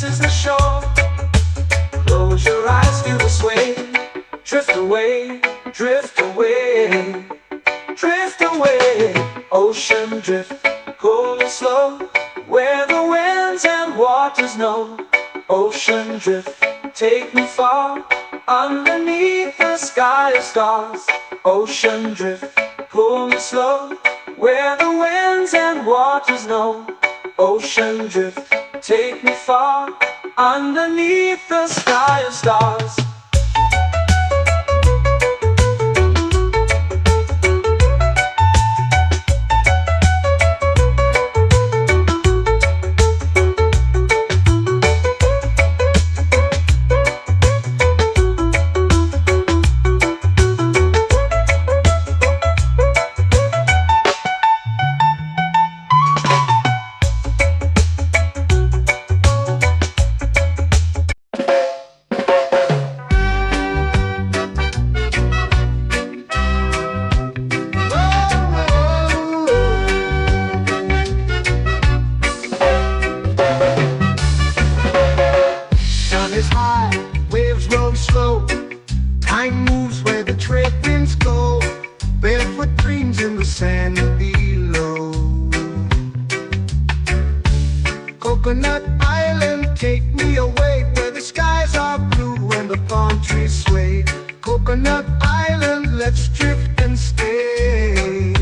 is the shore. Close your eyes, feel the sway. Drift away, drift away, drift away. Ocean drift, cool and slow, where the winds and waters know. Ocean drift, take me far, underneath the sky of stars. Ocean drift, pull me slow, where the winds and waters know. Ocean drift, take me far, underneath the sky of stars. Time moves where the trade winds go, barefoot dreams in the sand below. Coconut Island, take me away, where the skies are blue and the palm trees sway. Coconut Island, let's drift and stay.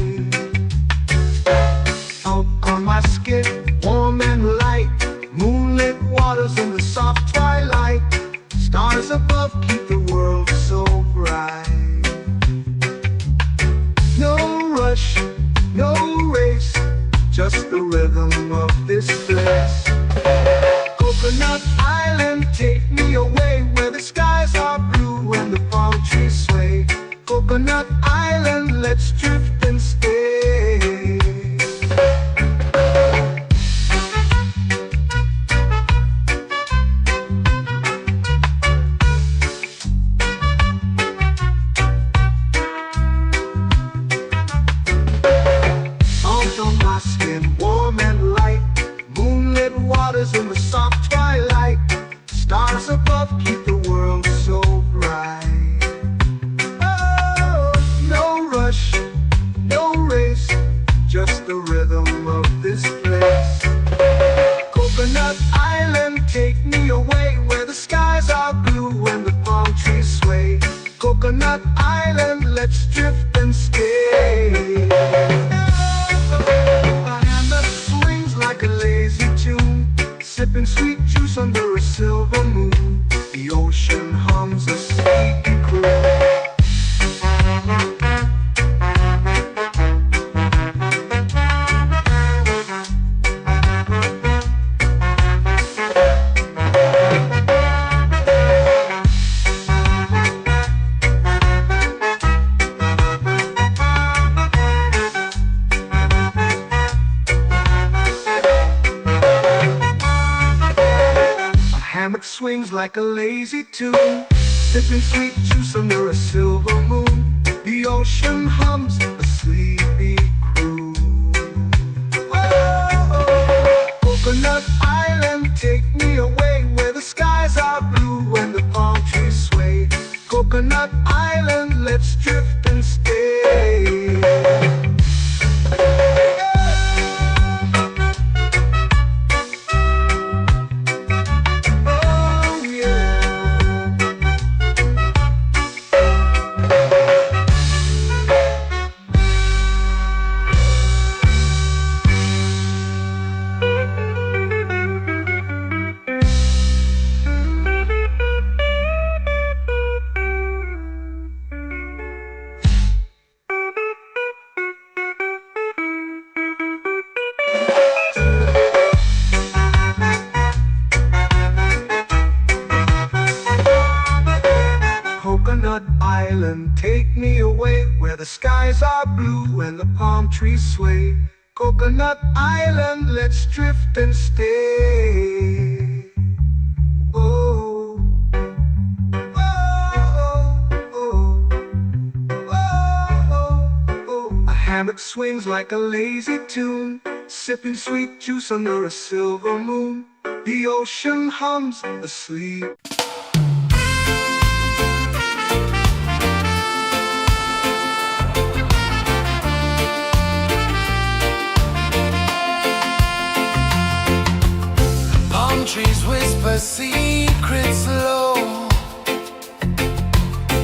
Out on my skin, warm and light, moonlit waters in the soft twilight. Stars above keep the world so bright. No rush, no race, just the rhythm of this place. Coconut Island, take me away, where the skies are blue and the palm trees sway. Coconut Island, let's drift and stay. In the soft twilight, stars above keep the world so bright. Oh, no rush, no race, just the rhythm of this place. Coconut Island, take me away, where the skies are blue and the palm trees sway. Coconut Island, let's drift and stay. A hand that swings like a lazy tune, sipping sweet juice under a silver moon. The ocean hums a sleepy croon. Hammock swings like a lazy tune, sipping sweet juice under a silver moon. The ocean hums a sleepy croon. Whoa, Coconut Island, take me away, where the skies are blue and the palm trees sway. Coconut Island, let's drift and stay. Coconut Island, take me away, where the skies are blue and the palm trees sway. Coconut Island, let's drift and stay. Oh, oh, oh, oh, oh. A hammock swings like a lazy tune, sipping sweet juice under a silver moon. The ocean hums asleep. Palm trees whisper secrets low.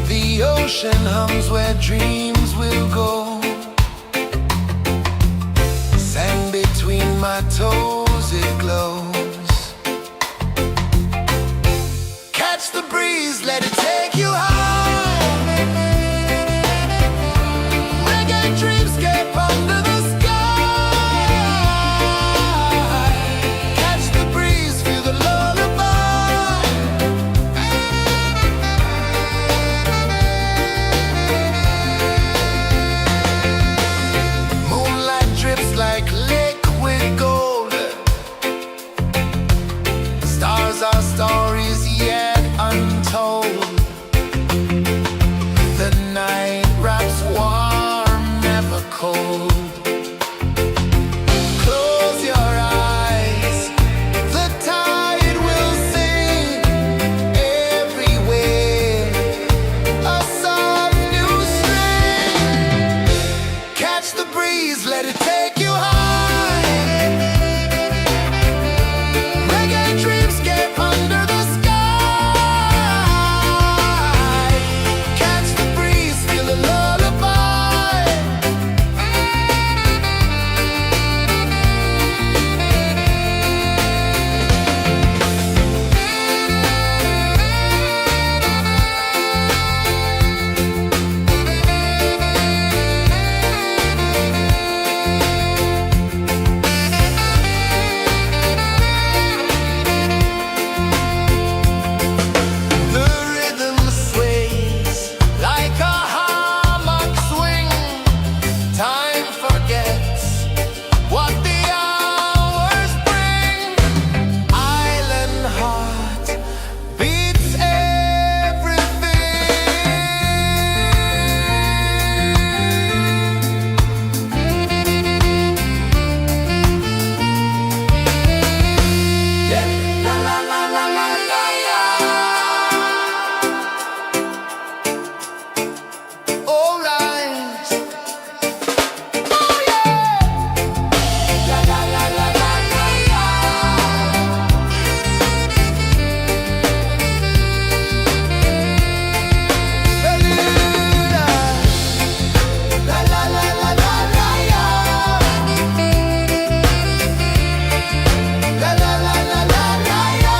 The ocean hums where dreams will go. Sand between my toes, it glows. Catch the breeze, let it take you high. Reggae dreamscape under the sky. Catch the breeze, feel the lullaby. Moonlight drips like liquid gold. Stars are stories yet untold. The night wraps warm, never cold. Close your eyes, the tide will sing everywhere. A soft new string. Catch the breeze, let it take you high. Reggae dreamscape under the sky. Catch the breeze, feel a lullaby. The rhythm sways like a hammock swing. Time forgets what the hours bring. Island heart beats everything. Yeah. La la la la la la la. All rise. Oh yeah. La la la la la la la. Beluga. La la la la la la la. La la la la la la la.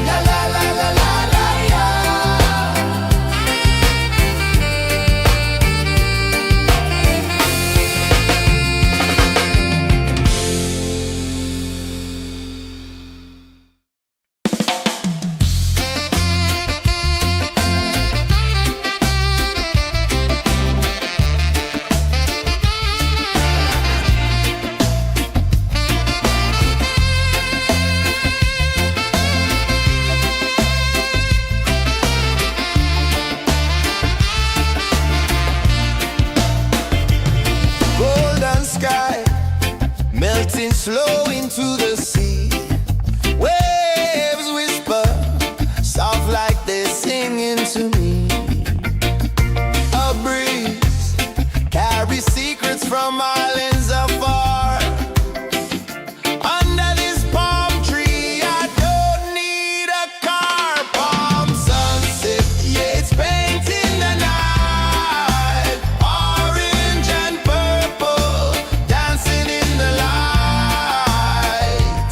La la la la la la la. Golden sky melting slow into the sea. Waves whisper soft like they're singing to me. A breeze carries secrets from islands afar. Under this palm tree, I don't need a car. Palm sunset, yeah, it's painting the night. Orange and purple dancing in the light.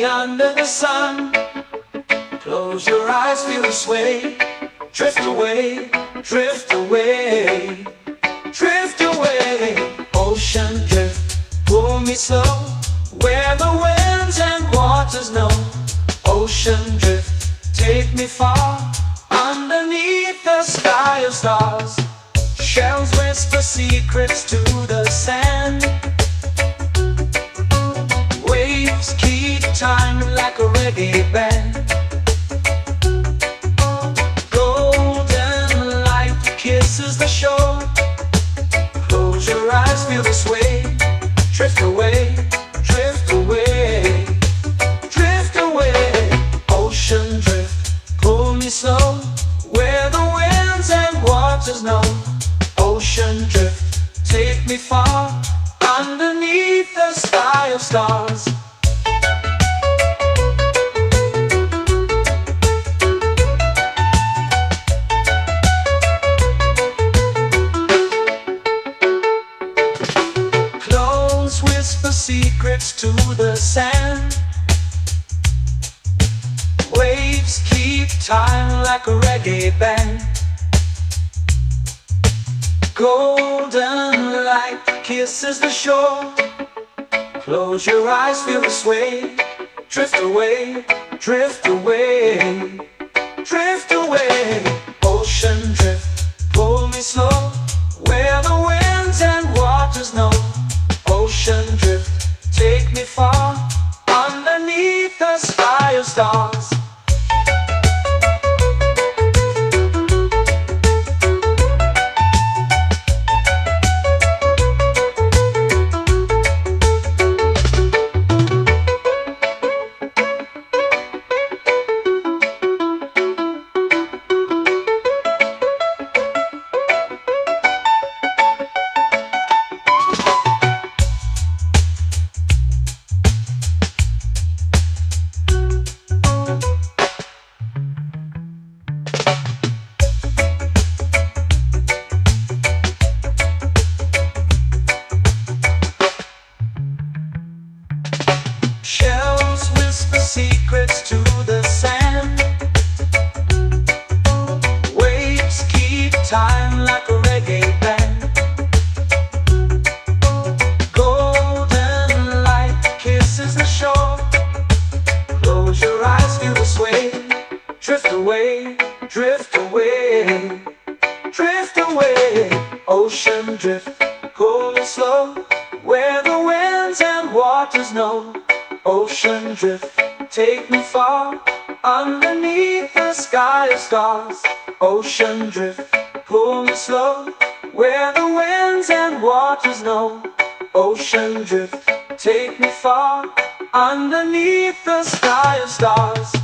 me under the sun. Close your eyes, feel the sway. Drift away, drift away, drift away. Ocean drift, pull me slow, where the winds and waters know. Ocean drift, take me far, underneath the sky of stars. Shells whisper secrets to the sand. Waves keep time like a reggae band. Golden light kisses the shore. Close your eyes, feel the sway. Drift away, drift away, drift away. Ocean drift, pull me slow, where the winds and waters know. Ocean drift, take me far, underneath the sky of stars. Close whisper secrets to the sand. Waves keep time like a reggae band. Golden light kisses the shore. Close your eyes, feel the sway. Drift away, drift away, drift away. Ocean drift, pull me slow, where the winds and waters know. Ocean drift, take me far, underneath the sky of stars. Shells whisper secrets to the sand. Waves keep time like a reggae band. Golden light kisses the shore. Close your eyes, feel the sway. Drift away, drift away, drift away. Ocean drift, pull me slow, where the winds and waters know. Ocean drift, take me far, underneath the sky of stars. Ocean drift, pull me slow, where the winds and waters know. Ocean drift, take me far, underneath the sky of stars.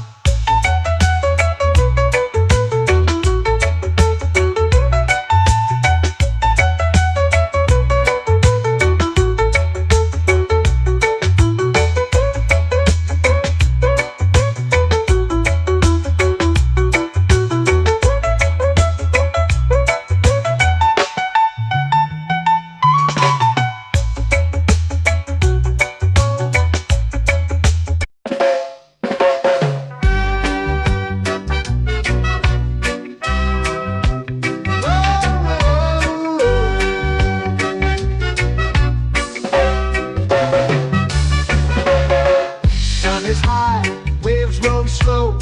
Is high, waves roll slow.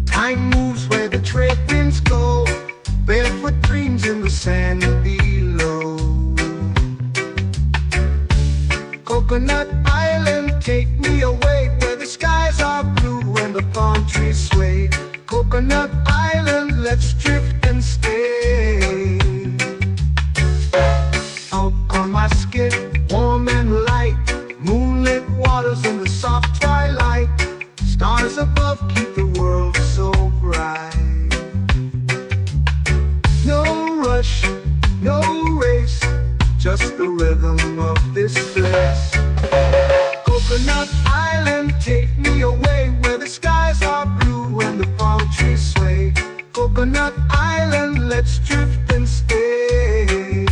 Time moves where the trade winds go. Barefoot dreams in the sand below. Coconut Island, take me away, where the skies are blue and the palm trees sway. Coconut Island, let's drift and stay. Out on my skin, warm and light, moonlit waters in the soft twilight. Stars above keep the world so bright. No rush, no race, just the rhythm of this place. Coconut Island, take me away, where the skies are blue and the palm trees sway. Coconut Island, let's drift and stay.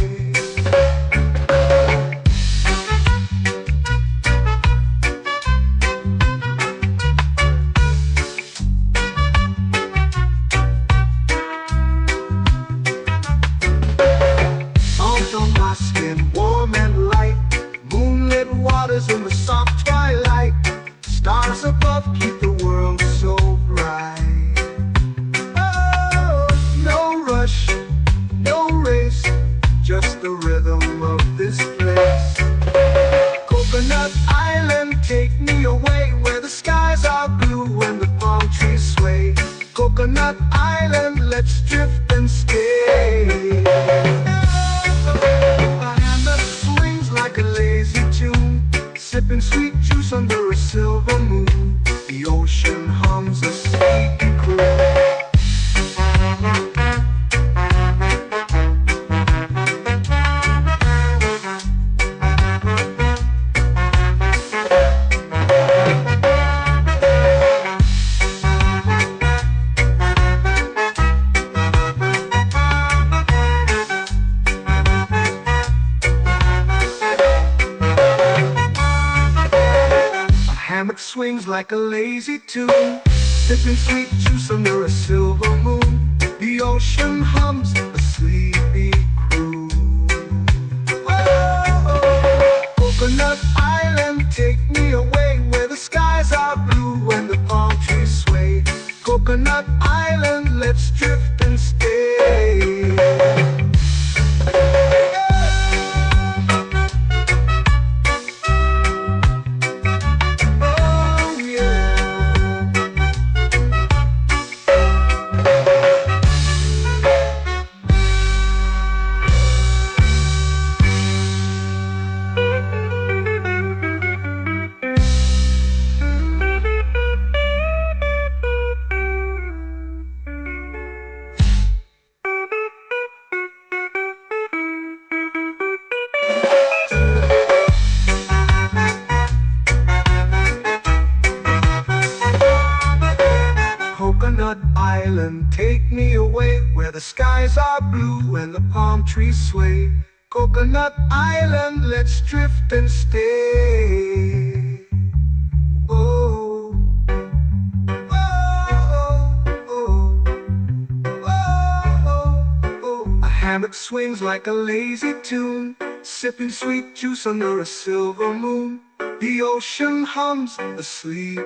colors in the soft twilight. Stars above keep the world so bright. Oh, no rush, no race, just the rhythm of this place. Coconut Island, take me away where the skies are blue and the palm trees sway. Coconut Island, let's drift and stay. A hand that swings like a lazy tune, sipping sweet juice under a silver moon. The ocean hums a sleepy croon. Hammock swings like a lazy tune, sipping sweet juice under a silver moon. The ocean hums a sleepy croon. Oh, Coconut Island, take me away where the skies are blue and the palm trees sway. Coconut Island, let's drift and stay. Coconut Island, take me away where the skies are blue and the palm trees sway. Coconut Island, let's drift and stay. Oh, oh, oh, oh, oh. A hammock swings like a lazy tune, sipping sweet juice under a silver moon. The ocean hums asleep.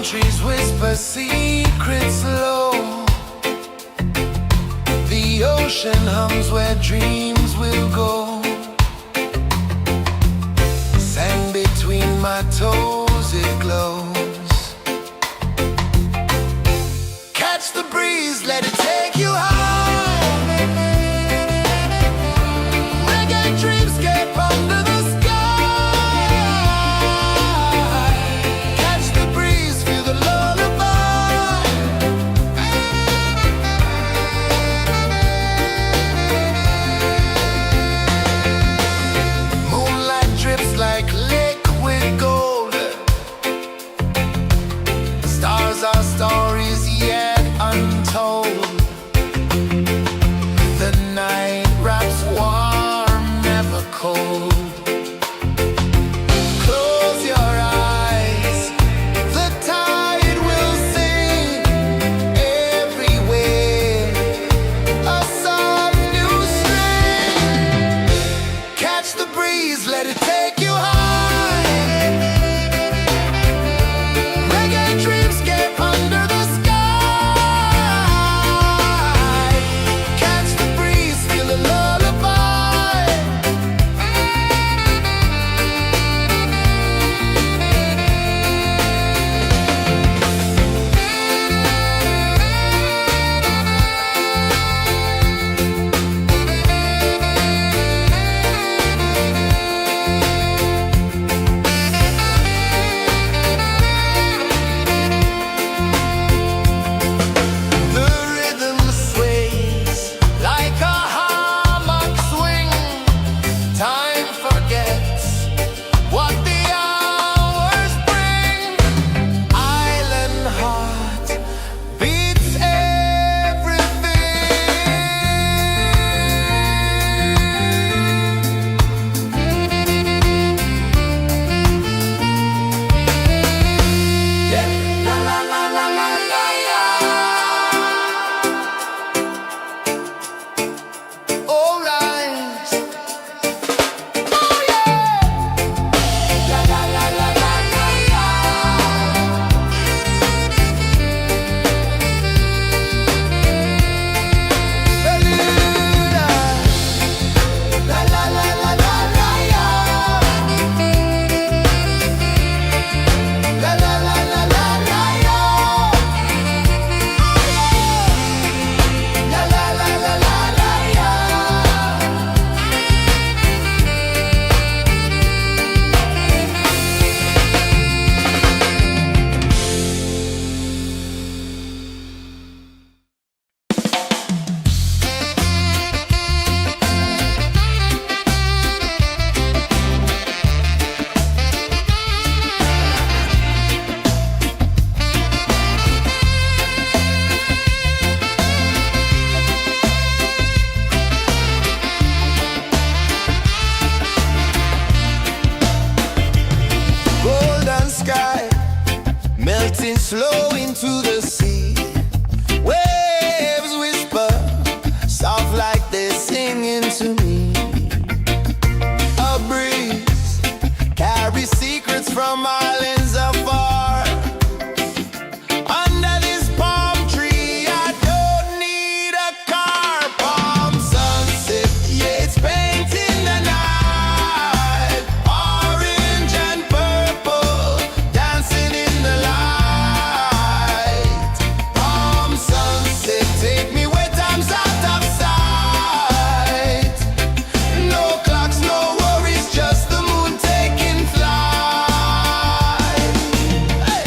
Trees whisper secrets low. The ocean hums where dreams will go. Sand between my toes, it glows. Catch the breeze, let it take you high. Reggae dreamscape under the like liquid gold, melting slow into the sea. Waves whisper, soft like they're singing to me. A breeze carries secrets from islands afar. Under this palm tree, I don't need a car. Palm sunset, yeah, it's painting the night. Orange and purple, dancing in the light. Palm sunset, take me where time's out of sight. No clocks, no worries, just the moon taking flight. Hey!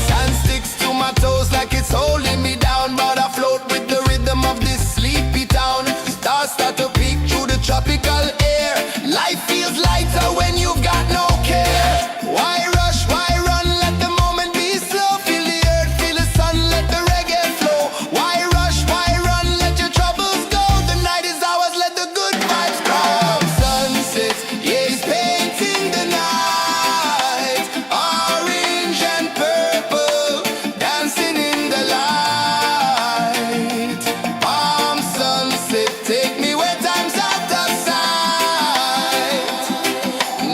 Sand sticks to my toes like it's holding me down, but I float with the rhythm of this sleepy town. Stars start to peek through the tropical air. Life feels lighter when you've got no care. Why rush, why run, let the moment be slow. Feel the earth, feel the sun, let the reggae flow. Why rush, why run, let your troubles go. The night is ours, let the good vibes grow. Sunset, yeah, it's painting the night. Orange and purple, dancing in the light. Palm sunset, take me where time's out of sight.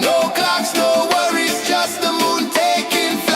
No clocks, no worries, just the moon taking flight.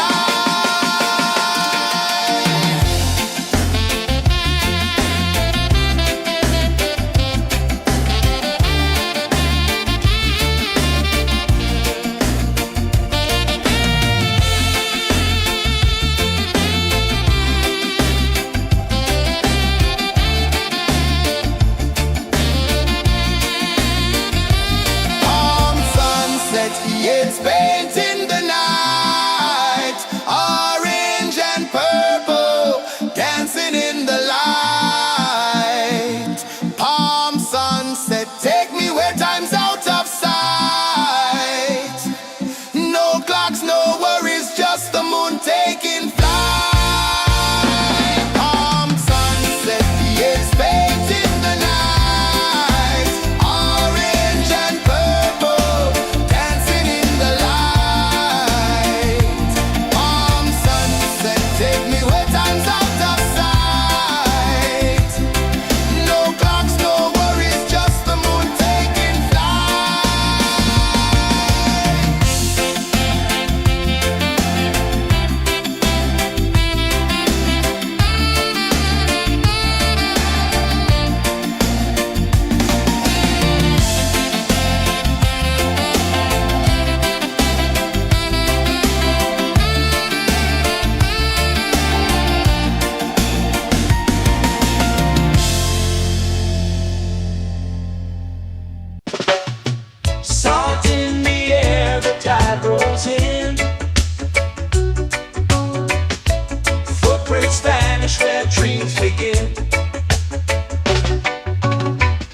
Palm sunset, yeah, it's painting the night. Orange and purple, dancing in the light. Palm sunset, take me where time's out of sight. No clocks, no worries, just the moon taking flight. Palm sunset, yeah, it's painting the night. Orange and purple, dancing in the light. Palm sunset, take me where time's out of sight. No clocks, no worries, just the moon taking flight. Salt in the air, the tide rolls in. Footprints vanish where dreams begin.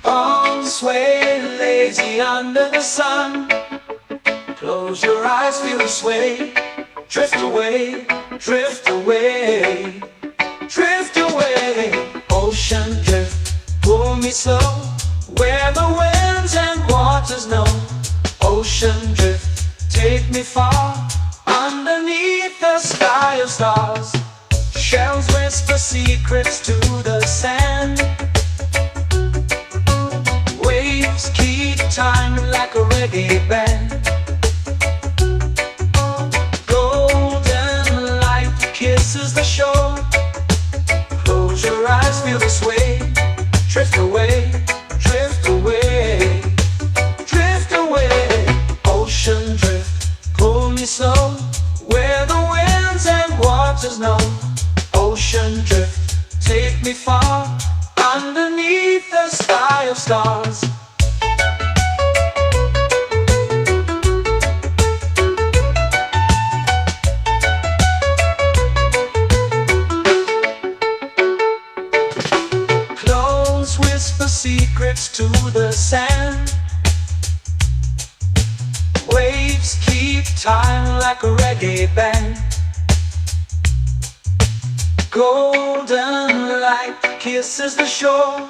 Arms sway lazy under the sun. Close your eyes, feel the sway. Drift away, drift away, drift away. Ocean drift, pull me slow, where the winds and waters know. Ocean drift, take me far, underneath the sky of stars. Shells whisper secrets to the sand. Waves keep time like a reggae band. Golden light kisses the shore. Close your eyes, feel the sway. Drift away, drift away, drift away. Ocean drift, pull me slow, where the winds and waters know. Ocean drift, take me far, underneath the sky of stars. Clones whisper secrets to the sand. Waves keep time like a reggae band. Golden light kisses the shore.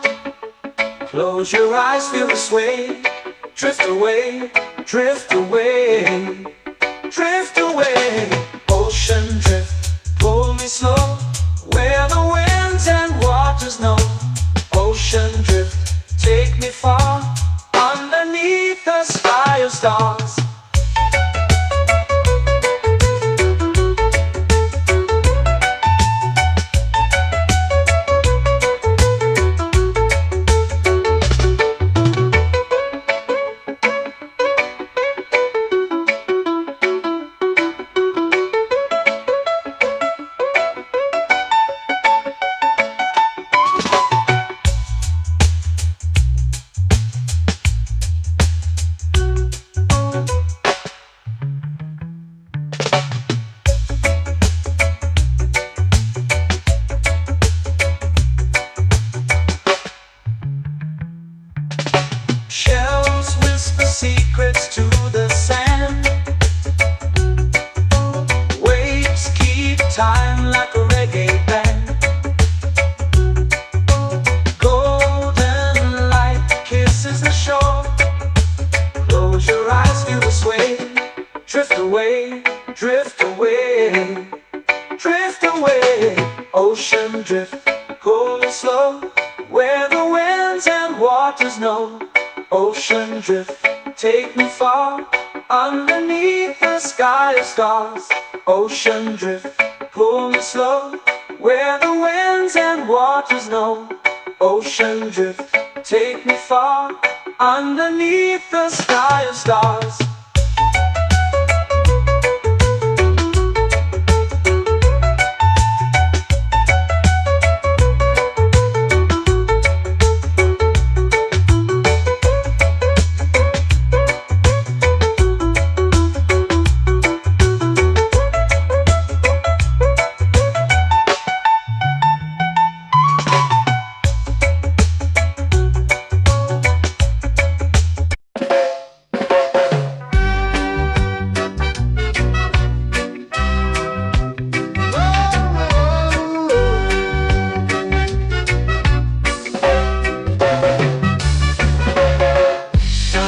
Close your eyes, feel the sway. Drift away, drift away, drift away. Ocean drift, pull me slow, where the winds and waters know. Ocean drift, take me far, underneath the sky of stars. Shells whisper secrets to the sand. Waves keep time like a reggae band. Golden light kisses the shore. Close your eyes, feel the sway. Drift away, drift away, drift away. Ocean drift, cool and slow, where the winds and waters know. Ocean drift, take me far, underneath the sky of stars. Ocean drift, pull me slow, where the winds and waters know. Ocean drift, take me far, underneath the sky of stars.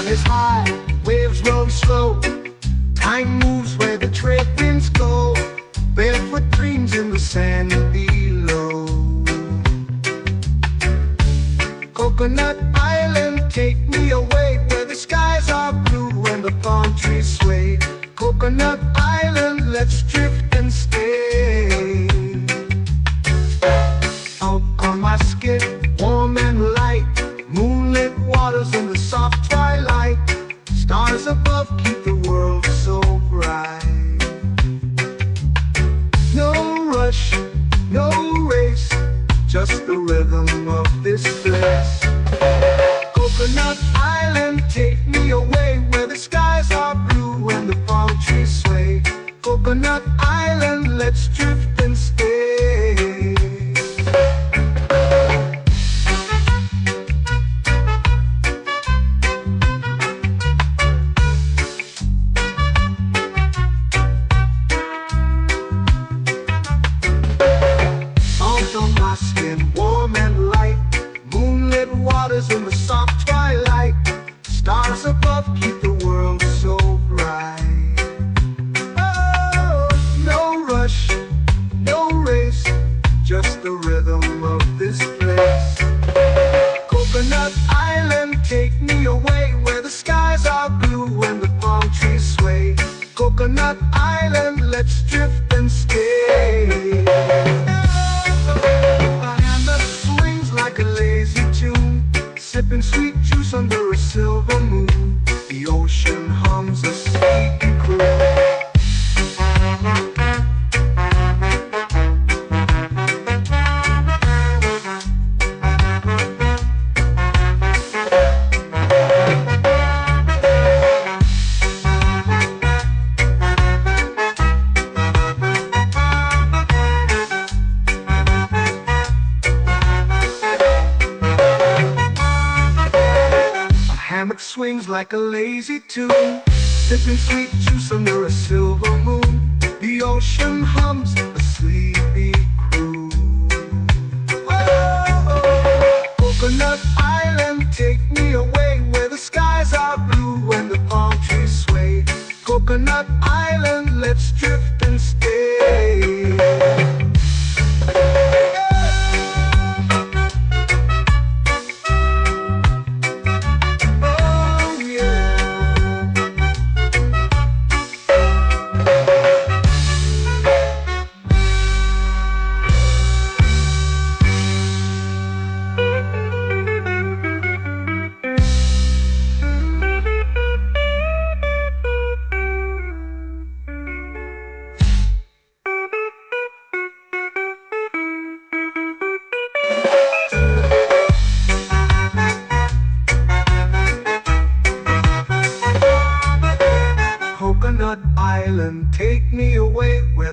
Is high, waves roll slow. Time moves where the trade winds go. Barefoot dreams in the sand below. Coconut Island, take me away, where the skies are blue and the palm trees sway. Coconut Island, let's drift and stay. Out on my skin, warm and light, moonlit waters in the soft twilight. Stars above keep the world so bright. No rush, no race, just the rhythm of this place. Coconut Island, take me away, where the skies are blue and the palm trees sway. Coconut Island, let's drift and stay. On my skin, warm and light, moonlit waters in the soft twilight. Stars above keep the world so bright. Oh, no rush, no race, just the rhythm of this place. Coconut Island, take me away, where the skies are blue and the palm trees sway. Coconut Island, let's drift and stay. Like a lazy tune, sipping sweet juice under a silver moon. The ocean hums a sleepy croon. Swings like a lazy tune, sipping sweet juice under a silver moon. The ocean hums a sleepy croon.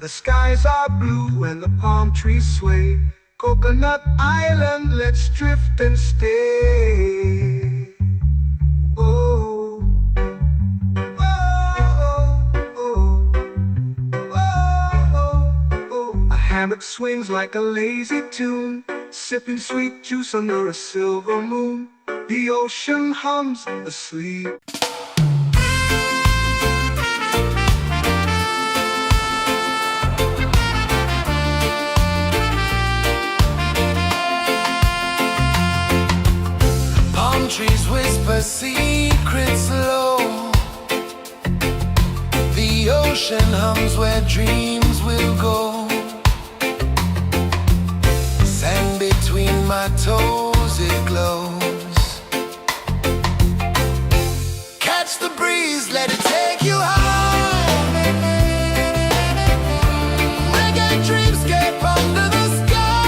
The skies are blue and the palm trees sway. Coconut Island, let's drift and stay. Oh, oh, oh, oh. A hammock swings like a lazy tune, sipping sweet juice under a silver moon. The ocean hums asleep. Trees whisper secrets low. The ocean hums where dreams will go. Sand between my toes, it glows. Catch the breeze, let it take you high. Reggae dreamscape under the sky.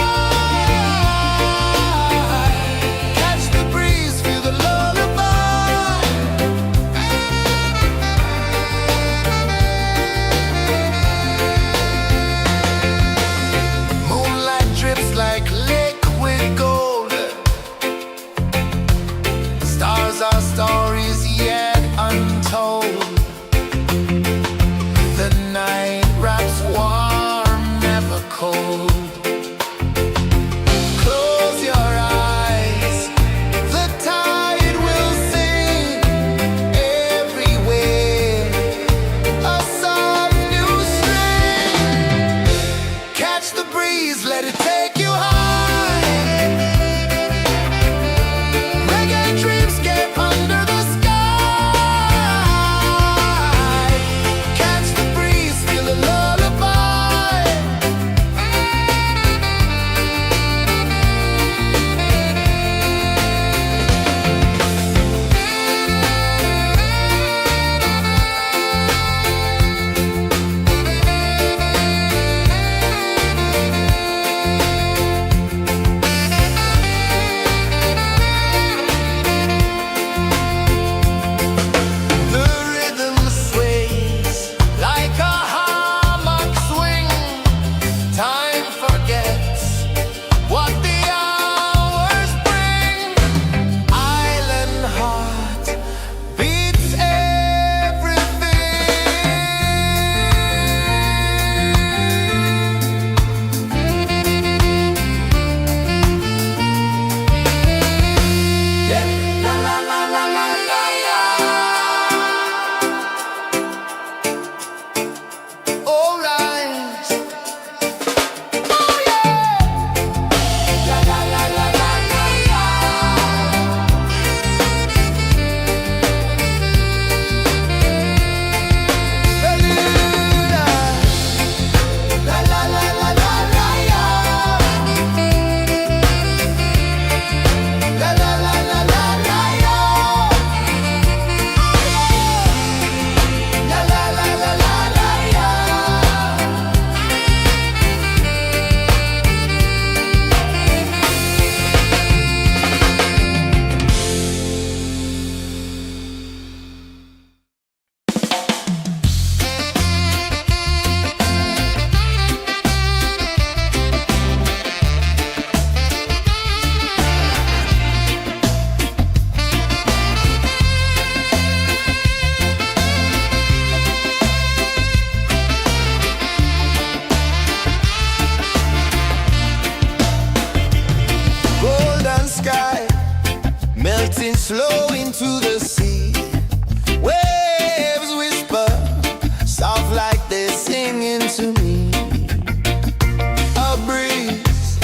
Our stories yet untold. The night wraps warm, never cold. Close your eyes, the tide will sing everywhere. A soft new string. Catch the breeze, let it take you high. Slow into the sea. Waves whisper, soft like they're singing to me. A breeze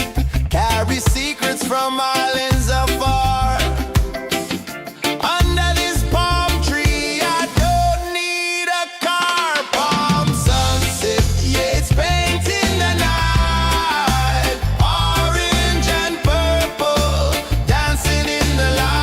carries secrets from islands afar. Under this palm tree, I don't need a car. Palm sunset, yeah, it's painting the night. Orange and purple, dancing in the light.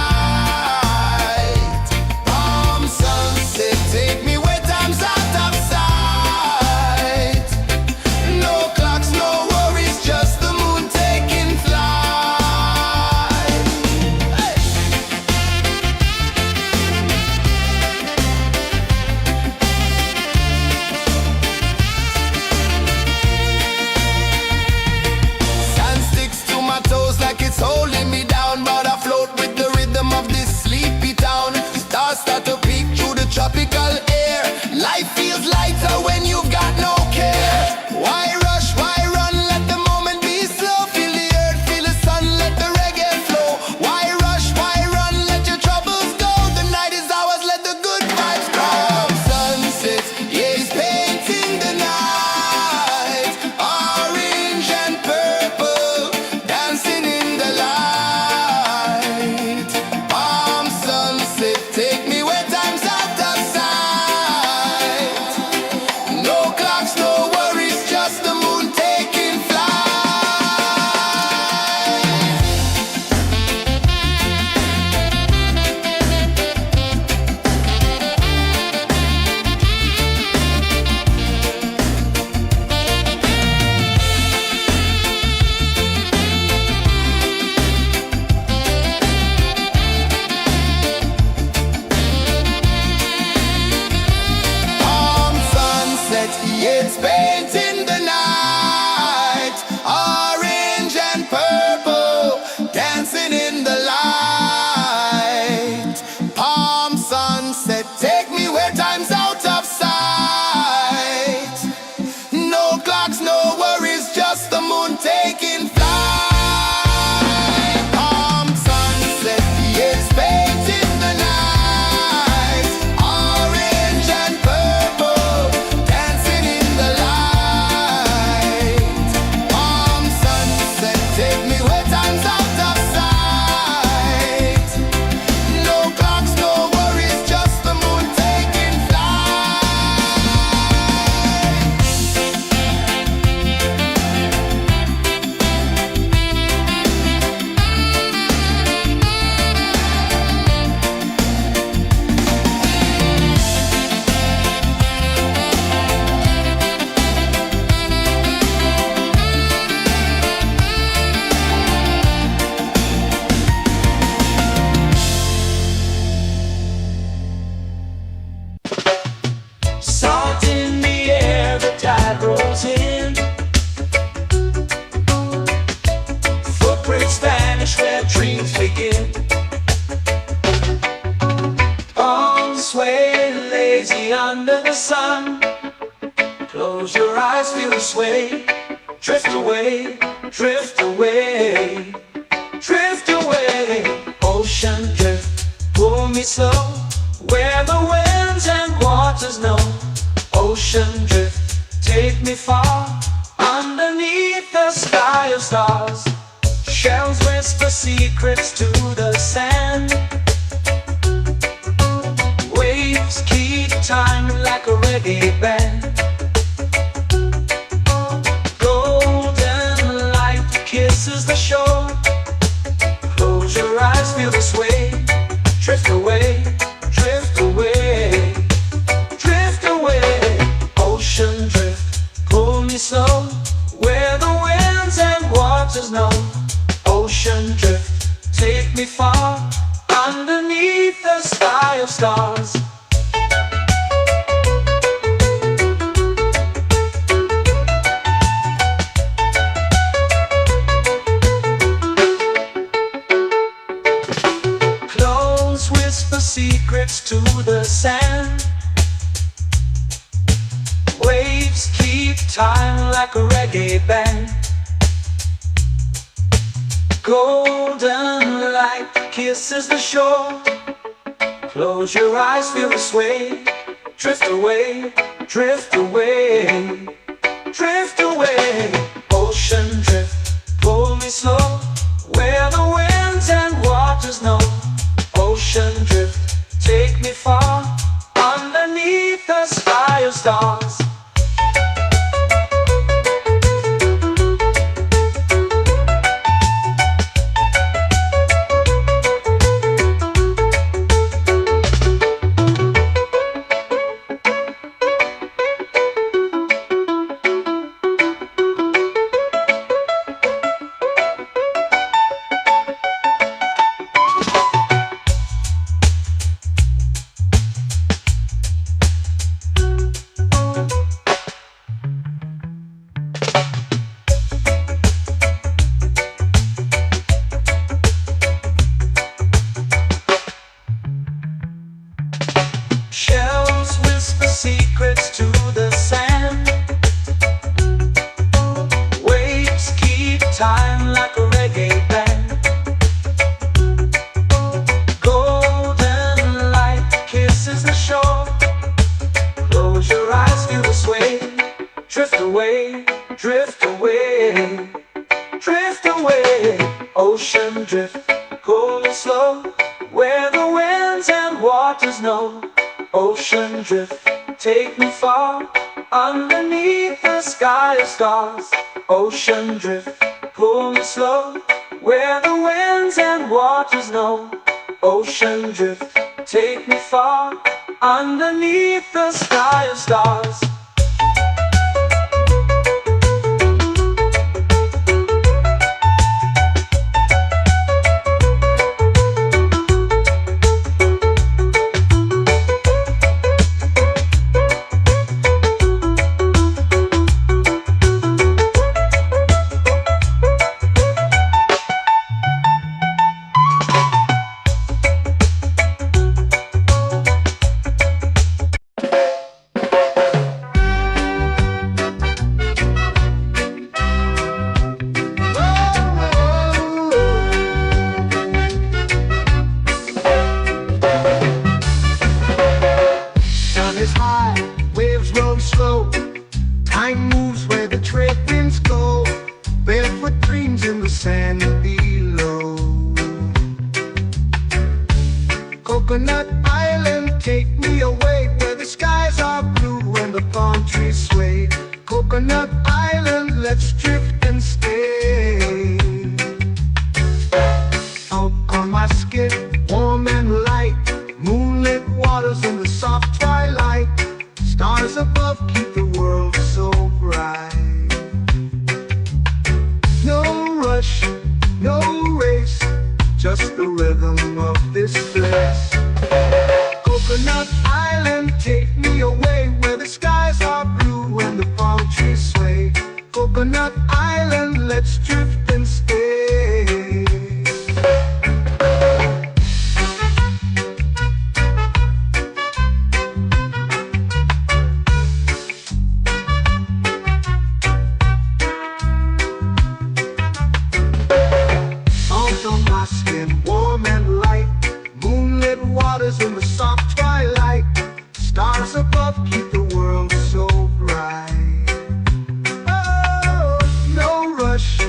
the sun. Close your eyes, feel the sway. Drift away, drift away, drift away. Ocean drift, pull me slow, where the winds and waters know. Ocean drift, take me far, underneath the sky of stars. Shells whisper secrets to the sand. Waves keep time like a reggae band. Golden light kisses the shore. Close your eyes, feel the sway. Drift away, drift away, drift away. Ocean drift, pull me slow, where the winds and waters know. Ocean drift, take me far, underneath the sky of stars. Close whisper secrets to the sand. Waves keep time like a reggae band. Golden light kisses the shore. Close your eyes, feel the sway. Drift away, drift away, drift away. Ocean drift, pull me slow, where the winds and waters know. Ocean drift, take me far, underneath the sky of stars. Shells whisper secrets to the sand. Waves keep time like a reggae band. Golden light kisses the shore. Close your eyes, feel the sway. Drift away, drift away, drift away. Ocean drift, cool and slow, where the winds and waters know. Ocean drift, take me far, underneath the sky of stars. Ocean drift, pull me slow, where the winds and waters know. Ocean drift, take me far, underneath the sky of stars. Time moves where the trade winds go. Barefoot dreams in the sand below. Coconut Island, take me away, where the skies are blue and the palm trees sway. Coconut Island, let's drift and stay. Out on my skin, warm and light, moonlit waters in the soft twilight. Stars above keep the world so bright. No rush, no race, just the rhythm of this place. Coconut Island, take me away, where the skies are blue and the palm trees sway. Coconut Island, let's drift and stay. and warm and light. Moonlit waters in the soft twilight. Stars above keep the world so bright. Oh, no rush,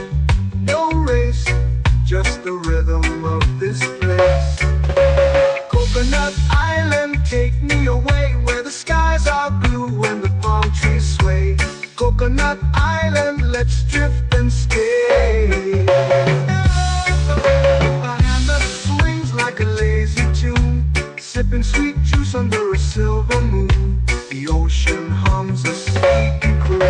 no race, just the rhythm of this place. Coconut Island, take me away where the skies are blue and the palm trees sway. Coconut Island, let's drift and stay. A hand that swings like a lazy tune, sipping sweet juice under a silver moon. The ocean hums a sleepy croon.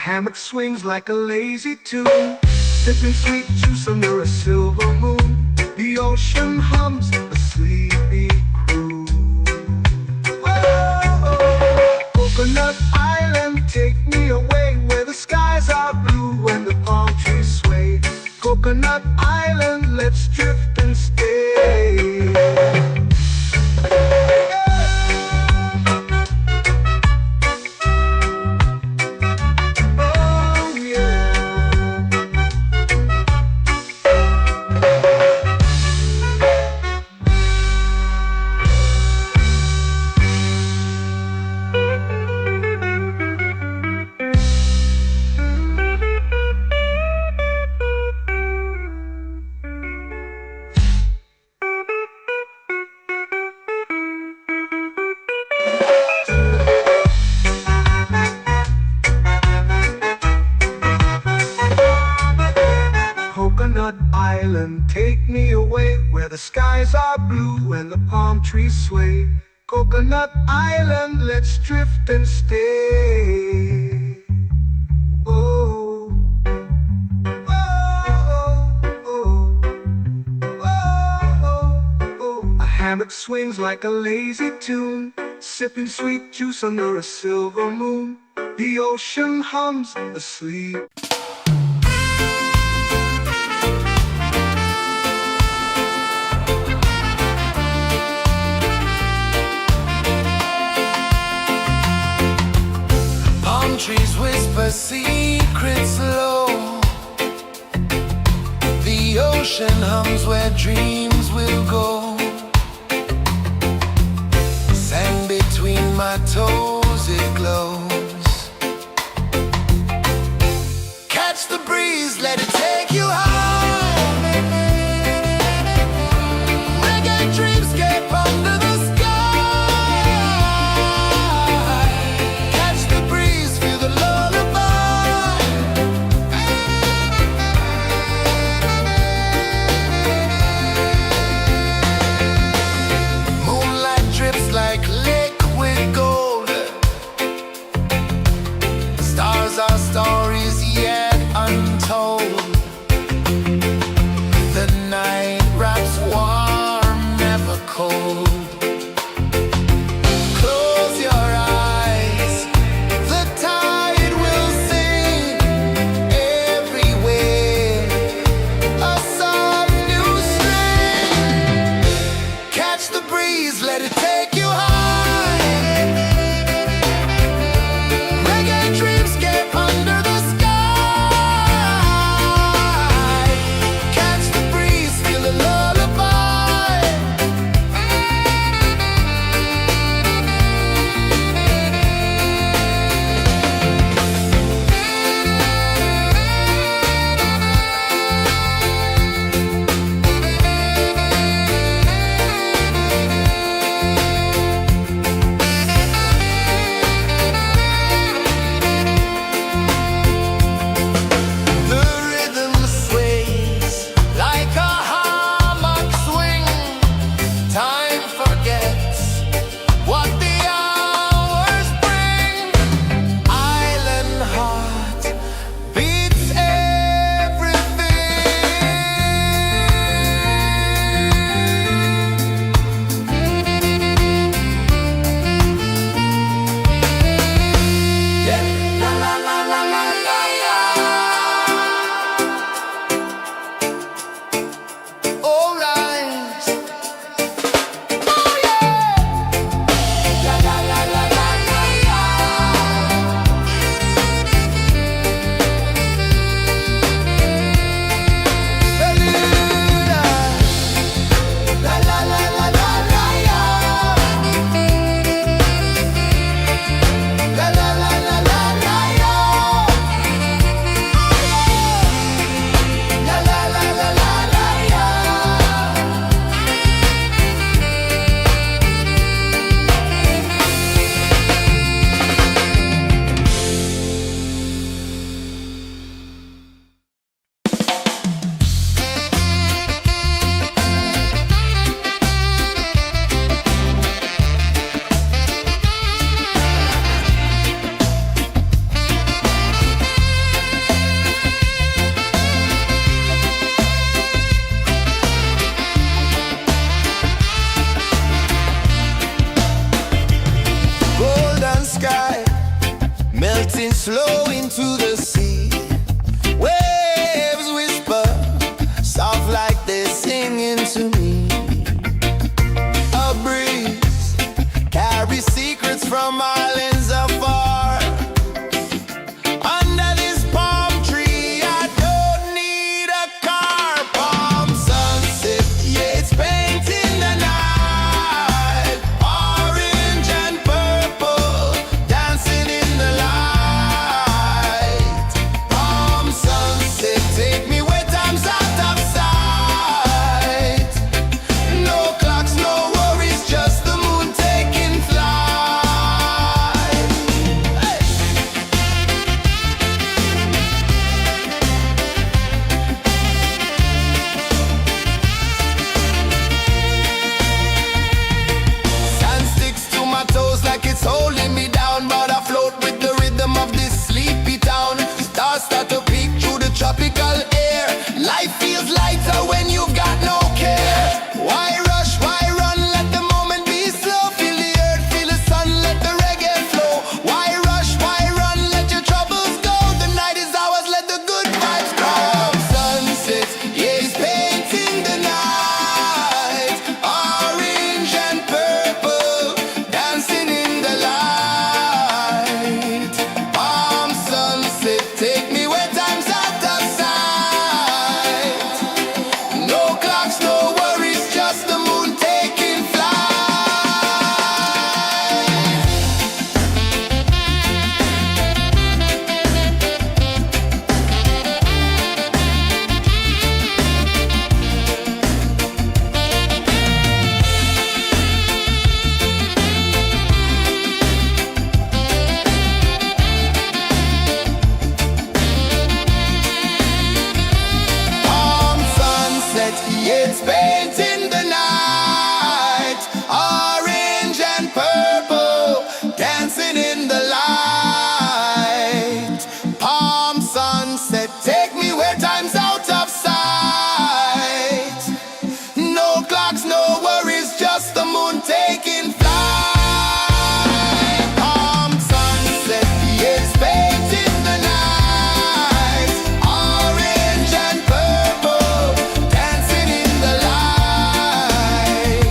Hammock swings like a lazy tune, sipping sweet juice under a silver moon. The ocean hums a sleepy croon. Whoa, Coconut Island, take me away where the skies are blue and the palm trees sway. Coconut Island, let's drift and stay. Coconut Island, take me away where the skies are blue and the palm trees sway. Coconut Island, let's drift and stay. Oh, oh, oh, oh, oh. A hammock swings like a lazy tune, sipping sweet juice under a silver moon. The ocean hums asleep. Trees whisper secrets low. The ocean hums where dreams will go. Sand between my toes, it glows. Catch the breeze, let it take you high. Reggae dreamscape under the our stories yet untold. sky, melting slow into the sea. Waves whisper, soft like they're singing to me. A breeze carries secrets from islands afar. Under this palm tree, I don't need a car. Palm sunset, yeah, it's painting the night. Orange and purple, dancing in the light. Palm sunset, take me where time's out of sight. No clocks, no worries, just the moon taking flight. Hey! Sand sticks to my toes like it's holding me down, but I float with the rhythm of this sleepy town. Stars start to peek through the tropical air. Life feels lighter when you've got no care. Why rush, why run, let the moment be slow. Feel the earth, feel the sun, let the reggae flow. Why rush, why run, let your troubles go. The night is ours, let the good vibes come. Sunset, yeah, it's painting the night. Orange and purple, dancing in the light. Palm sunset, take me where time's out of sight. No clocks, no worries, just the moon taking flight. Palm sunset, yeah, it's painting the night. Orange and purple, dancing in the light. Palm sunset, take me where time's out of sight. No clocks, no worries, just the moon taking flight. Palm sunset, yeah, it's painting the night. Orange and purple, dancing in the light.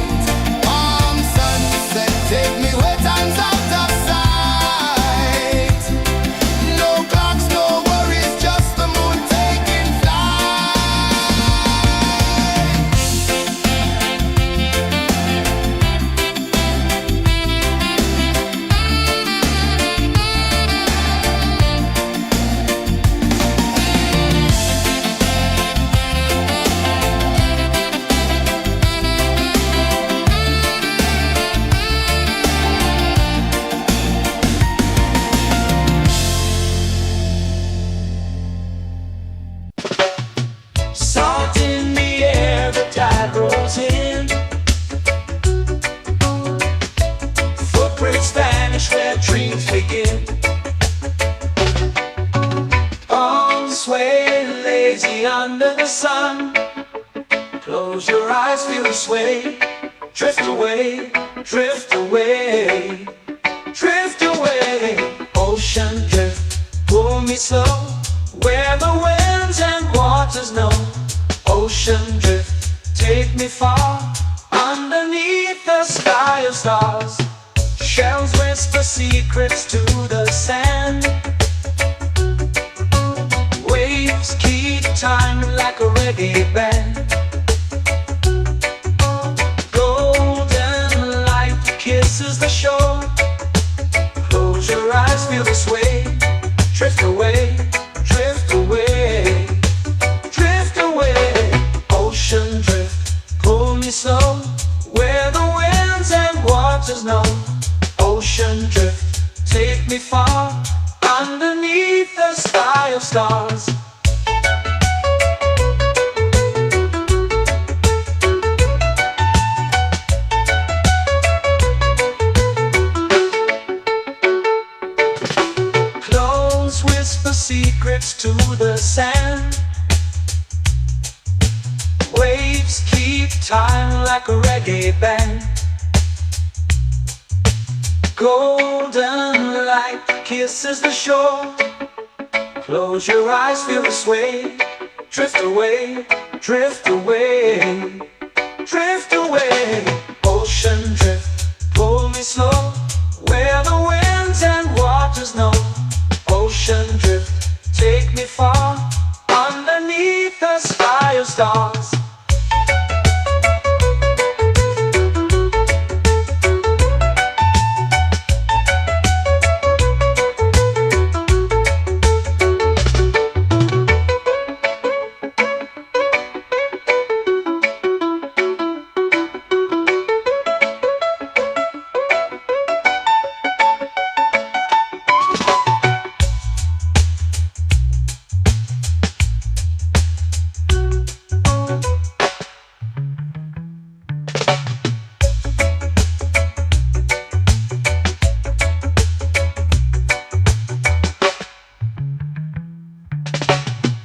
Palm sunset, take me where time's out of sight. No clocks, no worries, just the moon taking flight. Salt in the air, the tide rolls in. Footprints vanish where dreams begin. Arms sway lazy under the sun. Close your eyes, feel the sway. Drift away, drift away, drift away. Ocean drift, pull me slow, where the winds and waters know. Ocean drift, take me far, underneath the sky of stars. Shells whisper secrets to the sand. Waves keep time like a reggae band. Golden light kisses the shore. Close your eyes, feel the sway. Drift away, drift away, drift away. Ocean drift, pull me slow, where the winds and waters know. Ocean drift, take me far, underneath the sky of stars. Close whisper secrets to the sand. Waves keep time like a reggae band. Golden kisses the shore. Close your eyes, feel the sway. Drift away, drift away, drift away. Ocean drift, pull me slow, where the winds and waters know. Ocean drift, take me far, underneath the sky of stars.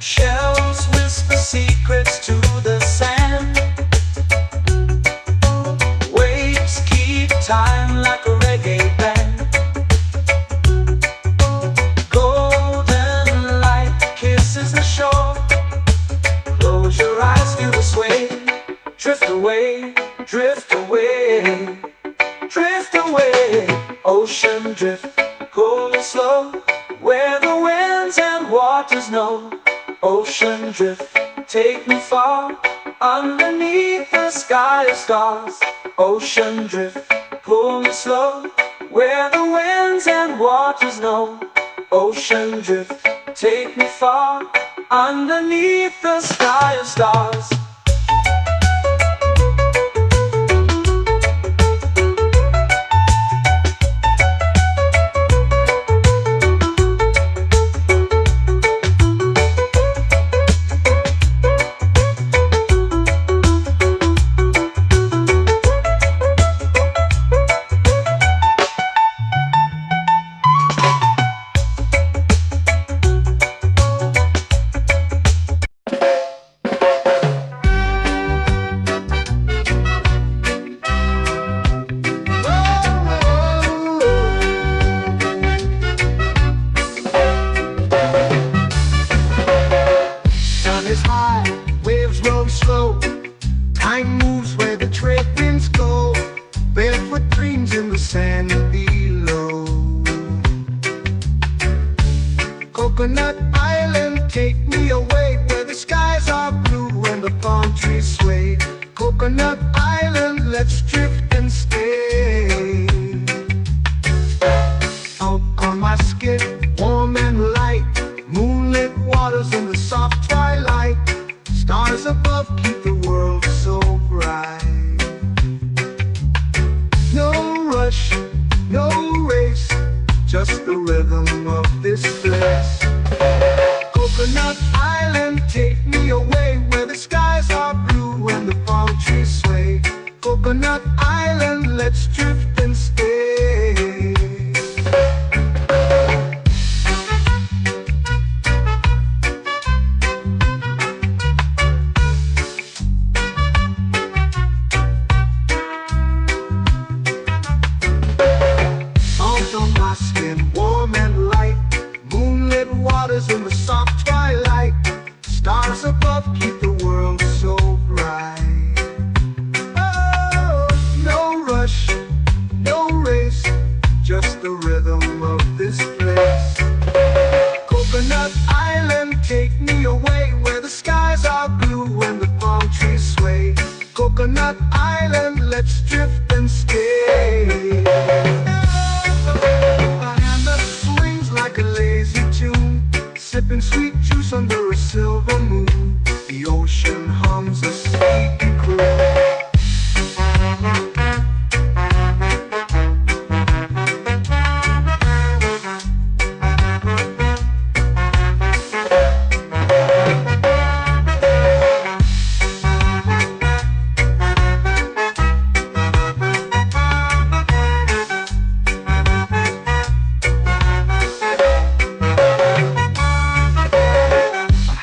Shells whisper secrets to the sand. Waves keep time like a reggae band. Golden light kisses the shore. Close your eyes, feel the sway. Drift away, drift away, drift away. Ocean drift, cool and slow, where the winds and waters know. Ocean drift, take me far, underneath the sky of stars. Ocean drift, pull me slow, where the winds and waters know. Ocean drift, take me far, underneath the sky of stars. Sun is high, waves roll slow. Time moves where the trade winds go. Barefoot dreams in the sand below. Coconut Island, take me away, where the skies are blue and the palm trees sway. Coconut Island, let's drift and stay. Out on my skin, warm and light, moonlit waters in the soft twilight. Stars above keep the world so bright. No rush, no race, just the rhythm of this place. Coconut Island, take me away, where the skies are blue and the palm trees sway. Coconut Island, let's drift and stay. Salt on my skin, warm and light, moonlit waters in the soft twilight. Stars above keep the world so bright. Oh, no rush, no race, just the rhythm of this place. Coconut Island, take me away, where the skies are blue and the palm trees sway. Coconut Island, let's drift and stay. A hand that swings like a lazy tune, sipping sweet juice under a silver moon. The ocean hums a sleepy croon.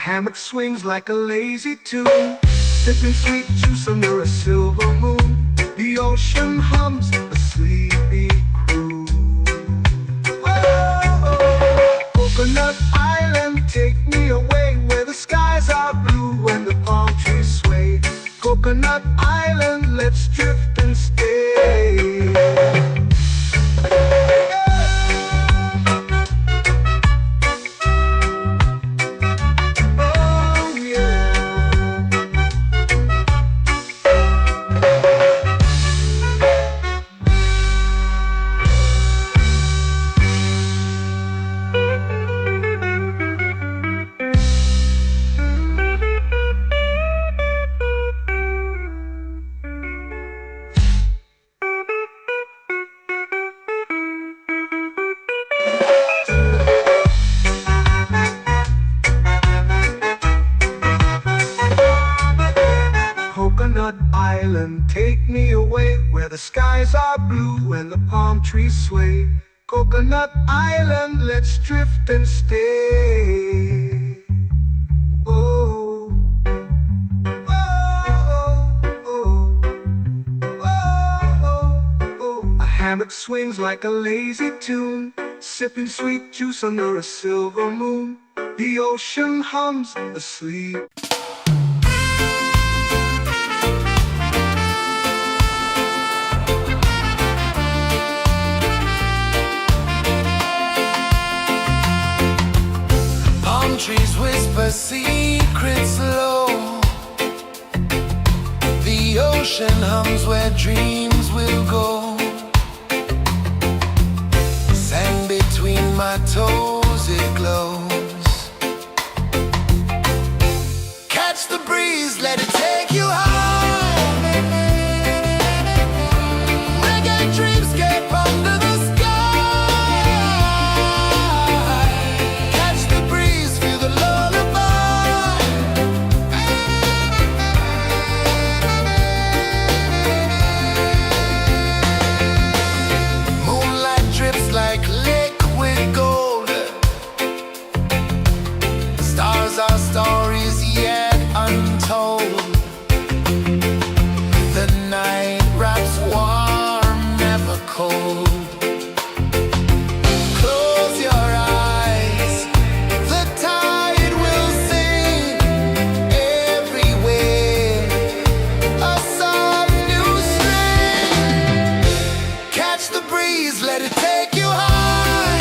Hammock swings like a lazy tune, sipping sweet juice under a silver moon. The ocean hums a sleepy croon. Whoa, skies are blue and the palm trees sway. Coconut Island, let's drift and stay. Oh, oh, oh, oh, oh. A hammock swings like a lazy tune, sipping sweet juice under a silver moon. The ocean hums asleep. Palm trees whisper secrets low. The ocean hums where dreams will go. Sand between my toes, it glows. Catch the breeze, let it take you high. Reggae dreamscape under the sky. Catch the breeze, feel the lullaby. Moonlight drips like liquid gold. Stars are stories yet untold. The night wraps warm, never cold. Close your eyes, the tide will sing everywhere. A soft new string. Catch the breeze, let it take you high.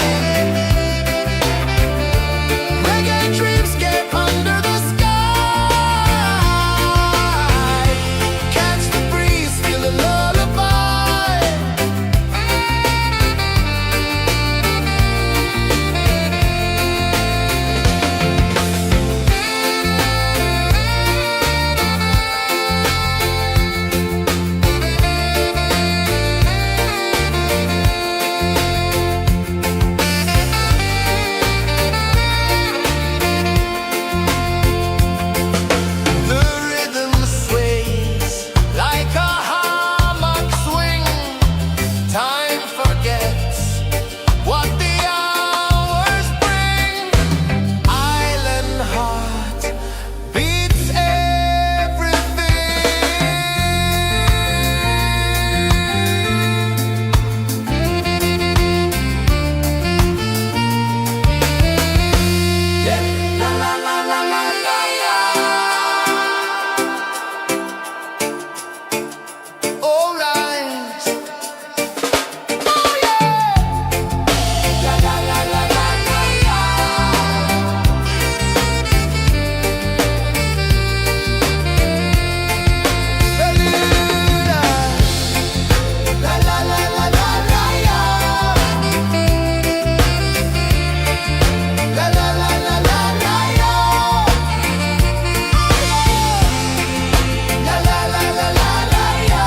Reggae dreamscape under the sky. Catch the breeze, feel the lullaby. The rhythm sways like a hammock swing. Time forgets what the hours bring. Island heart beats everything. Yeah. La la la la la la la. All right. Oh yeah. La la la la la la la. Beluga. La la la la la la la. La la la la la la la. La la la la la la la.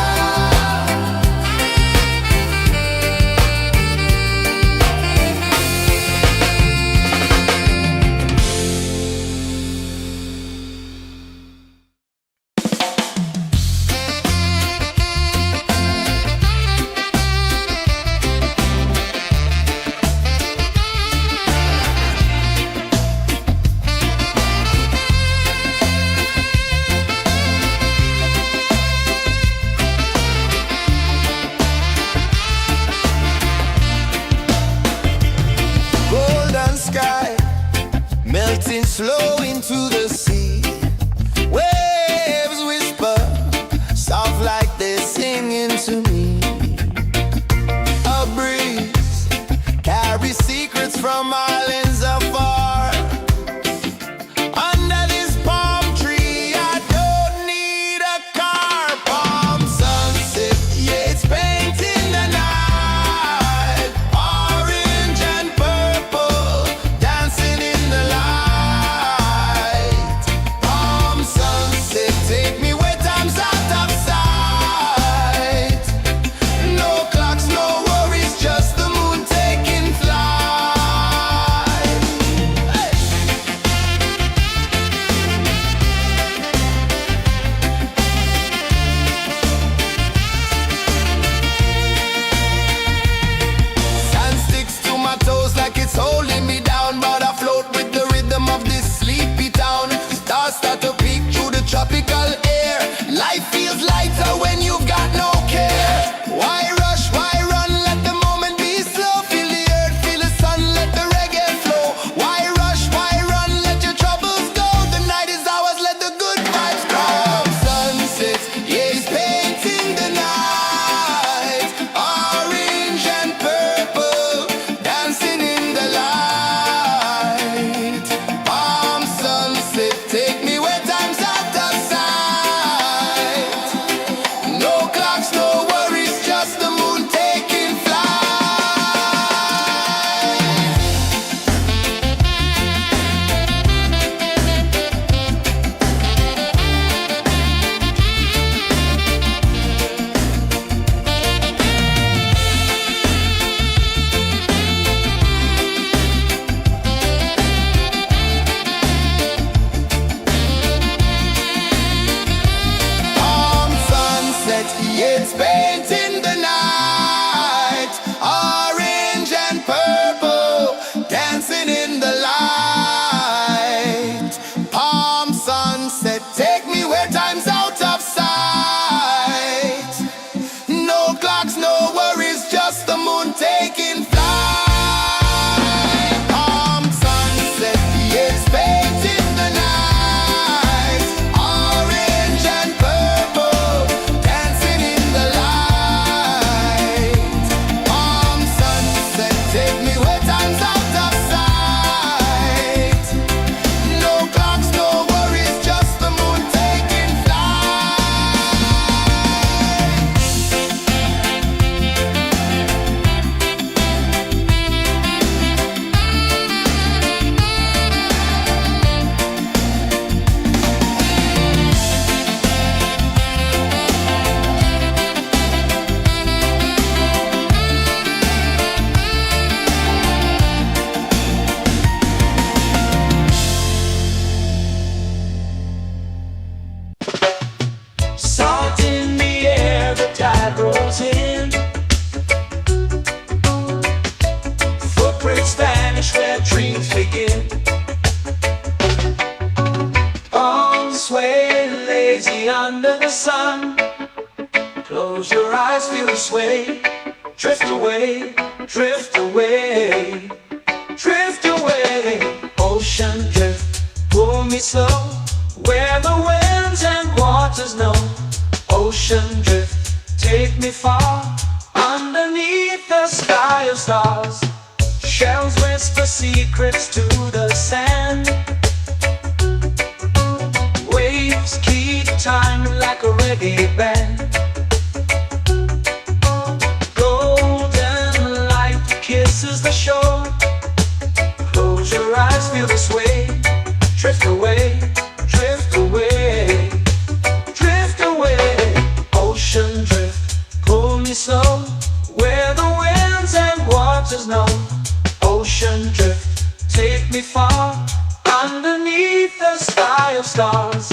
Golden sky melting slow into the sea. Waves whisper soft like they're singing to me. A breeze carries secrets from islands afar. Under this palm tree, I don't need a car. Palm sunset, yeah, it's painting the night. Orange and purple, dancing in the light. Palm sunset, take me where time's out of sight. No clocks, no worries, just the moon taking flight. Take me where time's out of sight. No clocks, no worries, just the moon taking flight. Salt in the air, the tide rolls in. Footprints vanish where dreams begin. Arms sway lazy under the sun. Close your eyes, feel the sway. Drift away, drift away, drift away. Ocean drift, pull me slow, where the winds and waters know. Ocean drift, take me far, underneath the sky of stars. Shells whisper secrets to the sand. Waves keep time like a reggae band. Golden light kisses the shore. Close your eyes, feel the sway. Drift away, drift away, drift away. Ocean drift, pull me slow, where the winds and waters know. Ocean drift, take me far, underneath the sky of stars.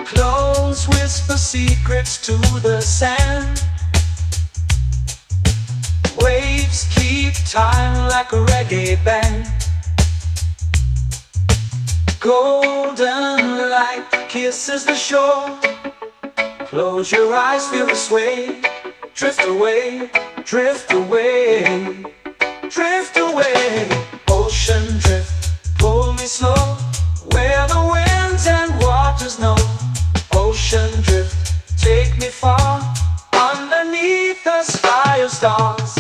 Close whisper secrets to the sand. Waves keep time like a reggae band. Golden light kisses the shore. Close your eyes, feel the sway. Drift away, drift away, drift away. Ocean drift, pull me slow, where the winds and waters know. Ocean drift, take me far, underneath the sky of stars.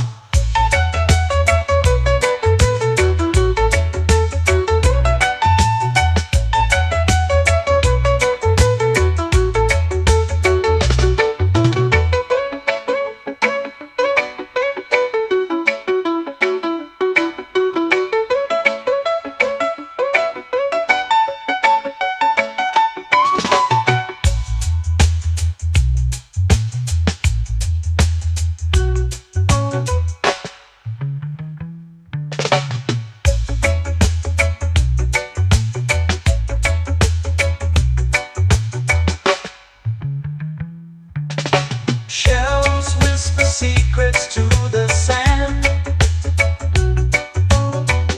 Shells whisper secrets to the sand.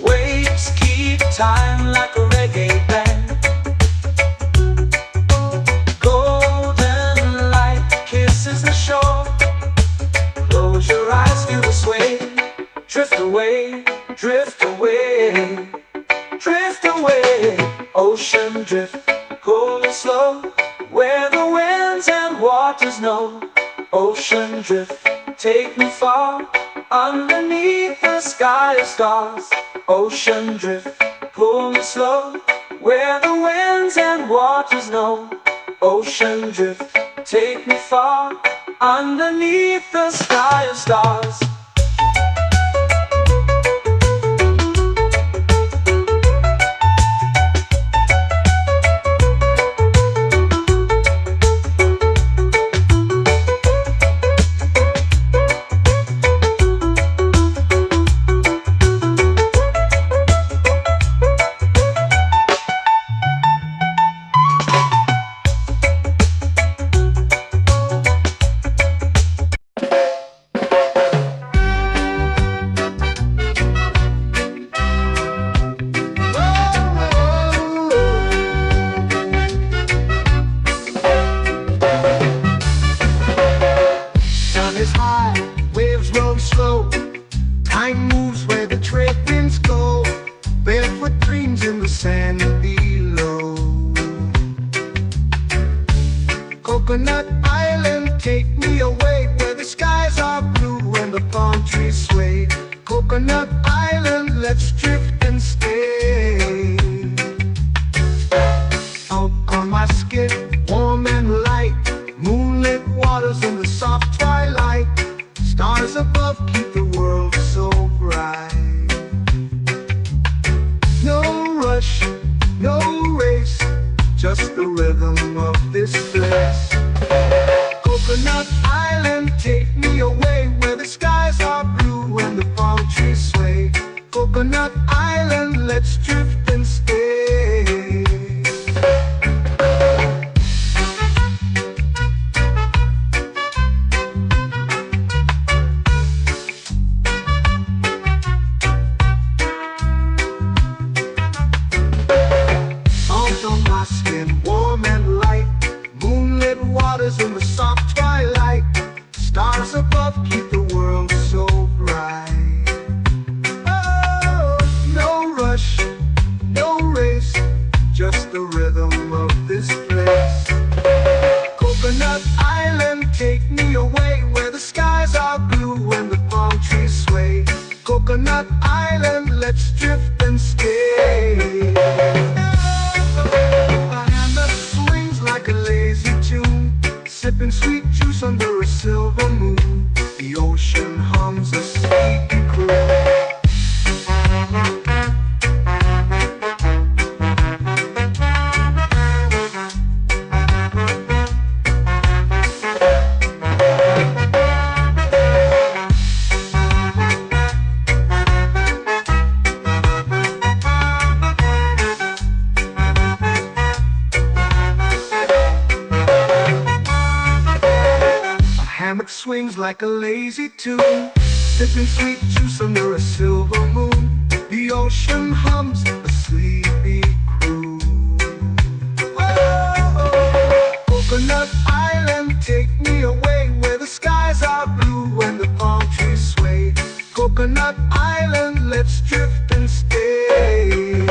Waves keep time like a reggae band. Golden light kisses the shore. Close your eyes, feel the sway. Drift away, drift away, drift away. Ocean drift, pull me slow, where the winds and waters know. Ocean drift, take me far, underneath the sky of stars. Ocean drift, pull me slow, where the winds and waters know. Ocean drift, take me far, underneath the sky of stars. and below. Coconut Island, take me away where the skies are blue and the palm trees sway. Coconut Island, let's drift and stay. Out on my skin, warm and light, moonlit waters in the soft twilight. Stars above keep the world so bright. No rush, no race, just the rhythm of this place. Coconut Island, take me away where the skies are blue and the palm trees sway. Coconut Island, let's drift and stay. Out on my skin, warm and light, moonlit waters in the soft twilight. Stars above keep the world so bright. Oh, no rush, no race, just the rhythm of this place. Coconut Island, take me away where the skies are blue and the palm trees sway. Coconut Island, let's drift and stay. A hand that swings like a lazy tune, sipping sweet juice under a silver moon. The ocean hums a sleepy croon. Hammock swings like a lazy tune, sipping sweet juice under a silver moon. The ocean hums a sleepy croon. Whoa, Coconut Island, take me away where the skies are blue and the palm trees sway. Coconut Island, let's drift and stay.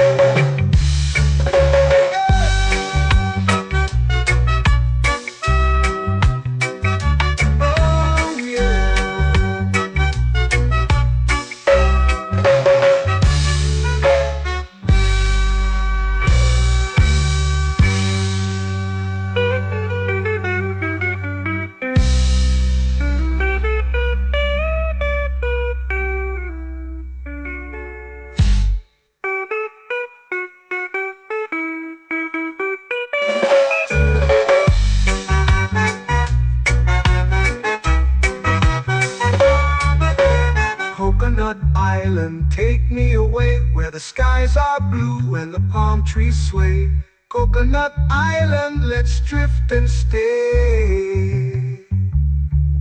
Coconut Island, take me away where the skies are blue and the palm trees sway. Coconut Island, let's drift and stay.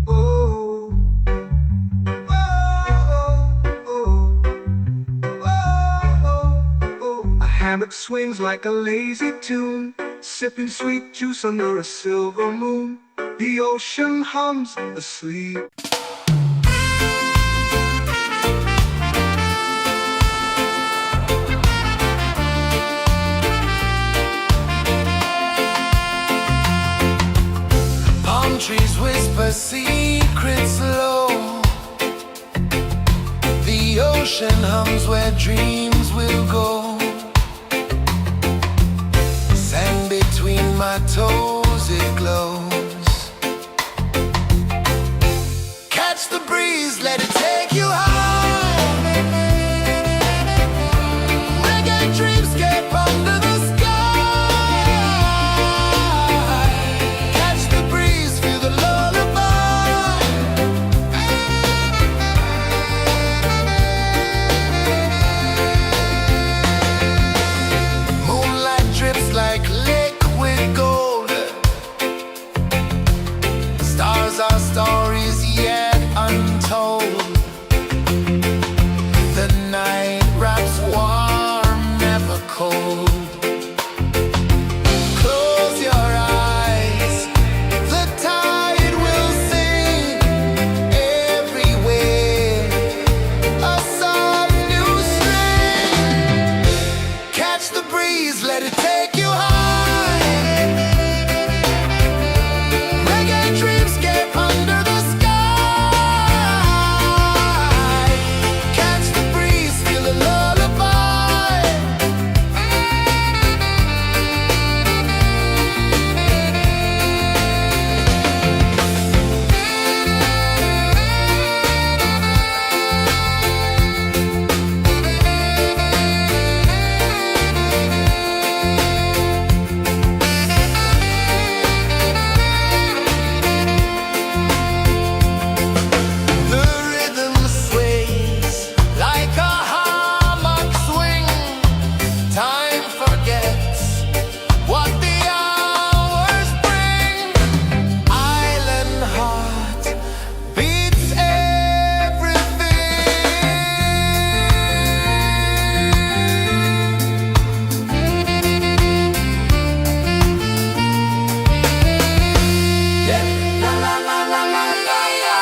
Oh, oh, oh, oh, oh. A hammock swings like a lazy tune, sipping sweet juice under a silver moon. The ocean hums asleep. Trees whisper secrets low. The ocean hums where dreams will go. Sand between my toes, it glows. Catch the breeze, let it take you high. Reggae dreamscape under the sky. Catch the breeze, feel the lullaby. Moonlight drips like liquid gold. breeze, let it take you high. Reggae dreamscape under the sky. Catch the breeze, feel the lullaby. The rhythm sways like a hammock swing. Time forgets what the hours bring. Island heart beats everything. Yeah. La la la la la la la.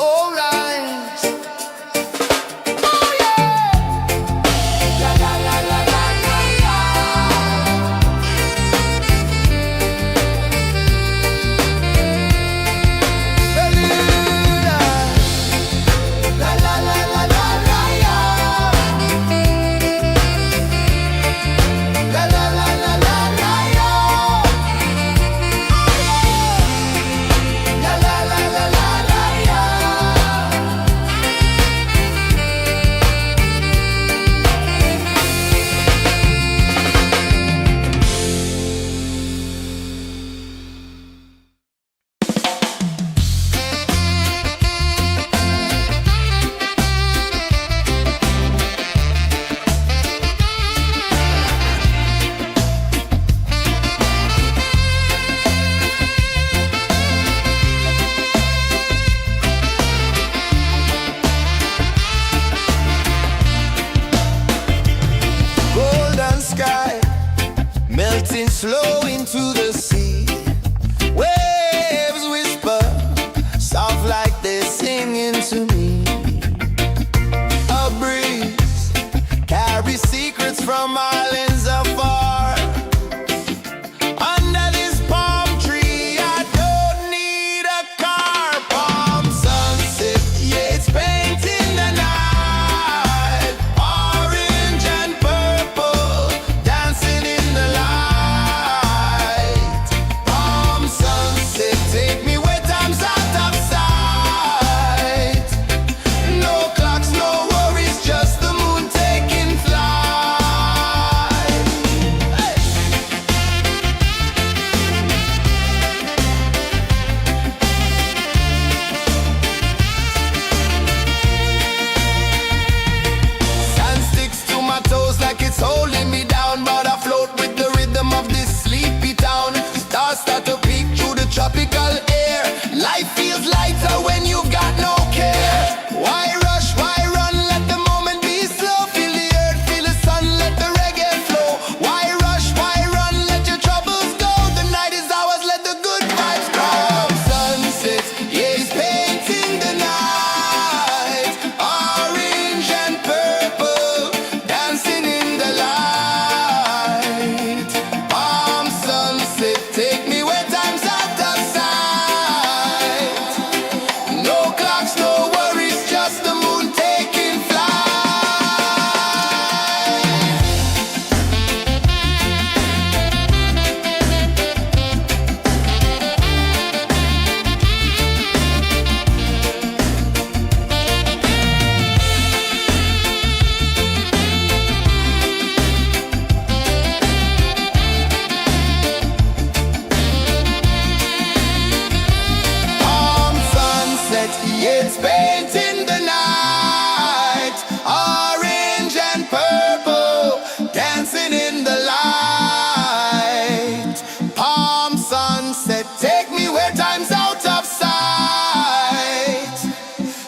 All right. Oh yeah. La la la la la la la. Bermuda. La la la la la la la. La la la la la la la. La la la la la la la. Golden sky melting slow into the sea. Waves whisper soft like they're singing to me. A breeze carries secrets from islands afar. Under this palm tree, I don't need a car. Palm sunset, yeah, it's painting the night. Orange and purple, dancing in the light. Palm sunset, take me where time's out of sight. No clocks, no worries, just the moon taking flight. Hey! Sand sticks to my toes like it's holding me down, but I float with the rhythm of this sleepy town. Stars start to peek through the tropical air. Life feels lighter when you've got no care. Why rush, why run, let the moment be slow. Feel the earth, feel the sun, let the reggae flow. Why rush, why run, let your troubles go. The night is ours, let the good vibes come. Sunset, yeah, it's painting the night. Orange and purple, dancing in the light. Palm sunset, take me where time's out of sight. No clocks, no worries, just the moon taking flight. Palm sunset, yeah, it's painting the night. Orange and purple, dancing in the light. Palm sunset, take me where time's out of sight.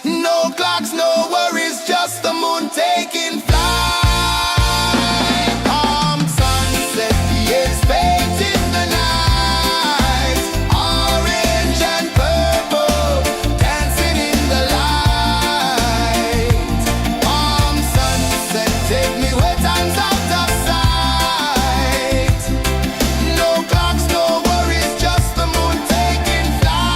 No clocks, no worries, just the moon taking flight. Palm sunset, yeah, it's painting the night. Orange and purple, dancing in the light. Palm Take me where time's out of sight. No clocks, no worries, just the moon taking flight.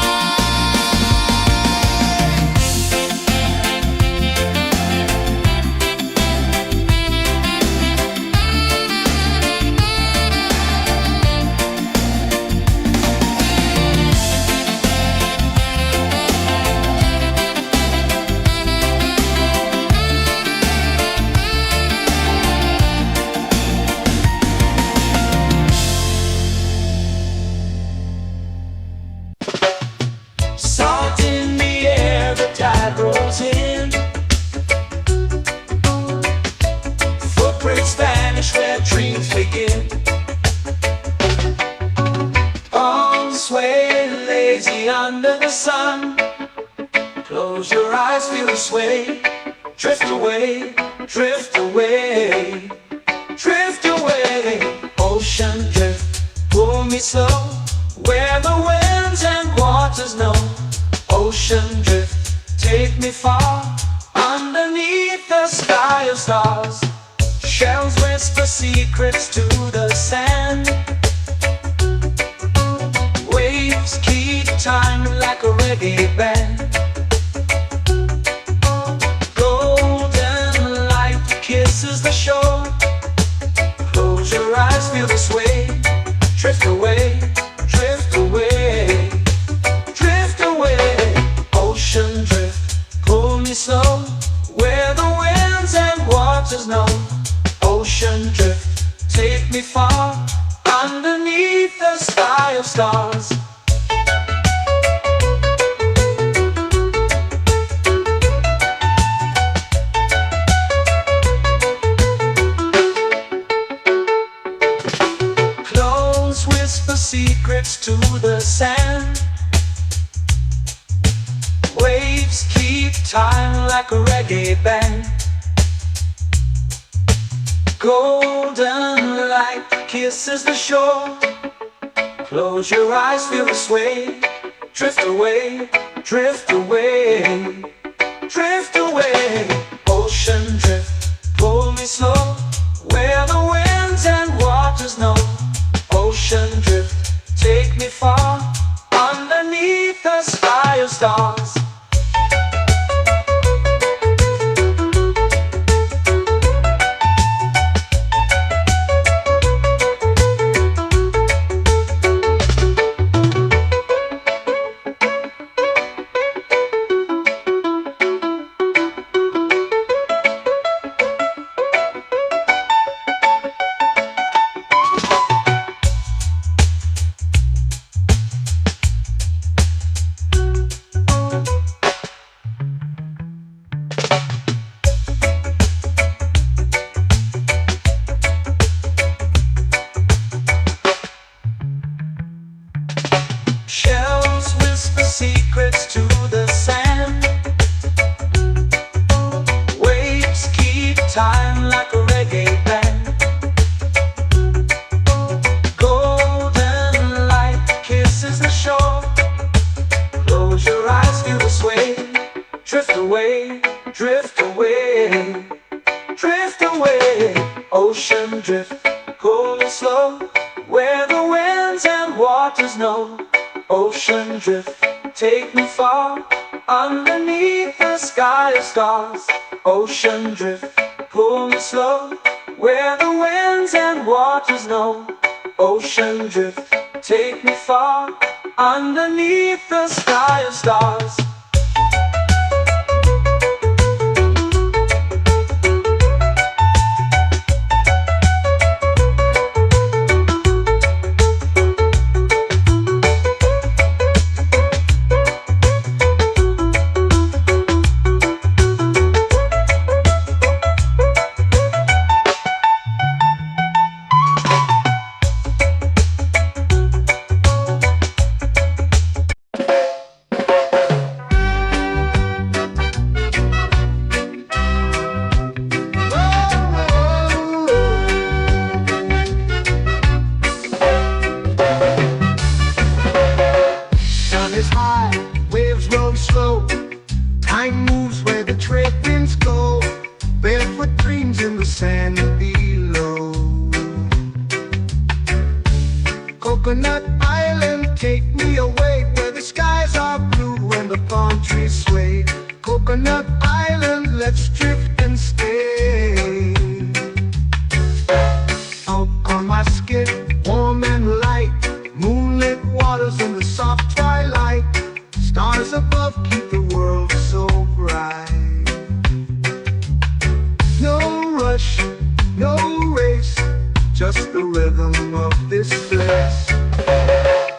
Salt in the air, the tide rolls in. Footprints vanish where dreams begin. Arms sway lazy under the sun. Close your eyes, feel the sway. Drift away, drift away, drift away. Ocean drift, pull me slow, where the winds and waters know. Ocean drift, take me far, underneath the sky of stars. Shells whisper secrets to the sand. Waves keep time like a reggae band. Golden light kisses the shore. Close your eyes, feel the sway. Drift away, drift away, drift away. Ocean drift, pull me slow, where the winds and waters know. Ocean drift, take me far, underneath the sky of stars. Close whisper secrets to the sand. Waves keep time like a reggae band. Golden light kisses the shore. Close your eyes, feel the sway. Drift away, drift away, drift away. Ocean drift, pull me slow, where the winds and waters know. Ocean drift, take me far, underneath the sky of stars. Shells whisper secrets to the sand. Waves keep time like a reggae band. Golden light kisses the shore. Close your eyes, feel the sway. Drift away, drift away, drift away. Ocean drift, pull me slow, where the winds and waters know. Ocean drift, take me far, underneath the sky of stars. Ocean drift, pull me slow, where the winds and waters know. Ocean drift, take me far, underneath the sky of stars. streams in the sand below. Coconut Island, take me away where the skies are blue and the palm trees sway. Coconut Island, let's drift and stay. Out on my skin, warm and light, moonlit waters in the soft twilight. Stars above keep the world so bright. No rush, no race, just the rhythm of this place.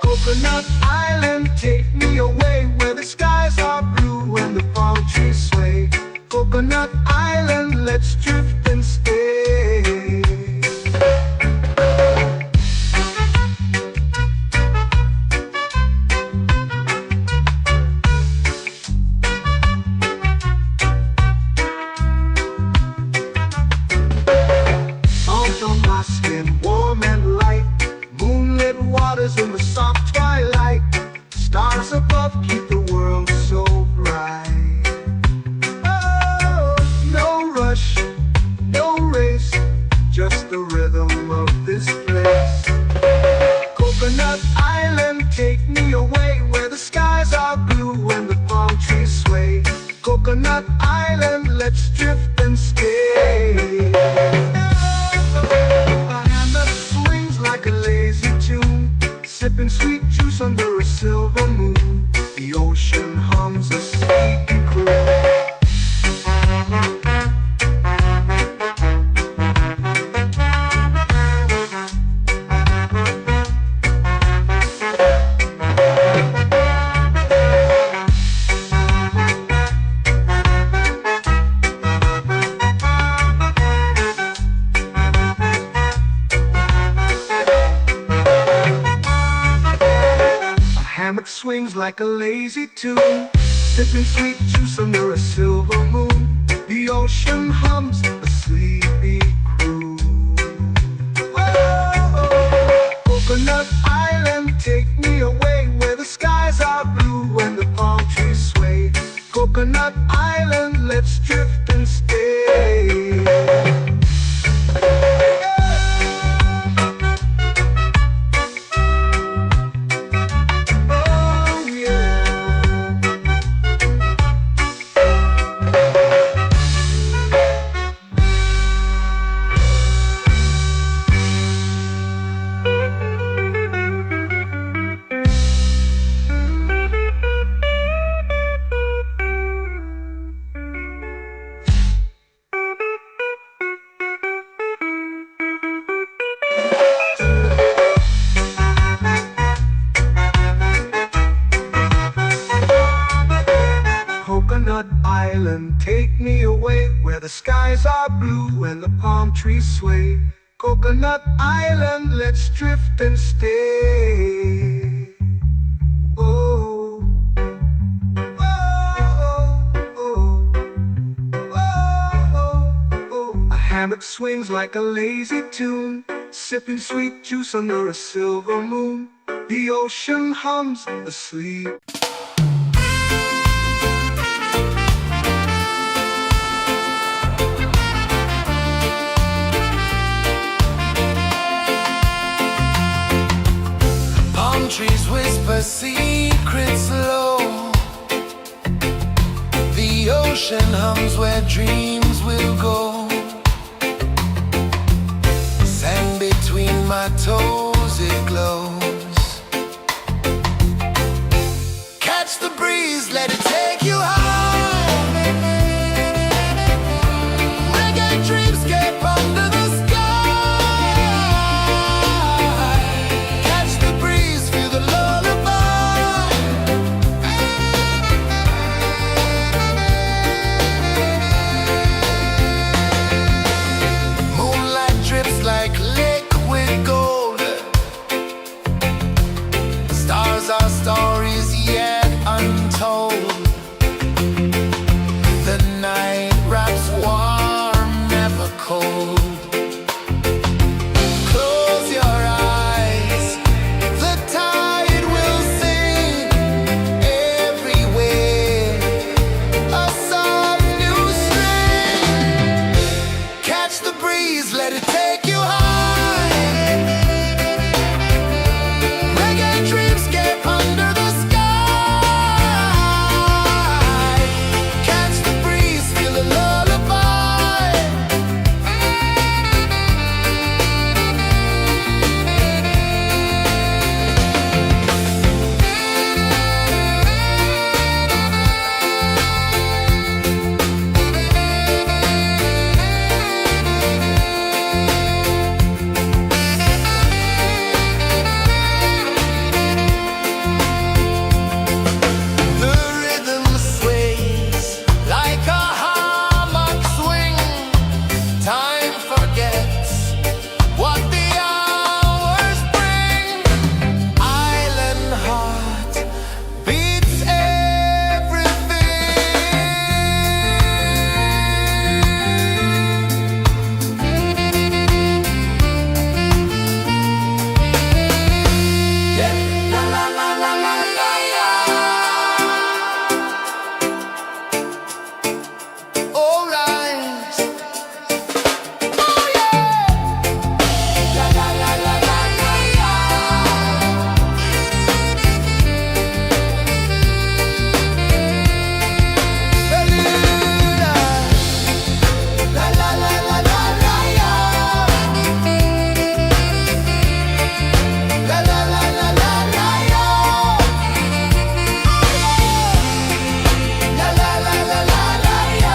Coconut Island, take me away where the skies are blue and the palm trees sway. Coconut Island, let's drift and stay. Salt on my skin, warm and light, moonlit waters in the soft twilight. Stars above keep the world so bright. Oh, no rush, no race, just the rhythm of this place. Coconut Island, take me away where the skies are blue and the palm trees sway. Coconut Island, let's drift and stay. A hand that swings like a lazy tune, sipping sweet juice under a silver moon. The ocean hums a sleepy croon. Hammock swings like a lazy tune, sipping sweet juice under a silver moon. The ocean hums a sleepy croon. Whoa, Coconut Island, take me away where the skies are blue and the palm trees sway. Coconut Island, let's drift and stay. Coconut Island, take me away where the skies are blue and the palm trees sway. Coconut Island, let's drift and stay. Oh, oh, oh, oh, oh. A hammock swings like a lazy tune, sipping sweet juice under a silver moon. The ocean hums asleep. Trees whisper secrets low. The ocean hums where dreams will go. Sand between my toes, it glows. Catch the breeze, let it take you high. Reggae dreamscape under the stories yet untold. The night wraps warm, never cold. Close your eyes, the tide will sing everywhere. A soft new string Catch the breeze, let it take you high. Reggae dreamscape under the sky. Catch the breeze, feel a lullaby. The rhythm sways like a hammock swing. Time forgets what the hours bring. Island heart beats everything. Yeah. La la la la la la la. All right. Oh yeah. La la la la la la la. Beluga. La la la la la la la. La la la la la la la. La la la la la la la.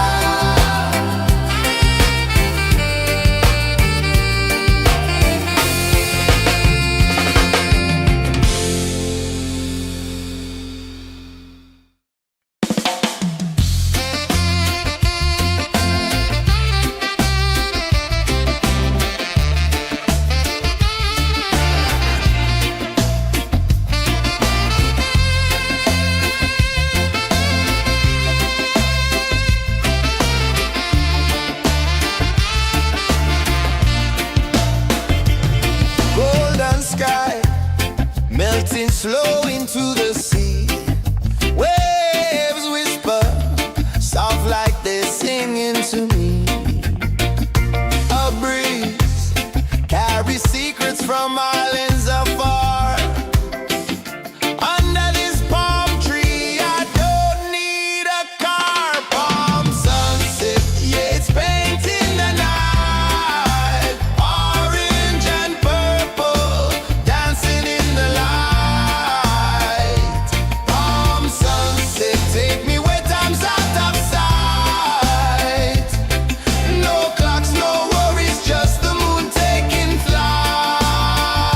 Golden sky melting slow into the sea. Waves whisper soft like they're singing to me. A breeze carries secrets from islands afar. Under this palm tree, I don't need a car. Palm sunset, yeah, it's painting the night. Orange and purple, dancing in the light. Palm sunset, take me where time's out of sight. No clocks, no worries, just the moon taking flight.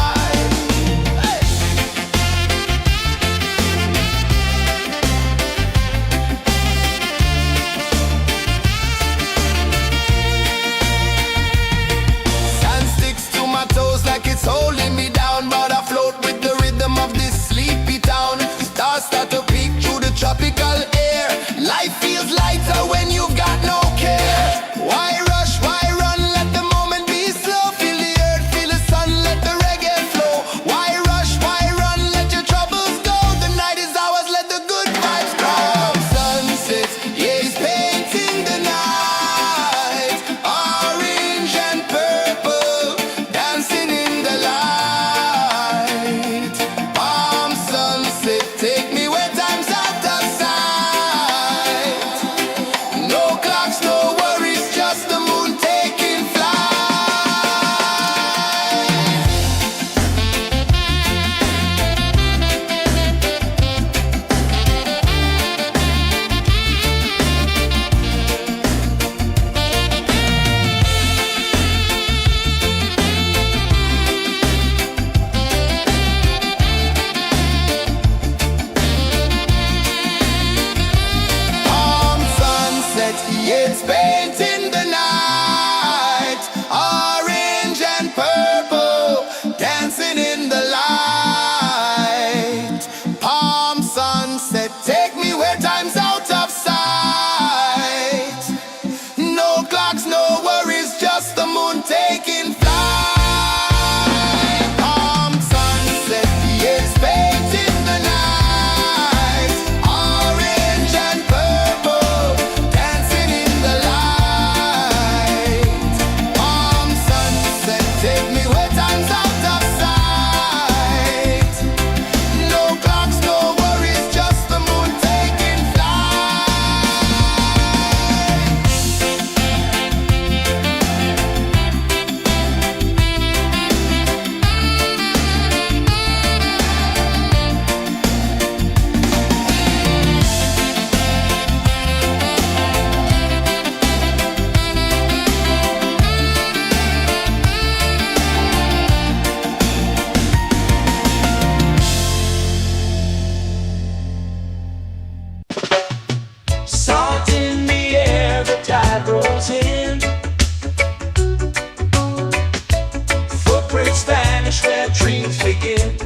waves begin.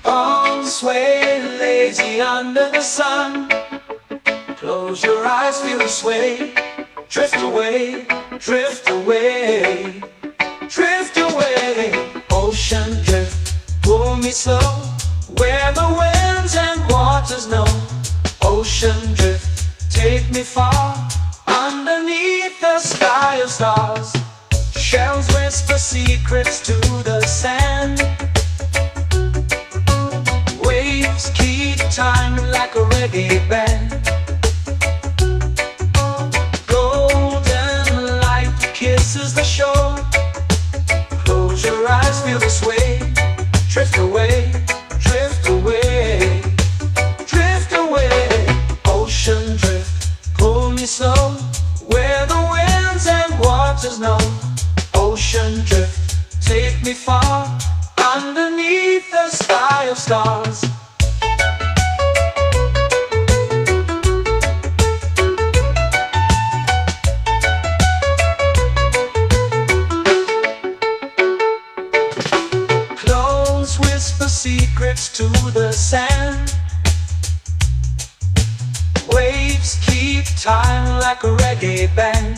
Palms sway lazy under the sun. Close your eyes, feel the sway. Drift away, drift away, drift away. Ocean drift, pull me slow, where the winds and waters know. Ocean drift, take me far, underneath the sky of stars. Shells whisper secrets to the sand. Waves keep time like a reggae band. Golden light kisses the shore. Close your eyes, feel the sway. Drift away, drift away, drift away. Ocean drift, pull me slow, where the winds and waters know. Ocean drift, take me far, underneath the sky of stars. Clothes whisper secrets to the sand. Waves keep time like a reggae band.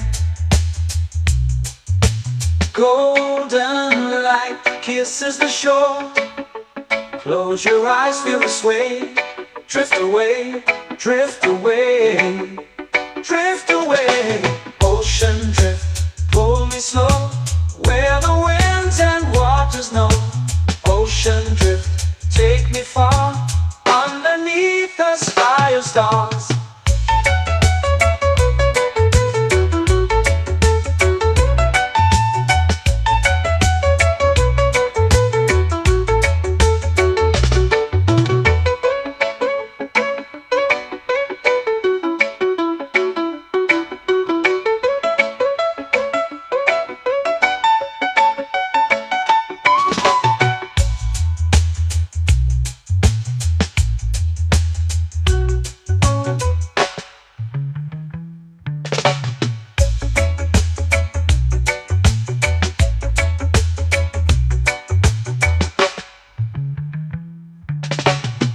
Golden light kisses the shore. Close your eyes, feel the sway. Drift away, drift away, drift away. Ocean drift, pull me slow, where the winds and waters know. Ocean drift, take me far, underneath the sky of stars.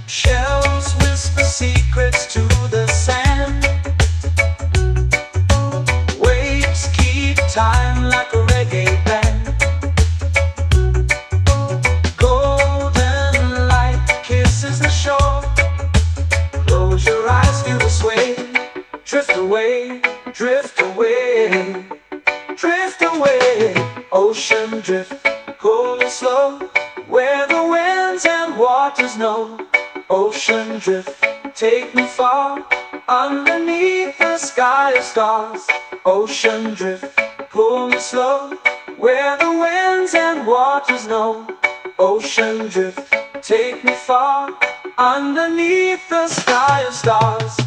Shells whisper secrets to the sand. Waves keep time like a reggae band. Golden light kisses the shore. Close your eyes, feel the sway. Drift away, drift away, drift away. Ocean drift, pull me slow, where the winds and waters know. Ocean drift, take me far, underneath the sky of stars. Ocean drift, pull me slow, where the winds and waters know. Ocean drift, take me far, underneath the sky of stars.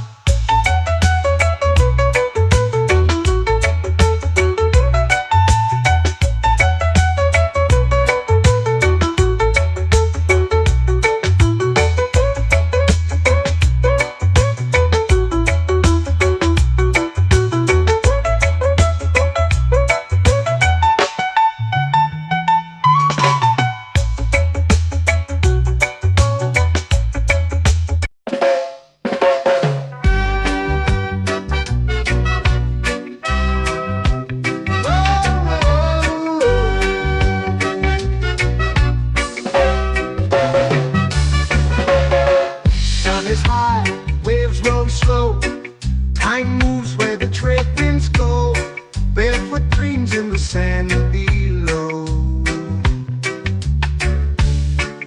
Is high, waves roll slow. Time moves where the trade winds go. Barefoot dreams in the sand below.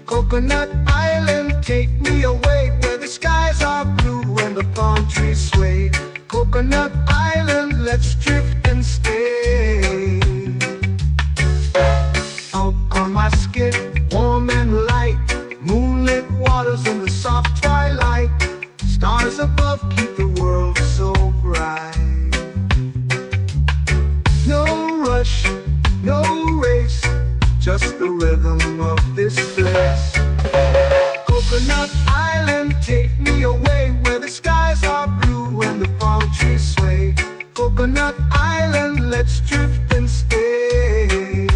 Coconut Island, take me away, where the skies are blue and the palm trees sway. Coconut Island, let's drift and stay. Out on my skin, warm and light, moonlit waters in the soft twilight. Stars above keep the world so bright. No rush, no race, just the rhythm of this place. Coconut Island, take me away, where the skies are blue and the palm trees sway. Coconut Island, let's drift and stay.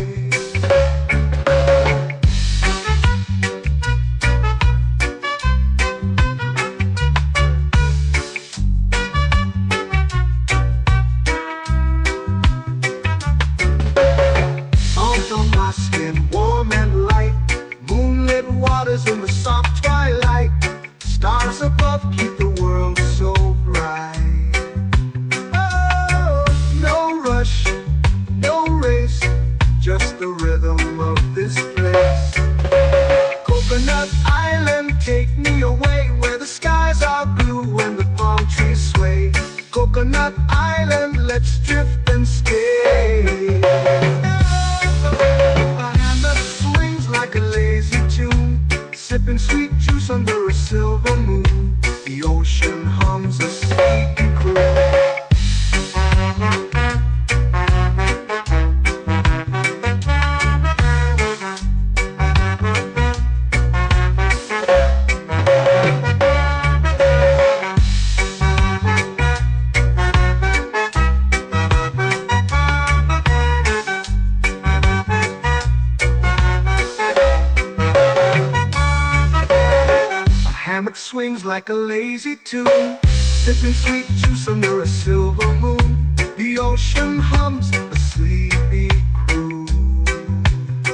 like a lazy tune, sipping sweet juice under a silver moon. The ocean hums a sleepy crew.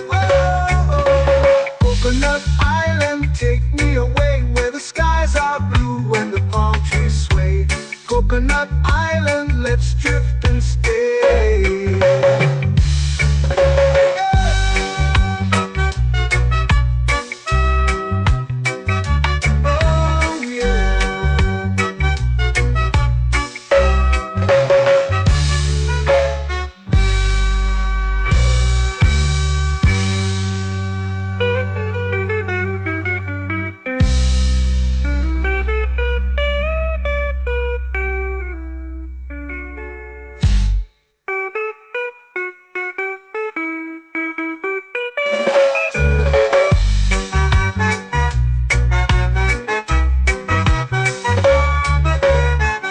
Whoa, Coconut Island, take me away where the skies are blue and the palm trees sway. Coconut Island, let's drift and stay.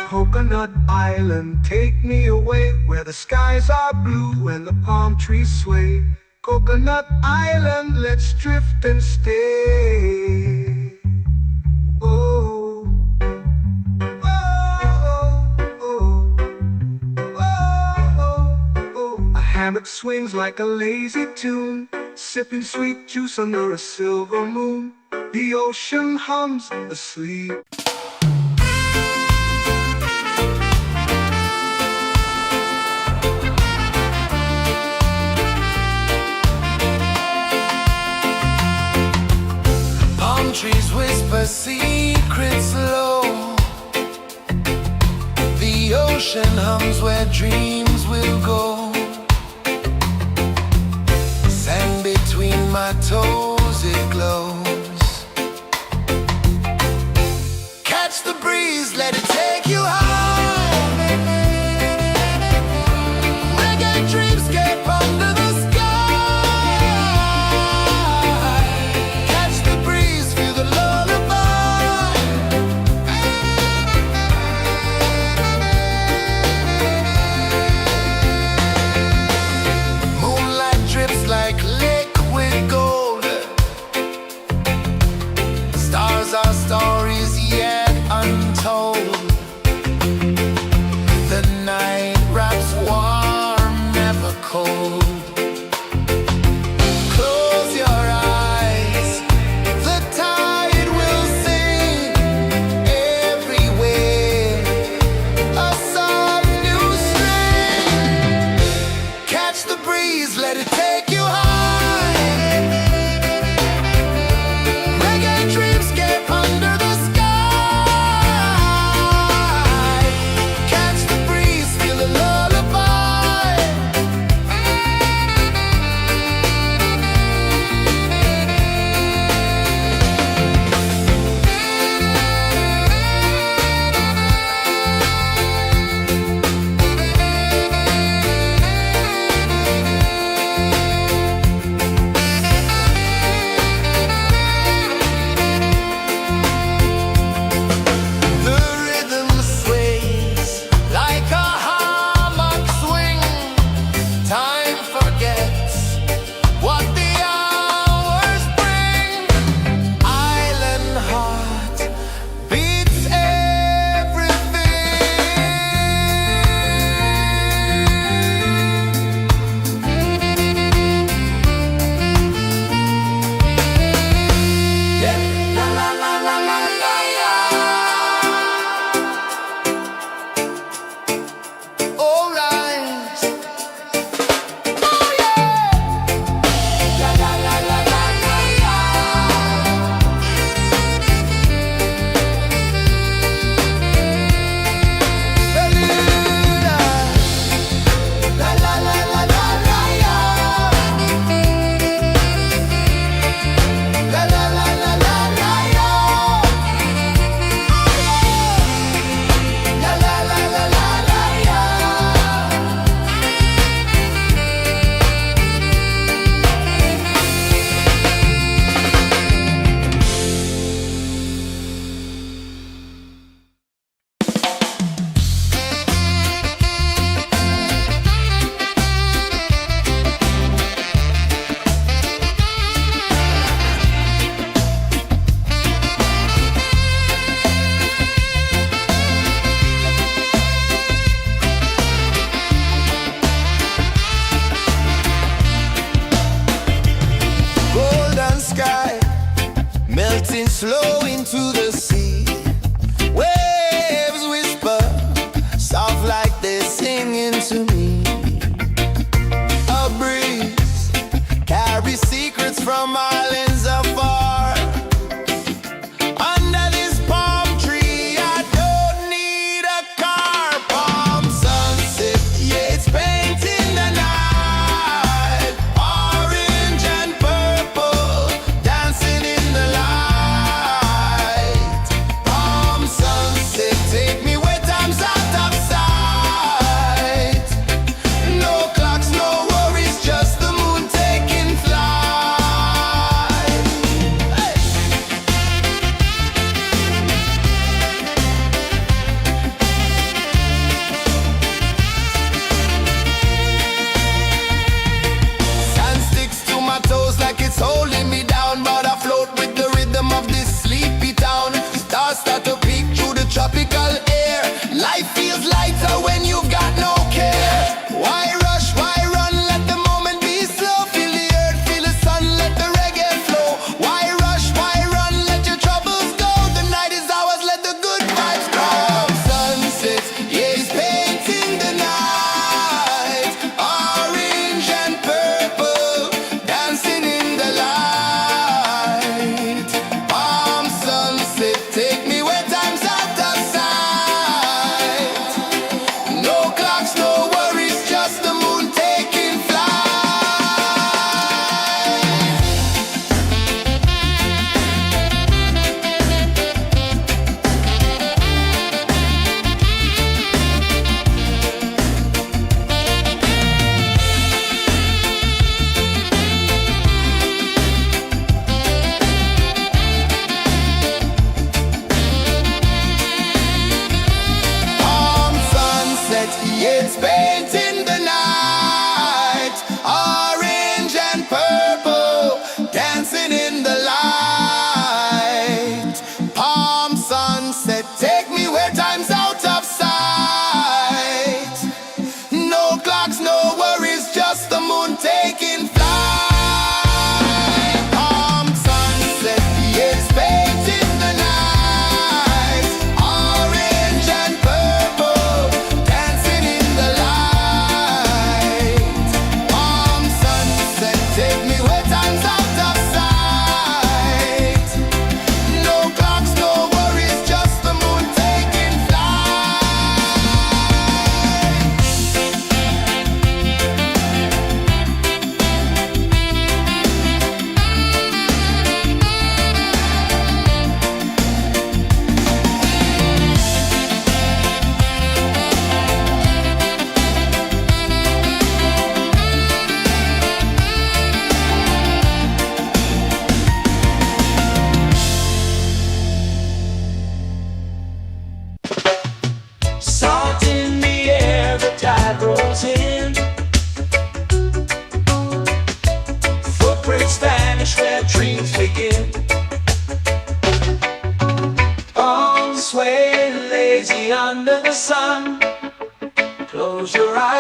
Coconut Island, take me away where the skies are blue and the palm trees sway. Coconut Island, let's drift and stay. Oh, oh, oh, oh, oh. A hammock swings like a lazy tune, sipping sweet juice under a silver moon. The ocean hums asleep. Trees whisper secrets low. The ocean hums where dreams will go. Sand between my toes, it glows. Catch the breeze, let it take you high. Reggae dreamscape under the sky. Our stories yet untold. The night wraps warm, never cold. Close your eyes, the tide will sing everywhere. A soft new string. Catch the breeze, let it take you high.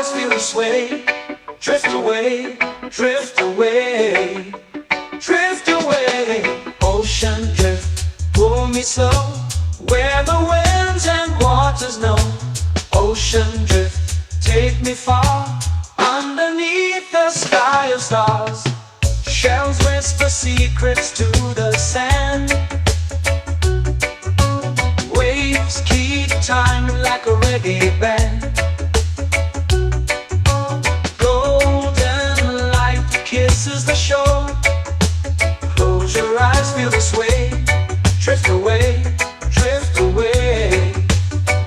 eyes feel the sway. Drift away, drift away, drift away. Ocean drift, pull me slow, where the winds and waters know. Ocean drift, take me far, underneath the sky of stars. Shells whisper secrets to the sand. Waves keep time like a reggae band. Golden light kisses the shore. Close your eyes, feel the sway. Drift away, drift away,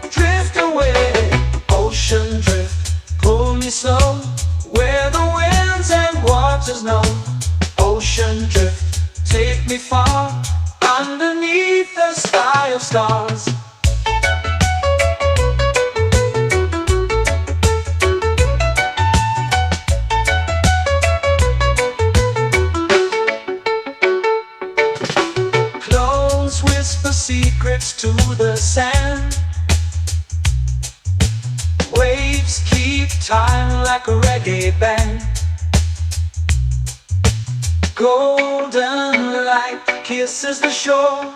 drift away. Ocean drift, pull me slow, where the winds and waters know. Ocean drift, take me far, underneath the sky of stars. Clones whisper secrets to the sand. Waves keep time like a reggae band. Golden light kisses the shore.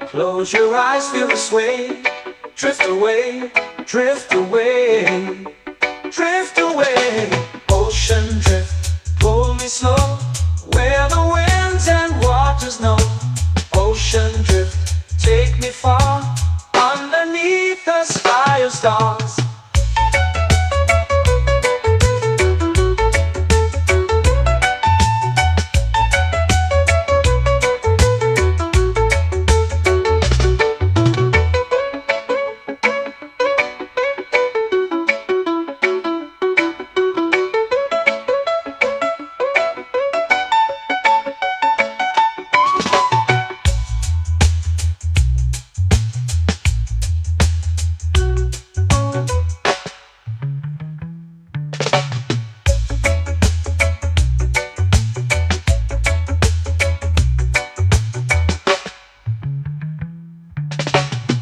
Close your eyes, feel the sway. Drift away, drift away, drift away. Ocean drift, pull me slow, where the winds and waters know. Ocean drift, take me far, underneath the sky of stars.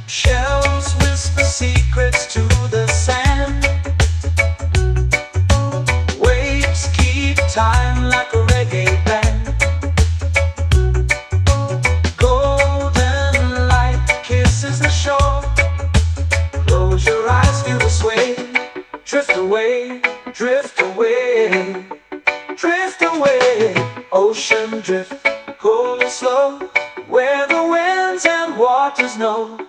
Shells whisper secrets to the sand. Waves keep time like a reggae band. Golden light kisses the shore. Close your eyes, feel the sway. Drift away, drift away, drift away. Ocean drift, pull me slow, where the winds and waters know.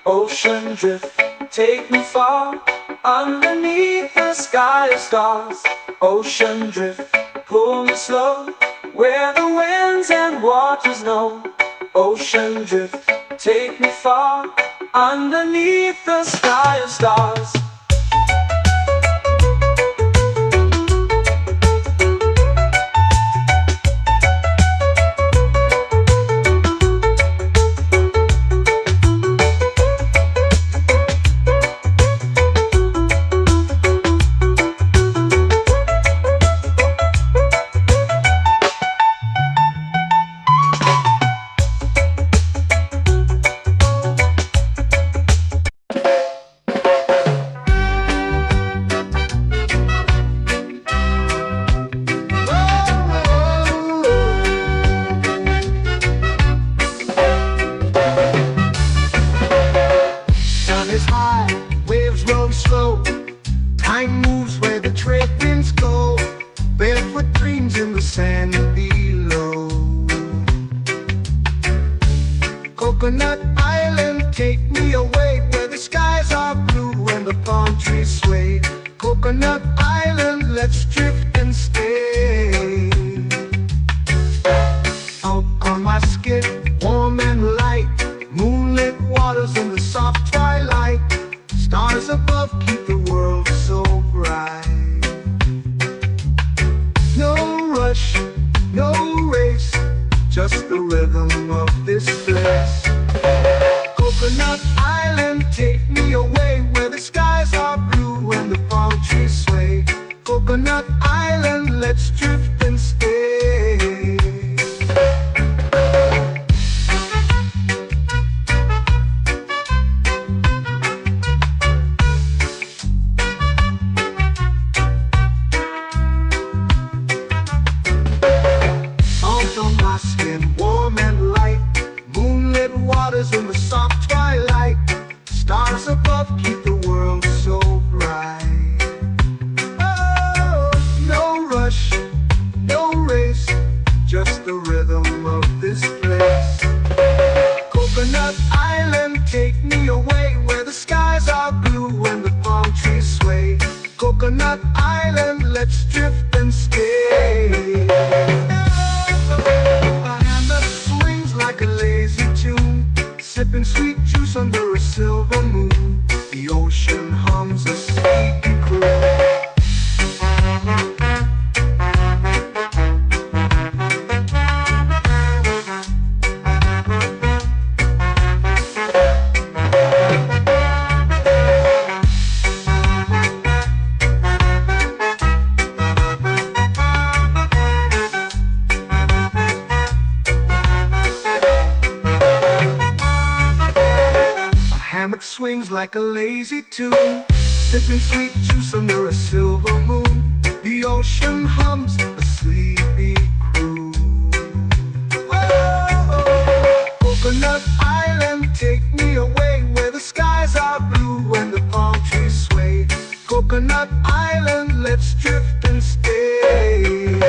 Ocean drift, take me far, underneath the sky of stars. Ocean drift, pull me slow, where the winds and waters know. Ocean drift, take me far, underneath the sky of stars. Time moves where the trade winds go. Barefoot dreams in the sand below. Coconut Island, take me away, where the skies are blue and the palm trees sway. Coconut Island, let's drift and stay. Out on my skip, warm and light, moonlit waters in the soft twilight. Stars above keep the world so bright. No rush, no race, just the rhythm of this place. Coconut Island, take me away, where the skies are blue and the palm trees sway. Coconut Island, let's drift and stay. let's drift and stay. A hand that swings like a lazy tune, sipping sweet juice under a silver moon. The ocean hums a sleepy croon. Hammock swings like a lazy tune, sipping sweet juice under a silver moon. The ocean hums a sleepy croon. Whoa, Coconut Island, take me away where the skies are blue and the palm trees sway. Coconut Island, let's drift and stay.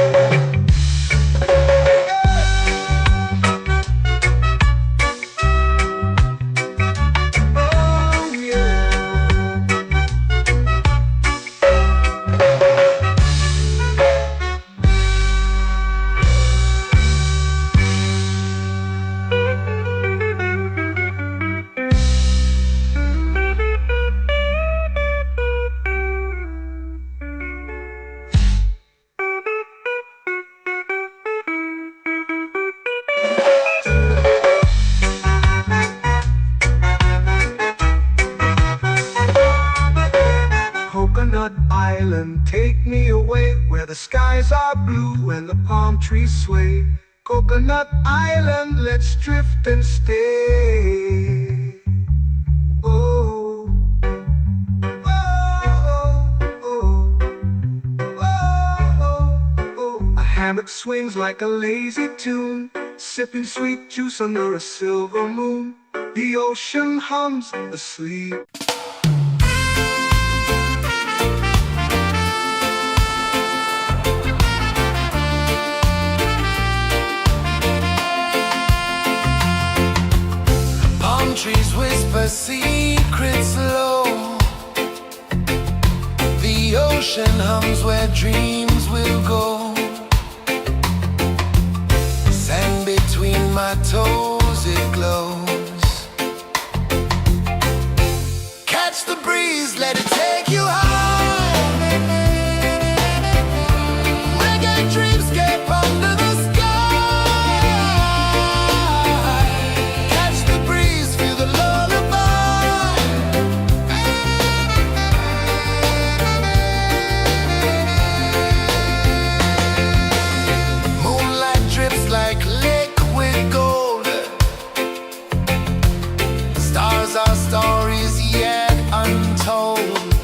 Coconut Island, take me away where the skies are blue and the palm trees sway. Coconut Island, let's drift and stay. Oh, oh, oh, oh, oh. A hammock swings like a lazy tune, sipping sweet juice under a silver moon. The ocean hums asleep. Trees whisper secrets low. The ocean hums where dreams will go. Sand between my toes, it glows. Catch the breeze, let it take you high. Reggae dreamscape under the our stories yet untold.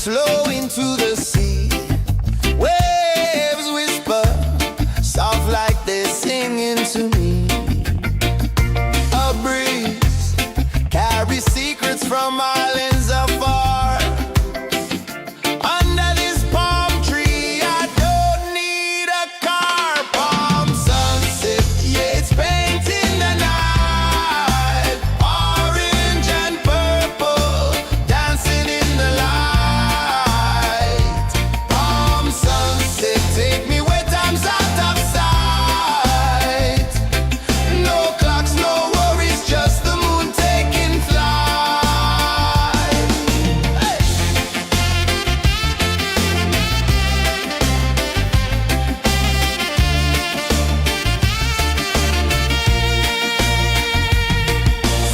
flow into the sea. Waves whisper, soft like they're singing to me. A breeze carries secrets from islands afar. Under this palm tree, I don't need a car. Palm sunset, yeah, it's painting the night. Orange and purple, dancing in the light. Palm sunset, take me where time's out of sight. No clocks, no worries, just the moon taking flight. Hey!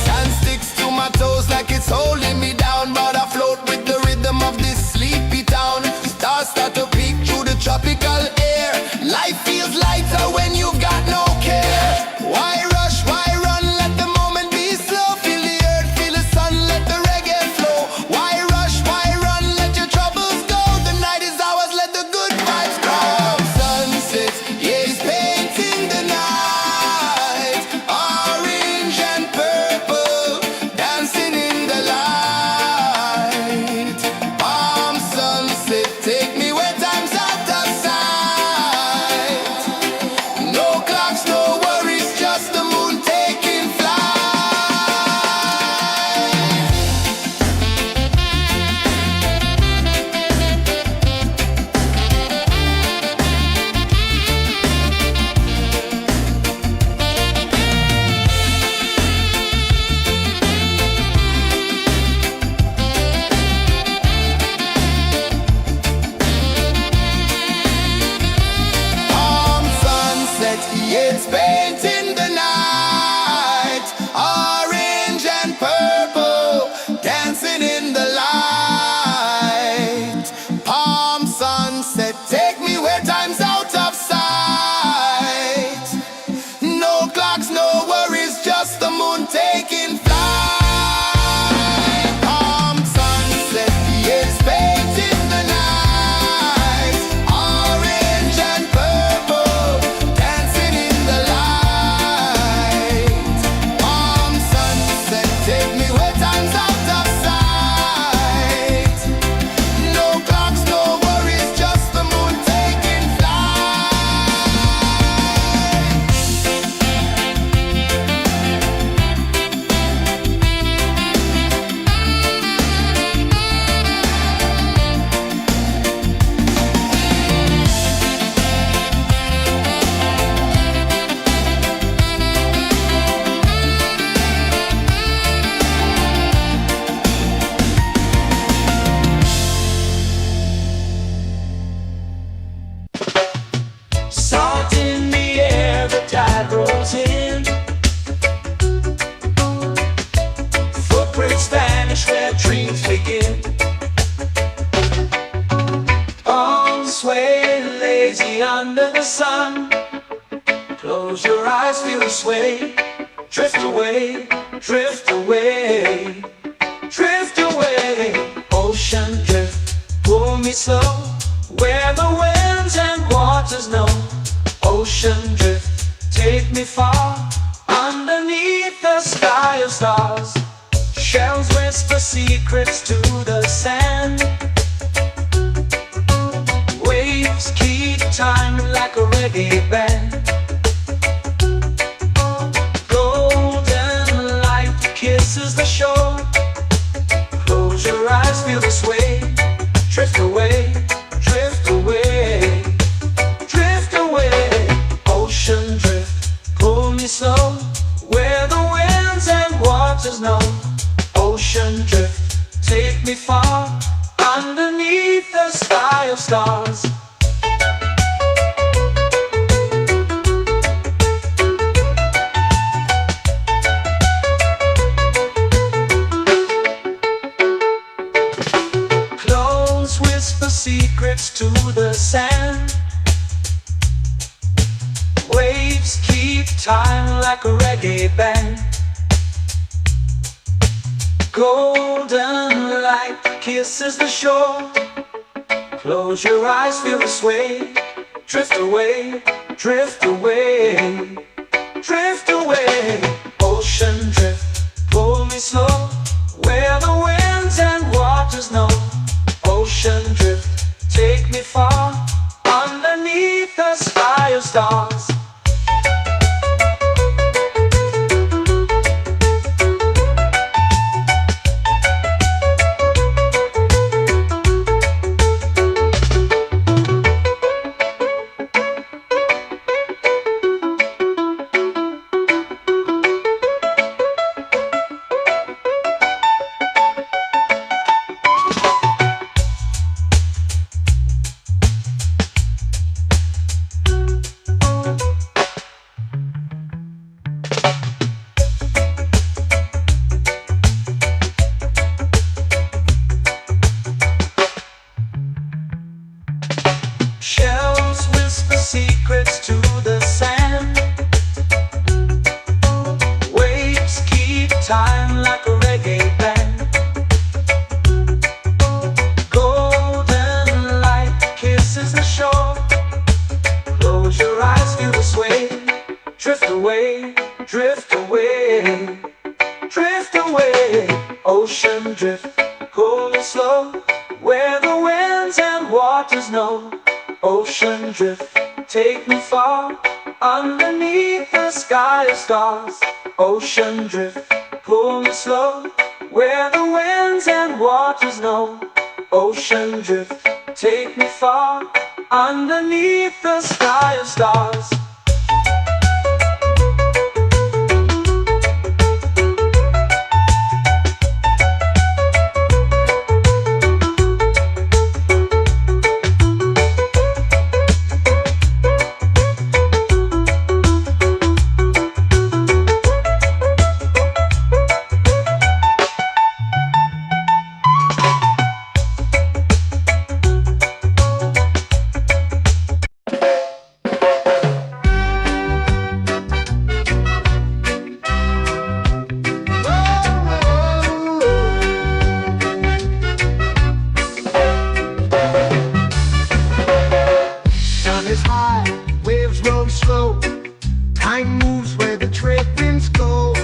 Sand sticks to my toes like it's holding me down, but I float with the rhythm of this sleepy town. Stars start to peek through the tropical air. Life feels lighter when you've got no care. Why rush, why run, let the moment be slow. Feel the earth, feel the sun, let the reggae flow. Why rush, why run, let your troubles go. The night is ours, let the good vibes grow. Sunset, yeah, it's painting the night. Orange and purple, dancing in the light. Palm sunset, take me where time's out of sight. No clocks, no worries, just the moon taking flight. Palm sunset, yeah, it's painting the night. Orange and purple, dancing in the light. Palm sunset, take me where time's out of sight. No clocks, no worries, just the moon taking flight. Palm sunset, yeah, it's painting the night. Orange and purple, dancing in the light. Palm sunset, take me where time's out of sight. No clocks, no worries, just the moon taking flight. Salt in the air, the tide rolls in. Footprints vanish where dreams begin. Arms sway lazy under the sun. Close your eyes, feel the sway. Drift away, drift away, drift away. Ocean drift, pull me slow, where the winds and waters know. Ocean drift, take me far, underneath the sky of stars. Shells whisper secrets to the sand. Waves keep time like a reggae band. Golden light kisses the shore. Close your eyes, feel the sway. Drift away, drift away, drift away. Ocean drift, pull me slow, where the winds and waters know. Ocean drift, take me far, underneath the sky of stars. Close whisper secrets to the sand. Waves keep time like a reggae band. Golden light kisses the shore. Close your eyes, feel the sway. Drift away, drift away, drift away. Ocean drift, pull me slow, where the winds and waters know. Ocean drift, take me far, underneath the sky of stars. Shells whisper secrets to the sand. Waves keep time like a reggae band. Golden light kisses the shore. Close your eyes, feel the sway. Drift away, drift away, drift away. Ocean drift, pull me slow, where the winds and waters know. Ocean drift, take me far, underneath the sky of stars. Ocean drift, pull me slow, where the winds and waters know. Ocean drift, take me far, underneath the sky of stars. Time moves where the trade winds go.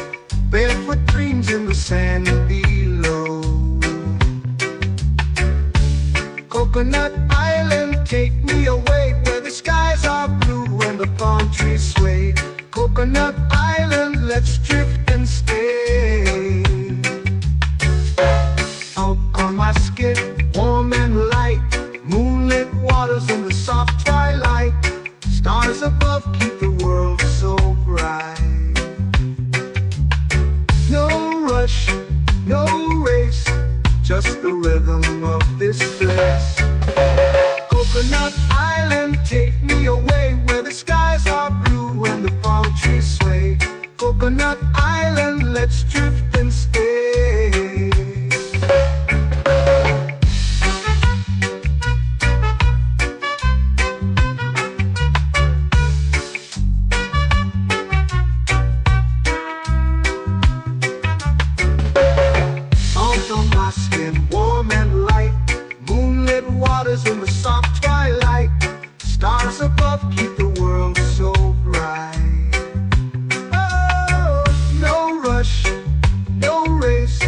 Barefoot dreams in the sand below. Coconut Island, take me away, where the skies are blue and the palm trees sway. Coconut Island, let's drift and stay. Out on my skin, warm and light, moonlit waters in the soft twilight. Stars above keep the world so bright. No rush, no race, just the rhythm of this place. Coconut Island, take me away, where the skies are blue and the palm trees sway. Coconut Island, let's drift and stay. Warm and light, moonlit waters in the soft twilight. Stars above keep the world so bright. Oh, no rush, no race,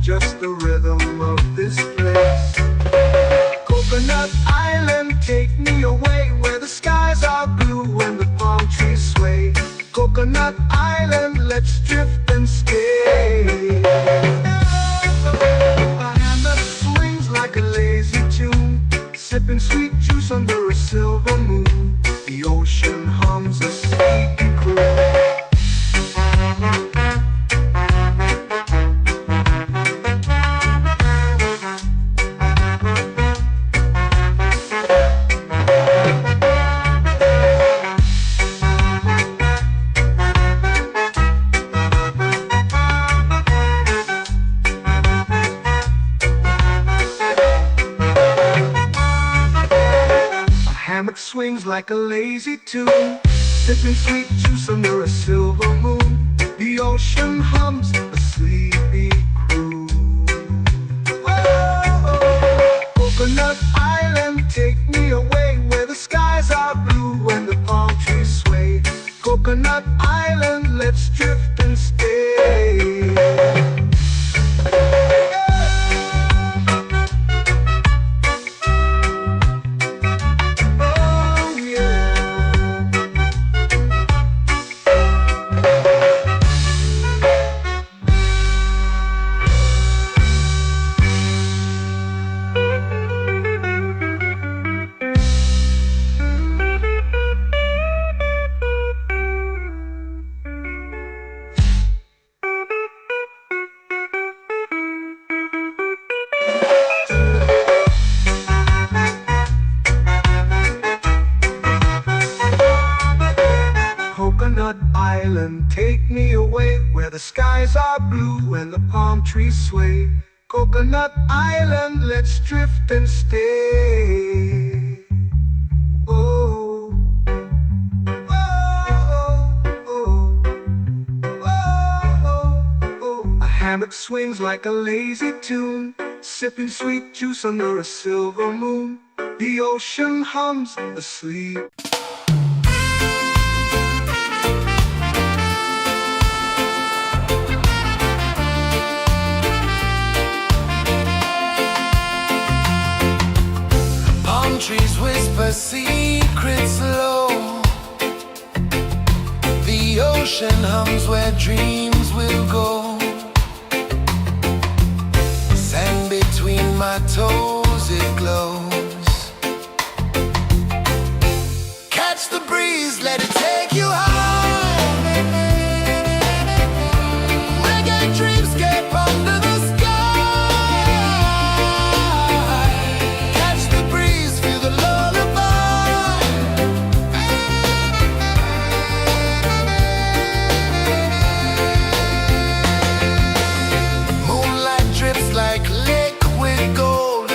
just the rhythm of this place. Coconut Island, take me away, where the skies are blue and the palm trees sway. Coconut Island, let's drift and stay. Like a lazy tune, sipping sweet juice under a silver moon. The ocean hums a sleepy croon. Swings like a lazy tune, sipping sweet juice under a silver moon. The ocean hums a sleepy croon. let's drift and stay. Oh yeah. Coconut Island, take me away where the skies are blue and the palm trees sway. Coconut Island, let's drift and stay. Oh, oh, oh, oh, oh. A hammock swings like a lazy tune, sipping sweet juice under a silver moon. The ocean hums asleep. Trees whisper secrets low. The ocean hums where dreams will go. Sand between my toes, it glows. Catch the breeze, let it take you high. Reggae dreamscape under the sky. Catch the breeze, feel the lullaby. Moonlight drips like liquid gold.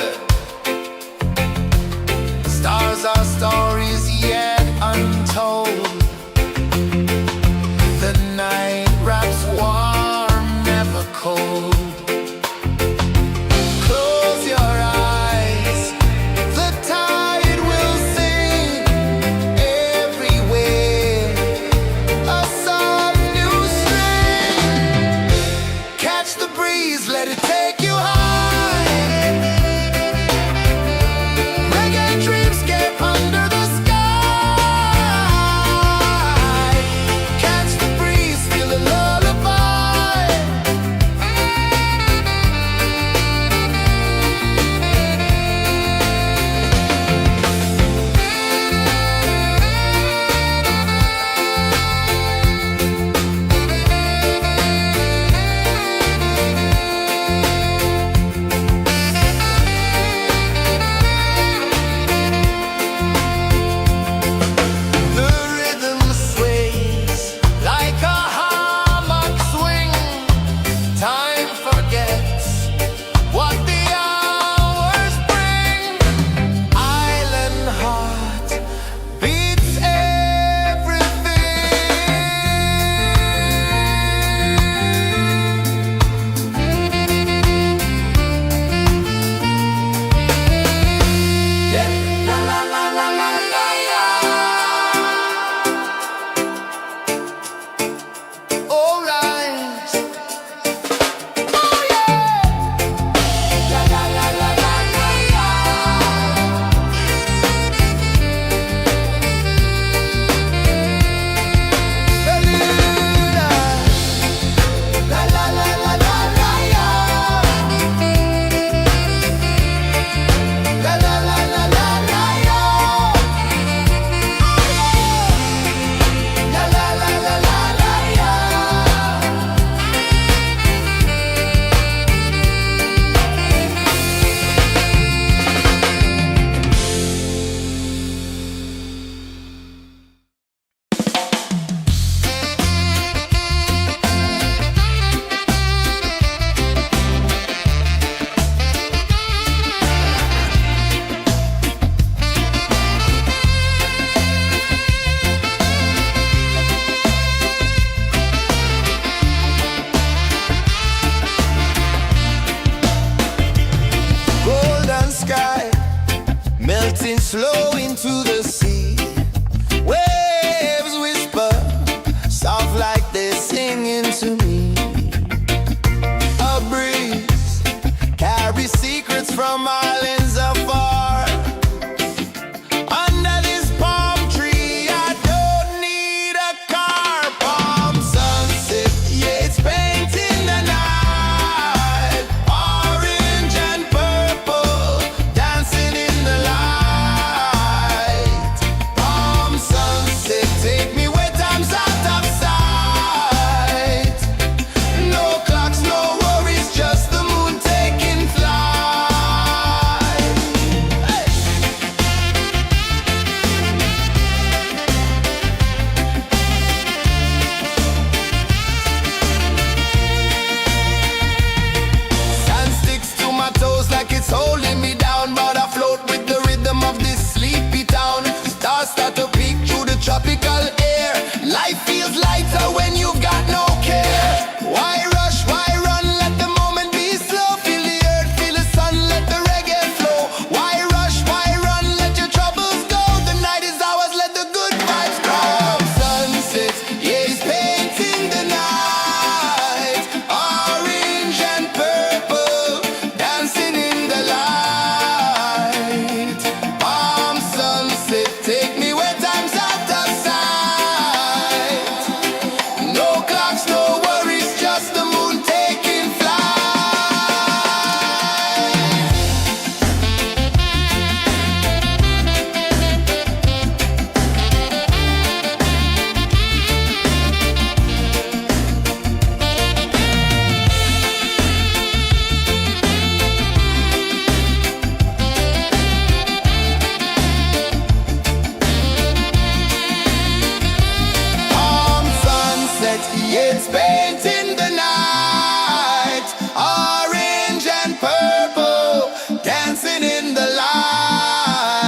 It's painting the night, orange and purple, dancing in the light.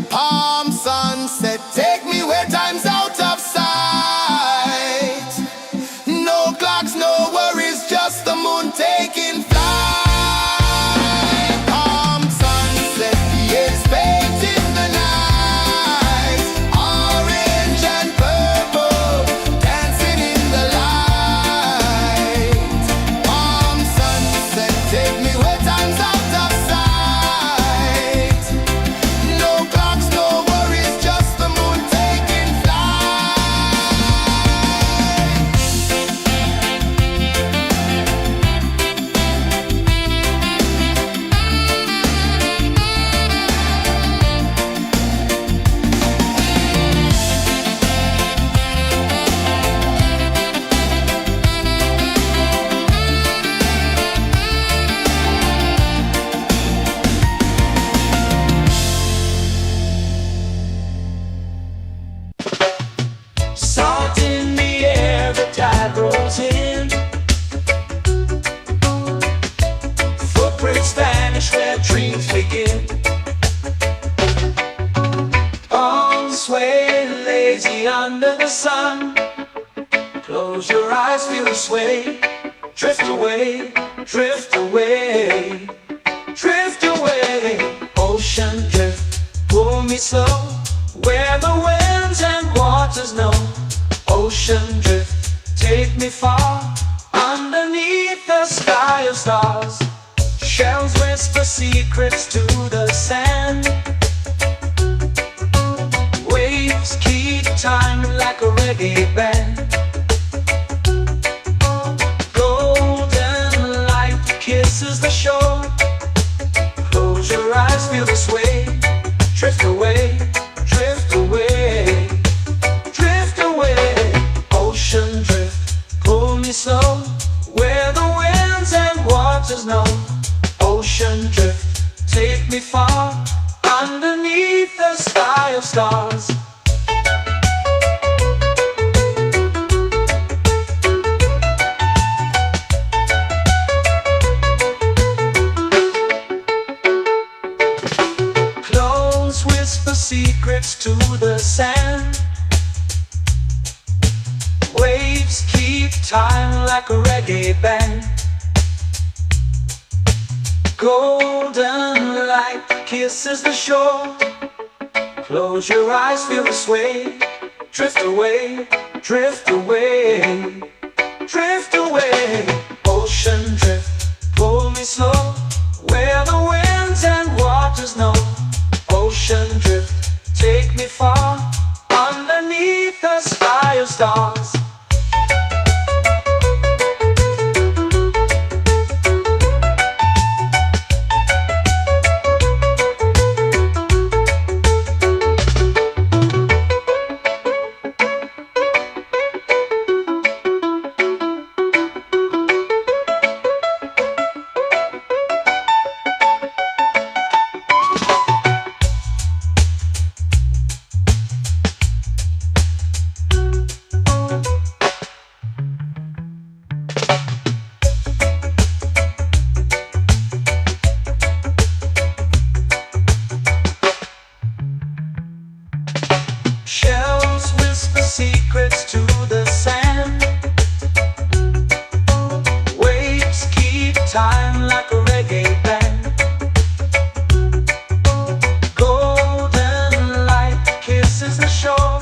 Palm sunset, take me where time's out of sight. No clocks, no worries, just the moon taking flight. Palm sunset, it's painting the night, orange and purple, dancing in the light. Palm sunset, take me where time's out of sight. No clocks, no worries, just the moon taking flight. Salt in the air, the tide rolls in. Footprints vanish where dreams begin. Arms sway lazy under the sun. Close your eyes, feel the sway. Drift away, drift away, drift away. Ocean drift, pull me slow, where the winds and waters know. Ocean drift, take me far, underneath the sky of stars. Shells whisper secrets to the sand. Waves keep time like a reggae band. Golden light kisses the shore. Close your eyes, feel the sway. Drift away, drift away, drift away. Ocean drift, pull me slow, where the winds and waters know. Ocean drift, take me far, underneath the sky of stars. Close whisper secrets to the sand. Waves keep time like a reggae band. Golden light kisses the shore. Close your eyes, feel the sway. Drift away, drift away, drift away. Ocean drift, pull me slow, where the winds and waters know. Ocean drift, take me far, underneath the sky of stars. Shells whisper secrets to the sand. Waves keep time like a reggae band. Golden light kisses the shore.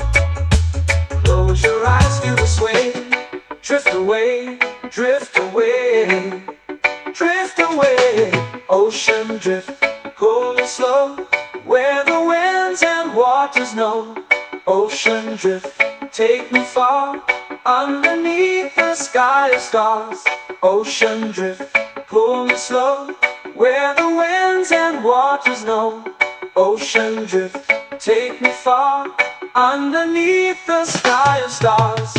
Close your eyes, feel the sway. Drift away, drift away, drift away. Ocean drift, pull me slow, where the winds and waters know. Ocean drift, take me far, underneath the sky of stars. Ocean drift, pull me slow, where the winds and waters know. Ocean drift, take me far, underneath the sky of stars.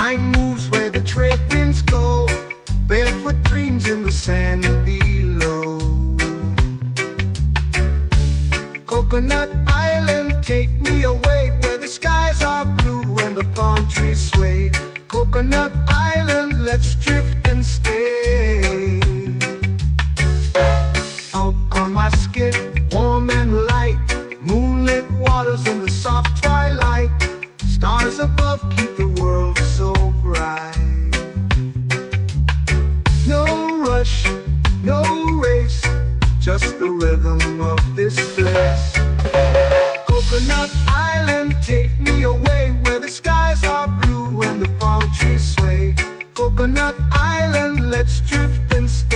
Mind moves where the trade winds go, barefoot dreams in the sand below. Coconut Island, take me away where the skies are blue and the palm trees sway. Coconut Island, let's drift and stay. Out on my skin, warm and light, moonlit waters in the soft twilight. Stars above keep the world so bright. No rush, no race, just the rhythm of this place. Coconut Island, take me away where the skies are blue and the palm trees sway. Coconut Island, let's drift and stay.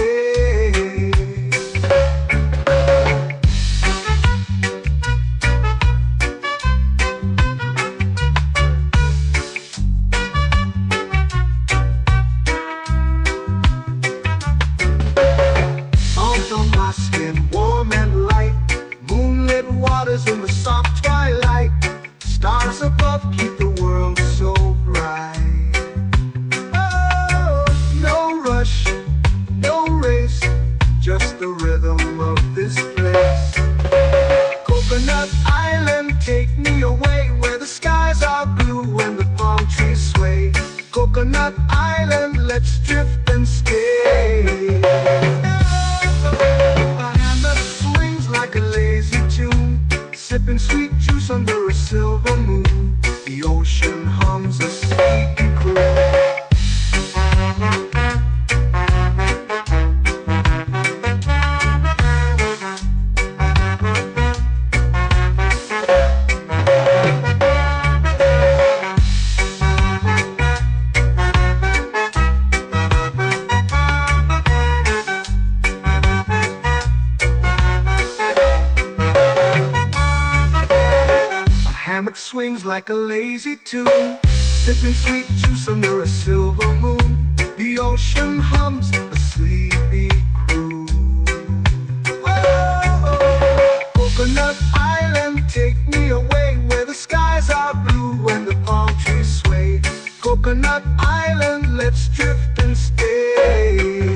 In the soft twilight, stars above keep the world so bright. Oh, no rush, no race, just the rhythm of this place. Coconut Island, take me away where the skies are blue and the palm trees sway. Coconut Island, let's drift and stay. A hand that swings like a lazy tune, sipping sweet juice under a silver moon. The ocean hums a sleepy croon. Hammock swings like a lazy tune, sipping sweet juice under a silver moon. The ocean hums a sleepy croon. Whoa, Coconut Island, take me away where the skies are blue and the palm trees sway. Coconut Island, let's drift and stay.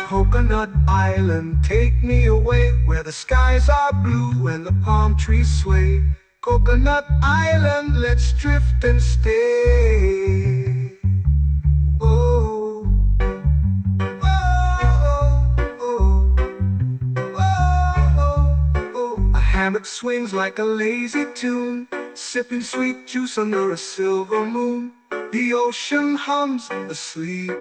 Coconut Island, take me away where the skies are blue and the palm trees sway. Coconut Island, let's drift and stay. Oh, oh, oh, oh, oh. A hammock swings like a lazy tune, sipping sweet juice under a silver moon. The ocean hums asleep.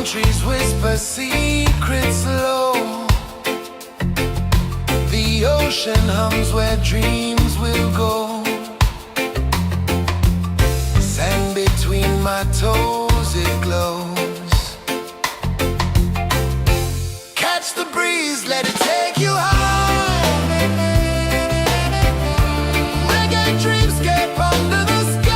Trees whisper secrets low. The ocean hums where dreams will go. Sand between my toes, it glows. Catch the breeze, let it take you high. Reggae dreamscape under the sky.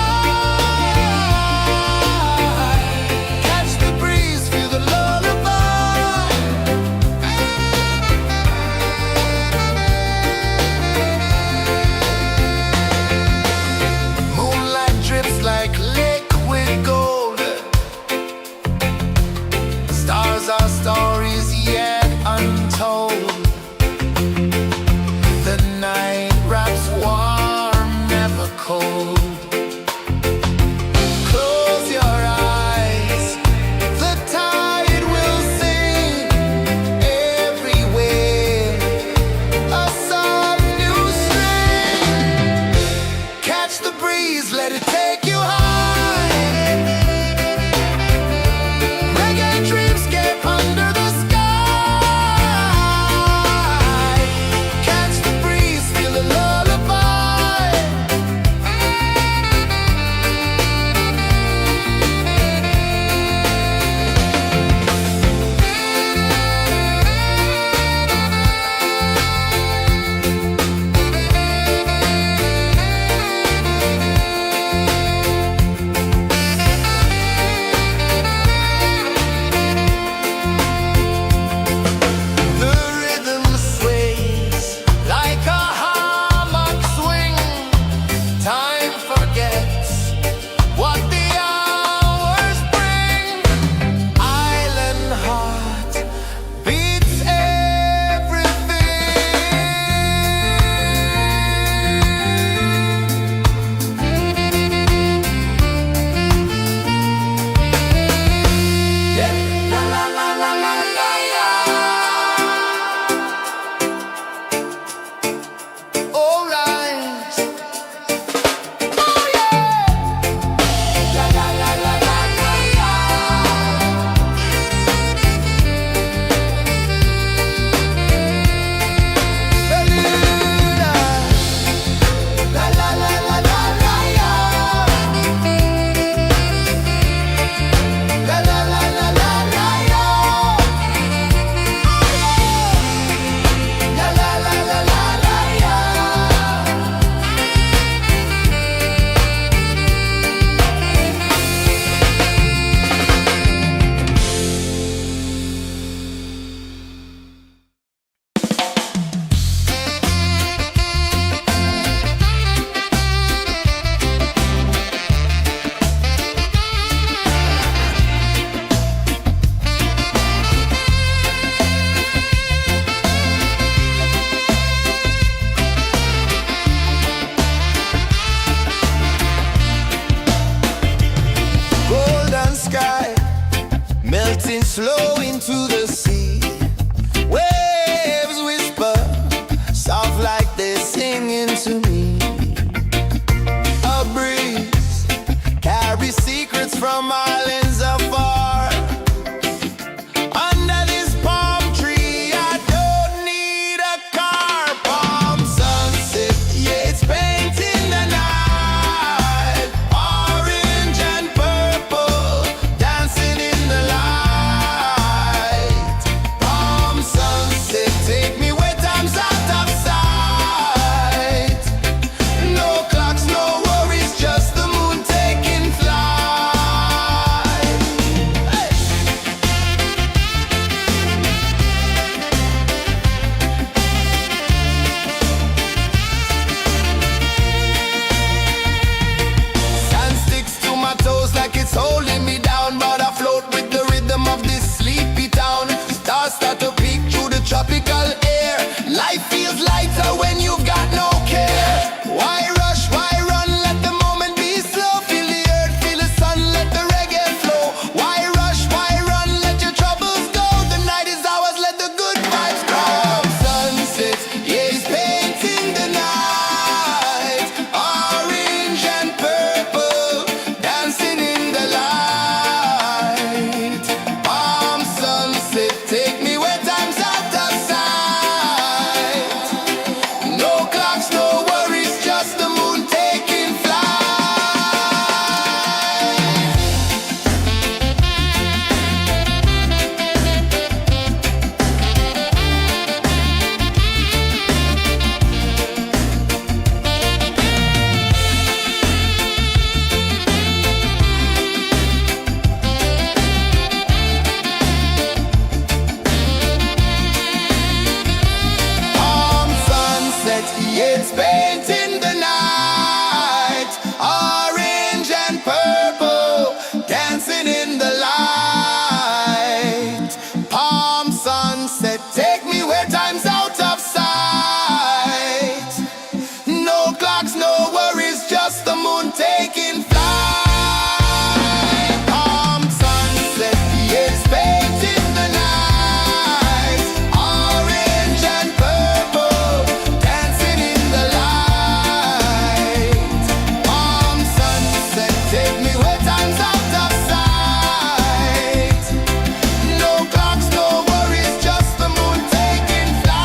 It's painting the night, orange and purple, dancing in the light. Palm sunset, take me where time's out of sight. No clocks, no worries, just the moon taking flight. Palm sunset, it's painting the night, orange and purple, dancing in the light. Palm sunset, take me where time's out of sight. No clocks, no worries, just the moon taking flight.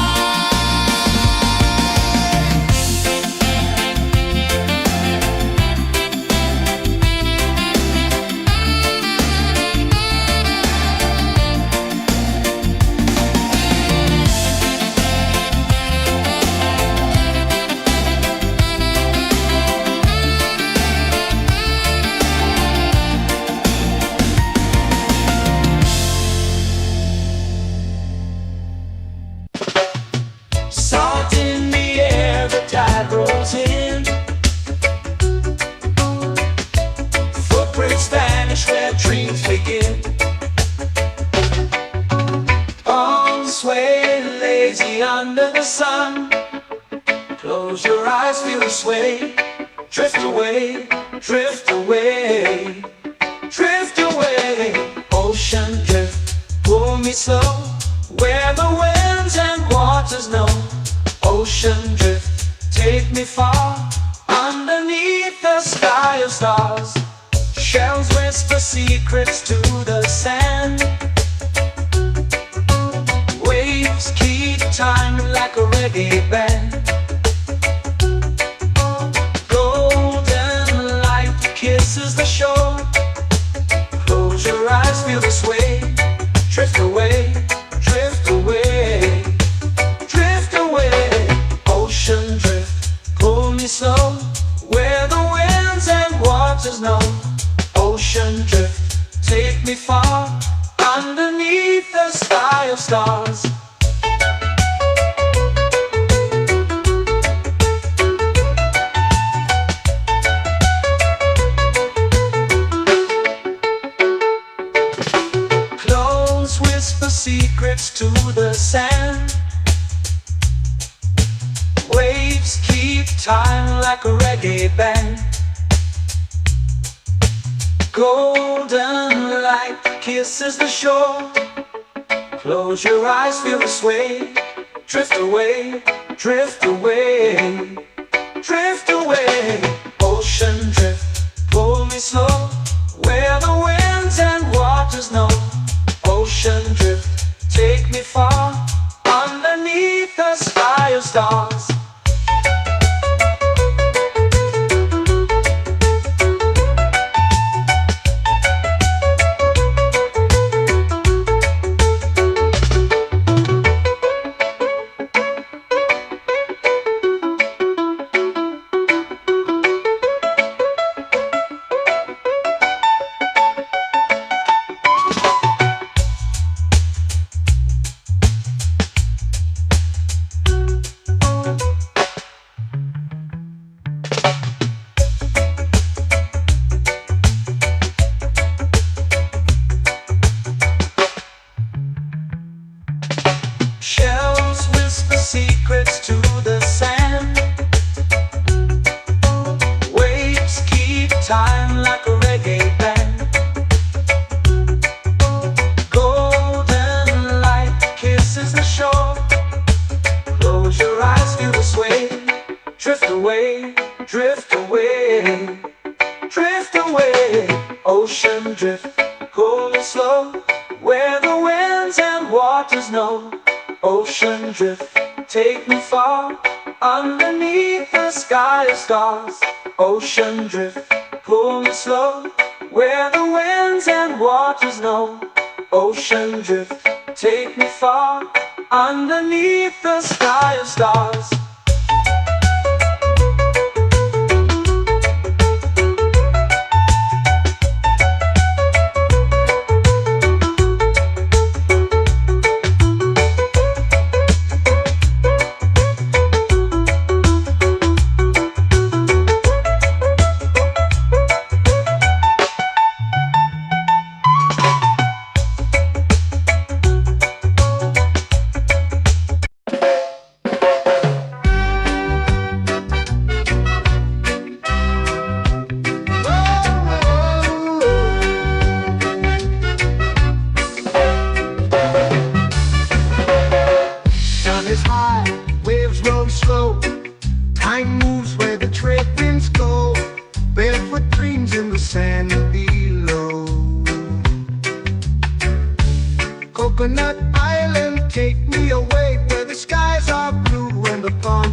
Salt in the air, the tide rolls in. Footprints vanish where dreams begin. Arms sway lazy under the sun. Close your eyes, feel the sway. Drift away, drift away, drift away. Ocean drift, pull me slow, where the winds and waters know. Ocean drift, take me far, underneath the sky of stars. Shells whisper secrets to the sand. Waves keep time like a reggae band. Golden light kisses the shore. Close your eyes, feel the sway. Drift away, drift away, drift away. Ocean drift, pull me slow, where the winds and waters know. Ocean drift, take me far, underneath the sky of stars. Close whisper secrets to the sand. Waves keep time like a reggae band. Golden light kisses the shore. Close your eyes, feel the sway. Drift away, drift away, drift away. Ocean drift, pull me slow, where the winds and waters know. Ocean drift, take me far, underneath the sky of stars. Shells whisper secrets to the sand. Waves keep time like a reggae band. Golden light kisses the shore. Close your eyes, feel the sway. Drift away, drift away, drift away. Ocean drift, pull me slow, where the winds and waters know. Ocean drift, take me far, underneath the sky of stars. Ocean drift, pull me slow, where the winds and waters know. Ocean drift, take me far, underneath the sky of stars.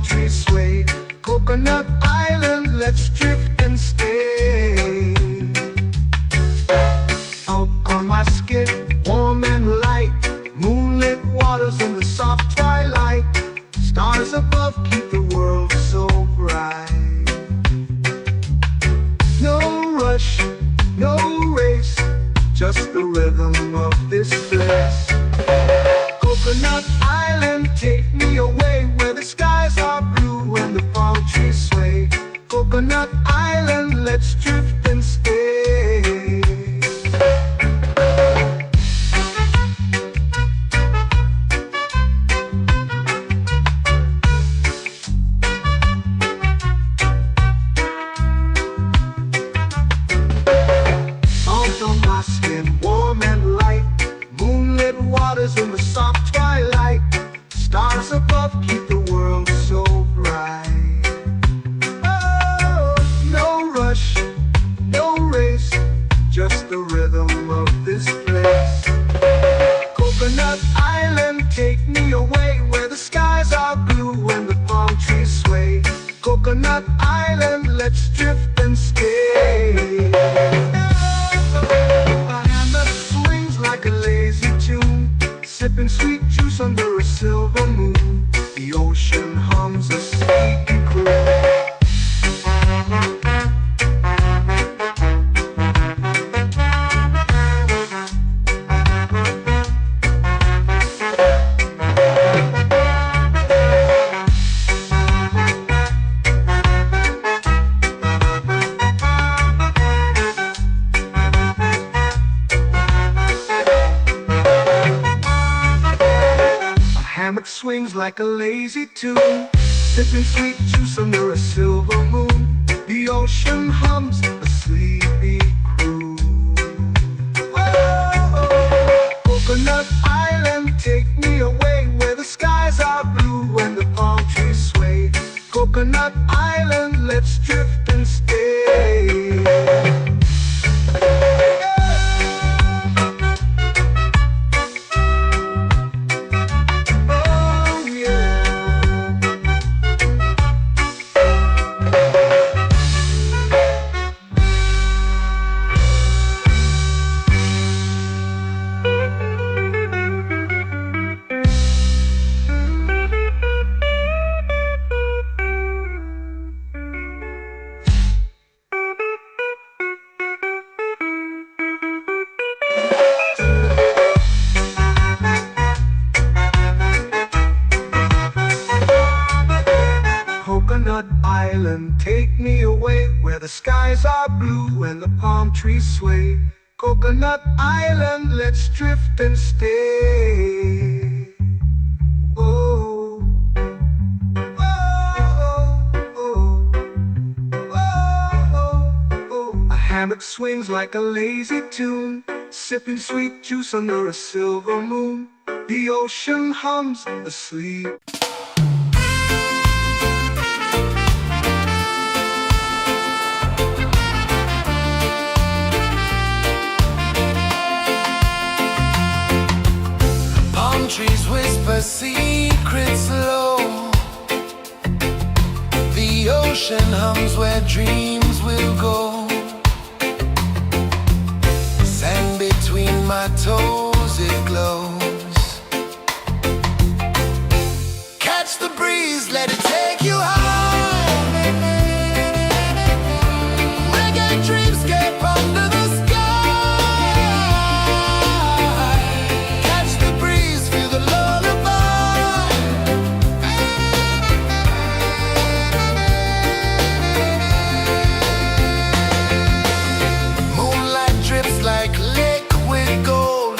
trees sway. Coconut Island, let's drift and stay. Out on my skin, warm and light, moonlit waters in the soft twilight. Stars above keep the world so bright. No rush, no race, just the rhythm of this place. Coconut Island, take me away where the skies are blue and the palm trees sway. Coconut Island, let's drift and stay. Salt on my skin, warm and light, moonlit waters in the soft twilight. Stars above keep the world so bright. Oh, no rush, no race, just the rhythm of this place. Coconut Island, take me away where the skies are blue and the palm trees sway. Coconut Island, let's drift and stay. A hand that swings like a lazy tune, sipping sweet juice under a silver moon. The ocean hums a sleepy croon. Hammock swings like a lazy tune, sipping sweet juice under a silver moon. The ocean hums a sleepy croon. Oh, Coconut Island, take me away where the skies are blue and the palm trees sway. Coconut Island, let's drift and stay. Coconut Island, take me away where the skies are blue and the palm trees sway. Coconut Island, let's drift and stay. Oh, oh, oh, oh, oh. A hammock swings like a lazy tune, sipping sweet juice under a silver moon. The ocean hums asleep. Trees whisper secrets low. The ocean hums where dreams will go. Sand between my toes, it glows. Catch the breeze, let it take you high. Reggae dreamscape under the sky. Like liquid gold,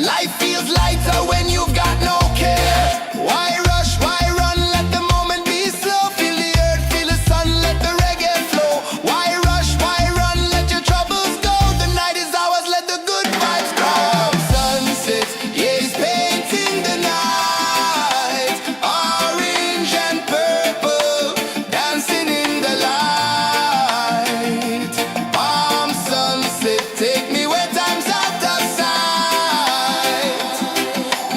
Life feels lighter when you've got no care. Why rush, why run, let the moment be slow. Feel the earth, feel the sun, let the reggae flow. Why rush, why run, let your troubles go. The night is ours, let the good vibes come. Sunset, yeah, it's painting the night. Orange and purple, dancing in the light. Palm sunset, take me where time's out of sight.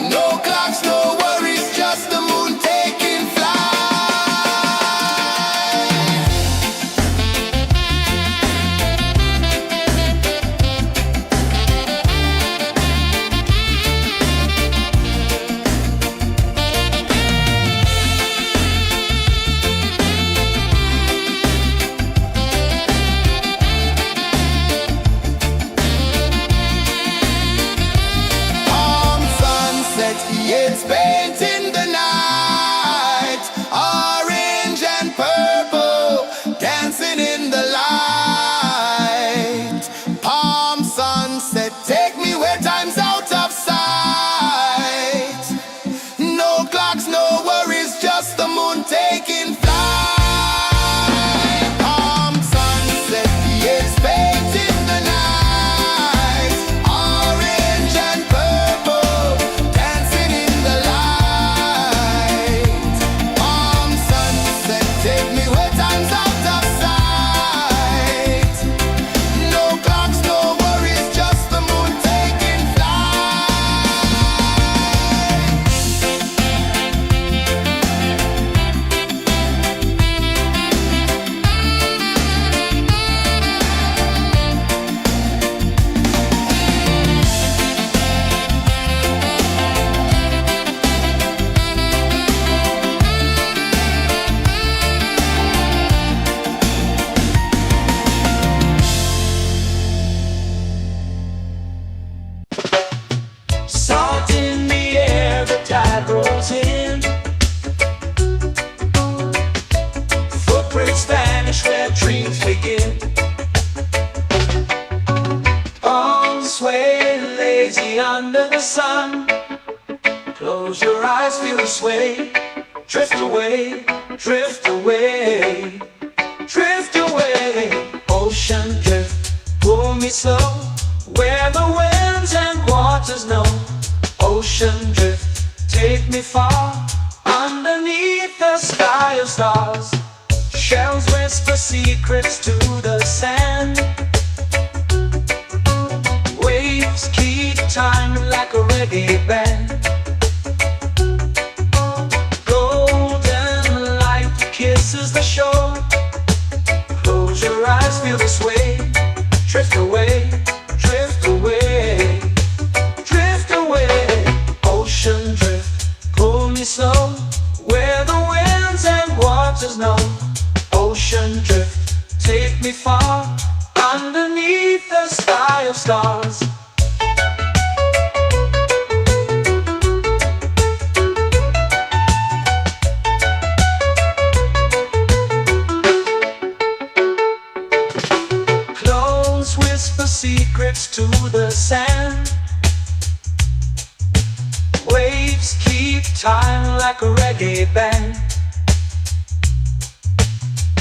No clocks, no worries, just the moon taking flight. Palm sunset, yeah, it's painting the night. Orange and purple, dancing in the light. Palm sunset, take me where time's out of sight. No clocks, no worries, just the moon taking flight. Palm sunset, yeah, it's painting the night. Orange and purple, dancing in the light. Palm sunset, take me where time's out of sight. No clocks, no worries, just the moon taking flight. Salt in the air, the tide rolls in. Footprints vanish where dreams begin. Arms sway lazy under the sun. Close your eyes, feel the sway. Drift away, drift away, drift away. Ocean drift, pull me slow. Where the winds and waters know. Ocean drift, take me far. Underneath the sky of stars. Shells whisper secrets to the sand. Waves keep time like a reggae band. Golden light kisses the shore. Close your eyes, feel the sway. Drift away, drift away, drift away. Ocean drift, pull me slow. Where the winds and waters know. Ocean drift, take me far. Underneath the sky of stars. Close whisper secrets to the sand. Waves keep time like a reggae band.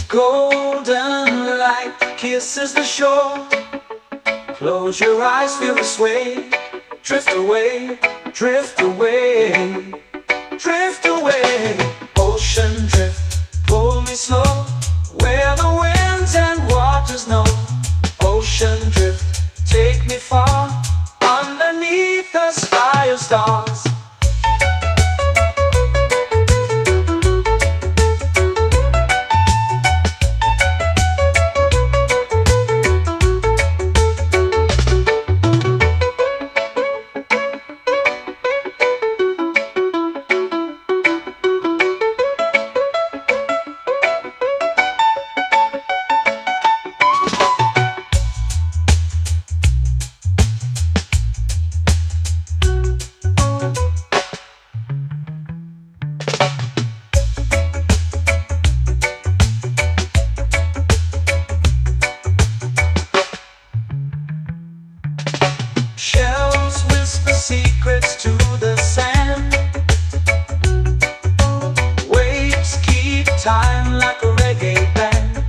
Golden light kisses the shore. Close your eyes, feel the sway. Drift away, drift away, drift away. Ocean drift, pull me slow. Where the winds and waters know. Ocean drift, take me far. Underneath the sky of stars. secrets to the sand. Waves keep time like a reggae band.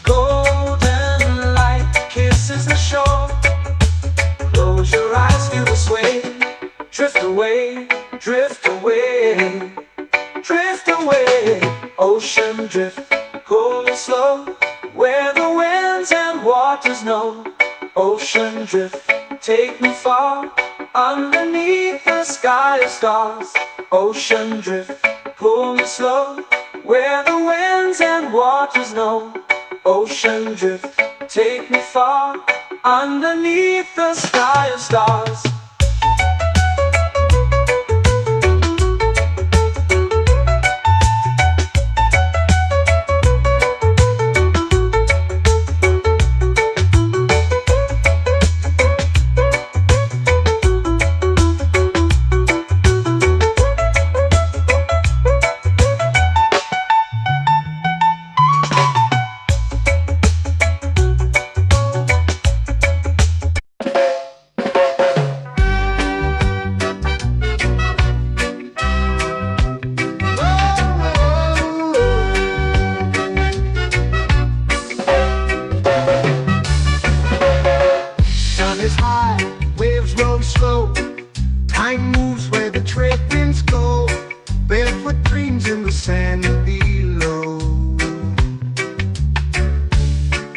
Golden light kisses the shore. Close your eyes, feel the sway. Drift away, drift away, drift away. Ocean drift, cool and slow, where the winds and waters know. Ocean drift, take me far, underneath the sky of stars. Ocean drift, pull me slow, where the winds and waters know. Ocean drift, take me far, underneath the sky of stars. Is high, waves roll slow. Time moves where the trade winds go. Barefoot dreams in the sand below.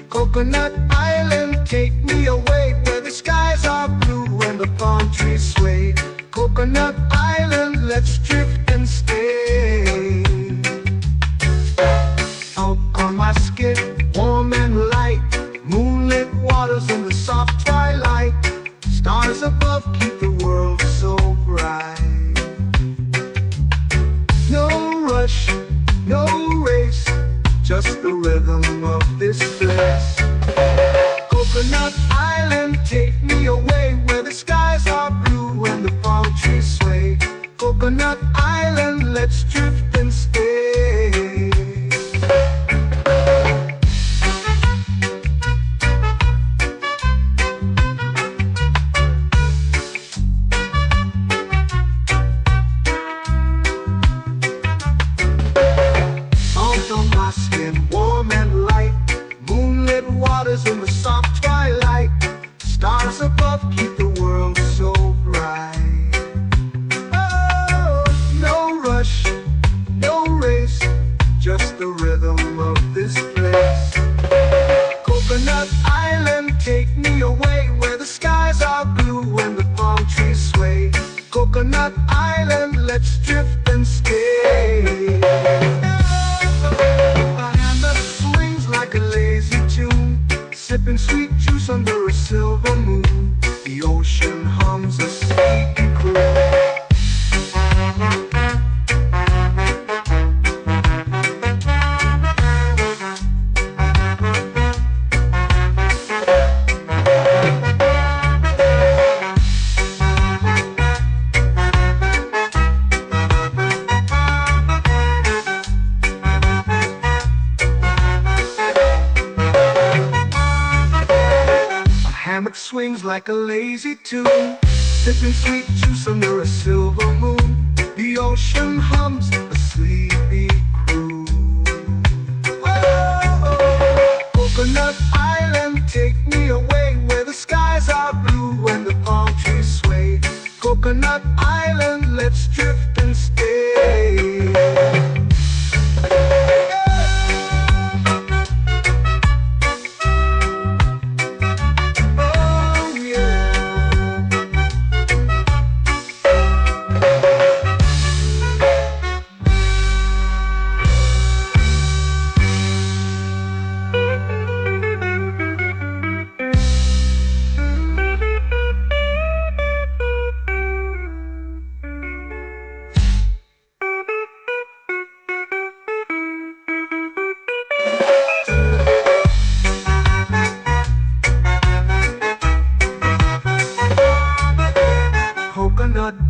Coconut Island, take me away, where the skies are blue and the palm trees sway. Coconut Island, let's drift and stay. Out on my skin, warm and light, moonlit waters in the soft twilight. Stars above keep the world so bright. No rush, no race, just the rhythm of this place. Coconut Island, take me away, where the skies are blue and the palm trees sway. Coconut Island, let's drift and stay. In the soft twilight, stars above keep the world so bright. Oh, no rush, no race, just the rhythm of this place. Coconut Island, take me away, where the skies are blue and the palm trees sway. Coconut Island, let's drift and stay. My hand that swings like a lazy tune, sipping sweet juice under a silver moon. The ocean hums a sleepy croon. Hammock swings like a lazy tune, sipping sweet juice under a silver moon. The ocean hums a sleepy croon. Oh, Coconut Island, take me away, where the skies are blue and the palm trees sway. Coconut Island, let's drift and stay.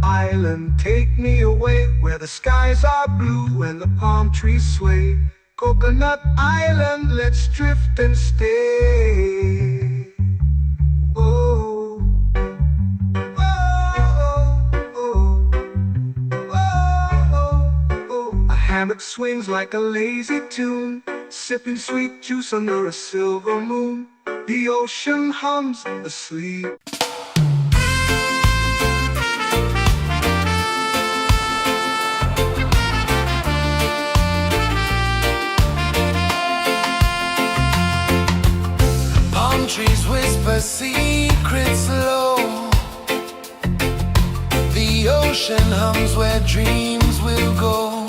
Island, take me away, where the skies are blue and the palm trees sway. Coconut Island, let's drift and stay. Oh, hammock swings like a lazy tune, sipping sweet juice under a silver moon. The ocean hums asleep. Palm trees whisper secrets low. The ocean hums where dreams will go.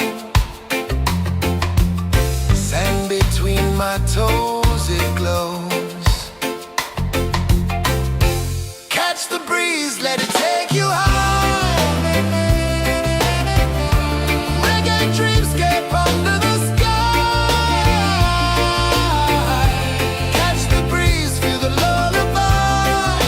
Sand between my toes, it glows. Catch the breeze, let it take you high. Reggae dreamscape under the sky. Catch the breeze, feel the lullaby.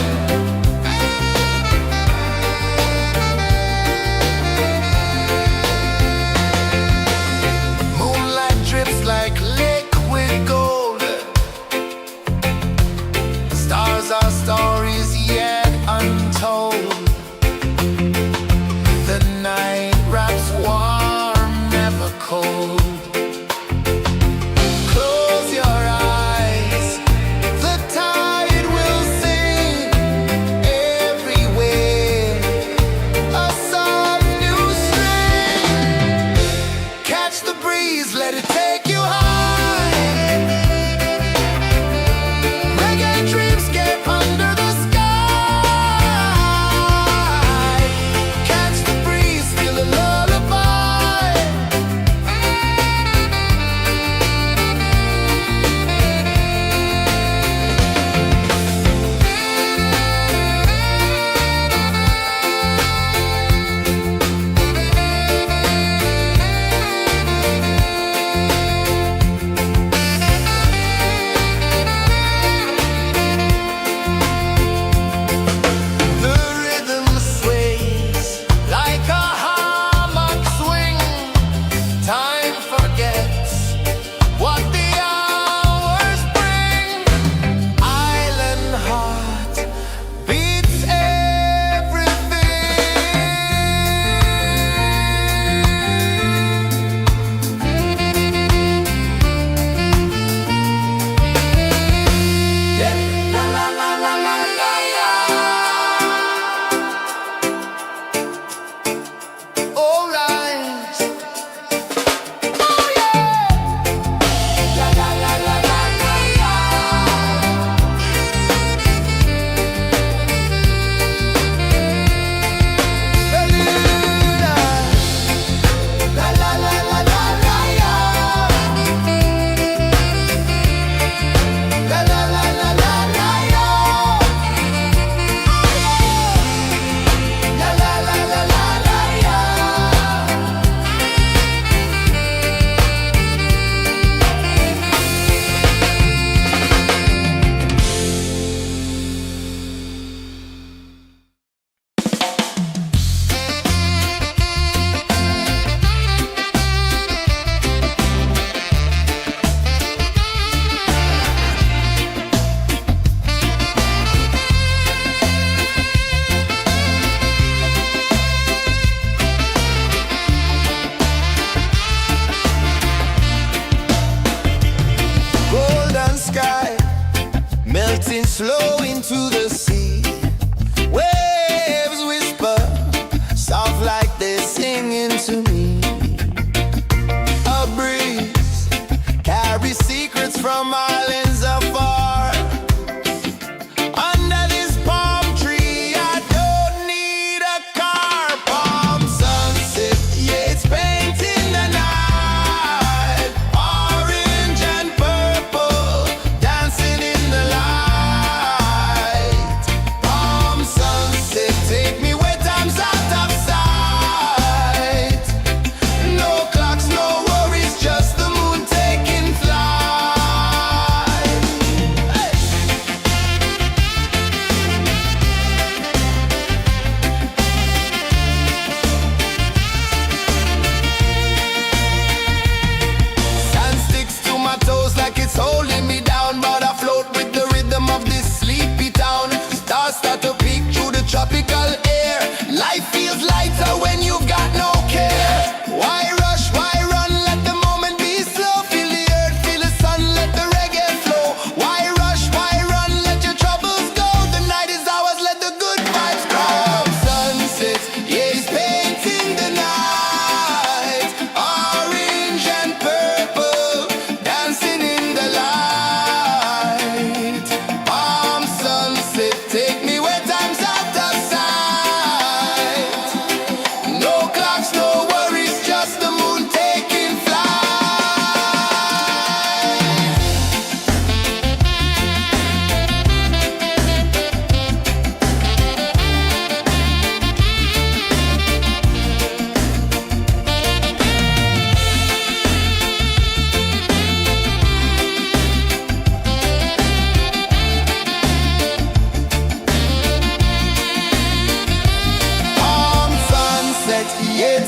Moonlight drips like liquid gold. Stars are stories yet untold.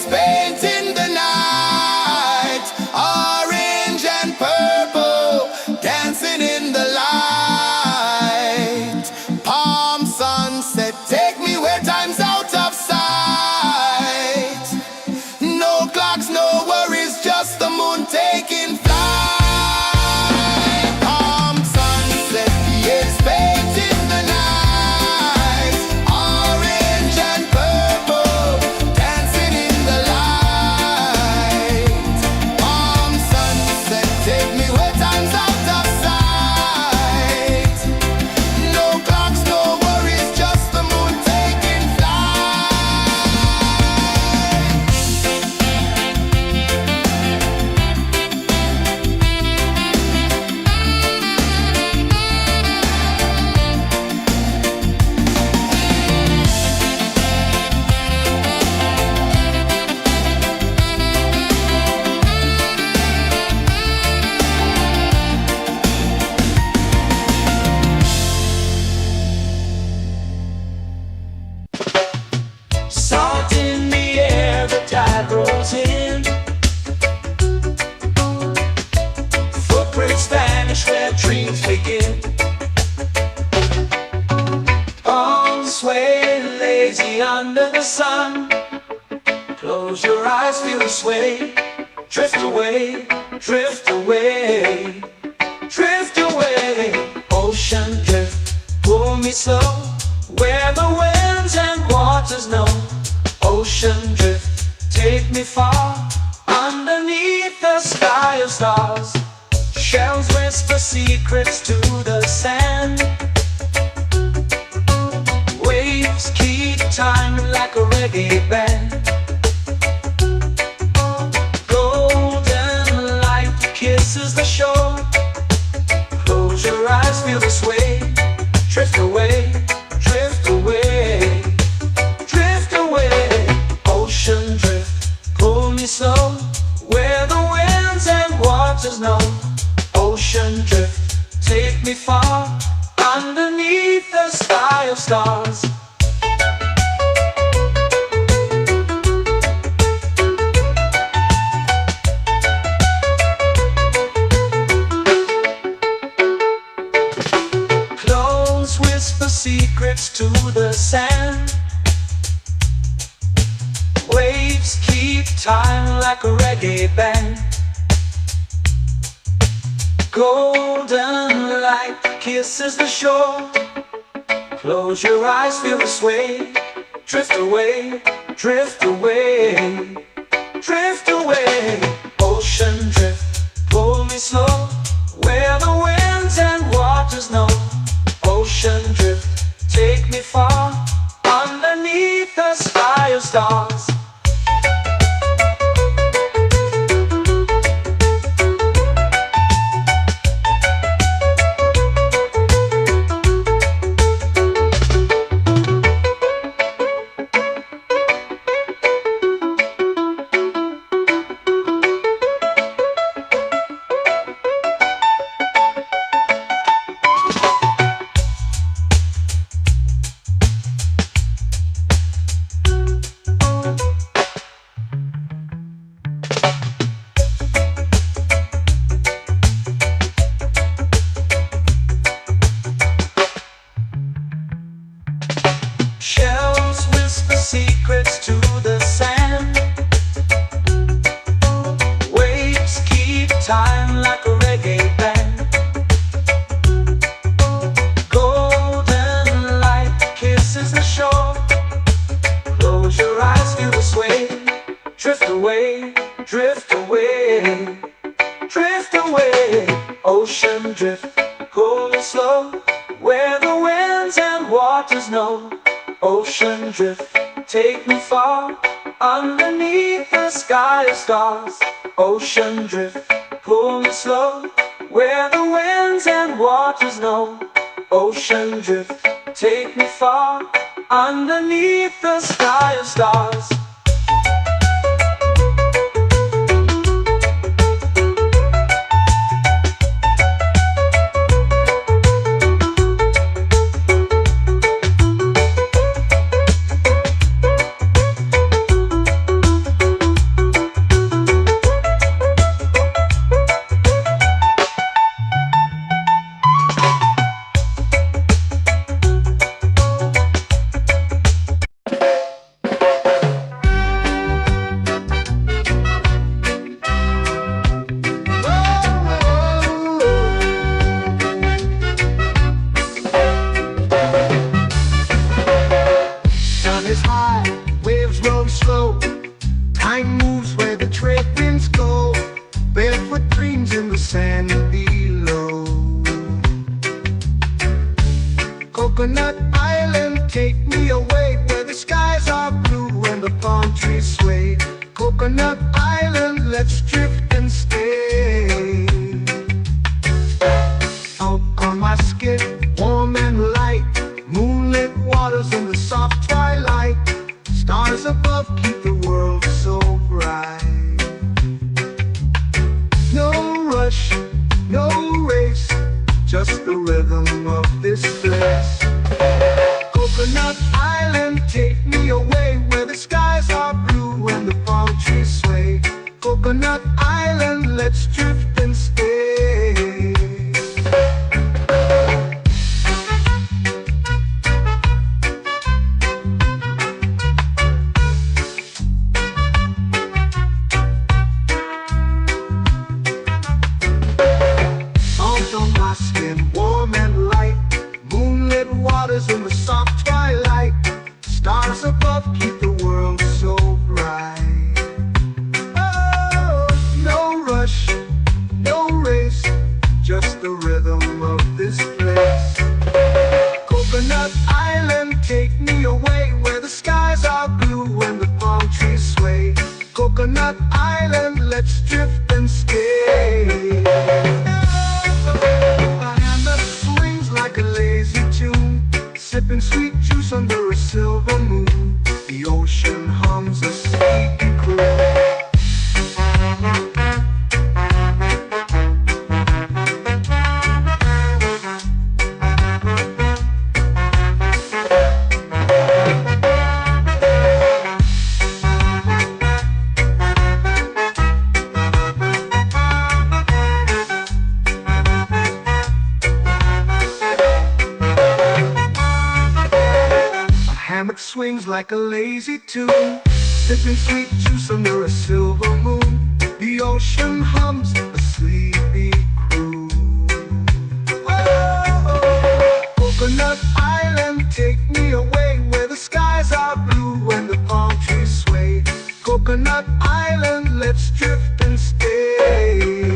tears painting the night, orange and purple, dancing in the light. Palm sunset, take me where time's out of sight. No clocks, no worries, just the moon taking flight. Palm sunset, tears painting the night, orange and purple, dancing in the light. Palm sunset, take me where time's out of sight. No clocks, no worries, just the moon taking flight. Salt in the air, the tide rolls in. Footprints vanish where dreams begin. Palms sway lazy under the sun. Close your eyes, feel the sway. Drift away, drift away, drift away. Ocean drift, pull me slow, where the winds and waters know. Ocean drift, take me far, underneath the sky of stars. Shells whisper secrets to the sand. Waves keep time like a reggae band. Golden light kisses the shore. Close your eyes, feel the sway. Drift away, drift away, drift away. Ocean drift, pull me slow, where the winds and waters know. Ocean drift, take me far, underneath the sky of stars. Clothes whisper secrets to the sand. Waves keep time like a reggae band. Golden light kisses the shore. Close your eyes, feel the sway. Drift away, drift away, drift away. Ocean drift, pull me slow, where the winds and waters know. Ocean drift, take me far, underneath the sky of stars. Shells whisper secrets to the sand. Waves keep time like a reggae band. Golden light kisses the shore. Close your eyes, feel the sway. Drift away, drift away, drift away. Ocean drift, pull me slow, where the winds and waters know. Ocean drift, take me far, underneath the sky of stars. Ocean drift, pull me slow, where the winds and waters know. Ocean drift, take me far, underneath the sky of stars. is high, waves roll slow. Time moves where the trade winds go. Barefoot dreams in the sand below. Coconut Island, take me away where the skies are blue and the palm trees sway. Coconut Island, let's drift and stay. Out on my skin, warm and light, moonlit waters in the soft twilight. Stars above keep the world so bright. No rush, no race, just the rhythm of this place. Coconut Island, take me away where the skies are blue and the palm trees sway. Coconut Island, let's drift and stay. Salt on my skin, warm and light, moonlit waters in the soft twilight. Stars above keep the world so bright. Oh, no rush, no race, just the rhythm of this place. Coconut Island, take me away where the skies are blue and the palm trees sway. Coconut Island, let's drift and stay. A hand that swings like a lazy tune, sipping sweet juice under a silver moon. The ocean hums a sleepy croon. Hammock swings like a lazy tune, sipping sweet juice under a silver moon. The ocean hums a sleepy croon. Oh, Coconut Island, take me away where the skies are blue and the palm trees sway. Coconut Island, let's drift and stay.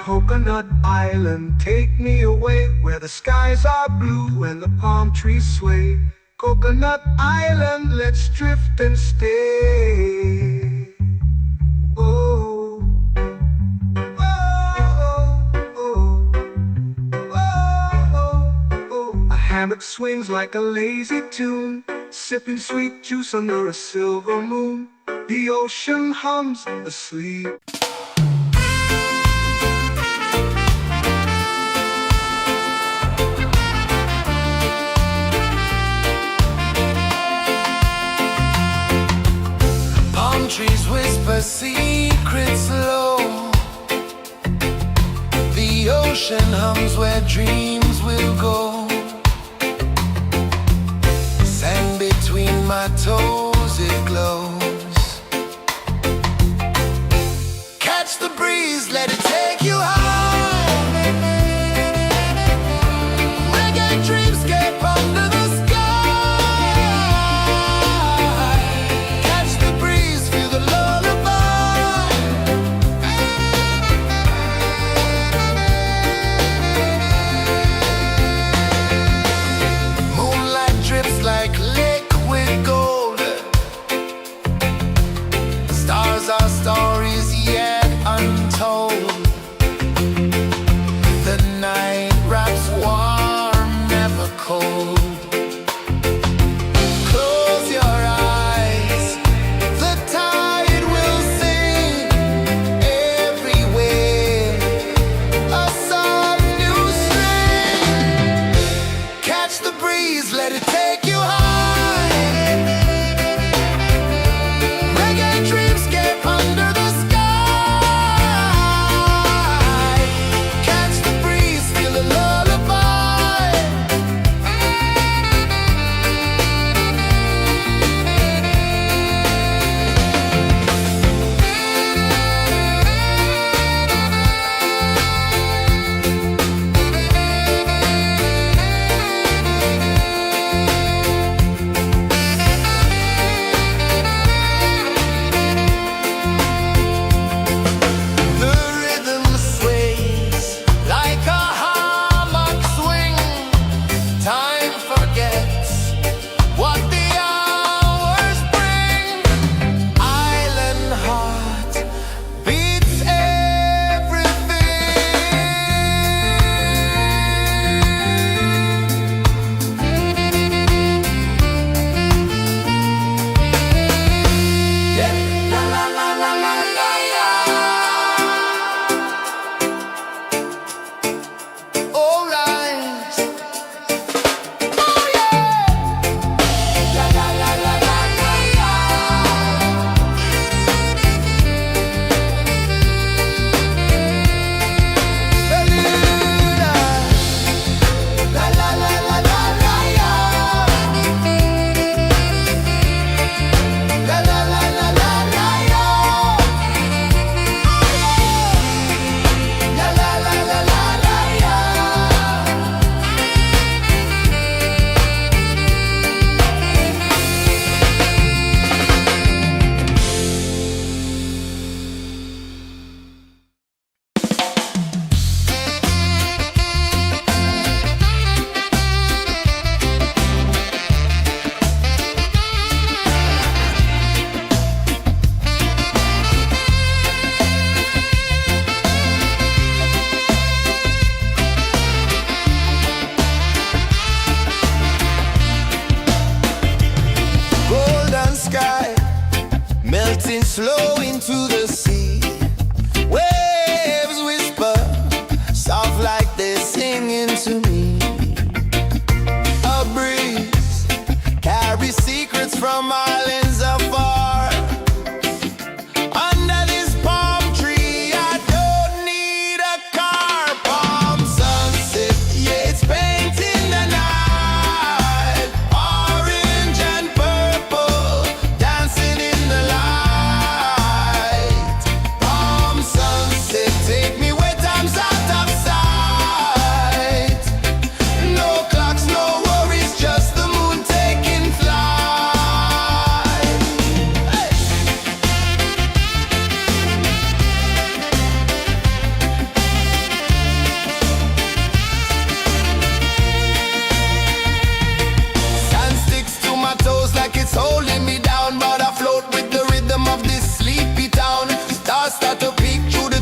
Coconut Island, take me away where the skies are blue and the palm trees sway. Coconut Island, let's drift and stay. Oh, oh, oh, oh, oh. A hammock swings like a lazy tune, sipping sweet juice under a silver moon. The ocean hums asleep. Trees whisper secrets low. The ocean hums where dreams will go. Sand between my toes, it glows. Catch the breeze, let it take you high. Reggae dreamscape under the our stories yet untold.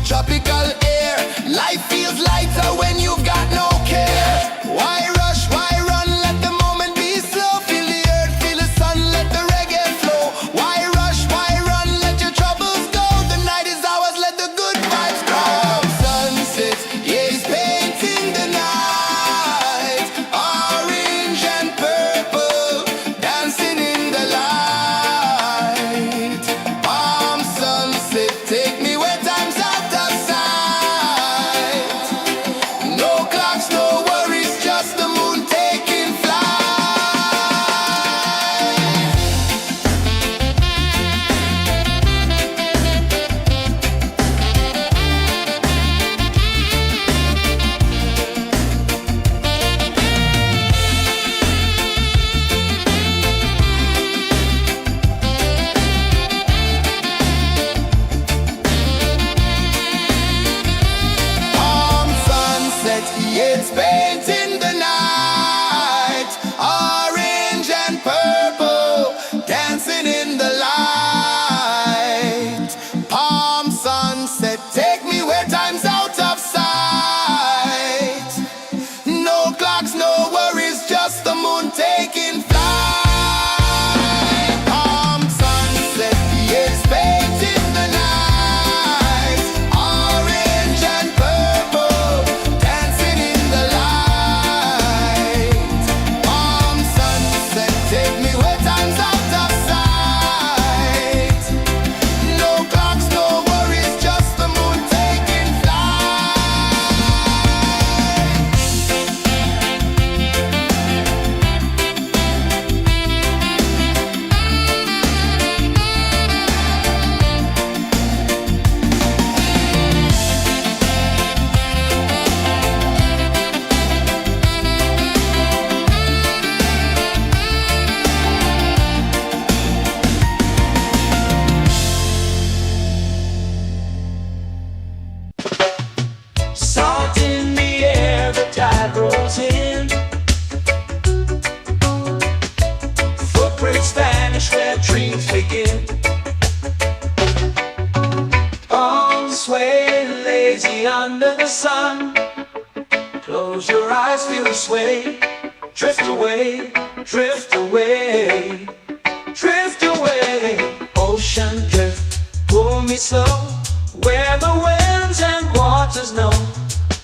tropical air. Life feels lighter when you've got no care. Why rush, why run, let the moment be slow. Feel the earth, feel the sun, let the reggae flow. Why rush, why run, let your troubles go. The night is ours, let the good vibes grow. Sunset, yeah, it's painting the night. Orange and purple, dancing in the light. Palm sunset, take me where time's out of sight. No clocks, no worries, just the moon taking flight. Palm sunset, yeah, it's painting the night. Orange and purple, dancing in the light. Palm sunset, take me where time's out of sight. No clocks, no worries, just the moon taking flight. Palm sunset, yeah, it's painting the night. Orange and purple, dancing in the light. Palm sunset, take me where time's out of sight. No clocks, no worries, just the moon taking flight. Salt in the air, the tide rolls in. Footprints vanish where dreams begin. Palms sway lazy under the sun. Close your eyes, feel the sway. Drift away, drift away, drift away. Ocean drift, pull me slow, where the winds and waters know.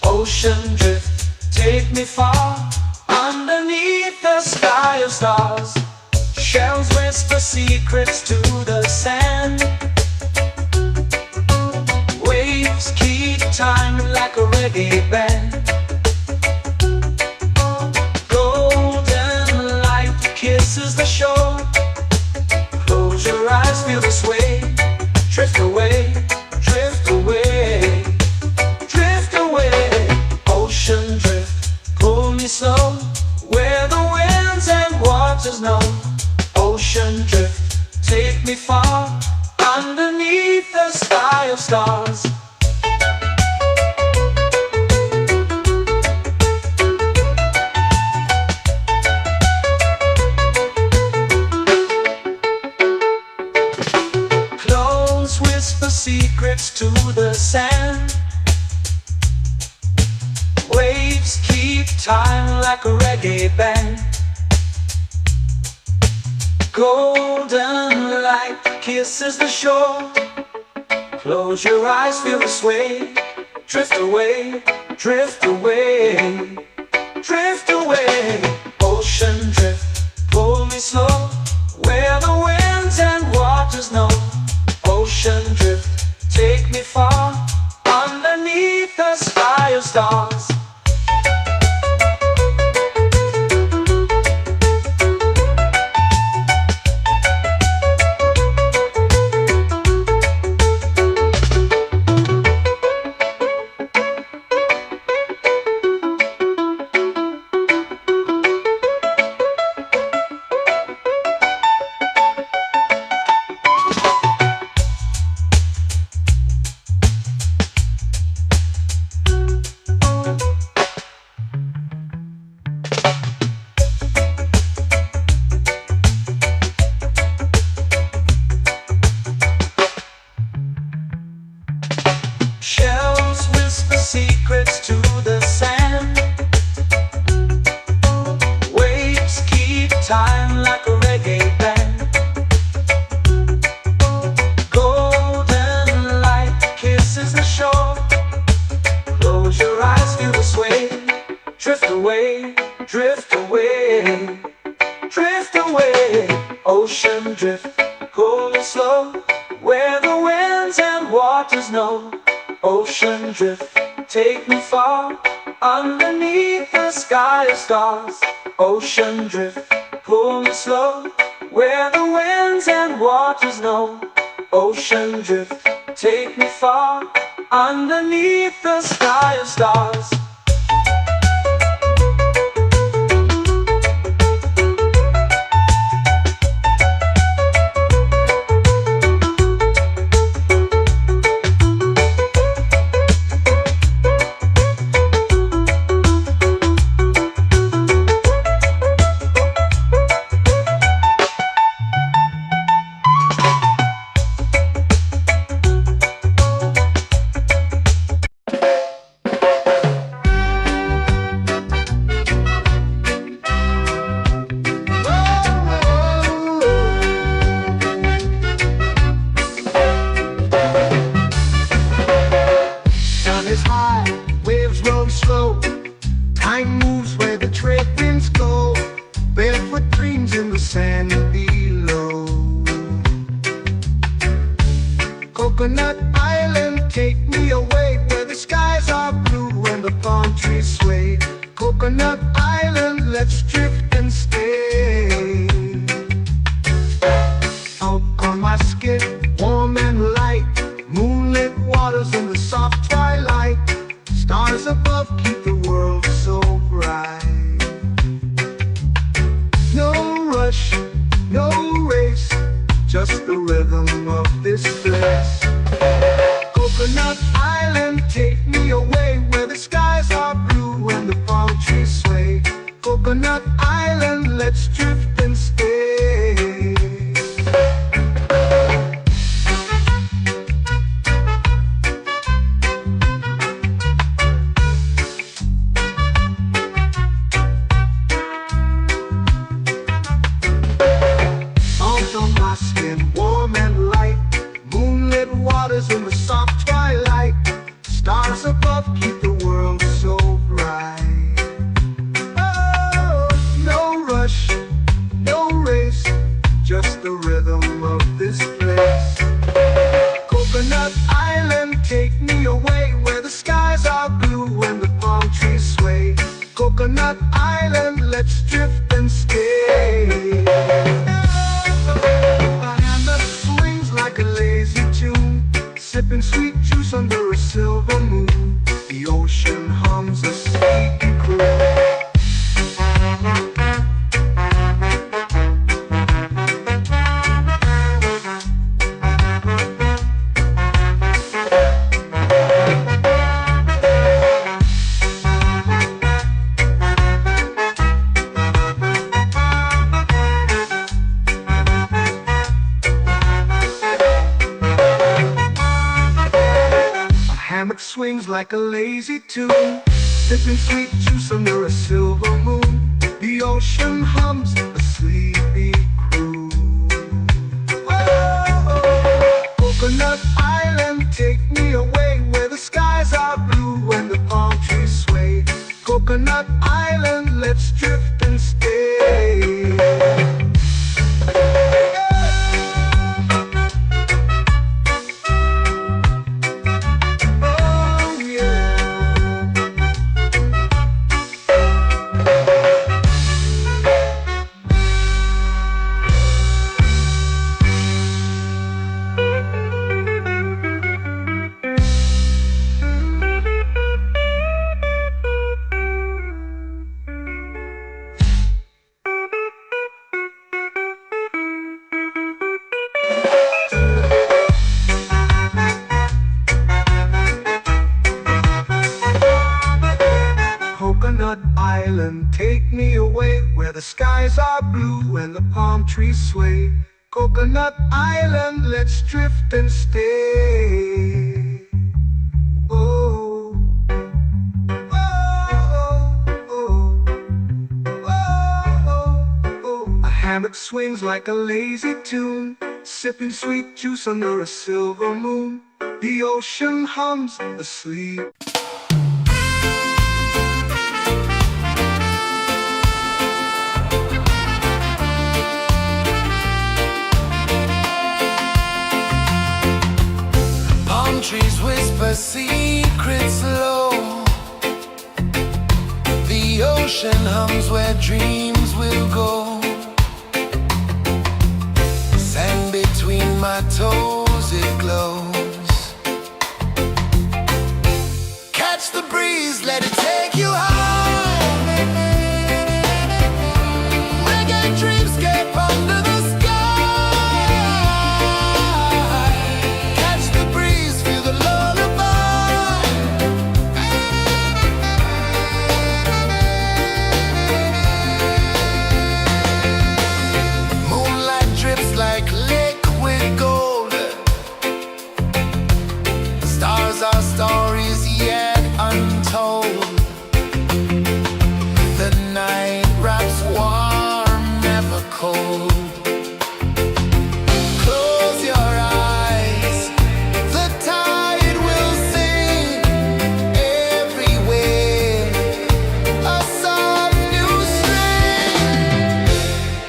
Ocean drift, take me far, underneath the sky of stars. Shells whisper secrets to the sand. Waves keep time like a reggae band. Golden light kisses the shore. Close your eyes, feel the sway. Drift away, drift away, drift away. Ocean drift, pull me slow, where the winds and waters know. Ocean drift, take me far, underneath the sky of stars. Close whisper secrets to the sand. Waves keep time like a reggae band. Golden light kisses the shore. Close your eyes, feel the sway. Drift away, drift away, drift away. Ocean drift, pull me slow, where the winds and waters know. Ocean drift, take me far, underneath the sky of stars. secrets to the sand. Waves keep time like a reggae band. Golden light kisses the shore. Close your eyes, feel the sway. Drift away, drift away, drift away. Ocean drift, cool and slow, where the winds and waters know. Ocean drift, take me far, underneath the sky of stars. Ocean drift, pull me slow, where the winds and waters know. Ocean drift, take me far, underneath the sky of stars. Sun is high, waves roll slow. Time moves where the trade winds go. Barefoot dreams in the sand below. Coconut Island, take me away, where the skies are blue and the palm trees sway. Coconut Island, let's drift and stay. Out on my skin, warm and light, moonlit waters in the soft twilight. Stars above keep the world so bright. No rush, no race, just the rhythm of this place. Coconut Island, take me away, where the skies are blue and the palm trees sway. Coconut Island, let's drift and stay. Warm and light, moonlit waters in the soft twilight. Stars above keep the world so bright. Oh, no rush, no race, just the rhythm of this place. Coconut Island, take me away, where the skies are blue and the palm trees sway. Coconut Island, let's drift and stay. Like a lazy tune, sipping sweet juice under a silver moon. The ocean hums a sleepy croon. Hammock swings like a lazy tune, sipping sweet juice under a silver moon. The ocean hums a sleepy croon. Oh, Coconut Island, take me away, where the skies are blue and the palm trees sway. Coconut Island, let's drift and stay. Coconut Island, take me away, where the skies are blue and the palm trees sway. Coconut Island, let's drift and stay. Oh, network swings like a lazy tune, sipping sweet juice under a silver moon. The ocean hums asleep. Palm trees whisper secrets low. The ocean hums where dreams will go. Sand between my toes, it glows. Catch the breeze, let it take you high. Reggae dreamscape under the sky. Catch the breeze, feel the lullaby. Moonlight drips like liquid gold. Stars are stories yet untold. The night wraps warm, never cold. Close your eyes, the tide will sing everywhere. A soft new string.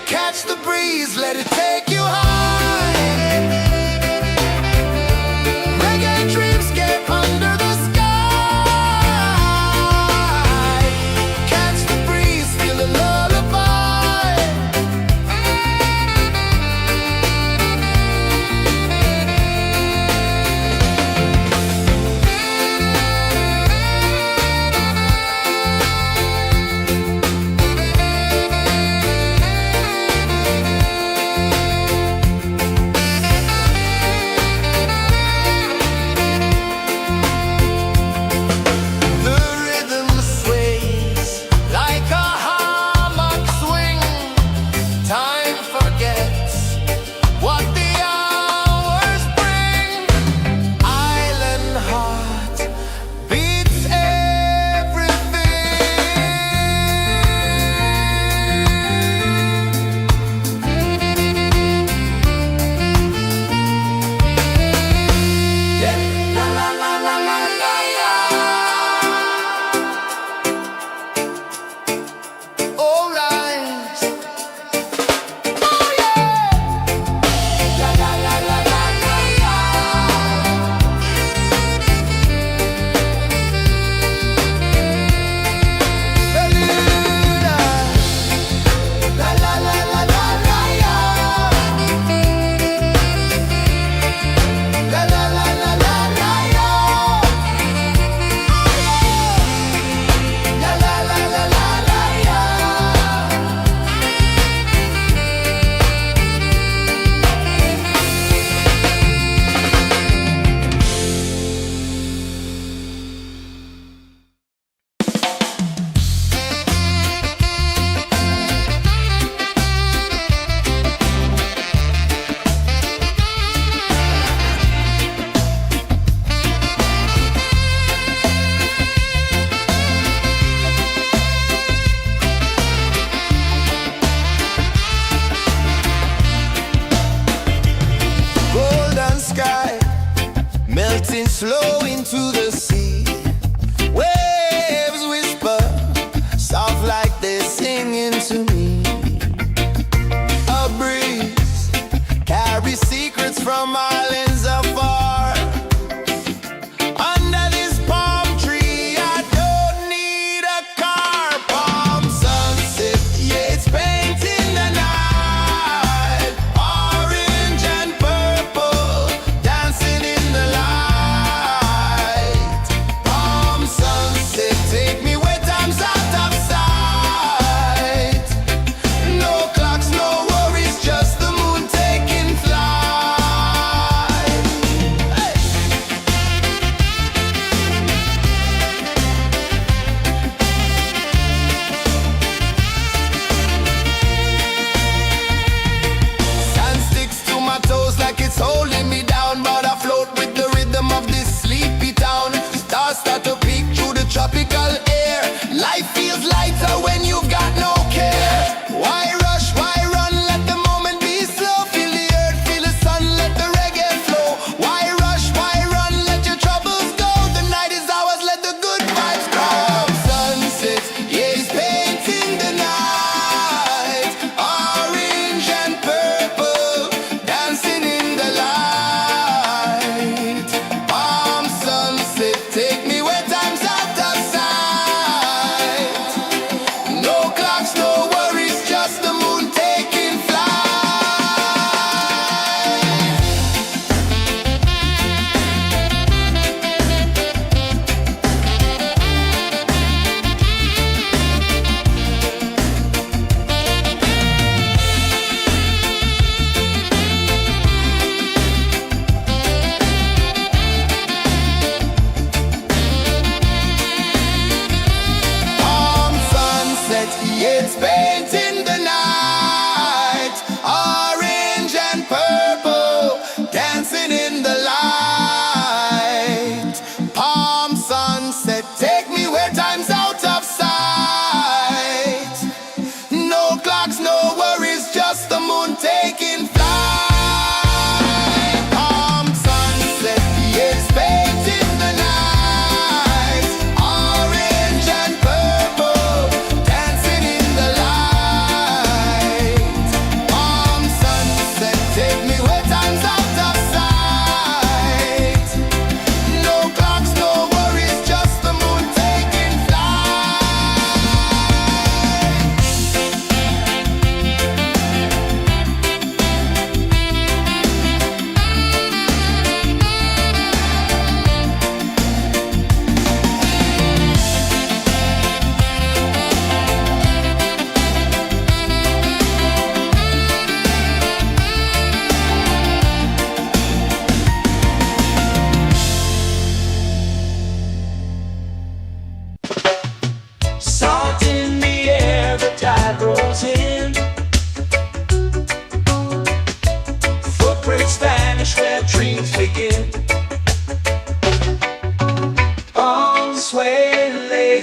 Catch the breeze, let it take you high. Reggae dreamscape under the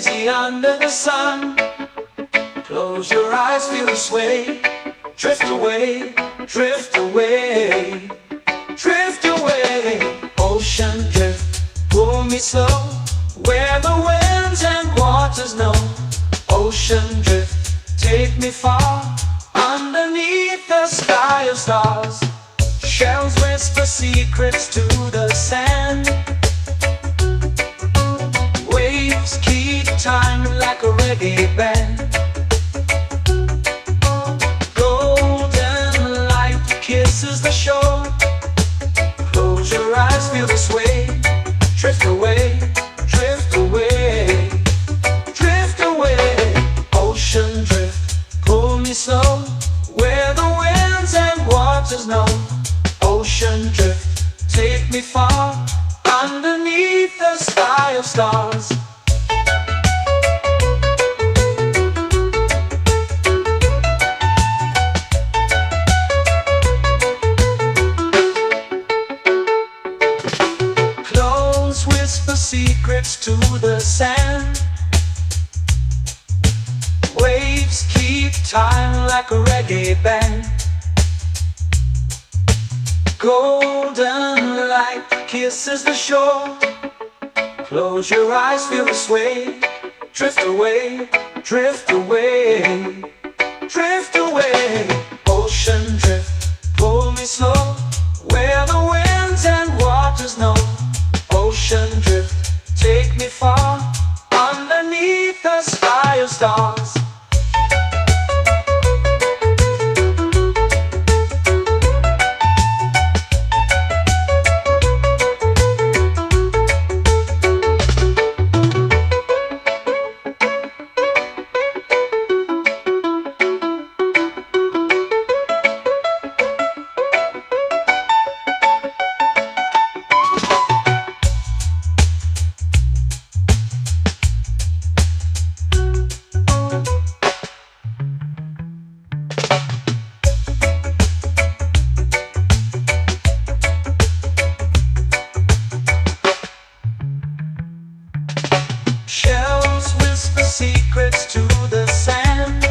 lazy under the sun. Close your eyes, feel the sway. Drift away, drift away, drift away. Ocean drift, pull me slow, where the winds and waters know. Ocean drift, take me far, underneath the sky of stars. Shells whisper secrets to the sand. Waves keep time like a reggae band. Golden light kisses the shore. Close your eyes, feel the sway. Drift away, drift away, drift away. Ocean drift, pull me slow, where the winds and waters know. Ocean drift, take me far, underneath the sky of stars. Close whisper secrets to the sand. Waves keep time like a reggae band. Golden light kisses the shore. Close your eyes, feel the sway. Drift away, drift away, drift away. Ocean drift, pull me slow, where the winds and waters know. Ocean drift, take me far, underneath the sky of stars. Shells whisper secrets to the sand.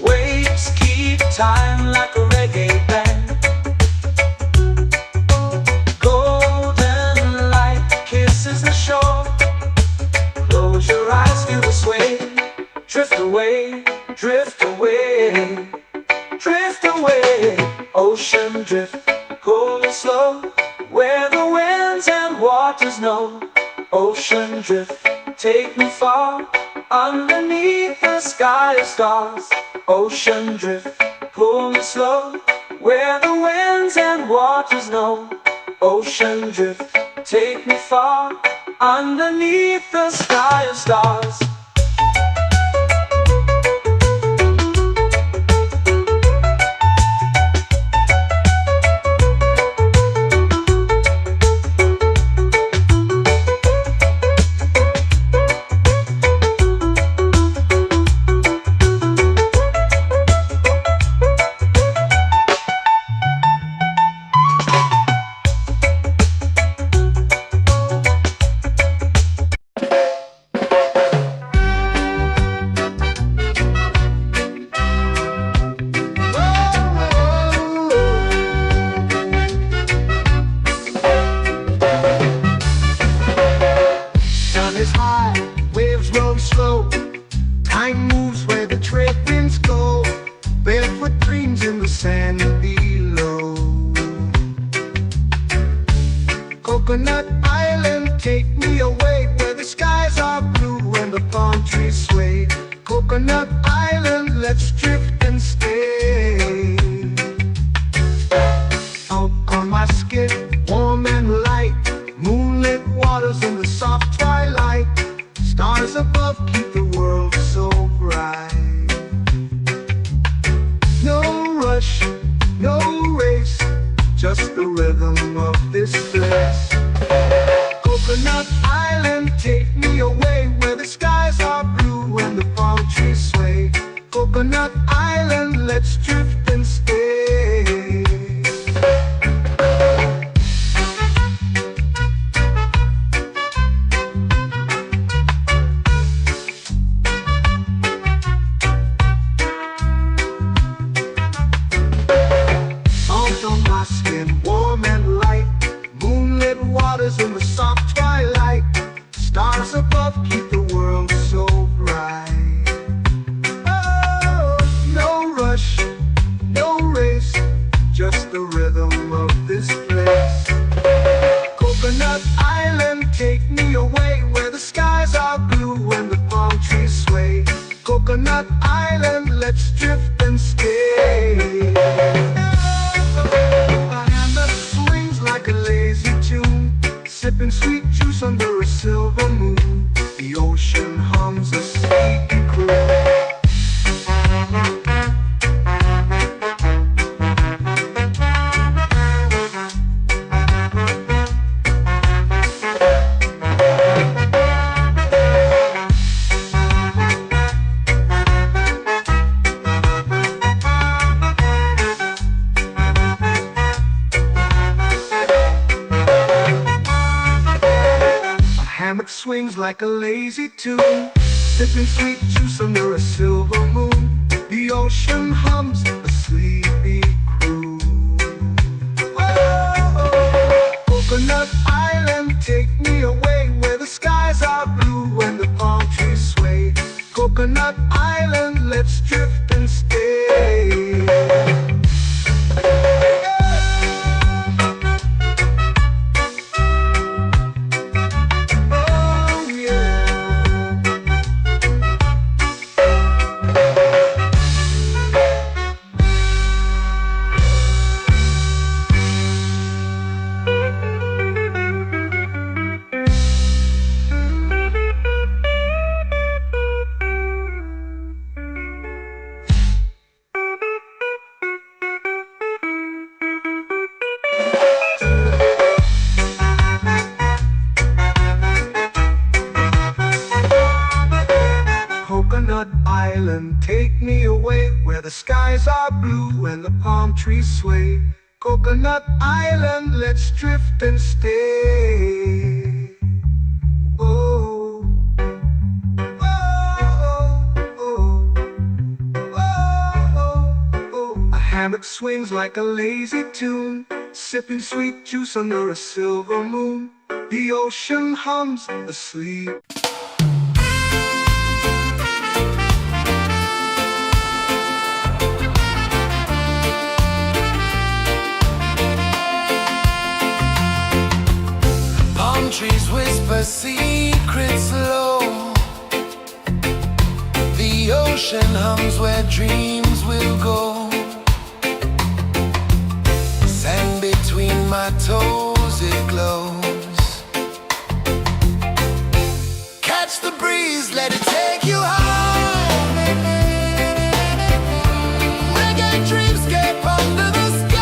Waves keep time like a reggae band. Golden light kisses the shore. Close your eyes, feel the sway. Drift away, drift away, drift away. Ocean drift, pull me slow, where the winds and waters know. Ocean drift, take me far, underneath the sky of stars. Ocean drift, pull me slow, where the winds and waters know. Ocean drift, take me far, underneath the sky of stars. Time moves where the trade winds go. Barefoot dreams in the sand below. Coconut Island, take me away, where the skies are blue and the palm trees sway. Coconut Island, let's drift and stay. Out on my skin, warm and light, moonlit waters in the soft twilight. Stars above keep the world so bright. No rush, no race, just the rhythm of this place. Coconut Island, take me away, where the skies are blue and the palm trees sway. Coconut Island, let's drift and stay. sipping sweet juice under a silver moon. The ocean hums a sleepy croon. Hammock swings like a lazy tune, sipping sweet juice under a silver moon. The ocean hums a sleepy croon. Whoa, Coconut Island, take me away where the skies are blue and the palm trees sway. Coconut Island, let's drift and stay. Coconut Island, take me away where the skies are blue and the palm trees sway. Coconut Island, let's drift and stay. Oh, oh, oh, oh, oh. A hammock swings like a lazy tune, sipping sweet juice under a silver moon. The ocean hums asleep. Trees whisper secrets low. The ocean hums where dreams will go. Sand between my toes, it glows. Catch the breeze, let it take you high. Reggae dreamscape under the sky.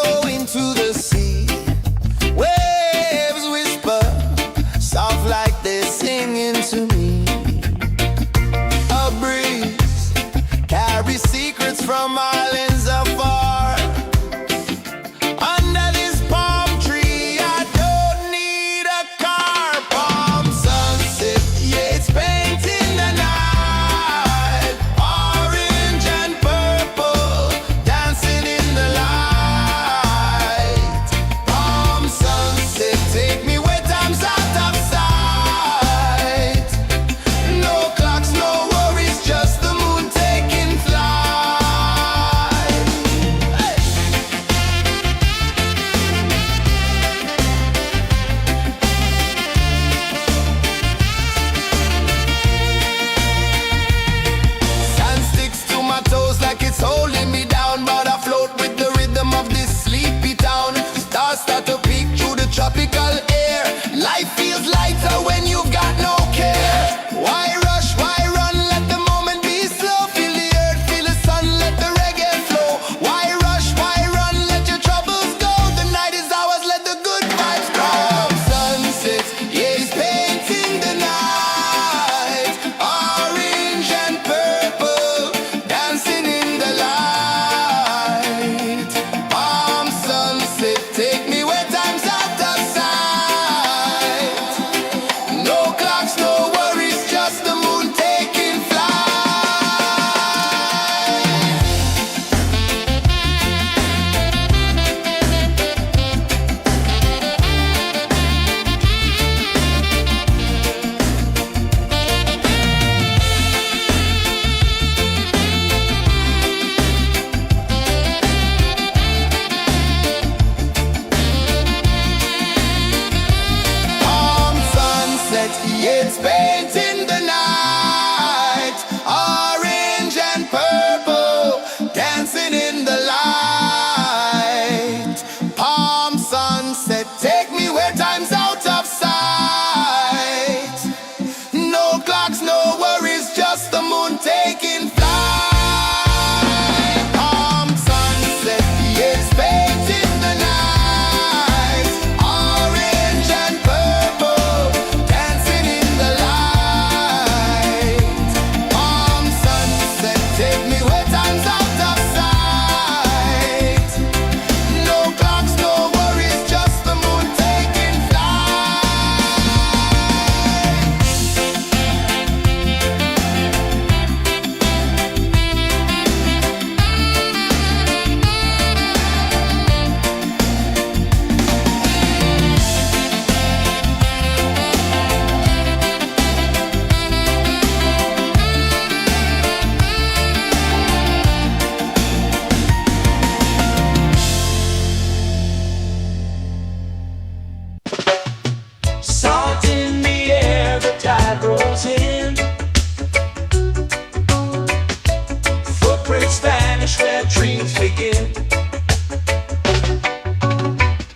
flow into the sea. Waves whisper, soft like they're singing to me. A breeze carries secrets from islands afar. Under this palm tree, I don't need a car. Palm sunset, yeah, it's painting the night. Orange and purple, dancing in the light. Palm sunset, take me where time's out of sight. No clocks, no worries, just the moon taking flight. Hey! Sand sticks to my toes like it's holding me down, but I float with the rhythm of this sleepy town. Stars start to peek through the tropical air. Life feels lighter when you've got no care. Why rush, why run, let the moment be slow. Feel the earth, feel the sun, let the reggae flow. Why rush, why run, let your troubles go. The night is ours, let the good vibes come. Sunset, yeah, it's painting the night. Orange and purple, dancing in the light. Palm sunset, take me where time's out of sight. No clocks, no worries, just the moon taking flight. Palm sunset, yeah, it's painting the night. Orange and purple, dancing in the light. Palm sunset, take me where time's out of sight. No clocks, no worries, just the moon taking flight. Palm sunset, yeah, it's painting the night. Orange and purple, dancing in the light. Palm sunset, take me where time's out of sight. No clocks, no worries, just the moon taking flight. Salt in the air, the tide rolls in. Footprints vanish where dreams begin.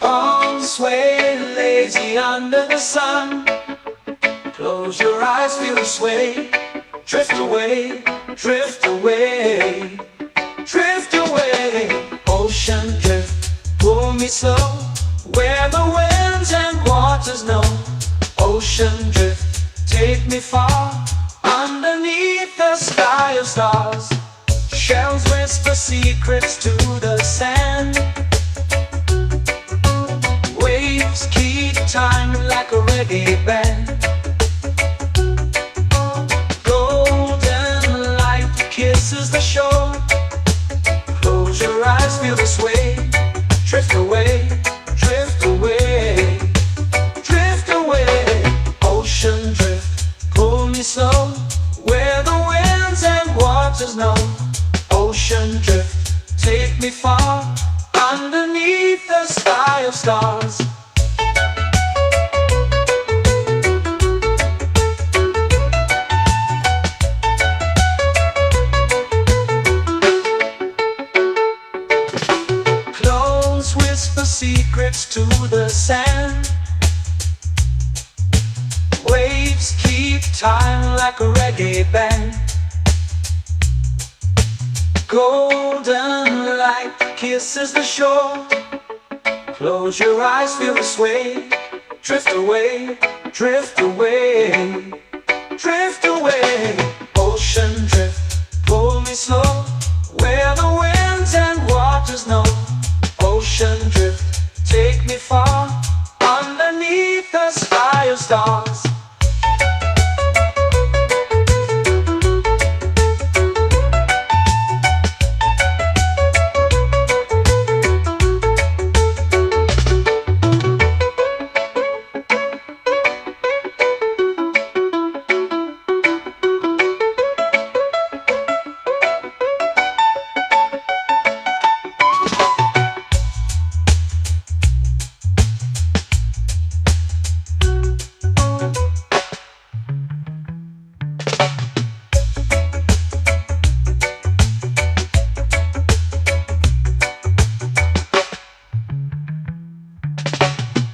Arms sway lazy under the sun. Close your eyes, feel the sway. Drift away, drift away, drift away. Ocean drift, pull me slow, where the winds and waters know. Ocean drift, take me far, underneath the sky of stars. Shells whisper secrets to the sand. Waves keep time like a reggae band. Golden light kisses the shore. Close your eyes, feel the sway. Drift away, drift away, drift away. Ocean drift, pull me slow, where the winds and waters know. Ocean drift, take me far, underneath the sky of stars. Close whisper secrets to the sand. Waves keep time like a reggae band. Golden light kisses the shore. Close your eyes, feel the sway. Drift away, drift away, drift away. Ocean drift, pull me slow, where the winds and waters know. Ocean drift, take me far, underneath the sky of stars.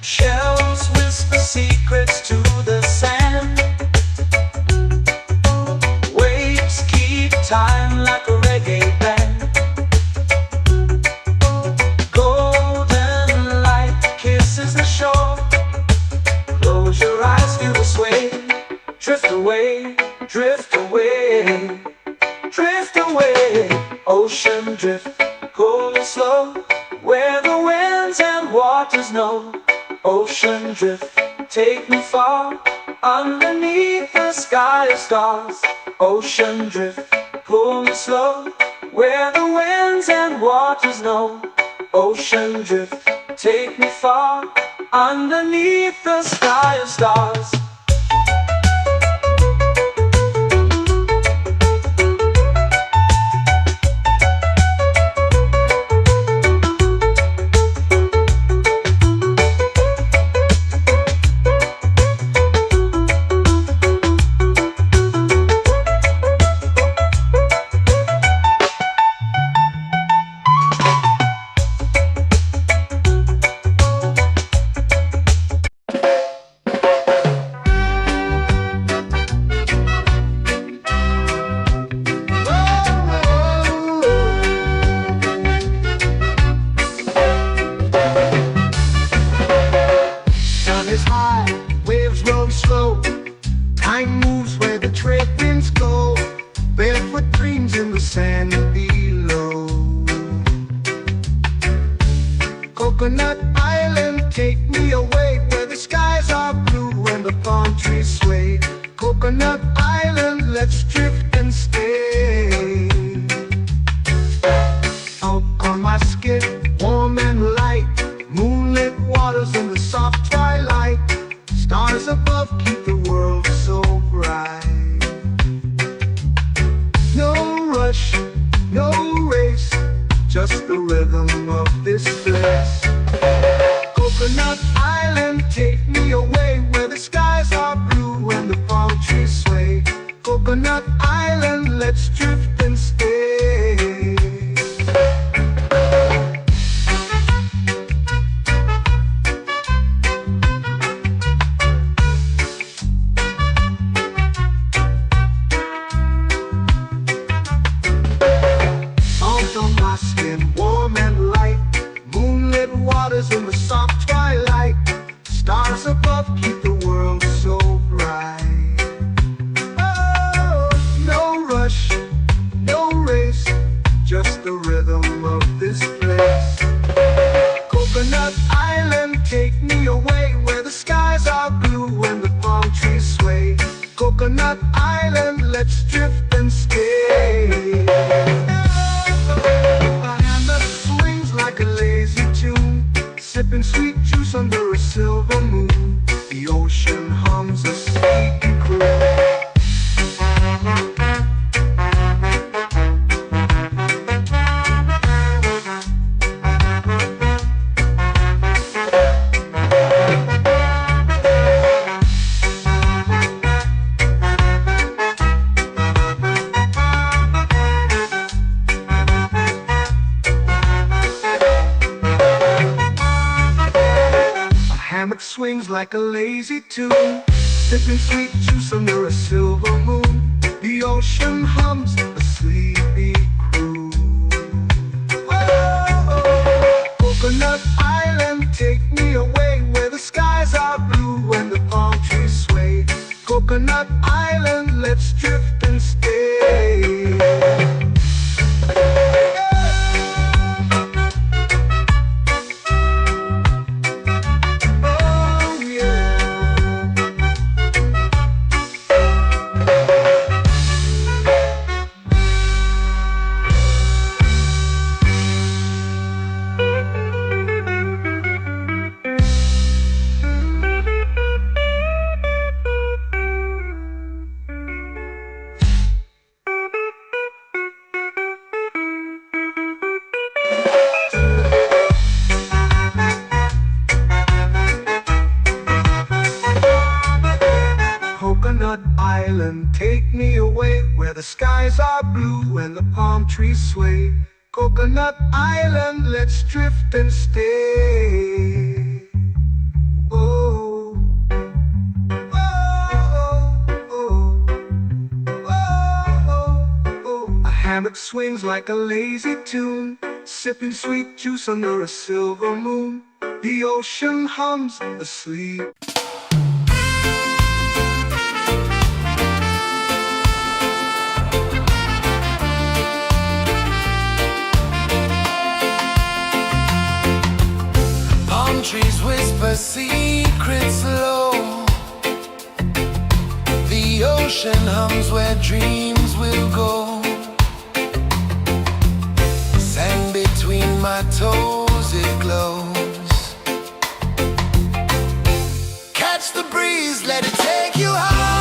Shells whisper secrets to the sand. Waves keep time like a reggae band. Golden light kisses the shore. Close your eyes, feel the sway. Drift away, drift away, drift away. Ocean drift, cool and slow, where the winds and waters know. Ocean drift, take me far, underneath the sky of stars. Ocean drift, pull me slow, where the winds and waters know. Ocean drift, take me far, underneath the sky of stars. Is high, waves roll slow. Time moves where the trade winds go. Barefoot dreams in the sand below. Coconut Island, take me away, where the skies are blue and the palm trees sway. Coconut Island, let's drift and stay. Out on my skin, warm and light, moonlit waters in the soft twilight. Stars above keep the world so bright. No rush, no race, just the rhythm of this place. Coconut Island, take me away, where the skies are blue and the palm trees sway. Coconut Island, let's drift and stay. Warm and light, moonlit waters in the soft twilight. Stars above keep the world so bright. Oh, no rush, no race, just the rhythm of this place. Coconut Island, take me away, where the skies are blue and the palm trees sway. Coconut Island, let's drift and stay. Like a lazy tune, sipping sweet juice under a silver moon. The ocean hums a sleepy croon. Swings like a lazy tune, sipping sweet juice under a silver moon. The ocean hums a sleepy croon. Whoa, Coconut Island, take me away where the skies are blue and the palm trees sway. Coconut Island, let's drift and stay. Oh yeah. Coconut Island, take me away where the skies are blue and the palm trees sway. Coconut Island, let's drift and stay. Oh, oh, oh, oh, oh. A hammock swings like a lazy tune, sipping sweet juice under a silver moon. The ocean hums asleep. Palm trees whisper secrets low. The ocean hums where dreams will go. Sand between my toes, it glows. Catch the breeze, let it take you high.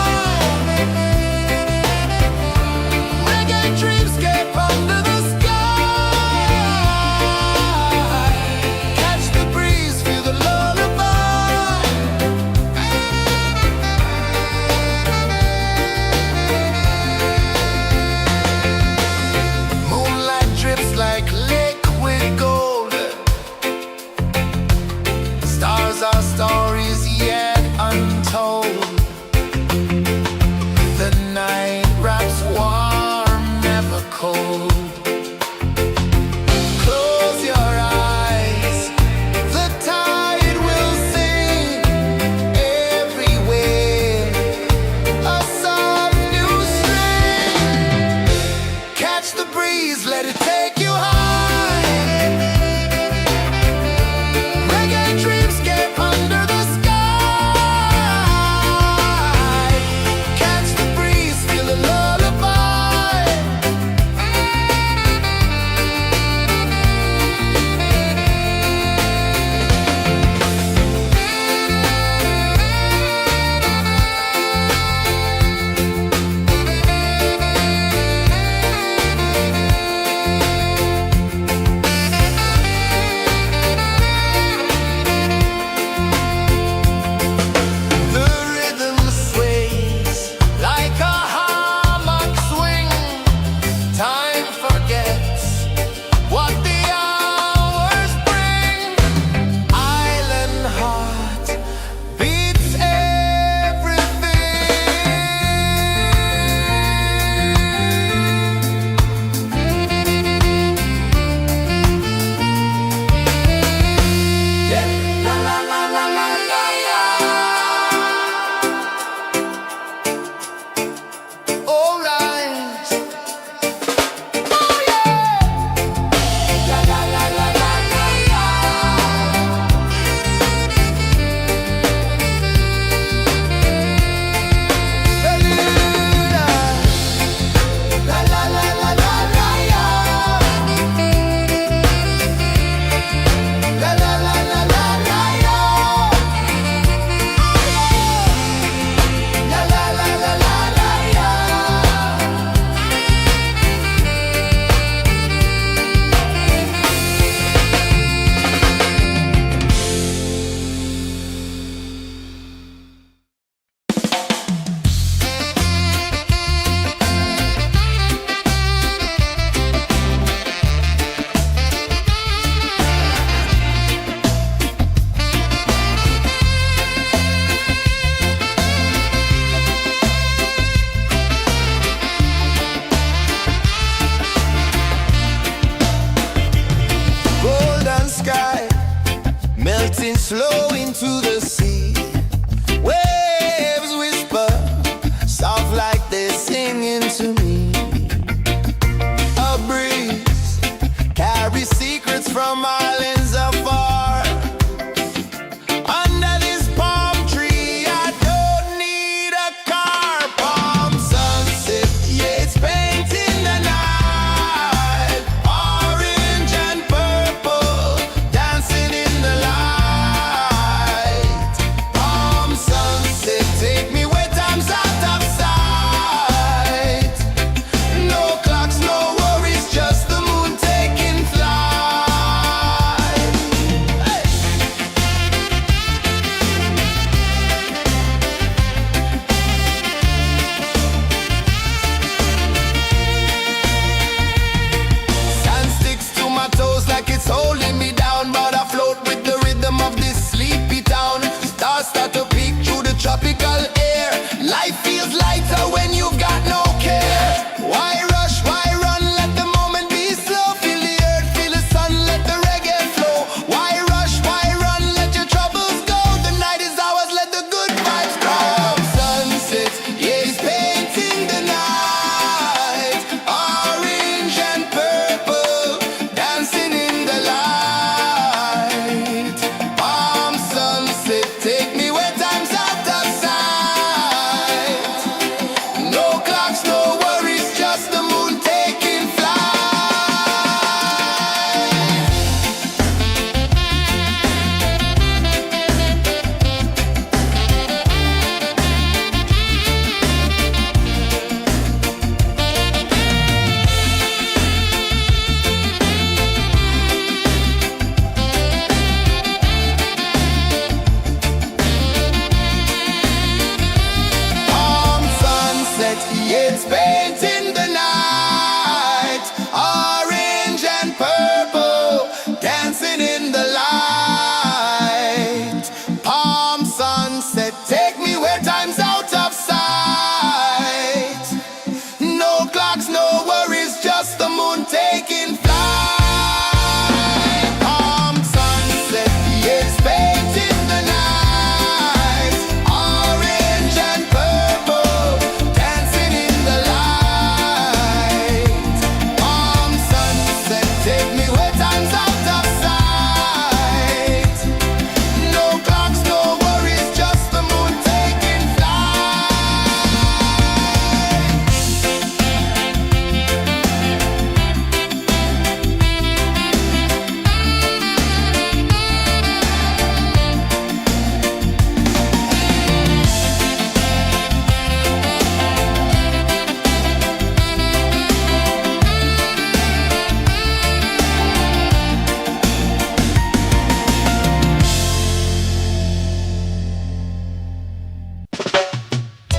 Reggae dreamscape under the sky. Catch the breeze, feel the lullaby. Moonlight drips like liquid gold. melting slow into the sea. Waves whisper, soft like they're singing to me. A breeze carries secrets from islands afar. Under this palm tree, I don't need a car. Palm sunset, yeah, it's painting the night. Orange and purple, dancing in the light. Palm sunset, take me where time's out of sight. No clocks, no worries, just the moon taking flight. Hey! Sand sticks to my toes like it's holding me down, but I float with the rhythm of this sleepy town. Stars start to peek through the tropical air. Life feels lighter when you've got no care. Why rush, why run, let the moment be slow. Feel the earth, feel the sun, let the reggae flow. Why rush, why run, let your troubles go. The night is ours, let the good vibes come. Sunset, yeah, it's painting the night. Orange and purple, dancing in the light. Palm sunset, take me where time's out of sight. No clocks, no worries, just the moon taking flight. Palm sunset, yeah, it's painting the night. Orange and purple, dancing in the light. Palm sunset, take me where time's out of sight. No clocks, no worries, just the moon taking flight. Palm sunset, yeah, it's painting the night. Orange and purple, dancing in the light. Palm sunset, take me where time's out of sight. No clocks, no worries, just the moon taking flight.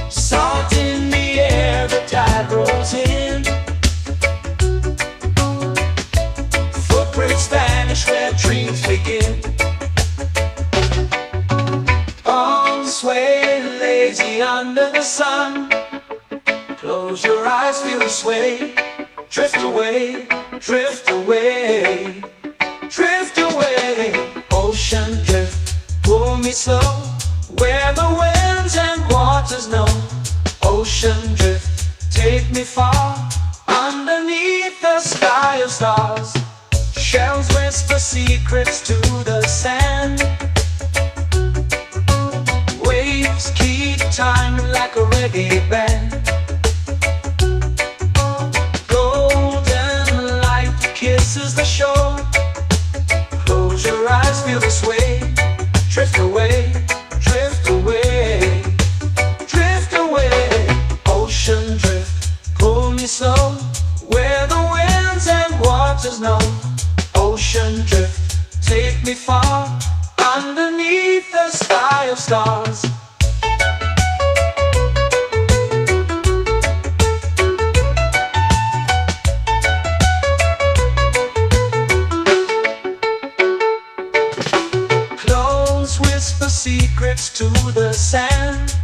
Salt in the air, the tide rolls in. Footprints vanish where dreams begin. Arms sway lazy under the sun. Close your eyes, feel the sway. Drift away, drift away, drift away. Ocean drift, pull me slow, where the winds and waters know. Ocean drift, take me far, underneath the sky of stars. Shells whisper secrets to the sand. Waves keep time like a reggae band. Golden light kisses the shore. Close your eyes, feel the sway. Drift away, drift away, drift away. Ocean drift, pull me slow, where the winds and waters know. Ocean drift, take me far, underneath the sky of stars. Close whisper secrets to the sand.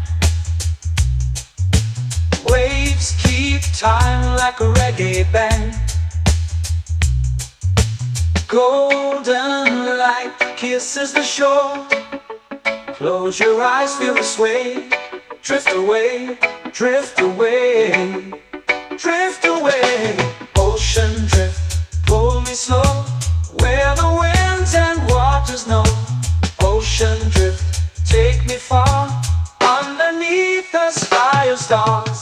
Waves keep time like a reggae band. Golden light kisses the shore. Close your eyes, feel the sway. Drift away, drift away, drift away. Ocean drift, pull me slow, where the winds and waters know. Ocean drift, take me far, underneath the sky of stars.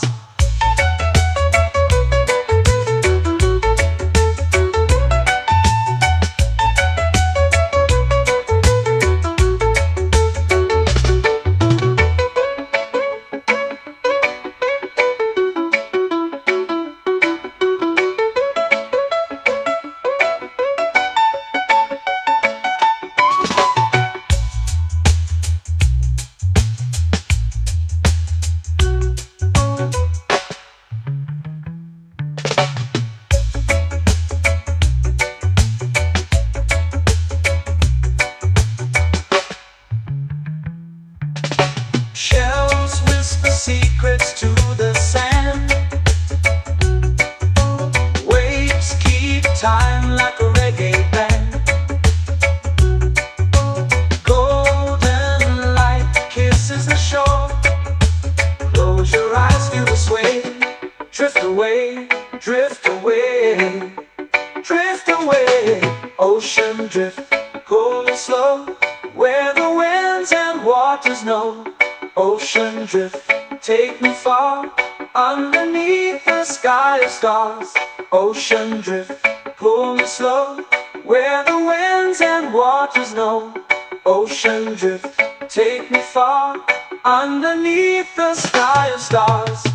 Shells whisper secrets to the sand. Waves keep time like a reggae band. Golden light kisses the shore. Close your eyes, feel the sway. Drift away, drift away, drift away. Ocean drift, cool and slow, where the winds and waters know. Ocean drift, take me far, underneath the sky of stars. Ocean drift, pull me slow, where the winds and waters know. Ocean drift, take me far, underneath the sky of stars.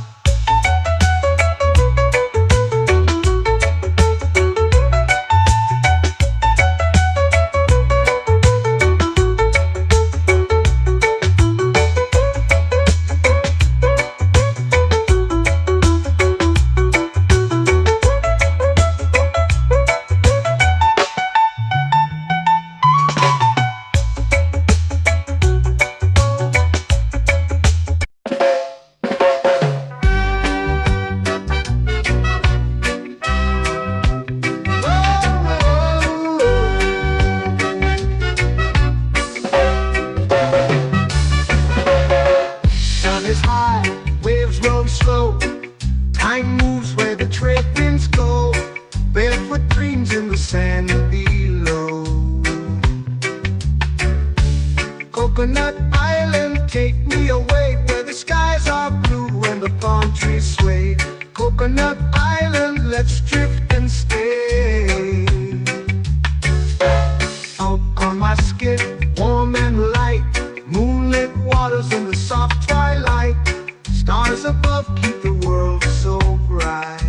Is high, waves roll slow. Time moves where the trade winds go. Barefoot dreams in the sand below. Coconut Island, take me away, where the skies are blue and the palm trees sway. Coconut Island, let's drift and stay. Out on my skin, warm and light, moonlit waters in the soft twilight. Stars above keep the world so bright.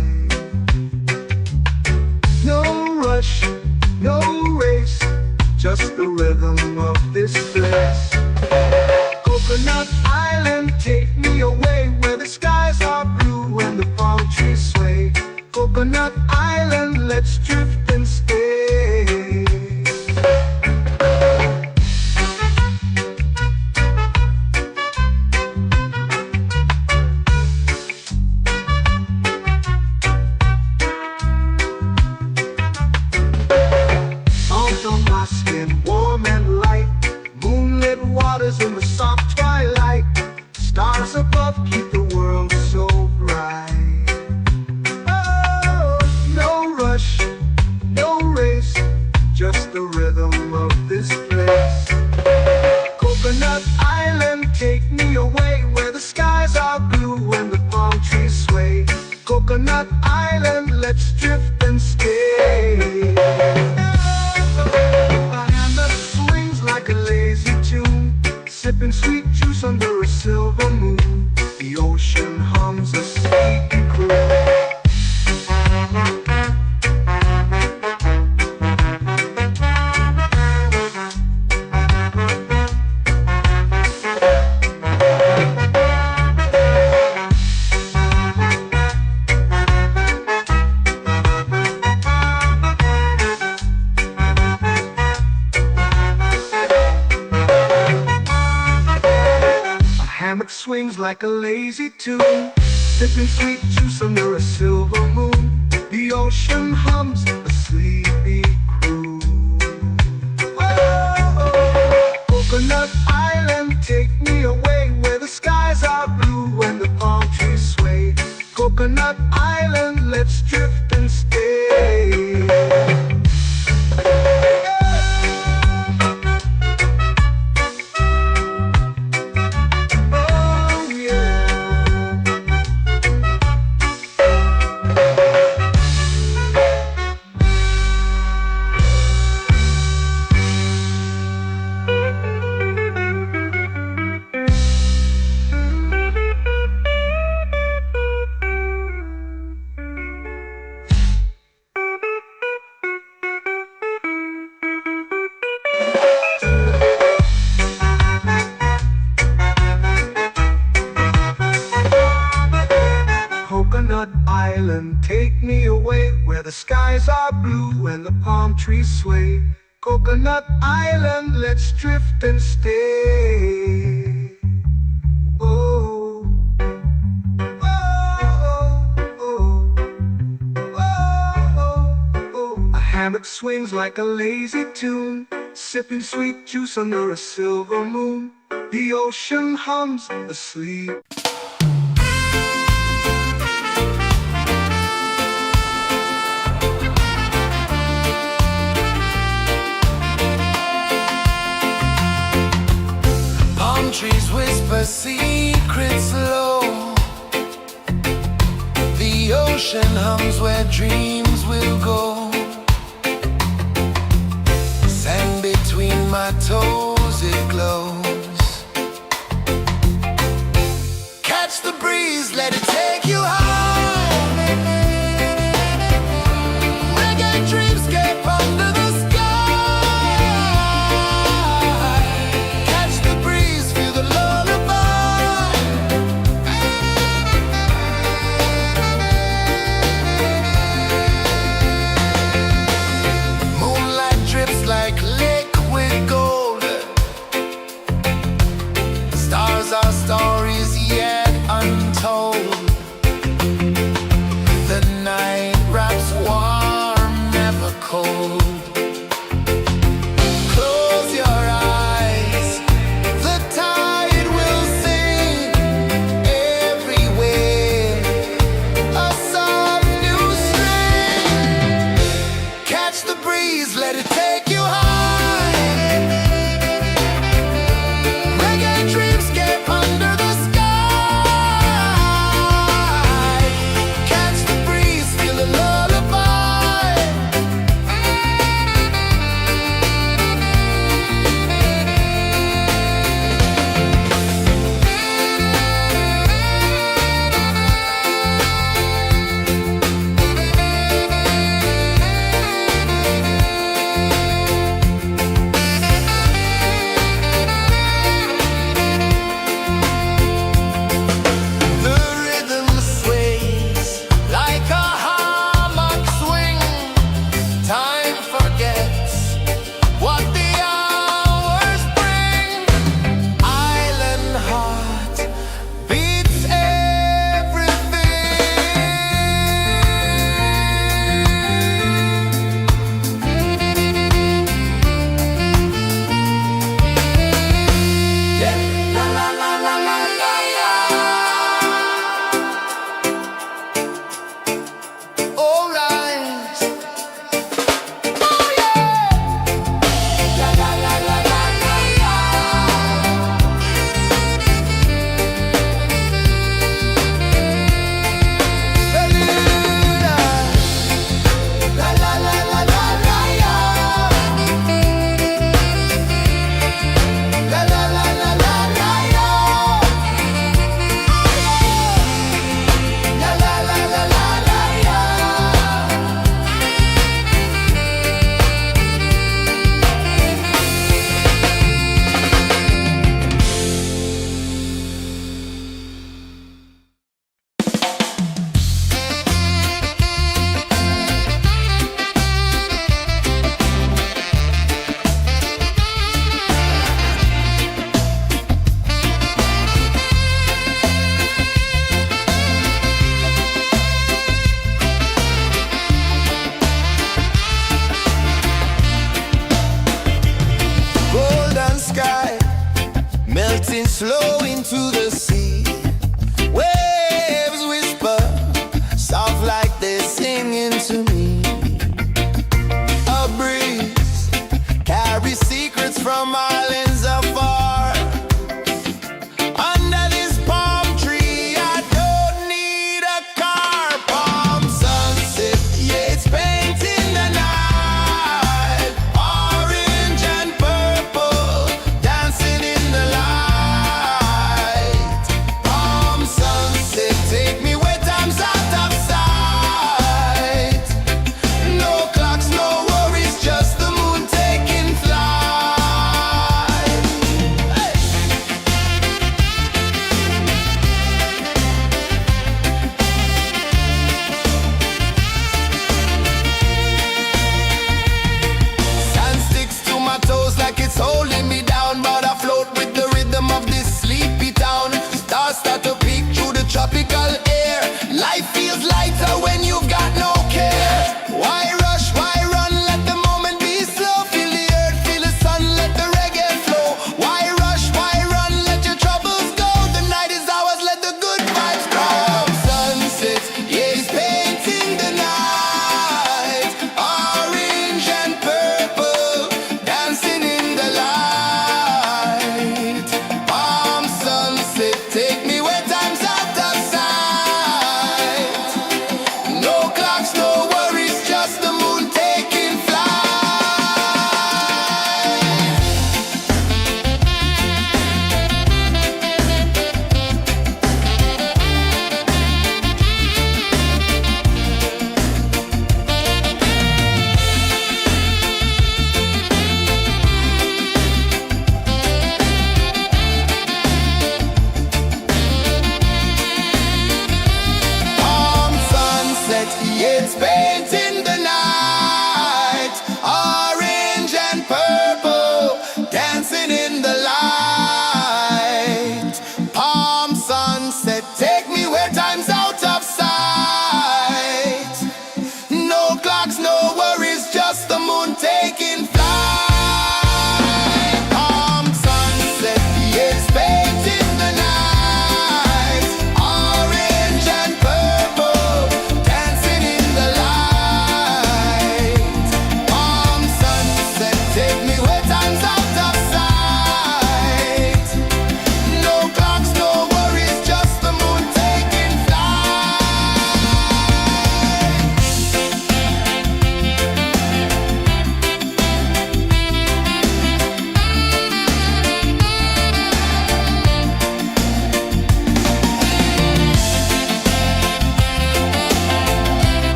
No rush, no race, just the rhythm of this place. Coconut Island, take me away, where the skies are blue and the palm trees sway. Coconut Island, let's drift and stay. Warm and light, moonlit waters in the soft twilight. Stars above keep the world so bright. Oh, no rush, no race, just the rhythm of this place. Coconut Island, take me away, where the skies are blue and the palm trees sway. Coconut Island, let's drift and stay. Sipping sweet juice under a silver moon. The ocean hums a sleepy croon. Swings like a lazy tune, sipping sweet juice under a silver moon. The ocean hums a sleepy croon. take me away where the skies are blue and the palm trees sway. Coconut Island, let's drift and stay. Oh, oh, oh, oh, oh. A hammock swings like a lazy tune, sipping sweet juice under a silver moon. The ocean hums asleep. Palm trees whisper secrets low. The ocean hums where dreams will go. Sand between my toes, it glows. Catch the breeze, let it take you high. Reggae dreamscape under the sky. Catch the breeze, feel the lullaby. Moonlight drips like liquid gold. Stars are stories yet untold. The night wraps warm, never cold. Close your eyes, the tide will sing everywhere. A soft new string. Catch the breeze, let it take you high. Reggae dreamscape under the sky. Catch the breeze, feel the lullaby. The rhythm sways like a hammock swing. Time forgets what the hours bring. Island heart beats everything. Yeah. La la la la la la la. All rise. Oh yeah. La la la la la la la. Beluga. La la la la la la la. La la la la la la la. La la la la la la la. Golden sky melting slow into the sea. Waves whisper soft like they're singing to me. A breeze carries secrets from islands afar. Under this palm tree, I don't need a car. Palm sunset, yeah, it's painting the night. Orange and purple, dancing in the light. Palm sunset, take me where time's out of sight. No clocks, no worries, just the moon taking flight.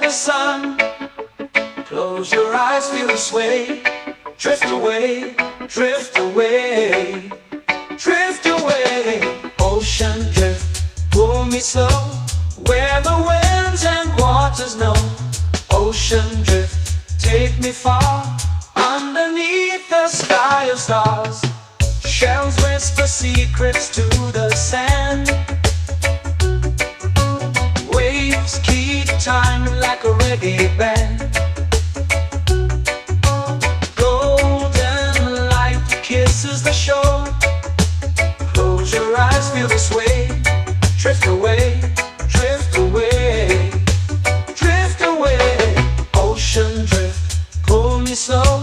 the sun. Close your eyes, feel the sway. Drift away, drift away, drift away. Ocean drift, pull me slow, where the winds and waters know. Ocean drift, take me far, underneath the sky of stars. Shells whisper secrets to the sand. Waves keep time like a reggae band. Golden light kisses the shore. Close your eyes, feel the sway. Drift away, drift away, drift away. Ocean drift, pull me slow,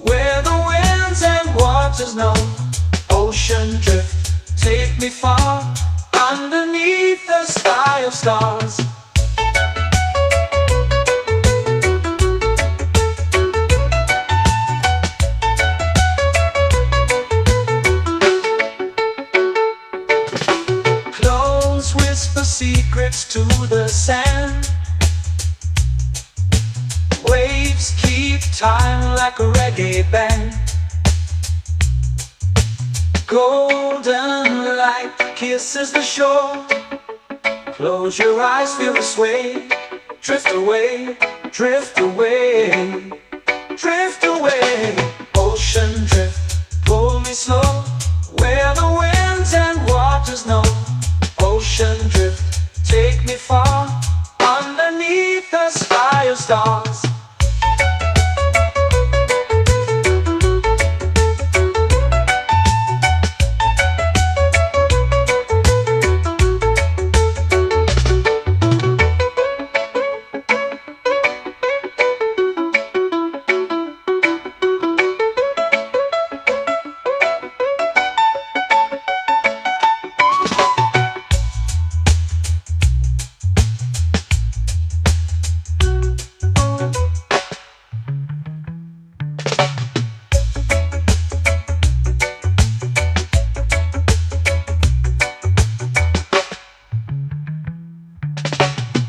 where the winds and waters know. Ocean drift, take me far, underneath the sky of stars. Close whisper secrets to the sand. Waves keep time like a reggae band. Golden light kisses the shore. Close your eyes, feel the sway. Drift away, drift away, drift away. Ocean drift, pull me slow, where the winds and waters know. Ocean drift, take me far, underneath the sky of stars.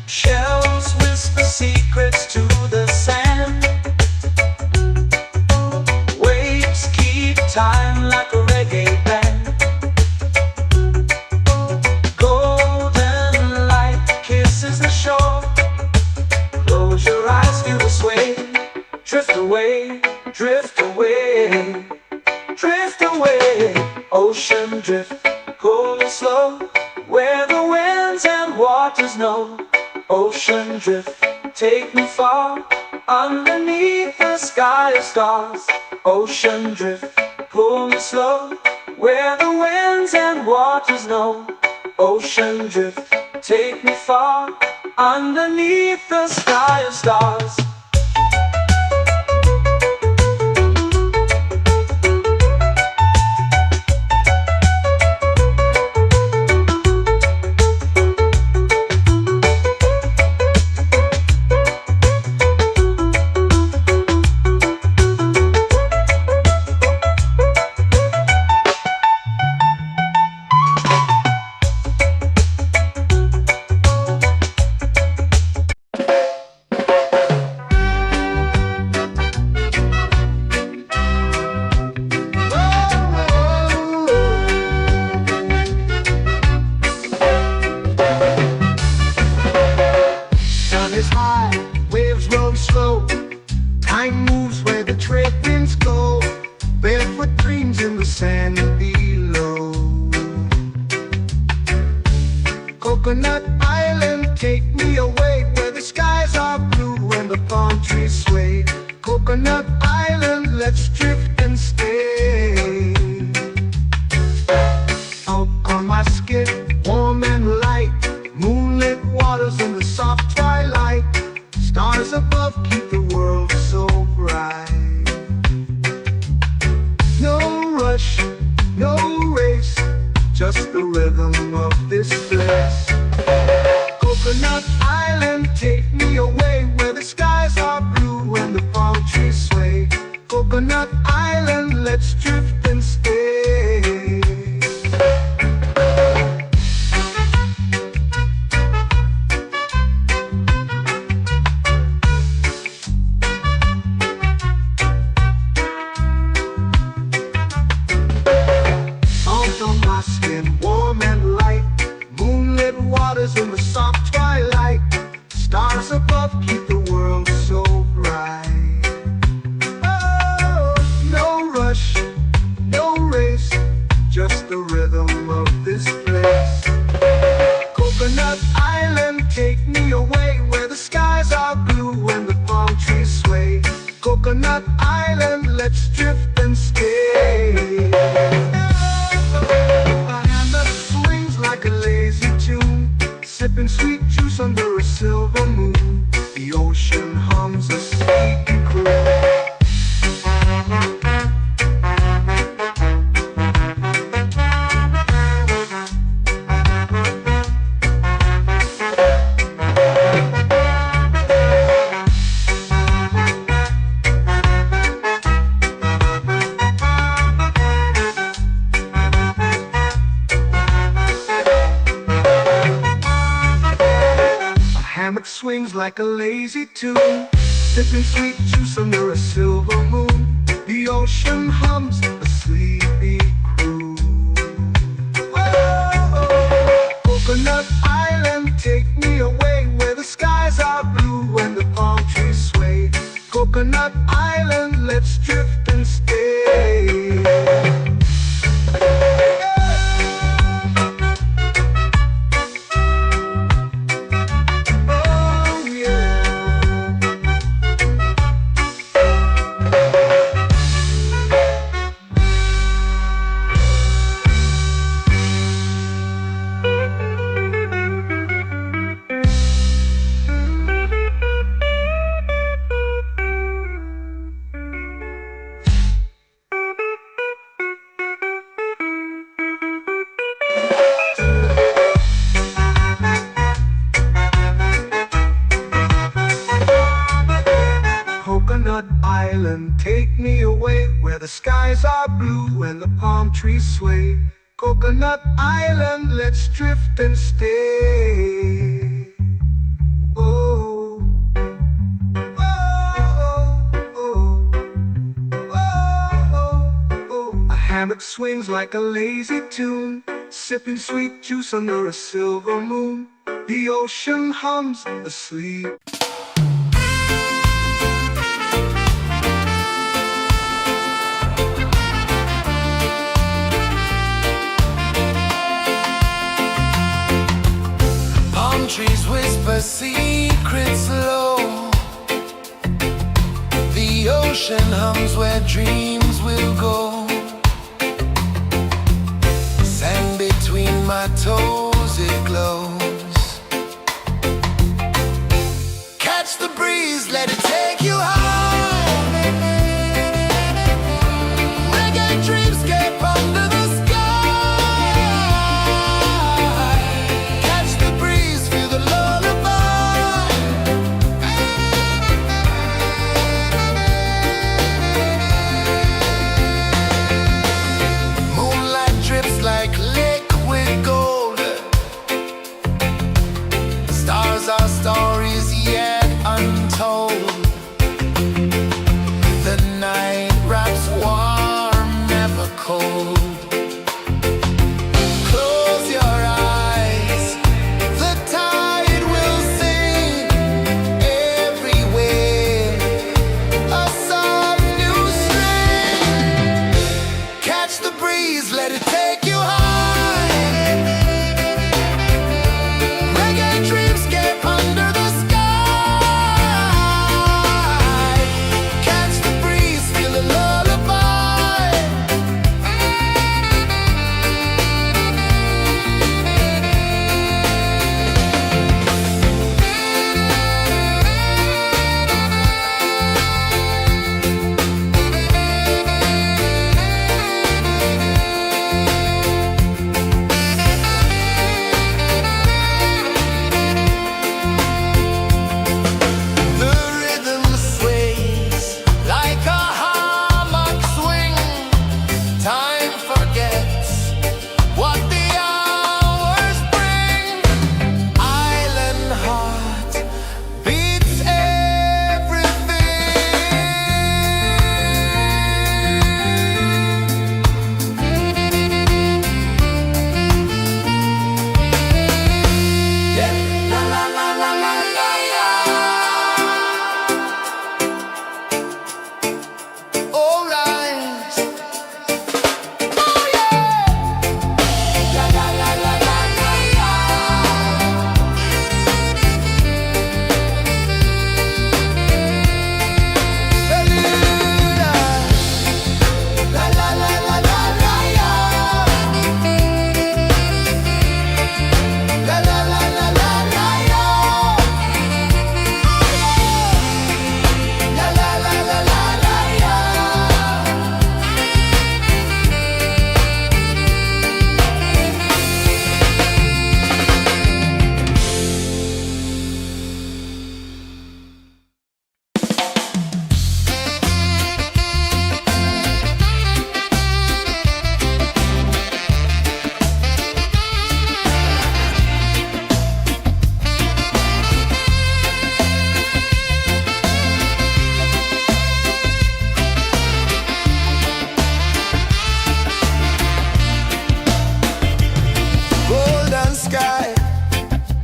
Shells whisper secrets to the sand. Waves keep time like a reggae band. Golden light kisses the shore. Close your eyes, feel the sway. Drift away, drift away, drift away. Ocean drift, pull me slow, where the winds and waters know. Ocean drift, take me far, underneath the sky of stars. Ocean drift, pull me slow, where the winds and waters know. Ocean drift, take me far, underneath the sky of stars. Time moves where the trade winds go. Barefoot dreams in the sand below. Coconut Island, take me away, where the skies are blue and the palm trees sway. Coconut Island, let's drift and stay. Out on my skin, warm and light, moonlit waters in the soft twilight. Stars above keep the world so bright. No rush, no race, just the rhythm of this place. Coconut Island, take me away, where the skies are blue and the palm trees sway. Coconut Island, let's drift and stay. swings like a lazy tune, sipping sweet juice under a silver moon. The ocean hums a sleepy crew. Oh, Coconut Island, take me away where the skies are blue and the palm trees sway. Coconut Island, let's drift and stay. Oh yeah. Coconut Island, take me away where the skies are blue and the palm trees sway. Coconut Island, let's drift and stay. Oh, oh, oh, oh, oh. A hammock swings like a lazy tune, sipping sweet juice under a silver moon. The ocean hums asleep. Trees whisper secrets low. The ocean hums where dreams will go. Sand between my toes, it glows. Catch the breeze, let it take you high. Reggae dreamscape under the sky. Our stories yet untold.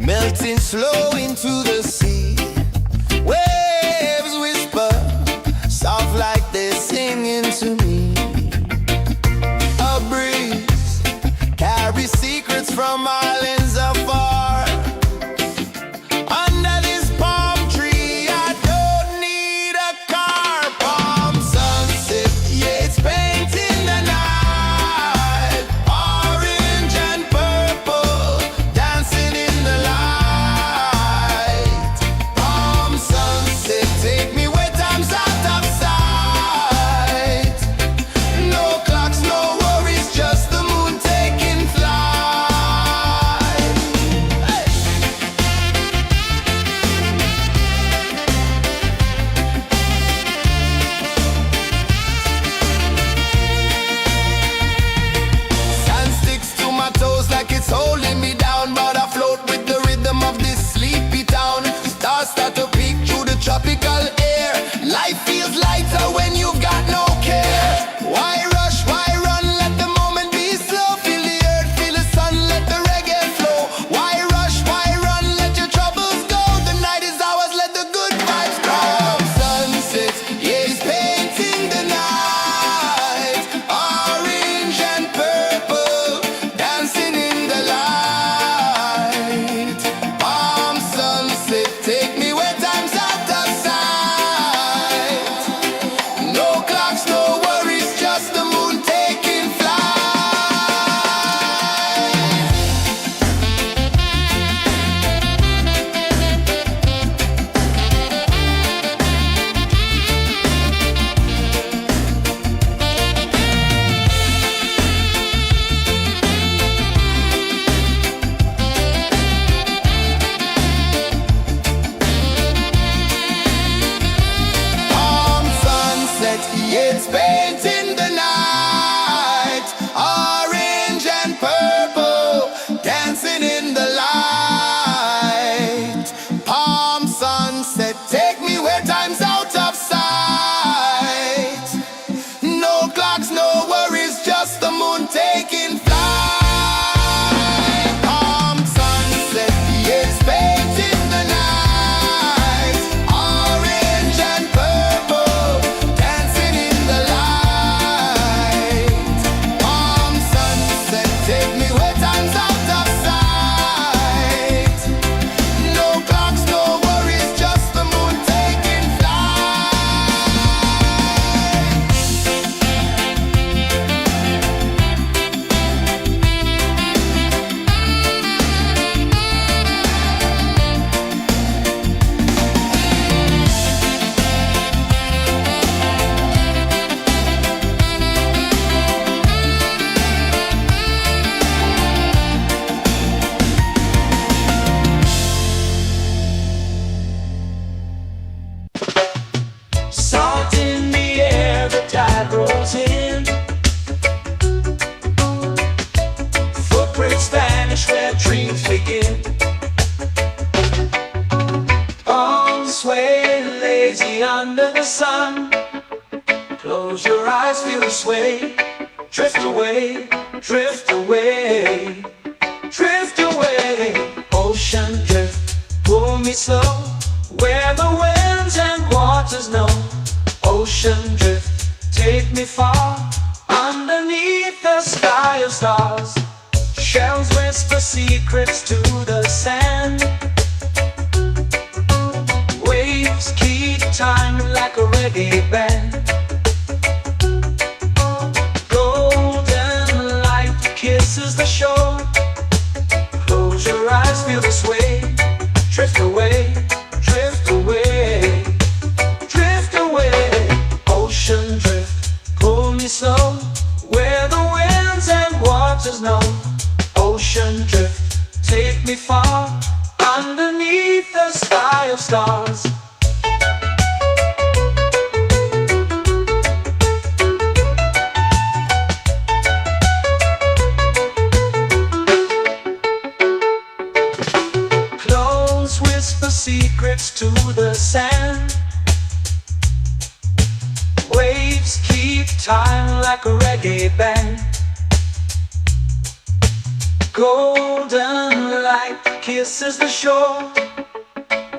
melting slow into the sea. Waves whisper, soft like they're singing to me. A breeze carries secrets from islands afar. Under this palm tree, I don't need a car. Palm sunset, yeah, it's painting the night. Orange and purple, dancing in the light. Palm sunset, take me where time's out of sight. No clocks, no worries, just the moon taking flight. Hey! Sand sticks to my toes like it's holding me down, but I float with the rhythm of this sleepy town. Stars start to peek through the tropical air. Life feels lighter when you've got no care. Why rush, why run, let the moment be slow. Feel the earth, feel the sun, let the reggae flow. Why rush, why run, let your troubles go. The night is ours, let the good vibes grow. Sunset, yeah, it's painting the night. Orange and purple, dancing in the light. Palm sunset, take me where time's out of sight. No clocks, no worries, just the moon taking flight. Palm sunset, yeah, it's painting the night. Orange and purple, dancing in the light. Palm sunset, take me where time's out of sight. No clocks, no worries, just the moon taking flight. Palm sunset, yeah, it's painting the night. Orange and purple, dancing in the light. Palm sunset, take me where time's out of sight. No clocks, no worries, just the moon taking flight. Salt in the air, the tide rolls in. Footprints vanish where dreams begin. Palms sway lazy under the sun. Close your eyes, feel the sway. Drift away, drift away, drift away. Ocean drift, pull me slow, where the winds and waters know. Ocean drift, take me far, underneath the sky of stars. Shells whisper secrets to the sand. Waves keep time like a reggae band. Golden light kisses the shore. Close your eyes, feel the sway. Drift away, drift away, drift away. Ocean drift, pull me slow, where the winds and waters know. Ocean drift, take me far, underneath the sky of stars. Close whisper secrets to the sand. Waves keep time like a reggae band. Golden light light kisses the shore.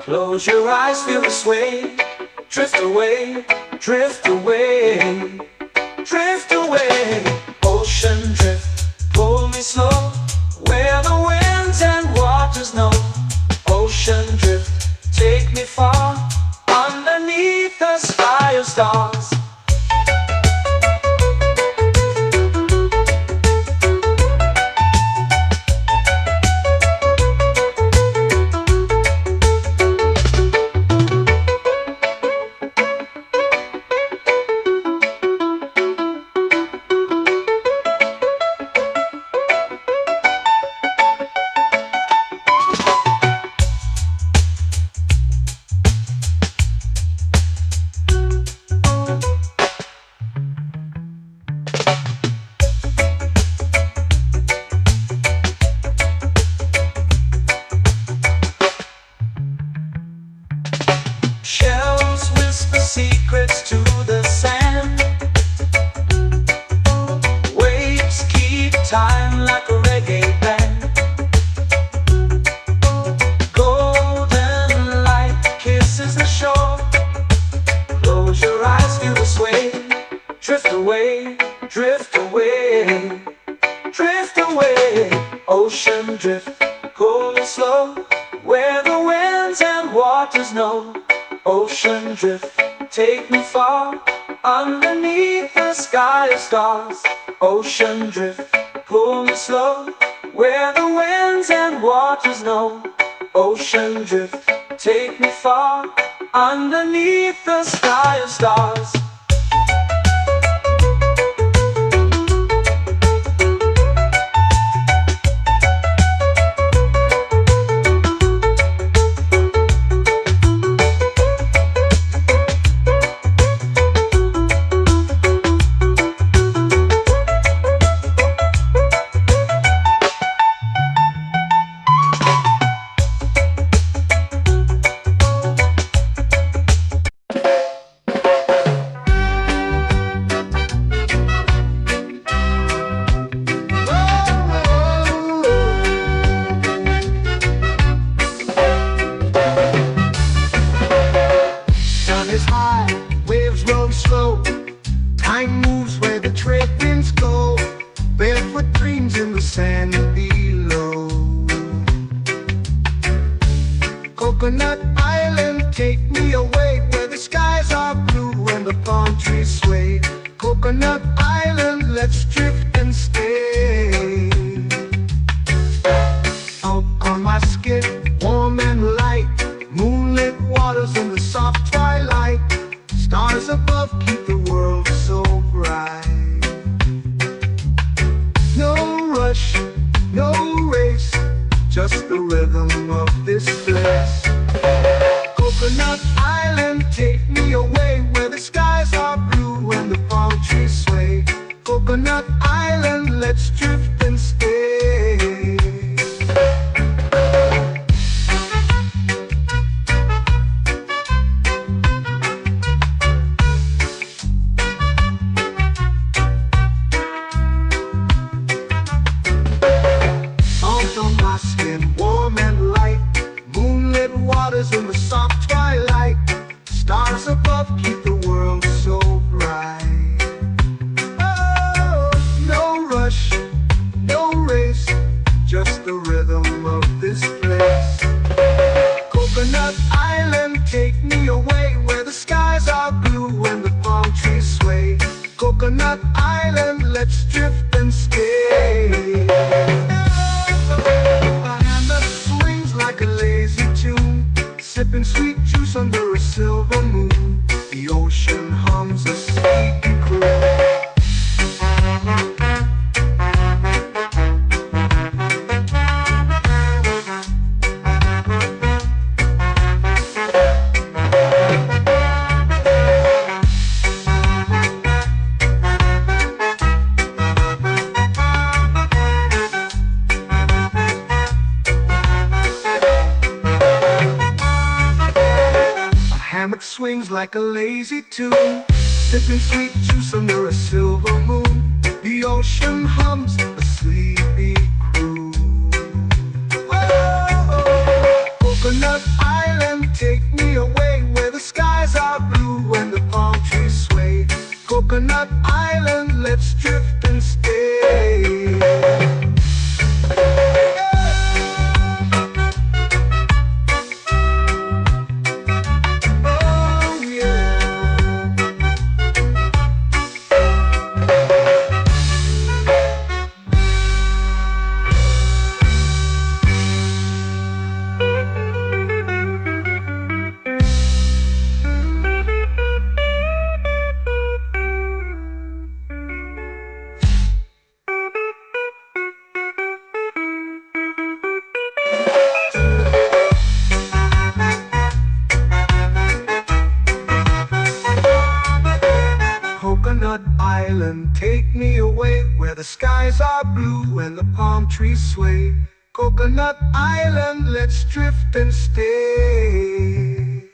Close your eyes, feel the sway. Drift away, drift away, drift away. Ocean drift, pull me slow, where the winds and waters know. Ocean drift, take me far, underneath the sky of stars. Shells whisper secrets to the sand. Waves keep time like a reggae band. Golden light kisses the shore. Close your eyes, feel the sway. Drift away, drift away, drift away. Ocean drift, cool and slow, where the winds and waters know. Ocean drift, take me far, underneath the sky of stars. Ocean drift, pull me slow, where the winds and waters know. Ocean drift, take me far, underneath the sky of stars. Time moves where the trade winds go. Barefoot dreams in the sand below. Coconut Island, take me away, where the skies are blue and the palm trees sway. Coconut Island, let's drift and stay. Out on my skin, warm and light, moonlit waters in the soft twilight. Stars above keep the world so bright. No rush, no race, just the rhythm of this place. Coconut Island, take me away, where the skies are blue and the palm trees sway. Coconut Island, let's drift and stay. Warm and light, moonlit waters in the soft twilight. Stars above keep the world so bright. Oh, no rush, no race, just the rhythm of this place. Coconut Island, take me away, where the skies are blue and the palm trees sway. Coconut Island, let's drift and stay. Like a lazy tune, sipping sweet juice under a silver moon. The ocean hums a sleepy croon. Swings like a lazy tune, sipping sweet juice under a silver moon. The ocean hums a sleepy croon. Whoa! take me away where the skies are blue and the palm trees sway. Coconut Island, let's drift and stay. Oh yeah. Coconut Island, take me away where the skies are blue and the palm trees sway. Coconut Island, let's drift and stay.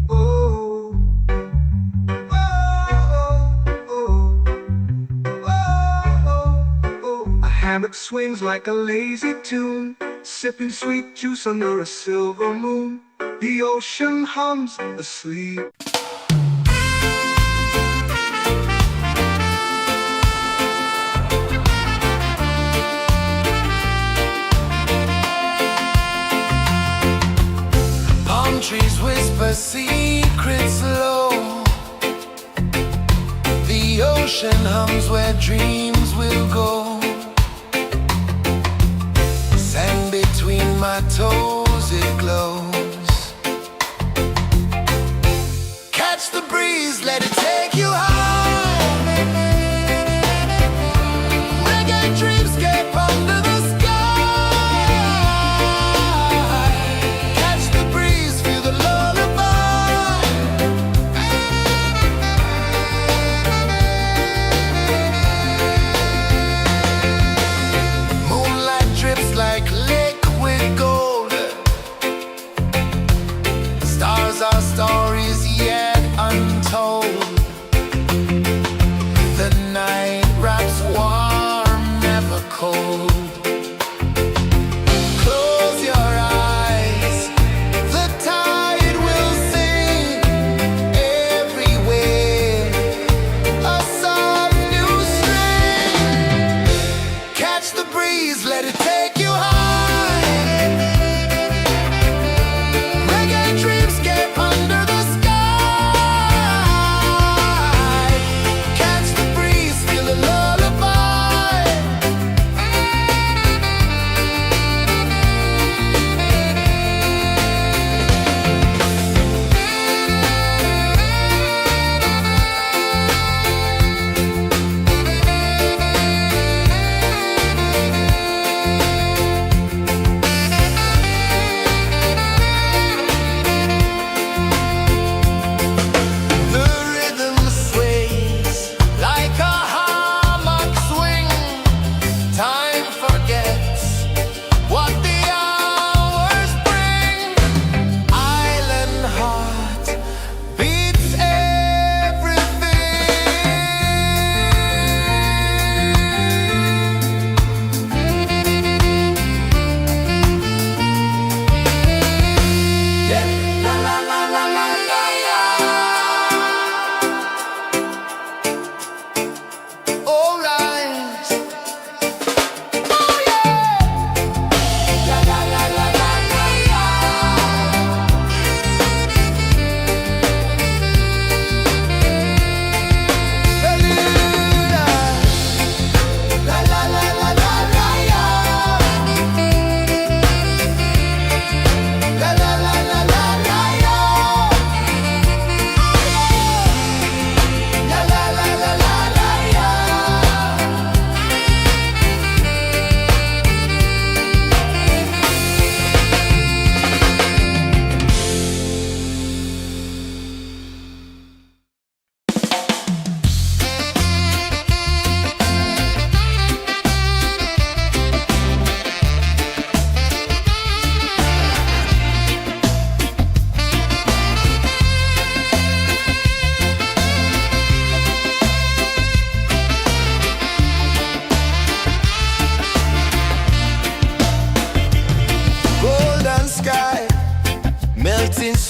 Oh, oh, oh, oh, oh. A hammock swings like a lazy tune, sipping sweet juice under a silver moon. The ocean hums asleep. Trees whisper secrets low. The ocean hums where dreams will go. Sand between my toes, it glows. Catch the breeze, let it take you high. Reggae dreamscape under the sky. Like liquid gold,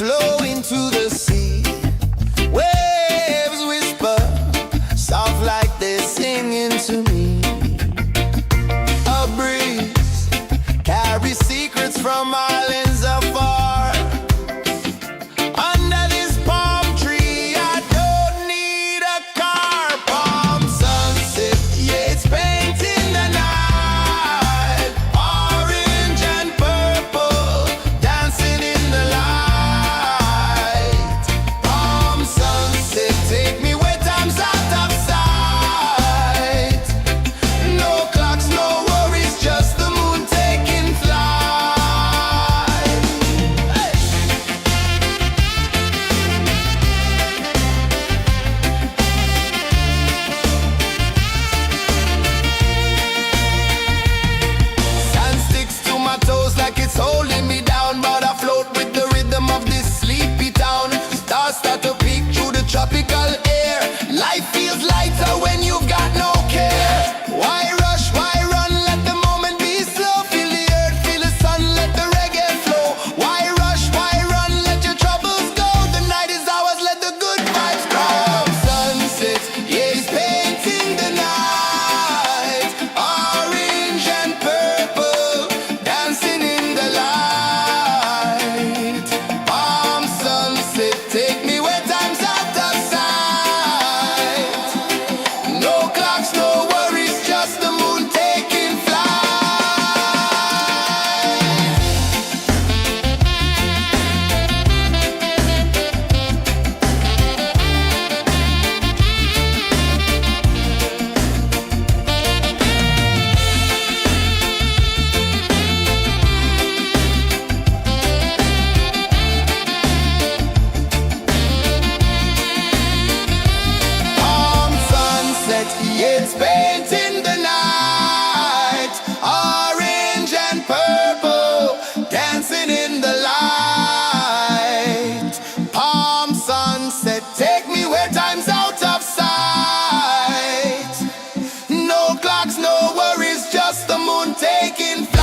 flow into the sea. Waves whisper, soft like they're singing to me. A breeze carries secrets from islands afar. Under this palm tree, I don't need a car. Palm sunset, yeah, it's painting the night. Orange and purple, dancing in the light. Palm sunset, take me where time's out of sight. No clocks, no worries, just the moon taking flight. Hey! Sand sticks to my toes like it's holding me down, but I float with the rhythm of this sleepy town. Stars start to peek through the tropical air. Life feels lighter when you've got no care. Why rush, why run, let the moment be slow. Feel the earth, feel the sun, let the reggae flow. Why rush, why run, let your troubles go. The night is ours, let the good vibes grow. Sunset, yeah, it's painting the night. Orange and purple, dancing in the light. Palm sunset, take me where time's out of sight. No clocks, no worries, just the moon taking flight. Palm sunset, yeah, it's painting the night. Orange and purple, dancing in the light. Palm sunset, take me where time's out of sight. No clocks, no worries, just the moon taking flight.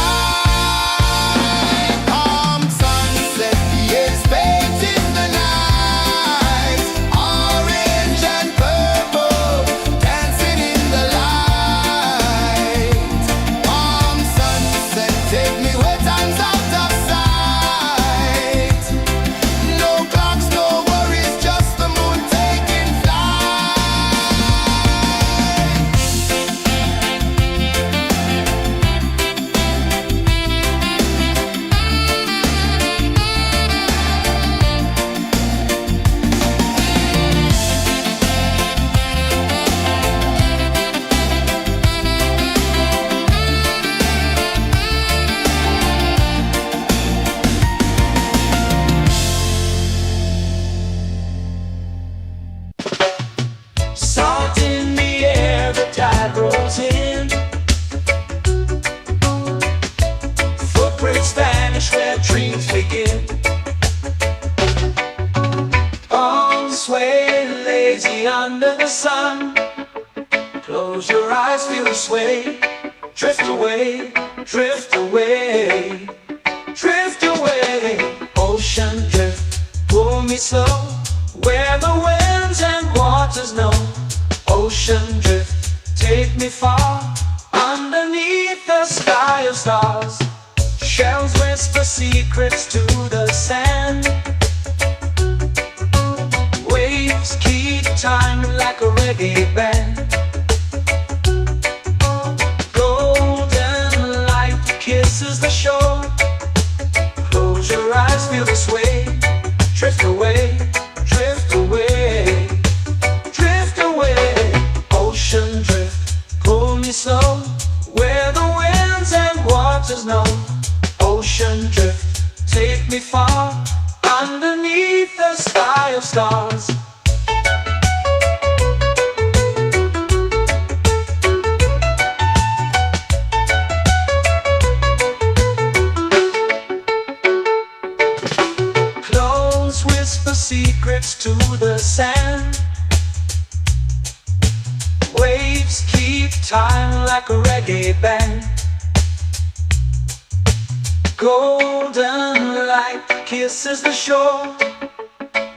Palm sunset, yeah, it's painting the night. Orange and purple, dancing in the light. Palm sunset, take me where time's out of sight. No clocks, no worries, just the moon taking flight. Salt in the air, the tide rolls in. Footprints vanish where dreams begin. All sway lazy under the sun. Close your eyes, feel the sway. Drift away, drift away, drift away. Ocean drift, pull me slow, where the winds and waters know. Ocean drift, take me far, underneath the sky of stars. Shells whisper secrets to the sand. Waves keep time like a reggae band. Golden light kisses the shore. Close your eyes, feel the sway. Drift away, drift away, drift away. Ocean drift, pull me slow, where the winds and waters know. Ocean drift, take me far, underneath the sky of stars. Close whisper secrets to the sand. Waves keep time like a reggae band. Golden light kisses the shore.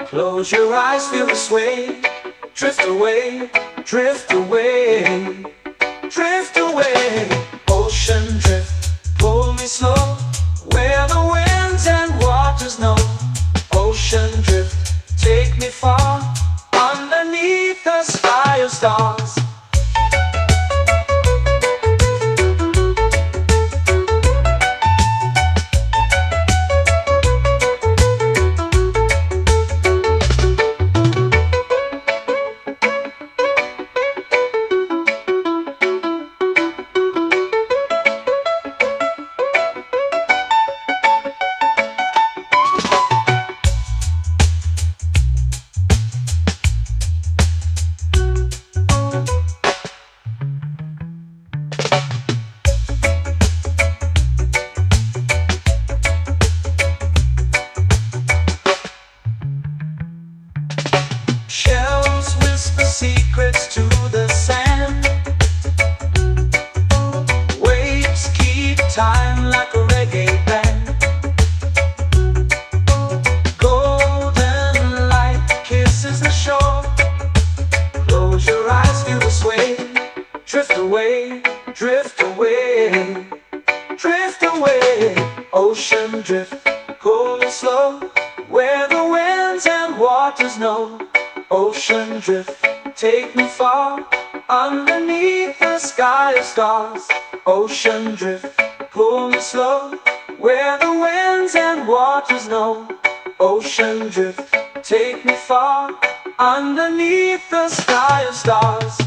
Close your eyes, feel the sway. Drift away, drift away, drift away. Ocean drift, pull me slow, where the winds and waters know. Ocean drift, take me far, underneath the sky of stars. Shells whisper secrets to the sand. Waves keep time like a reggae band. Golden light kisses the shore. Close your eyes, feel the sway. Drift away, drift away, drift away. Ocean drift, cool and slow, where the winds and waters know. Ocean drift, take me far, underneath the sky of stars. Ocean drift, pull me slow, where the winds and waters know. Ocean drift, take me far, underneath the sky of stars.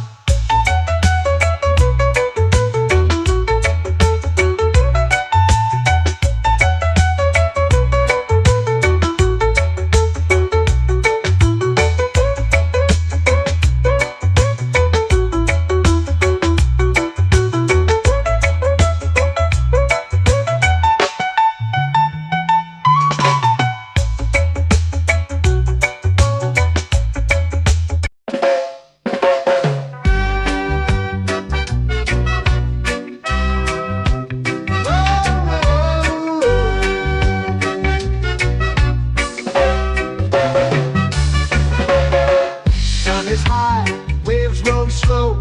Sun is high, waves roll slow.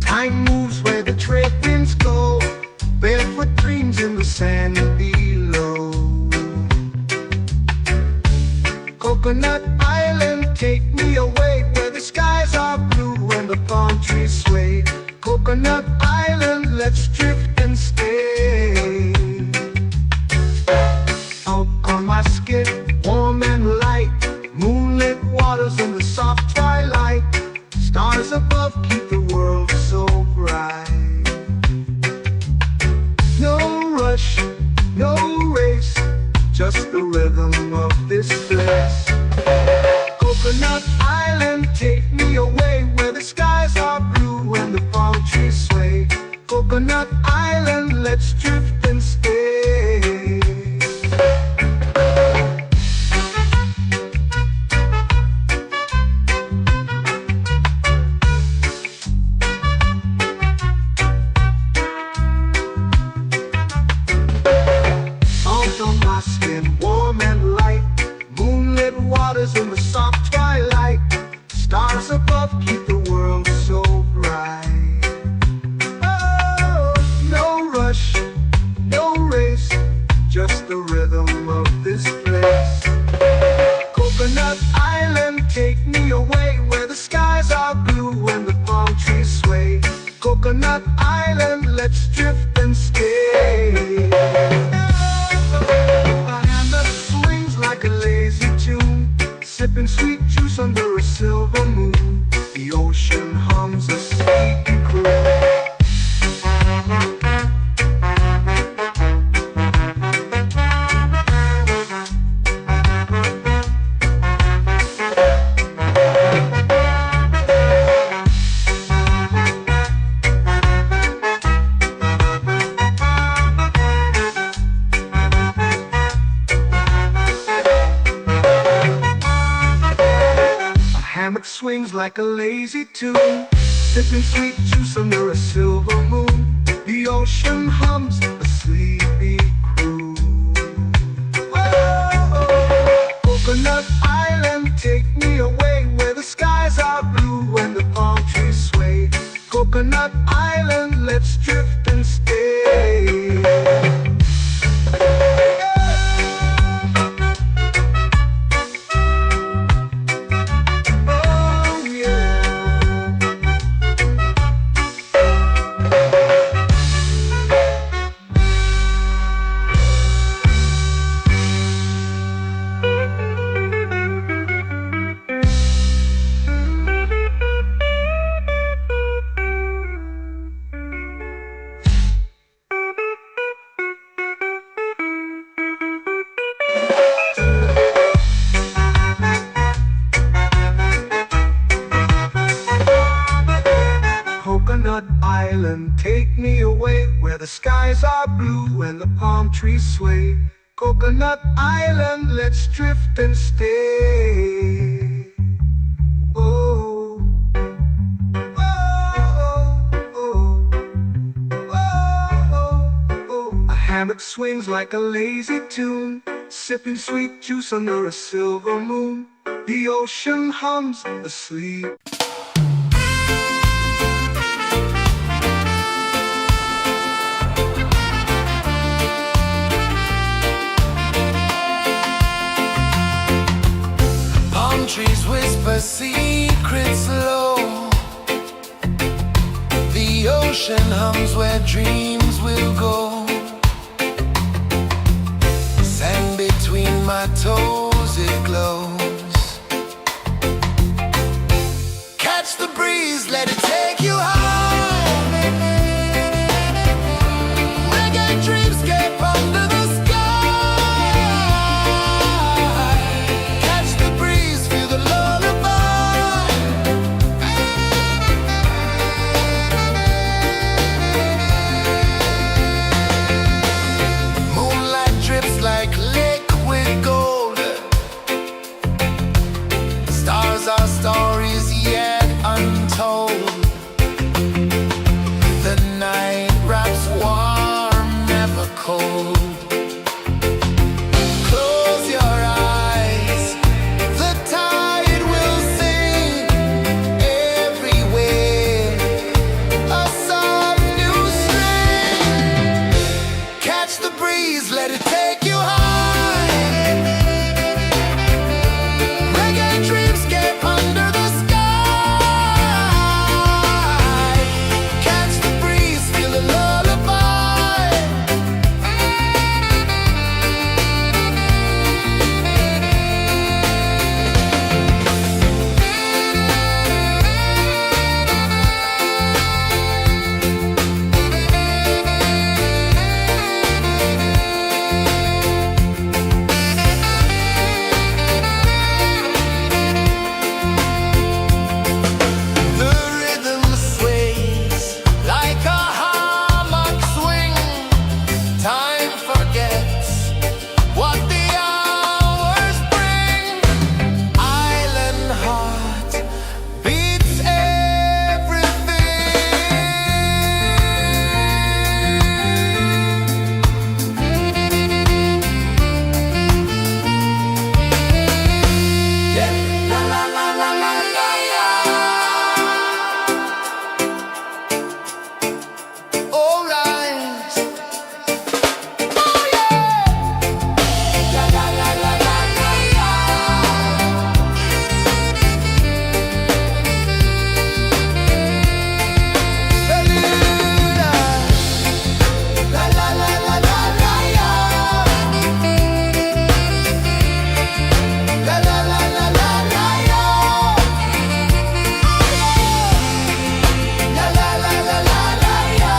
Time moves where the trade winds go. Barefoot dreams in the sand below. Coconut Island, take me away, where the skies are blue and the palm trees sway. Coconut Island, let's drift and stay. Out on my skin, warm and light, moonlit waters in the soft twilight. Stars above keep the world so bright. No rush, no race, just the rhythm of this place. Coconut Island, take me away, where the skies are blue and the palm trees sway. Coconut Island, let's drift and stay. Salt on my skin, warm and light, moonlit waters in the soft twilight. Stars above keep the world so bright. Oh, no rush, no race, just the rhythm of this place. Coconut Island, take me away, where the skies are blue and the palm trees sway. Coconut Island, let's drift and stay. A hand that swings like a lazy tune, sipping sweet juice under a silver moon. The ocean hums a sleepy croon. Hammock swings like a lazy tune, sipping sweet juice under a silver moon. The ocean hums a sleepy croon. Whoa. Take me away where the skies are blue and the palm trees sway. Coconut Island, let's drift and stay. Oh, oh, oh, oh, oh. A hammock swings like a lazy tune, sipping sweet juice under a silver moon. The ocean hums asleep. Palm trees whisper secrets low. The ocean hums where dreams will go. Sand between my toes, it glows. Catch the breeze, let it take you high. Reggae dreamscape under the sky. Catch the breeze, feel the lullaby. Moonlight drips like liquid gold. Stars are stories yet untold. The night wraps warm, never cold. Close your eyes, the tide will sing everywhere. A soft new string. Catch the breeze, let it take you high. Reggae dreamscape under the sky. Catch the breeze, feel the lullaby. The rhythm sways like a hammock swing. Time forgets what the hours bring. Island heart beats everything. Yeah. La la la la la la la. All right. Oh yeah. La la la la la la la. Bermuda. La la la la la la la. La la la la la la la. La la la la la la la.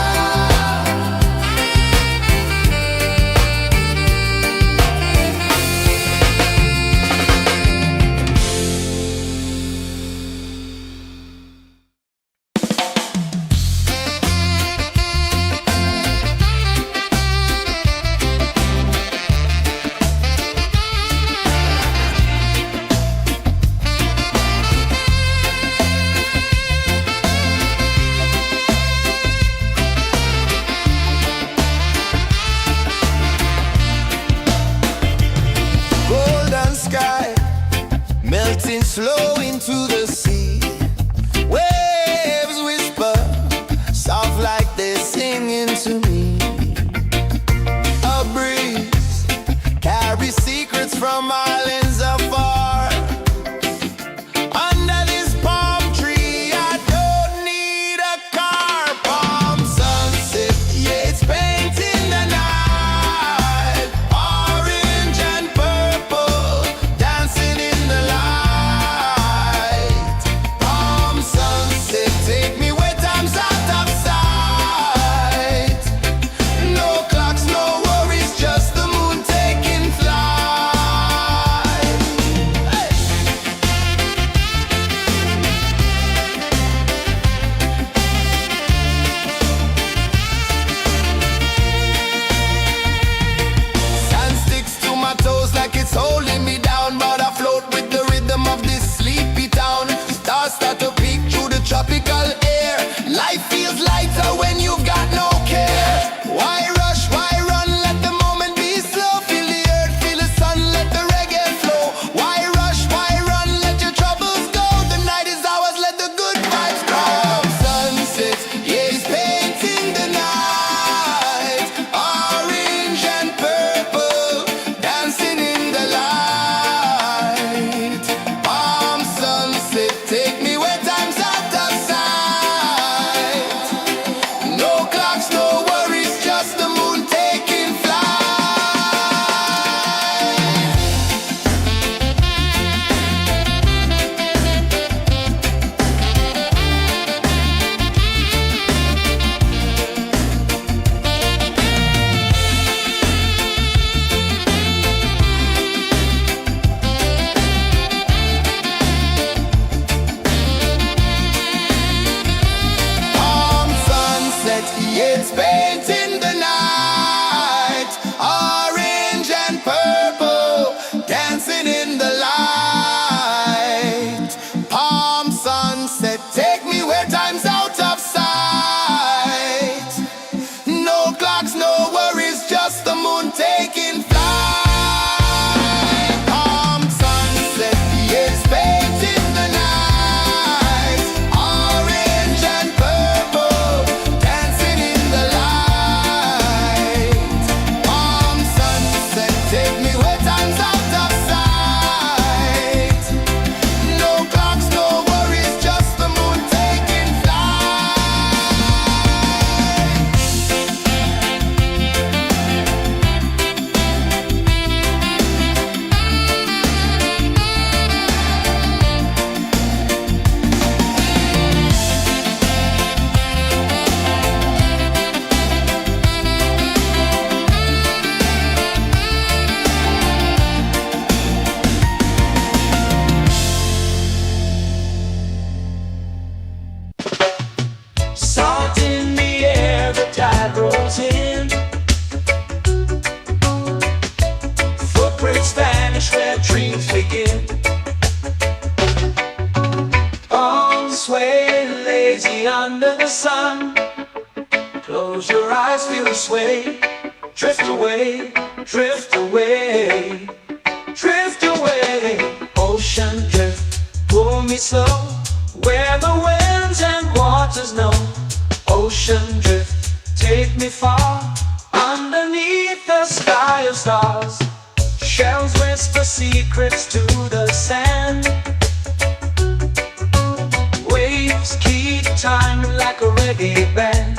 Golden sky melting slow into the sea. Waves whisper soft like they're singing to me. A breeze carries secrets from islands afar. Under this palm tree, I don't need a car. Palm sunset, yeah, it's painting the night. Orange and purple dancing in the light. Take me where time's out of sight. No clocks, no worries, just the moon taking flight. Salt in the air, the tide rolls in. Footprints vanish where dreams begin. Arms sway lazy under the sun. Close your eyes, feel the sway. Drift away, drift away, drift away. Ocean drift, pull me slow, where the winds and waters know. Ocean drift, take me far, underneath the sky of stars. Shells whisper secrets to the sand. Waves keep time like a reggae band.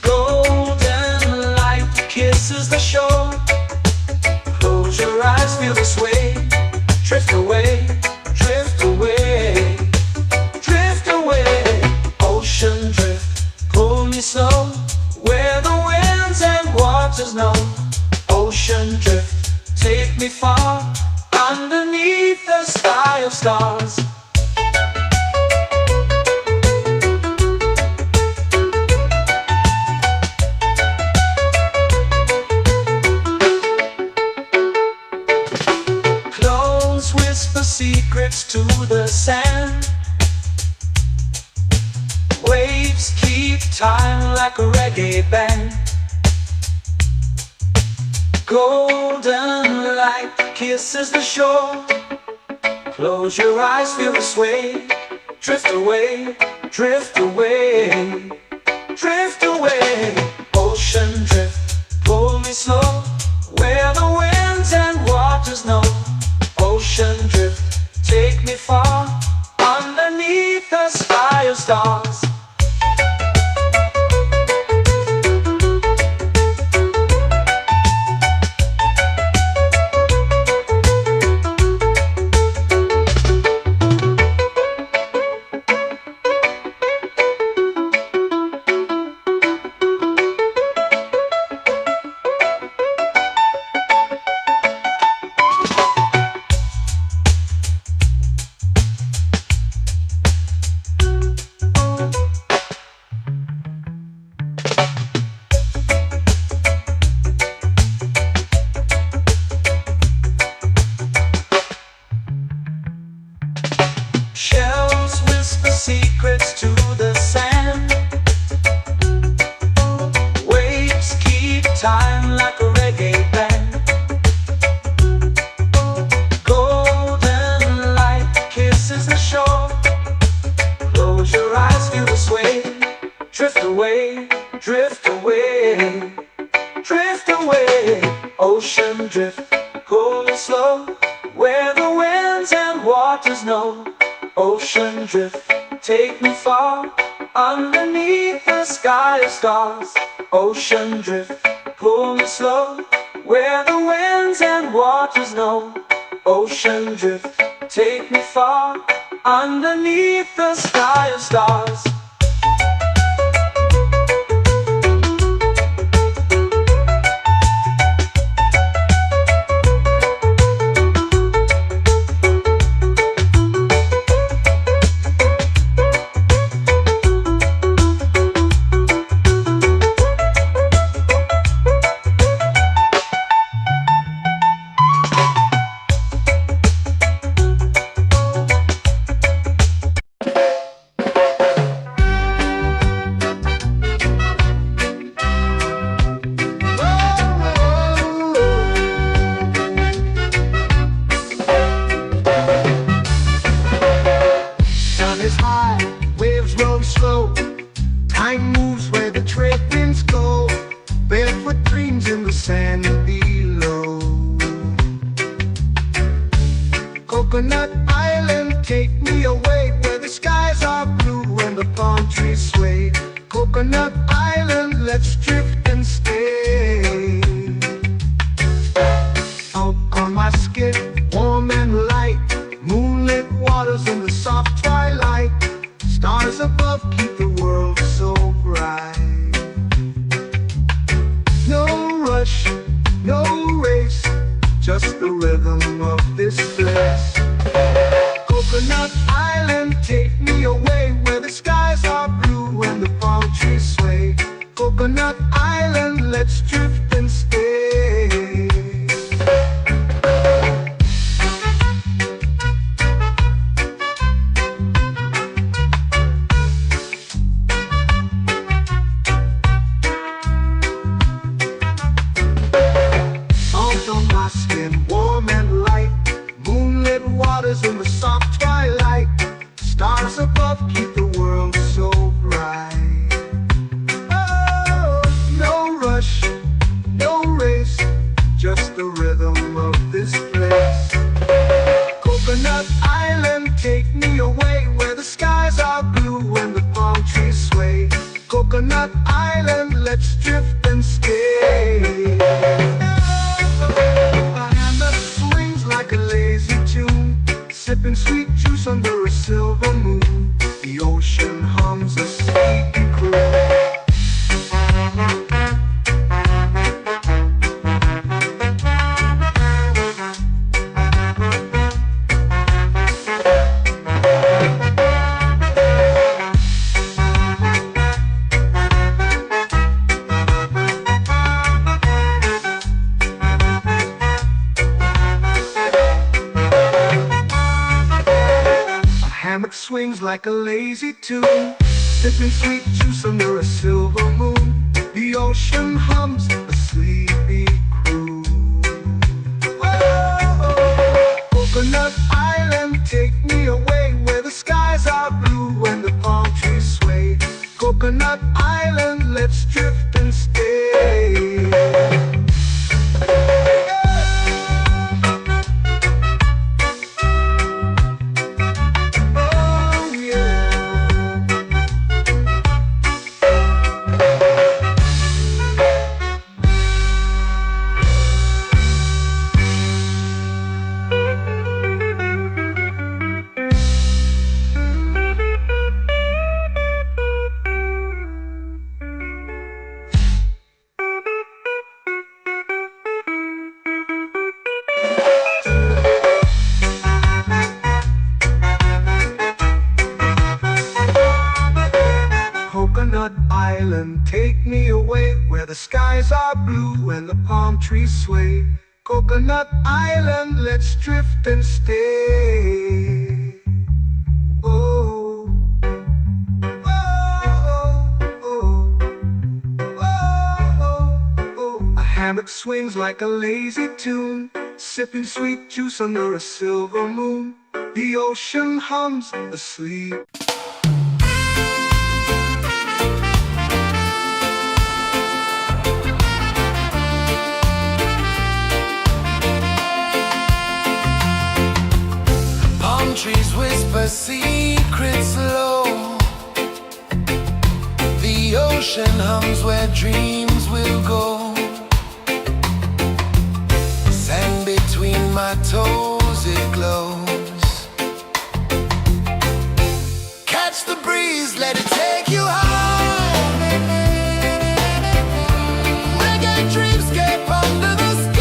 Golden light kisses the shore. Close your eyes, feel the sway. Drift away, drift away, drift away. Ocean drift, pull me slow, where the winds and waters know. Ocean drift, take me far, underneath the sky of stars. Close whisper secrets to the sand. Waves keep time like a reggae band. Golden light kisses the shore. Close your eyes, feel the sway. Drift away, drift away, drift away. Ocean drift, pull me slow, where the winds and waters know. Ocean drift, take me far, underneath the sky of stars. Shells whisper secrets to the sand. Waves keep time like a reggae band. Golden light kisses the shore. Close your eyes, feel the sway. Drift away, drift away, drift away. Ocean drift, pull me slow, where the winds and waters know. Ocean drift, take me far, underneath the sky of stars. Ocean drift, pull me slow, where the winds and waters know. Ocean drift, take me far, underneath the sky of stars. sand below. Coconut Island, take me away where the skies are blue and the palm trees sway. Coconut Island, let's drift and stay. Out on my skin, warm and light, moonlit waters in the soft twilight. Stars above keep the world so bright. No rush, no race, just the rhythm of this place. Coconut Island, take me away where the skies are blue and the palm trees sway. Coconut Island, let's drift and stay. Salt on my skin, warm and light, moonlit waters in the soft twilight. Stars above keep the world so bright. Oh, no rush, no race, just the rhythm of this place. Coconut Island, take me away where the skies are blue and the palm trees sway. Coconut Island, let's drift and stay. A hand that swings like a lazy tune, sipping sweet juice under a silver moon. The ocean hums a sleepy croon. Hammock swings like a lazy tune, sipping sweet juice under a silver moon. The ocean hums a sleepy croon. Whoa, Coconut Island, take me away where the skies are blue and the palm trees sway. Coconut Island, let's drift and stay. Coconut Island, take me away where the skies are blue and the palm trees sway. Coconut Island, let's drift and stay. Oh, oh, oh, oh, oh. A hammock swings like a lazy tune, sipping sweet juice under a silver moon. The ocean hums asleep. Trees whisper secrets low. The ocean hums where dreams will go. Sand between my toes, it glows. Catch the breeze, let it take you high. Reggae dreamscape under the sky.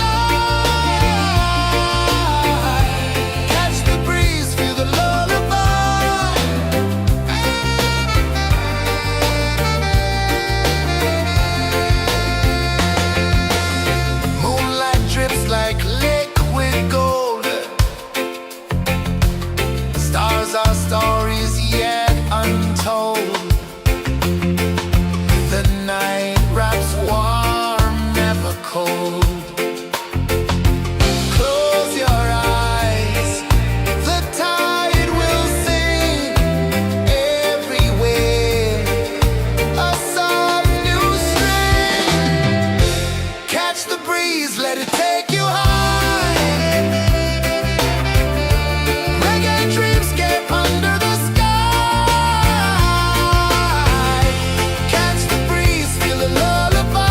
Our stories yet untold. The night wraps warm, never cold. Close your eyes, the tide will sing everywhere. A soft new string. Catch the breeze, let it take you high. Reggae dreamscape under the sky. Catch the breeze, feel the lullaby.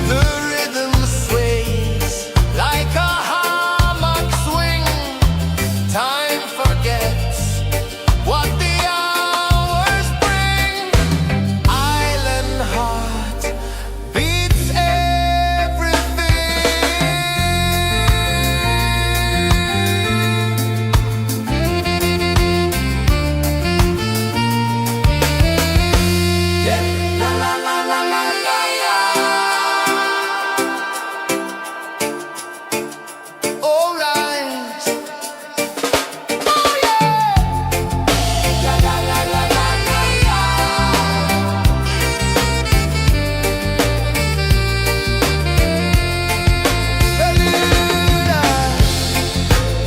The rhythm sways like a hammock swing. Time forgets what the hours bring. Island heart beats everything. Yeah. La la la la la la la. All right. Oh yeah. La la la la la la la.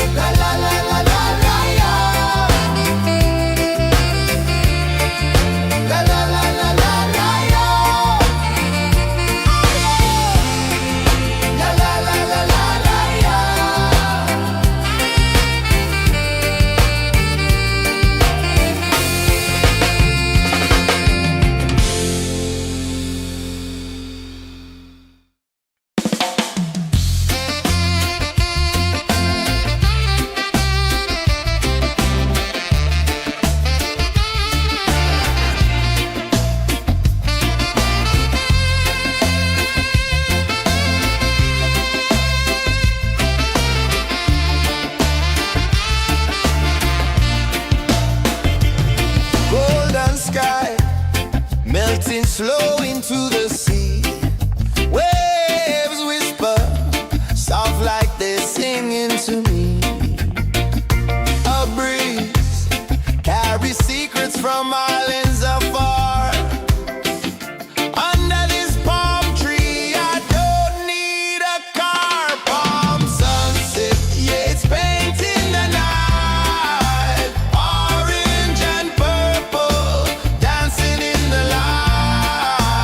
La la la la la la la. La la la la la la la. La la la la la la la. Golden sky melting slow into the sea. Waves whisper soft like they're singing to me. A breeze carries secrets from islands afar. Under this palm tree, I don't need a car. Palm sunset, yeah, it's painting the night. Orange and purple, dancing in the light.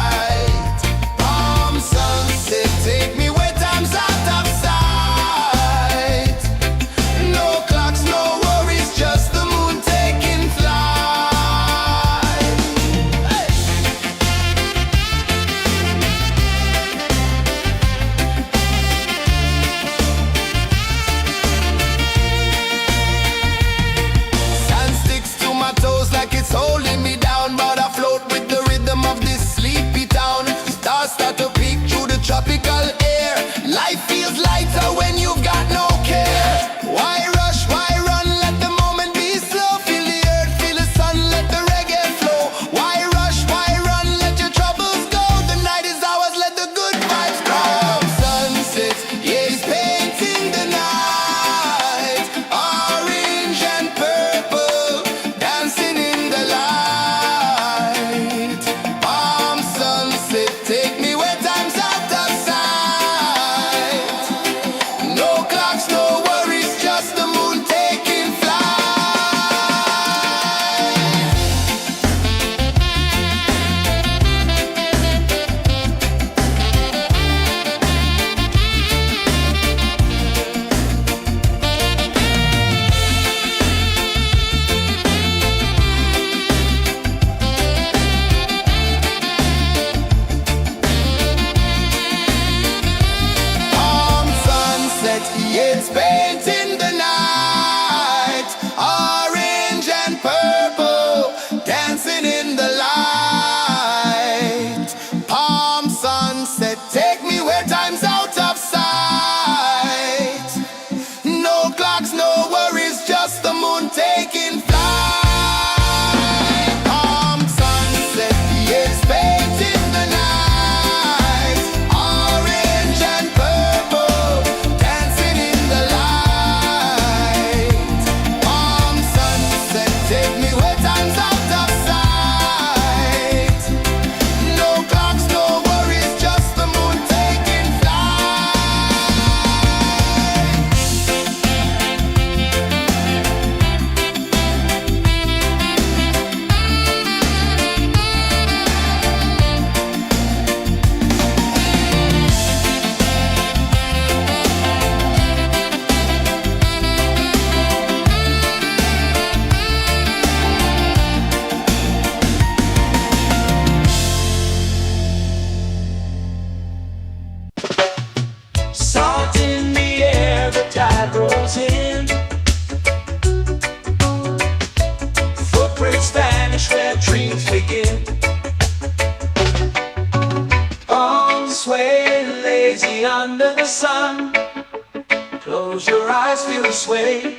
eyes feel the sway.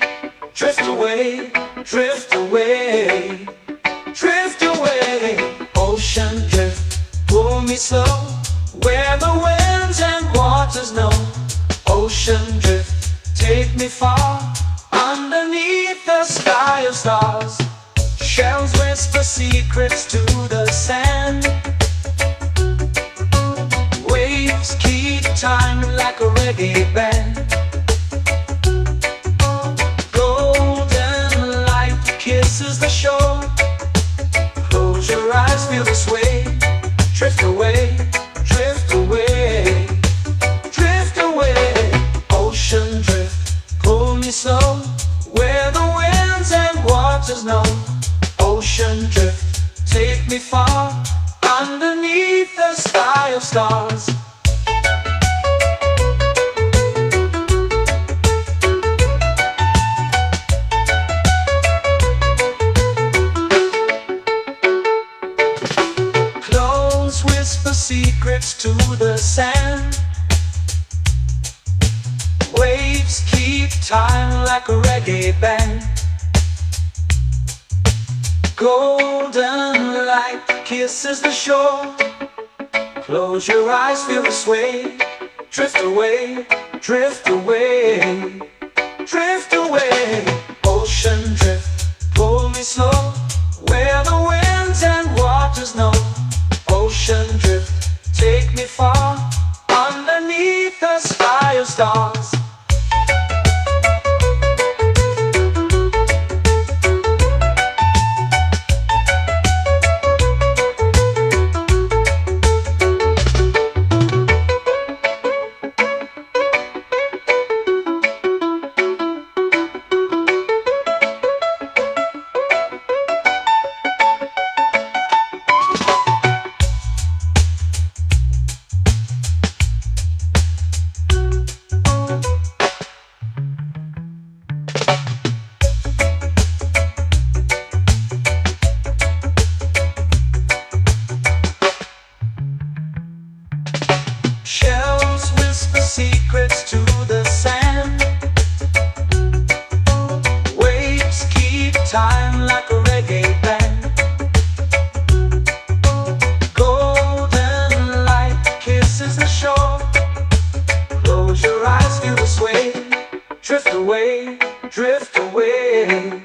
Drift away, drift away, drift away. Ocean drift, pull me slow, where the winds and waters know. Ocean drift, take me far, underneath the sky of stars. Shells whisper secrets to the sand. Waves keep time like a reggae band. Golden light kisses the shore. Close your eyes, feel the sway. Drift away, drift away, drift away. Ocean drift, pull me slow, where the winds and waters know. Ocean drift, take me far, underneath the sky of stars. Close whisper secrets to the sand. Waves keep time like a reggae band. Golden light kisses the shore. Close your eyes, feel the sway. Drift away, drift away, drift away. Ocean drift, pull me slow, where the winds and waters know. Ocean drift, take me far, underneath the sky of stars. Shells whisper secrets to the sand. Waves keep time like a reggae band. Golden light kisses the shore. Close your eyes, feel the sway. Drift away, drift away,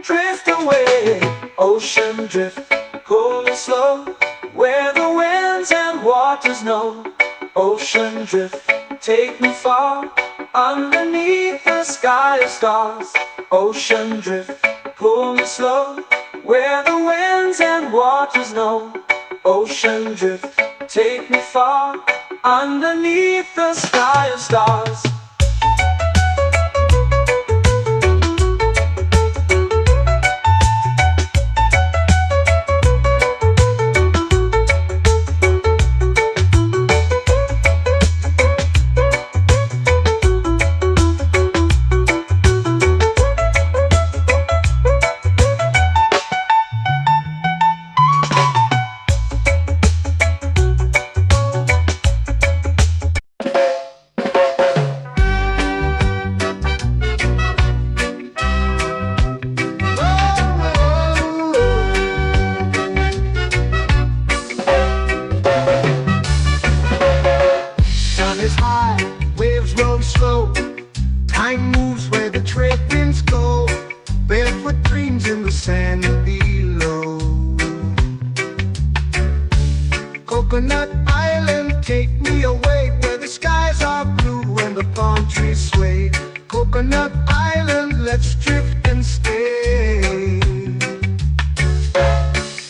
drift away. Ocean drift, pull me slow, where the winds and waters know. Ocean drift, take me far, underneath the sky of stars. Ocean drift, pull me slow, where the winds and waters know. Ocean drift, take me far, underneath the sky of stars. Is high, waves roll slow. Time moves where the trade winds go. Barefoot dreams in the sand below. Coconut Island, take me away, where the skies are blue and the palm trees sway. Coconut Island, let's drift and stay.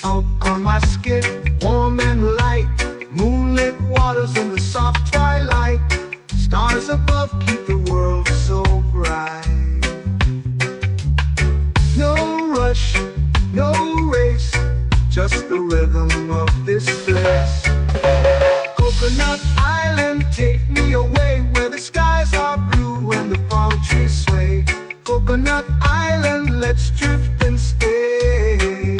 Out on my skin, warm and light, moonlit waters in the soft twilight. Stars above keep the world so bright. No rush, no race, just the rhythm of this place. Coconut Island, take me away, where the skies are blue and the palm trees sway. Coconut Island, let's drift and stay.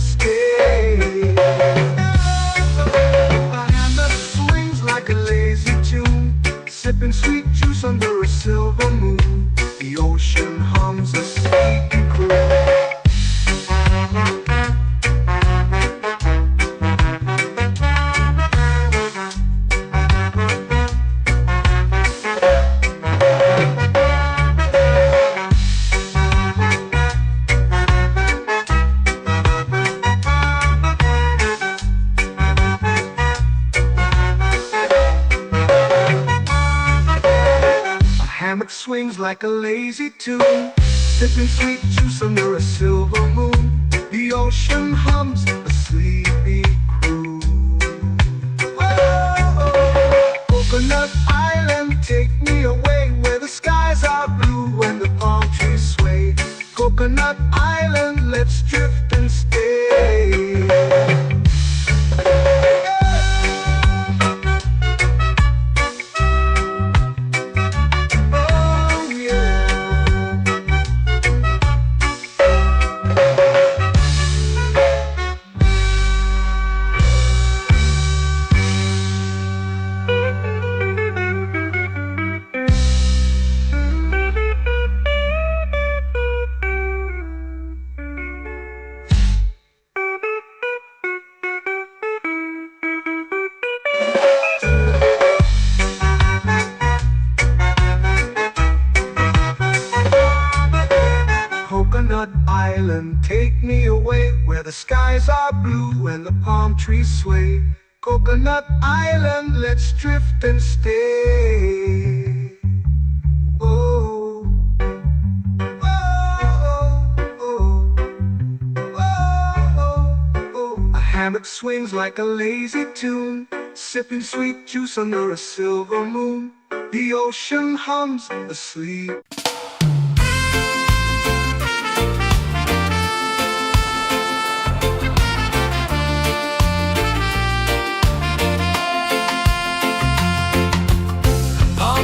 and stay. A hand that swings like a lazy tune, sipping sweet juice under a silver moon. The ocean hums a sleepy croon. Hammock swings like a lazy tune, sipping sweet juice under a silver moon. The ocean hums a sleepy croon. Whoa, Coconut Island, take me away where the skies are blue and the palm trees sway. Coconut Island, let's drift and stay. Coconut Island, take me away where the skies are blue and the palm trees sway. Coconut Island, let's drift and stay. Oh, oh, oh, oh, oh. A hammock swings like a lazy tune, sipping sweet juice under a silver moon. The ocean hums asleep.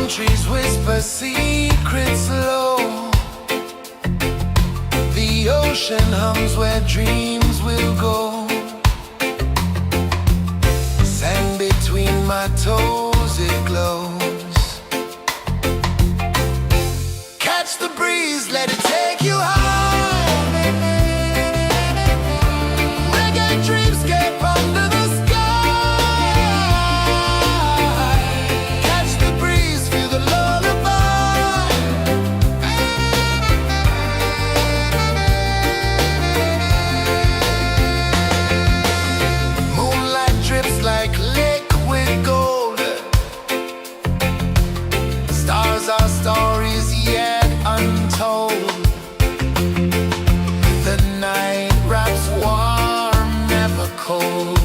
Trees whisper secrets low. The ocean hums where dreams will go. Sand between my toes, it glows. Catch the breeze, let it take you high. Reggae dreamscape under the sky. Our stories yet untold. The night wraps warm, never cold.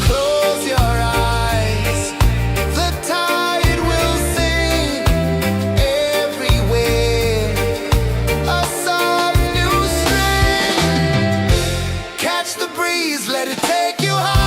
Close your eyes, the tide will sing everywhere. A soft new string. Catch the breeze, let it take you high.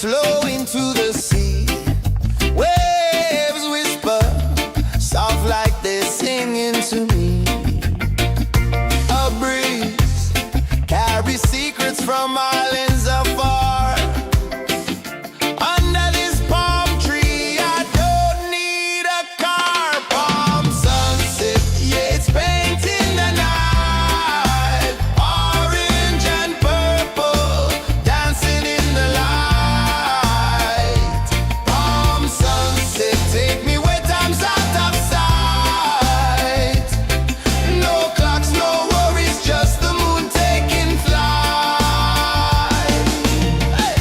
flow into the sea. Waves whisper, soft like they're singing to me. A breeze carries secrets from islands afar. Under this palm tree, I don't need a car. Palm sunset, yeah, it's painting the night. Orange and purple, dancing in the light. Palm sunset, take me where time's out of sight. No clocks, no worries, just the moon taking flight. Hey!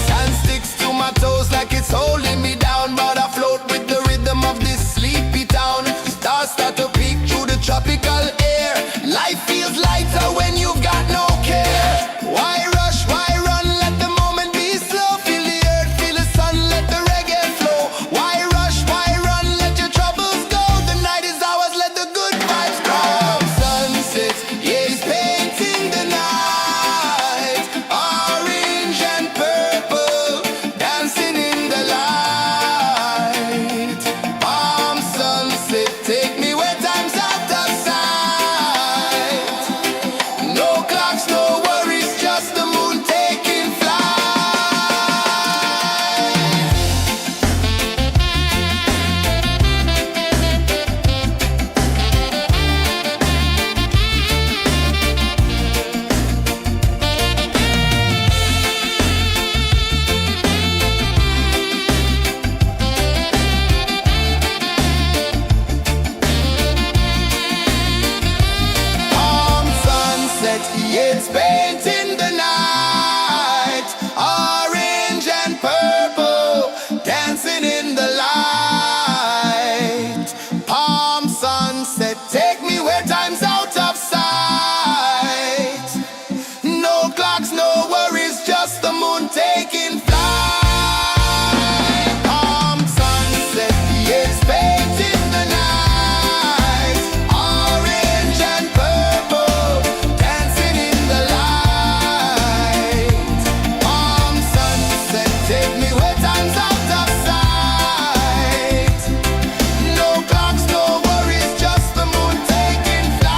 Sand sticks to my toes like it's holding me down, but I float with the rhythm of this sleepy town. Stars start to peek through the tropical air. Life feels lighter when you've got no care. Why rush, why run, let the moment be slow. Feel the earth, feel the sun, let the reggae flow. Why rush, why run, let your troubles go. The night is ours, let the good vibes grow. Sunset, yeah, it's painting the night. Orange and purple, dancing in the light. Palm sunset, take me where time's out of sight. No clocks, no worries, just the moon taking flight. Palm sunset, yeah, it's painting the night. Orange and purple, dancing in the light. Palm sunset, take me where time's out of sight. No clocks, no worries, just the moon taking flight. Palm sunset, yeah, it's painting the night. Orange and purple, dancing in the light. Palm sunset, take me where time's out of sight. No clocks, no worries, just the moon taking flight.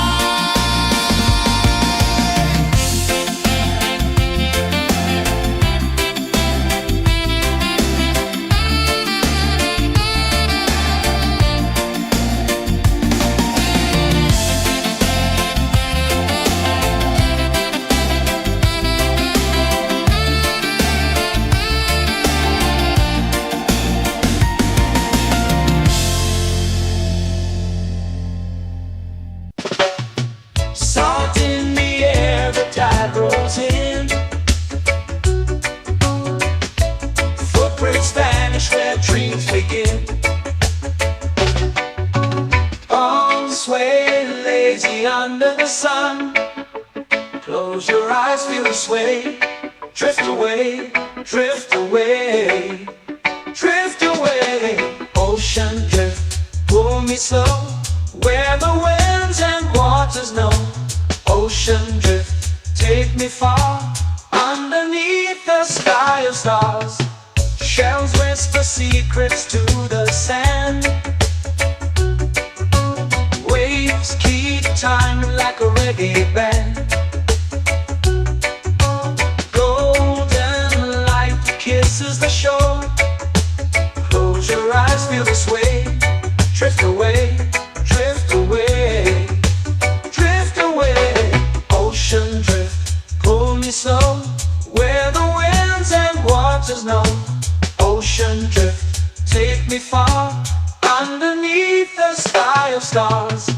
Salt in the air, the tide rolls in. Footprints vanish where dreams begin. Arms sway lazy under the sun. Close your eyes, feel the sway. Drift away, drift away, drift away. Ocean drift, pull me slow, where the winds and waters know. Ocean drift, take me far, underneath the sky of stars. Shells whisper secrets to the sand. Waves keep time like a reggae band. Golden light kisses the shore. Close your eyes, feel the sway. Drift away, drift away, drift away. Ocean drift, pull me slow, where the winds and waters know. Ocean drift, take me far, underneath the sky of stars.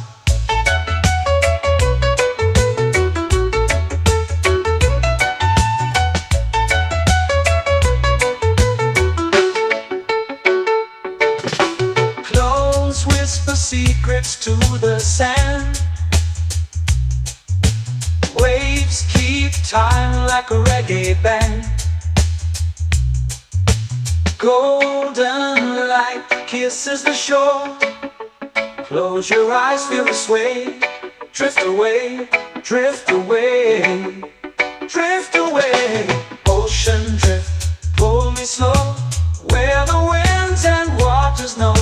Clones whisper secrets to the sand. Waves keep time like a reggae band. Golden light kisses the shore. Close your eyes, feel the sway. Drift away, drift away, drift away. Ocean drift, pull me slow, where the winds and waters know.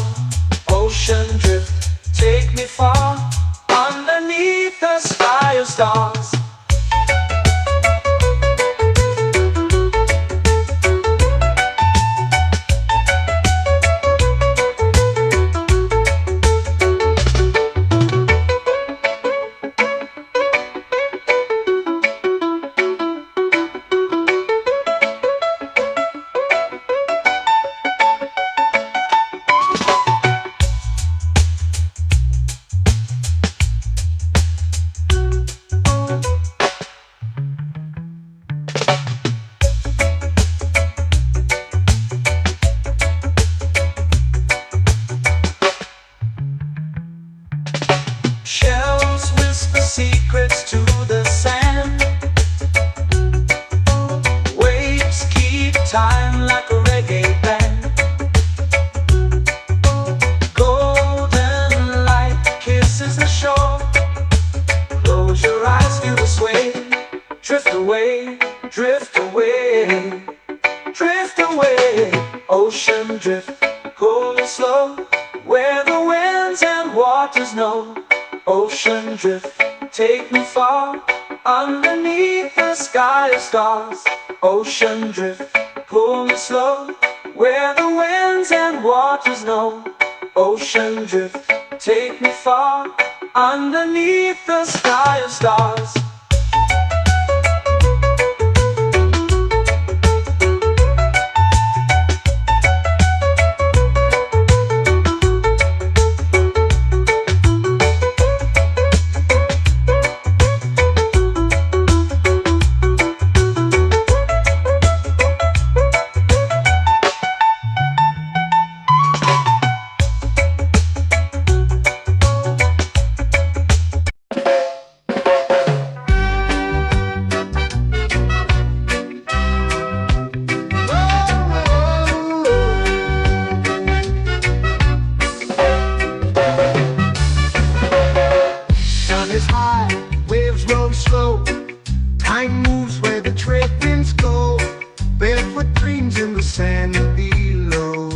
Ocean drift, take me far, underneath the sky of stars. Shells whisper secrets to the sand. Waves keep time like a reggae band. Golden light kisses the shore. Close your eyes, feel the sway. Drift away, drift away, drift away. Ocean drift, cool and slow, where the winds and waters know. Ocean drift, take me far, underneath the sky of stars. Ocean drift, pull me slow, where the winds and waters know. Ocean drift, take me far, underneath the sky of stars. Is high, waves roll slow. Time moves where the trade winds go. Barefoot dreams in the sand below.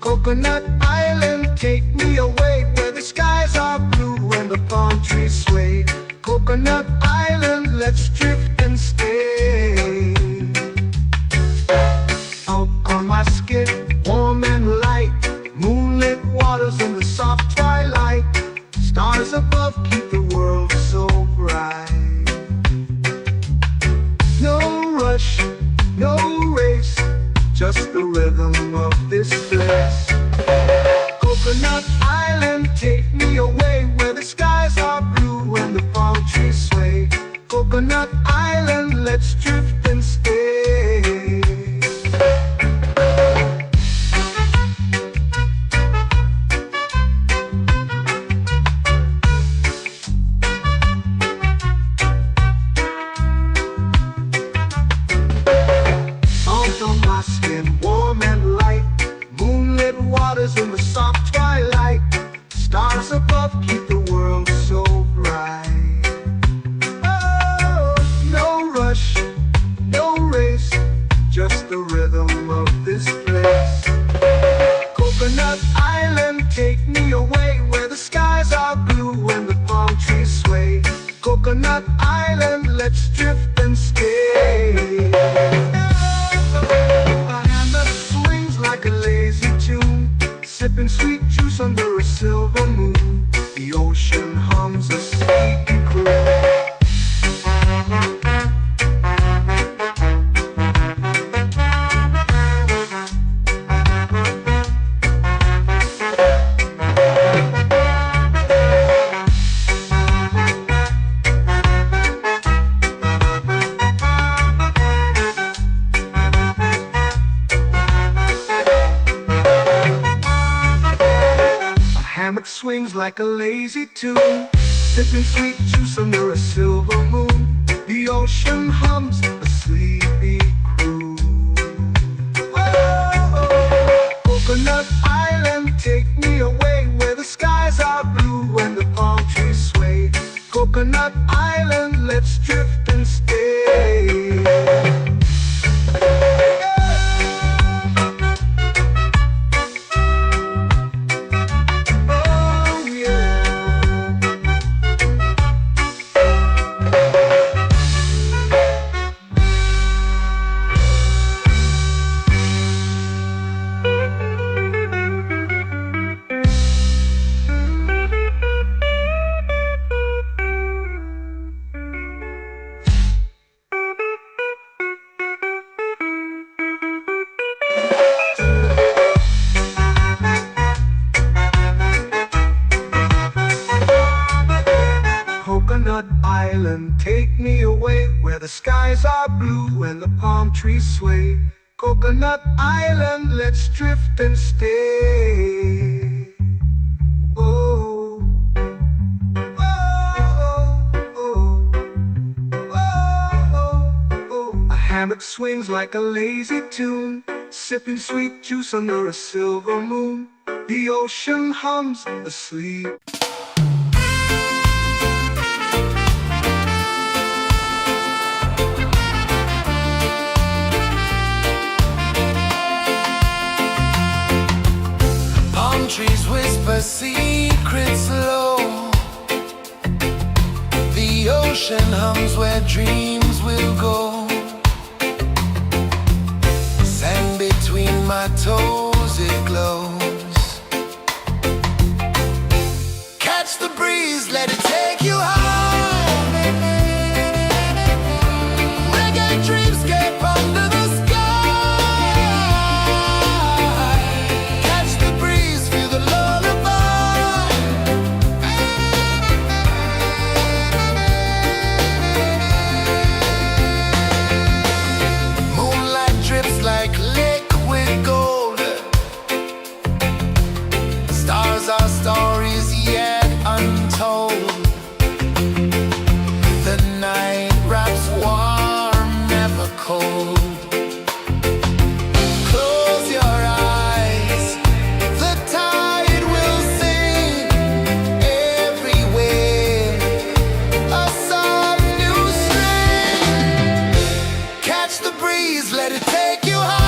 Coconut Island, take me away, where the skies are blue and the palm trees sway. Coconut Island, let's drift and stay. Out on my skin, warm and light, moonlit waters in the soft twilight. Stars above keep the world so bright. No rush, no race, just the rhythm of this place. Coconut Island, take me away, where the skies are blue and the palm trees sway. Coconut Island, let's drift and stay. Warm and light, moonlit waters in the soft twilight. Stars above keep the world so bright. Oh, no rush, no race, just the rhythm of this place. Coconut Island, take me away, where the skies are blue and the palm trees sway. Coconut Island, let's drift and stay. Like a lazy tune, sipping sweet juice under a silver moon. The ocean hums a sleepy croon. Swings like a lazy tune, sipping sweet juice under a silver moon. The ocean hums a sleepy croon. island, take me away where the skies are blue and the palm trees sway. Coconut Island, let's drift and stay. Oh, oh, oh, oh, oh. A hammock swings like a lazy tune, sipping sweet juice under a silver moon. The ocean hums asleep. Trees whisper secrets low. The ocean hums where dreams will go. Sand between my toes, it glows. Catch the breeze, let it take you high. Reggae dreamscape under the sky. Our stories yet untold. The night wraps warm, never cold. Close your eyes, the tide will sing everywhere. A soft new string. Catch the breeze, let it take you high.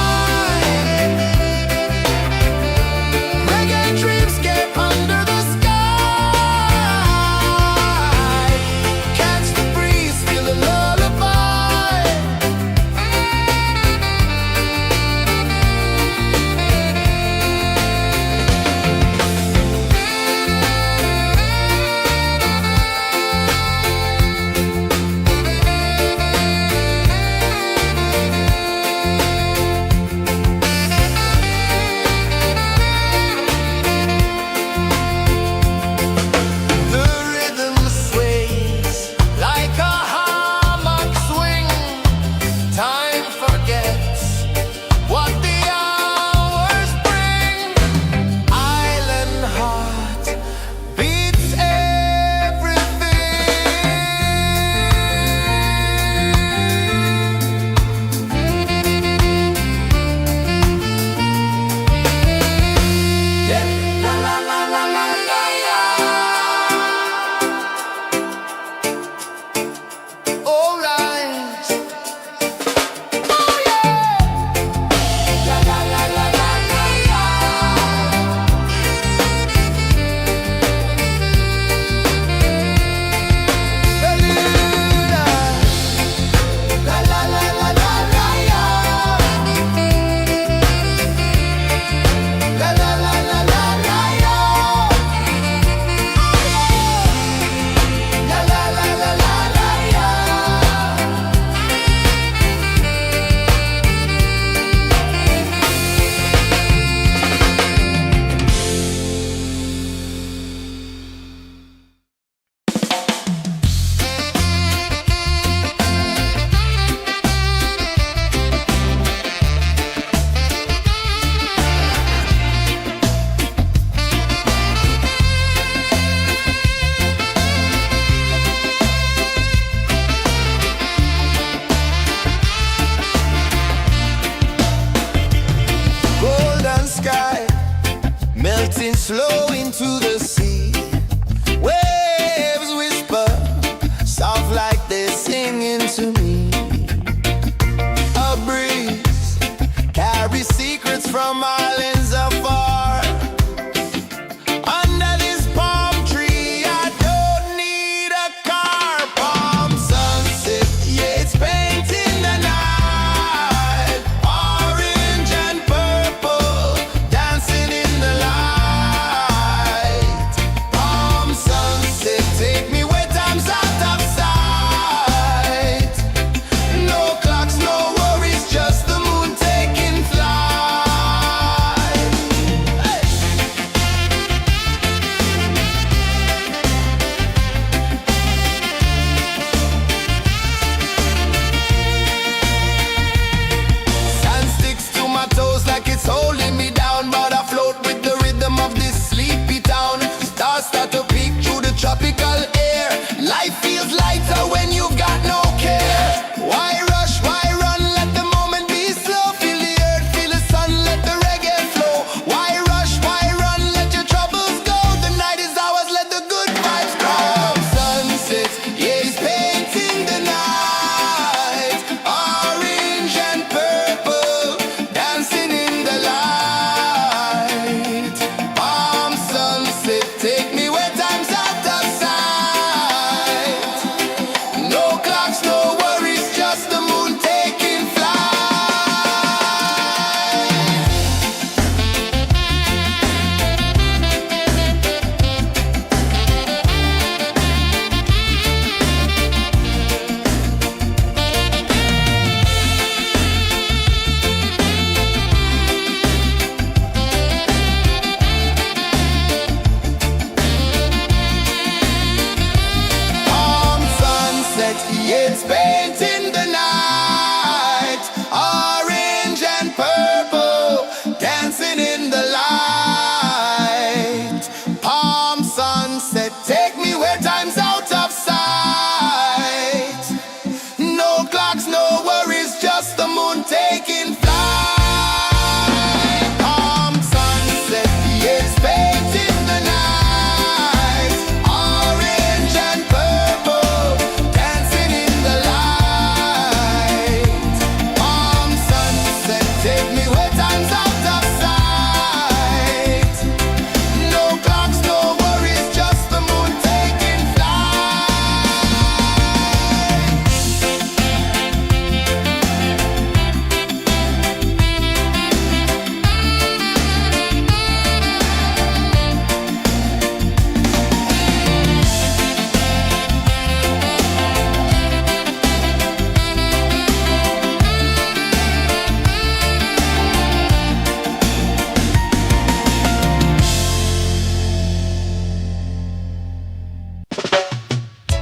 Slow into the sea. Waves whisper, soft like they're singing to me. A breeze carries secrets from islands afar. Under this palm tree, I don't need a car. Palm sunset, yeah, it's painting the night. Orange and purple, dancing in the light. Take me where time's out of sight. No clocks, no worries, just the moon taking flight. paint in the night, orange and purple, dancing in the light. Palm sunset, take me where time's out of sight. No clocks, no worries, just the moon taking flight. Palm sunset, yes, paint in the night, orange and purple, dancing in the light. Palm sunset, take me where time's out of sight. No clocks, no worries, just the moon taking flight.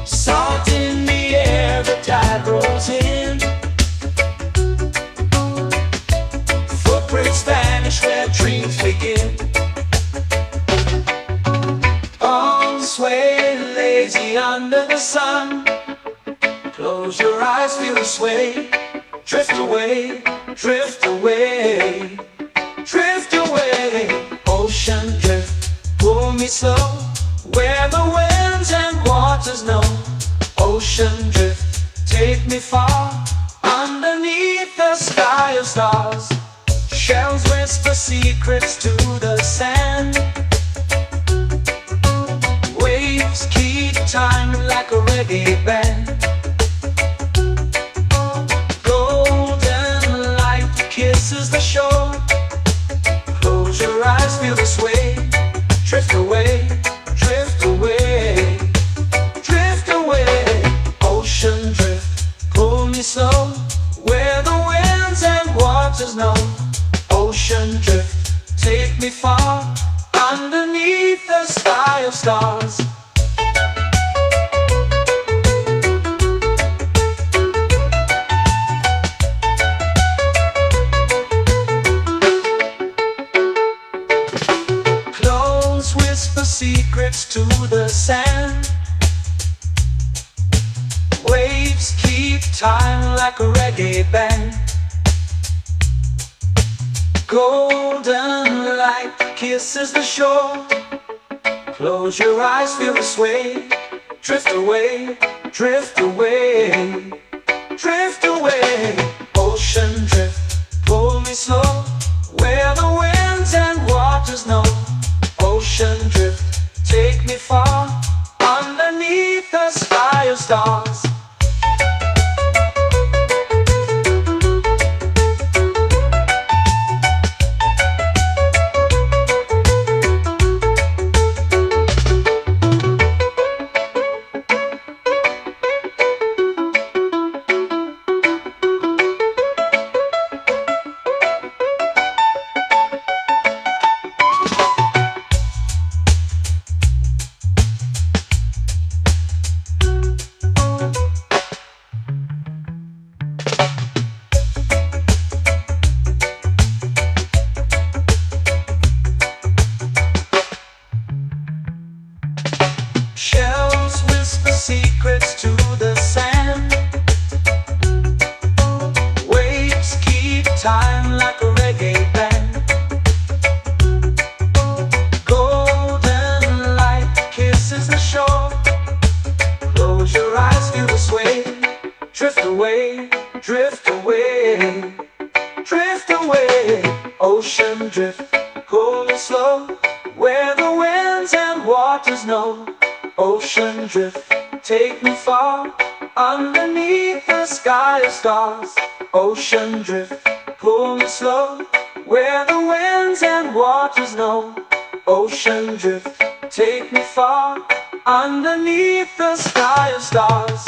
Salt in the air, the tide rolls in. Footprints vanish where dreams begin. Arms sway lazy under the sun. Close your eyes, feel the sway. Drift away, drift away, drift away. Ocean drift, pull me slow, where the winds and waters know. Ocean drift, take me far, underneath the sky of stars. Shells whisper secrets to the sand. Waves keep time like a reggae band. Golden light kisses the shore. Close your eyes, feel the sway. Drift away, drift away, drift away. Ocean drift, pull me slow, where the winds and waters know. Ocean drift, take me far, underneath the sky of stars. Clones whisper secrets to the sand. Waves keep time like a reggae band. Golden light kisses the shore. Close your eyes, feel the sway. Drift away, drift away, drift away. Ocean drift, pull me slow, where the winds and waters know. Ocean drift, take me far, underneath the sky of stars. Shells whisper secrets to the sand. Waves keep time like a reggae band. Golden light kisses the shore. Close your eyes, feel the sway. Drift away, drift away, drift away. Ocean drift, pull me slow, where the winds and waters know. Ocean drift, take me far, underneath the sky of stars. Ocean drift, pull me slow, where the winds and waters know. Ocean drift, take me far, underneath the sky of stars.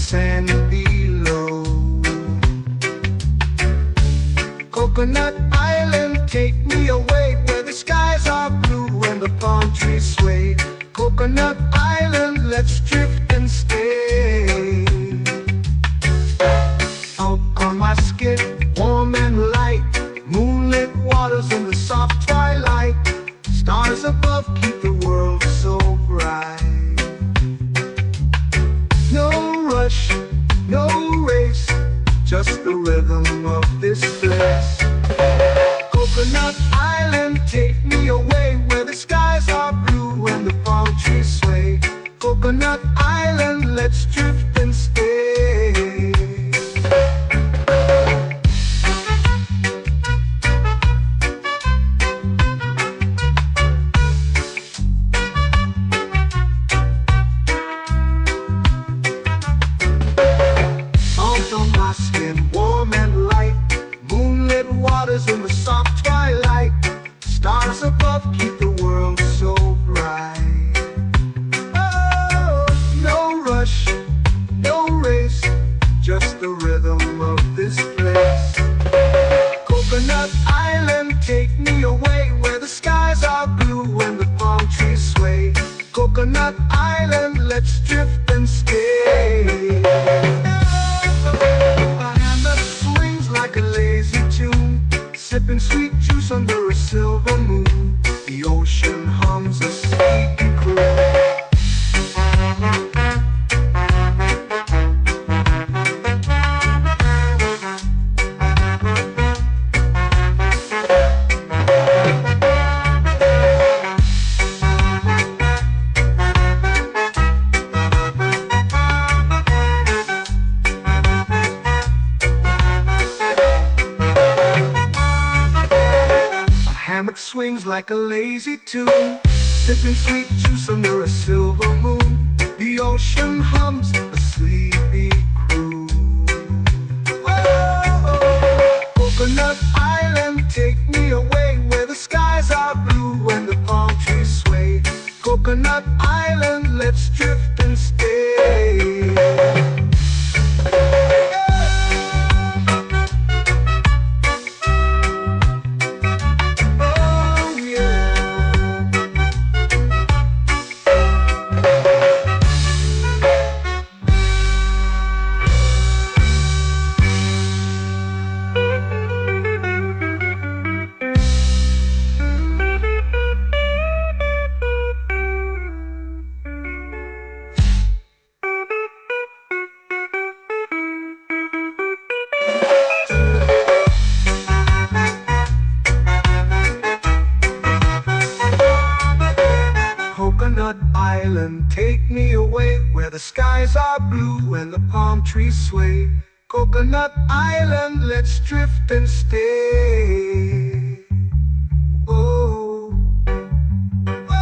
sand below. Coconut Island, take me away where the skies are blue and the palm trees sway. Coconut Island, let's drift and stay. Out on my skin, warm and light, moonlit waters in the soft twilight. Stars above keep the world so bright. No rush, no race, just the rhythm of this place. Coconut Island, take me away where the skies are blue and the palm trees sway. Coconut Island, let's drift and stay. Out on my skin, warm and light, moonlit waters in the soft twilight. Stars above keep the world so bright. Oh, no rush, no race, just the rhythm of this place. Coconut Island, take me away where the skies are blue and the palm trees sway. Coconut Island, let's drift and stay. A hand that swings like a lazy tune, sipping sweet juice under a silver moon. The ocean hums a sleepy croon. Hammock swings like a lazy tune, sipping sweet juice under a silver moon. The ocean hums a sleepy croon. Whoa, Coconut Island, take me away where the skies are blue and the palm trees sway. Coconut Island, let's drift and stay. Coconut Island, take me away where the skies are blue and the palm trees sway. Coconut Island, let's drift and stay. Oh, oh,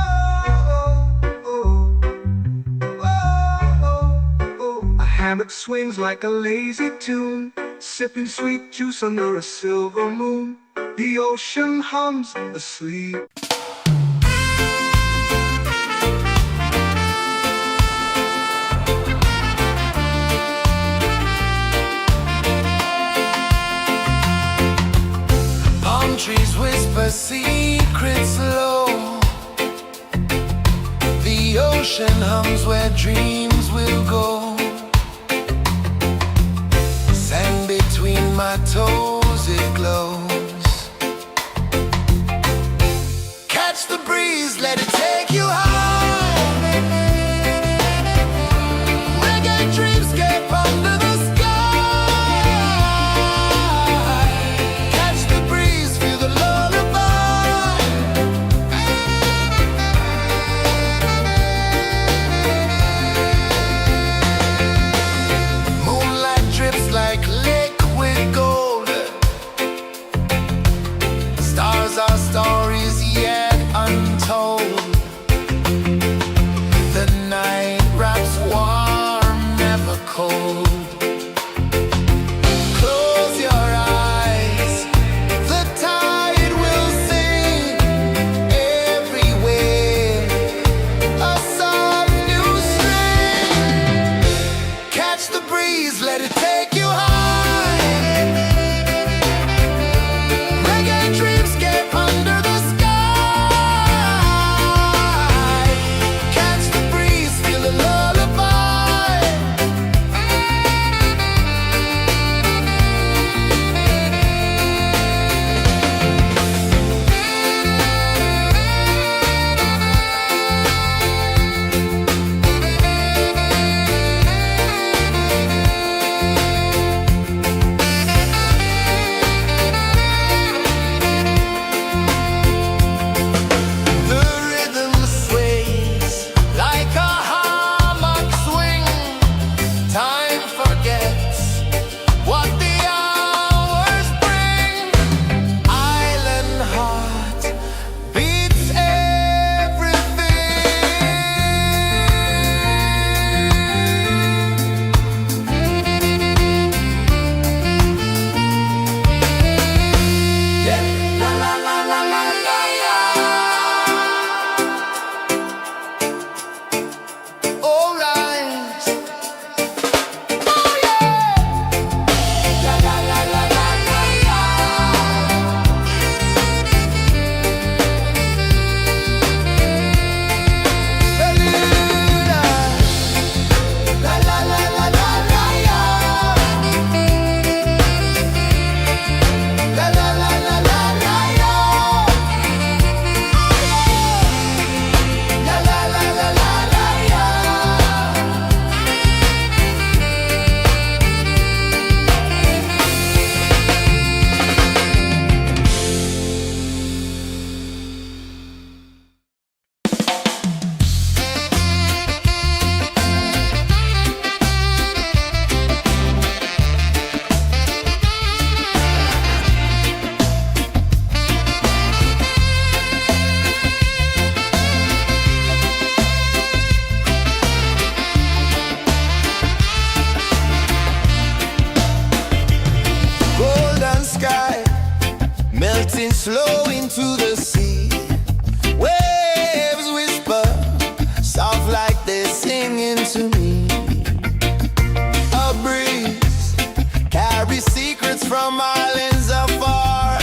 oh, oh, oh. A hammock swings like a lazy tune, sipping sweet juice under a silver moon. The ocean hums asleep. Trees whisper secrets low. The ocean hums where dreams will go. Sand between my toes, it glows. Catch the breeze, let it take you high. Reggae dreamscape under the sky. Our stories yet untold. is singing to me. A breeze carries secrets from islands afar.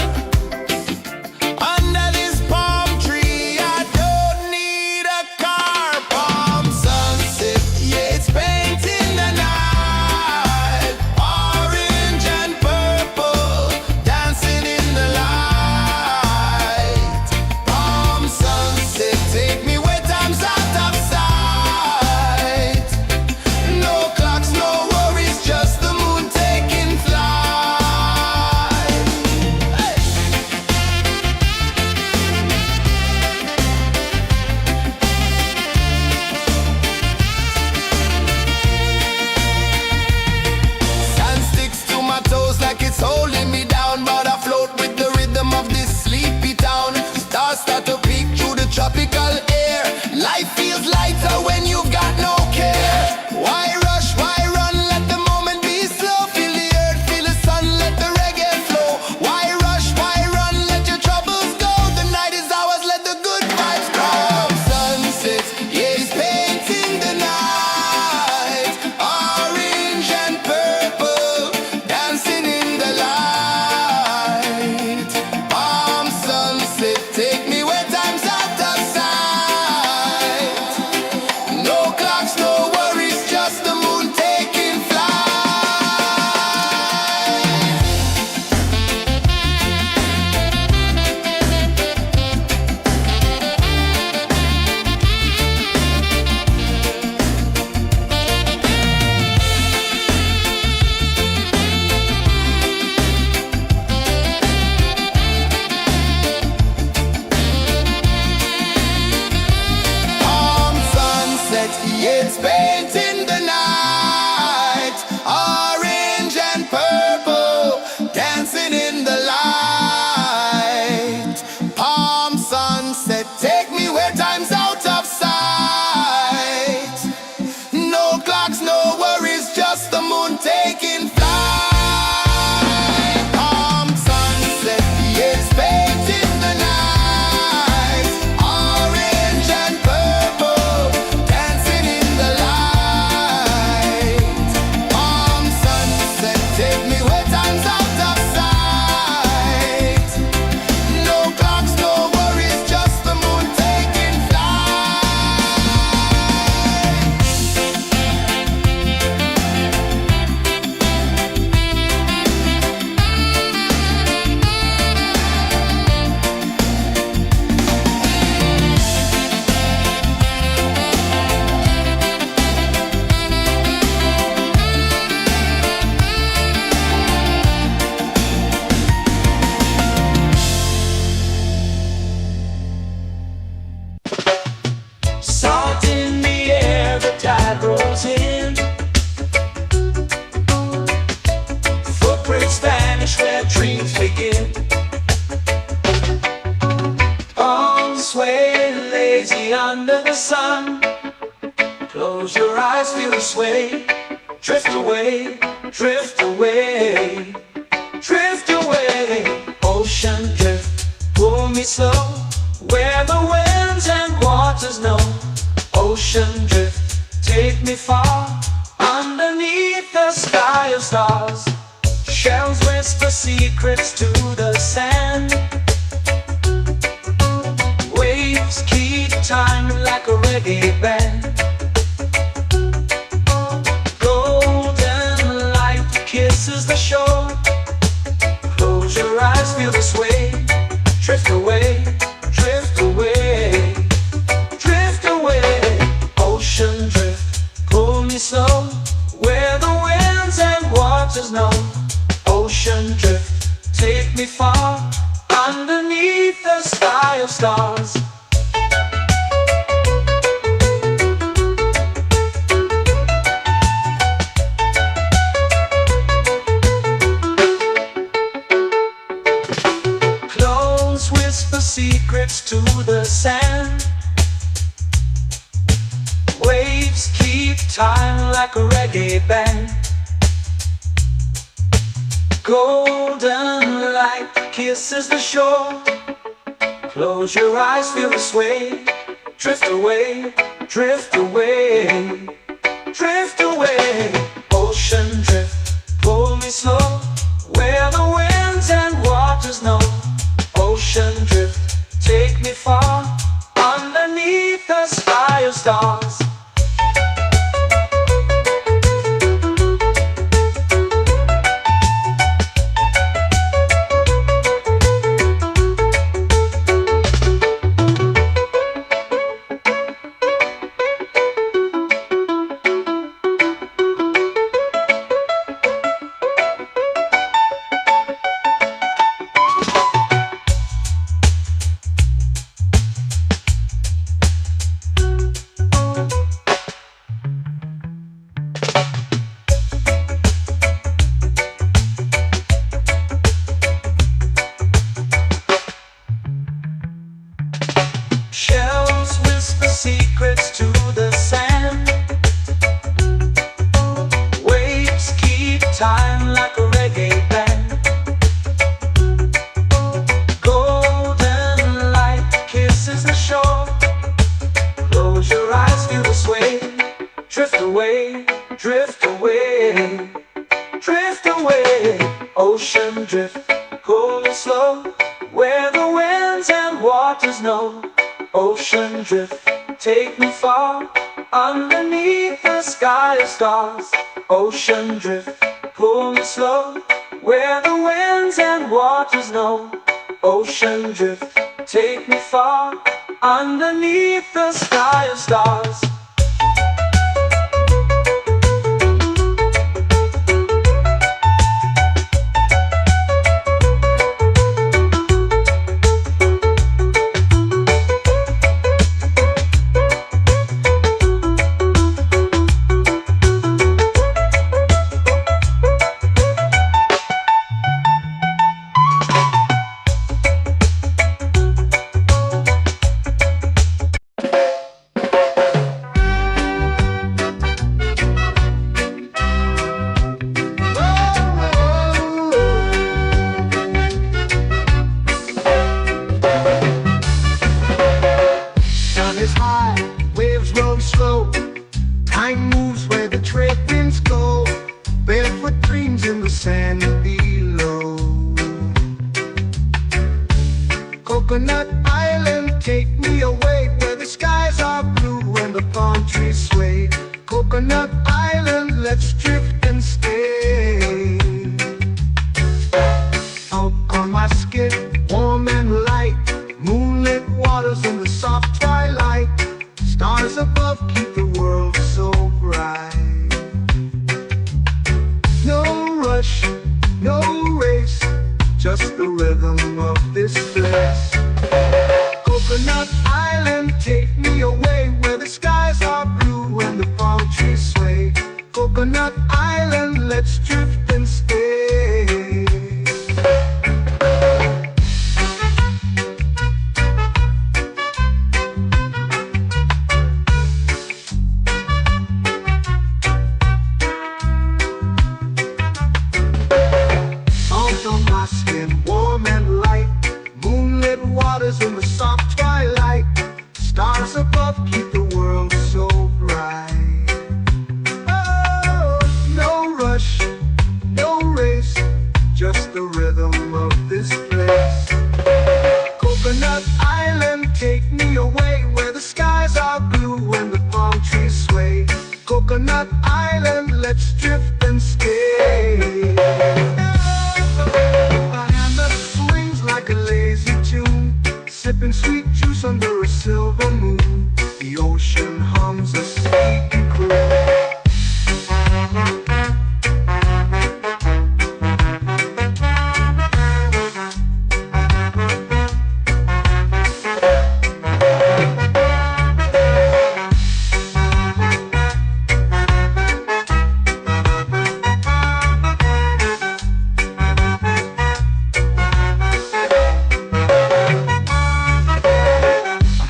Under this palm tree, I don't need a car. Palm sunset, yeah, it's painting the night. Orange and purple, dancing in the light. Palm sunset, take me where time's out of sight. No clocks, no worries, just the moon taking flight. Hey! Sand sticks to my toes like it's holding me down, but I float with the rhythm of this sleepy town. Stars start to peek through the tropical air. Life feels lighter when you've got no care. Why rush, why run, let the moment be slow. Feel the earth, feel the sun, let the reggae flow. Why rush, why run, let your troubles go. The night is ours, let the good vibes grow. Sunset, yeah, it's painting the night. Orange and purple, dancing in the light. Palm sunset, take me where time's out of sight. No clocks, no worries, just the moon taking flight. Palm sunset, yeah, it's painting the night. Orange and purple, dancing in the light. Palm sunset, take me where time's out of sight. No clocks, no worries, just the moon taking flight. Palm sunset, yeah, it's painting the night. Orange and purple, dancing in the light. Palm sunset, take me where time's out of sight. No clocks, no worries, just the moon taking flight. Salt in the air, the tide rolls in. Footprints vanish where dreams begin. Arms sway lazy under the sun. Close your eyes, feel the sway. Drift away, drift away, drift away. Ocean drift, pull me slow, where the winds and waters know. Ocean drift, take me far, underneath the sky of stars. Shells whisper secrets to the sand. Waves keep time like a reggae band. Golden light kisses the shore. Close your eyes, feel the sway. Drift away, drift away, drift away. Ocean drift, pull me slow, where the winds and waters know. Ocean drift, take me far, underneath the sky of stars. Close whisper secrets to the sand. Waves keep time like a reggae band. Golden light kisses the shore. Close your eyes, feel the sway. Drift away, drift away, time like a reggae band. Golden light kisses the shore. Close your eyes, feel the sway. Drift away, drift away, drift away. Ocean drift, cool and slow, where the winds and waters know. Ocean drift, take me far, underneath the sky of stars. Ocean drift, pull me slow, where the winds and waters know. Ocean drift, take me far, underneath the sky of stars. Sun is high, waves roll slow. Time moves where the trade winds go. Barefoot dreams in the sand below. Coconut Island, take me away, where the skies are blue and the palm trees sway. Coconut Island, let's drift and stay. Out on my skin, warm and light, moonlit waters in the soft twilight. Stars above keep the world so bright. No rush, no race, just the rhythm of this place. Coconut Island, take me away, where the skies are blue and the palm trees sway. Coconut Island, let's drift and stay. Salt on my skin, warm and light, moonlit waters in the soft twilight. Stars above keep the world so bright. Oh, no rush, no race, just the rhythm of this place. Coconut Island, take me away, where the skies are blue and the palm trees sway. Coconut Island, let's drift and stay. A hand that swings like a lazy tune, sipping sweet juice under a silver moon. The ocean hums a sleepy croon.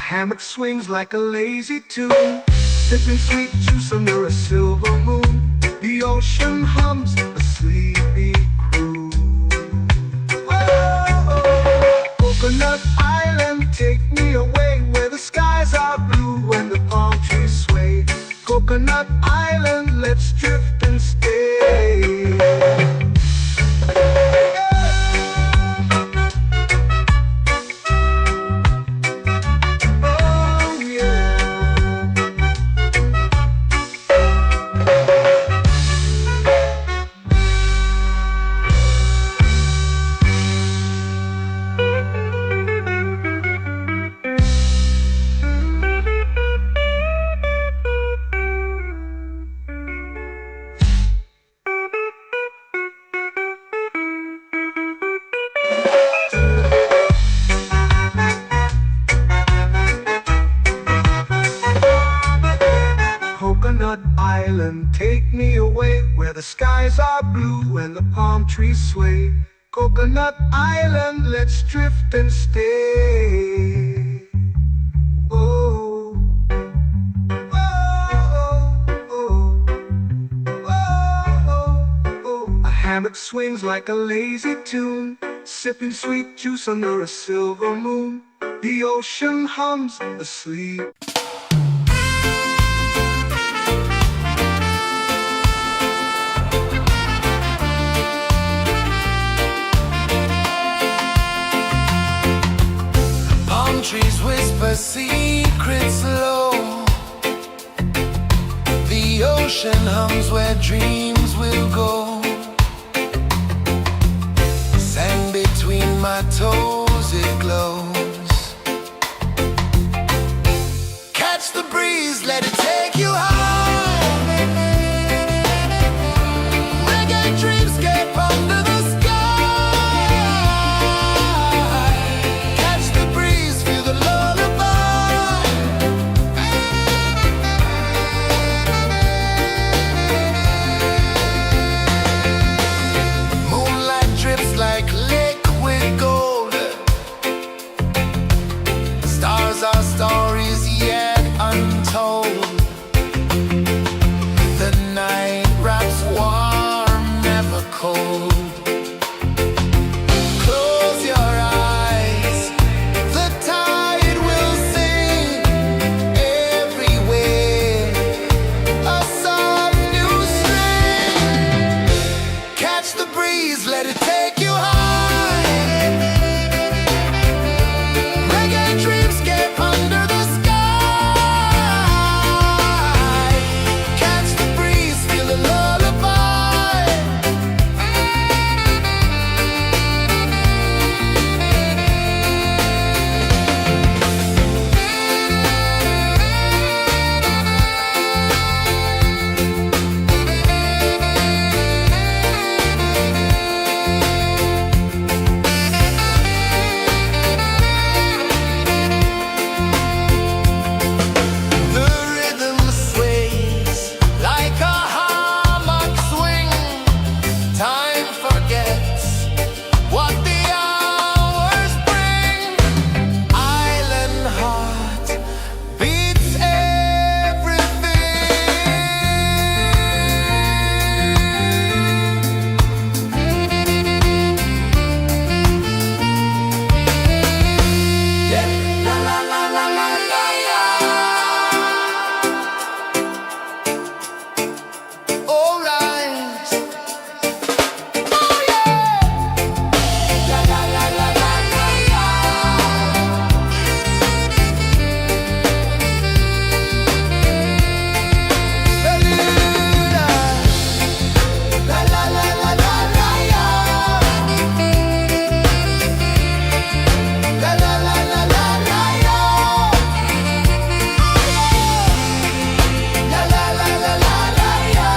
Hammock swings like a lazy tune, sipping sweet juice under a silver moon. The ocean hums a sleepy croon. Oh, Coconut Island, take me away, where the skies are blue and the palm trees sway. Coconut Island, let's drift and stay. Coconut Island, take me away, where the skies are blue and the palm trees sway. Coconut Island, let's drift and stay. Oh, oh, oh, oh, oh, oh, oh. hammock swings like a lazy tune, sipping sweet juice under a silver moon. The ocean hums asleep. Palm trees whisper secrets low. The ocean hums where dreams will go. Sand between my toes, it glows. Catch the breeze, let it take you high. Reggae dreamscape under the sky. Catch the breeze, feel the lullaby. Moonlight drips like liquid gold. Stars are stories yet untold. The night wraps warm, never cold. Close your eyes, the tide will sing everywhere. A soft new string. Catch the breeze, let it take you high. Reggae dreamscape under the sky. Catch the breeze, feel the lullaby. The rhythm sways like a hammock swing. Time forgets what the hours bring. Island heart beats everything. Yeah. La la la la la la la. All right. Oh yeah. La la la la la la la. Beluda. La la la la la la la. La la la la la la la. La la la la la la la.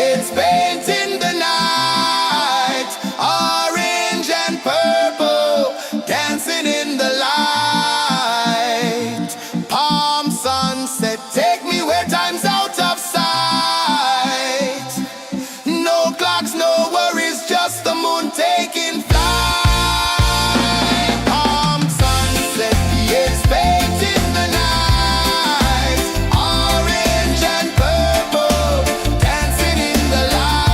It's painting the night, orange and purple, dancing in the light. Palm sunset, take me where time's out of sight. No clocks, no worries, just the moon taking flight. Palm sunset, it's painting the night, orange and purple, dancing in the light.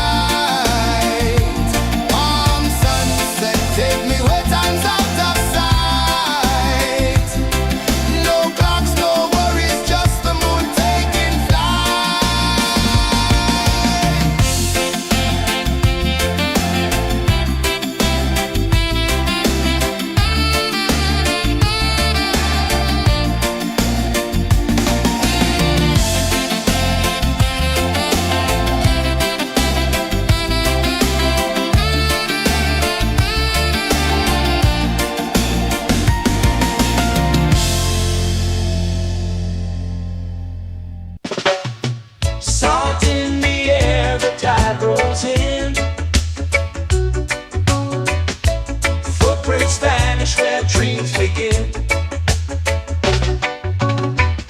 Palm sunset, take me where time's out of sight. No clocks, no worries, just the moon taking flight. Salt in the air, the tide rolls in. Footprints vanish where dreams begin.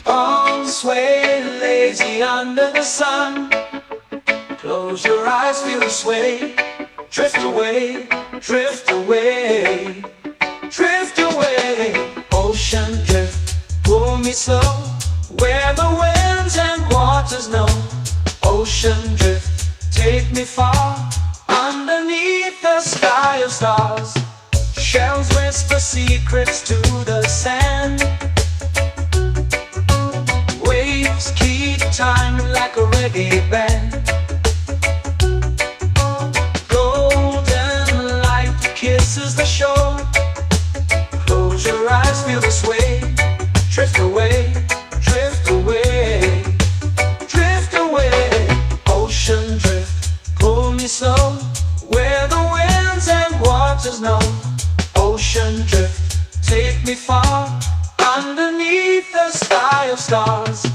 Arms sway lazy under the sun. Close your eyes, feel the sway. Drift away, drift away, drift away. Ocean drift, pull me slow, where the winds and waters know. Ocean drift, take me far, underneath the sky of stars. Shells whisper secrets to the sand. Waves keep time like a reggae band. Golden light kisses the shore. Close your eyes, feel the sway. Drift away, drift away, drift away. Ocean drift, pull me slow, where the winds and waters know. Ocean drift, take me far, underneath the sky of stars.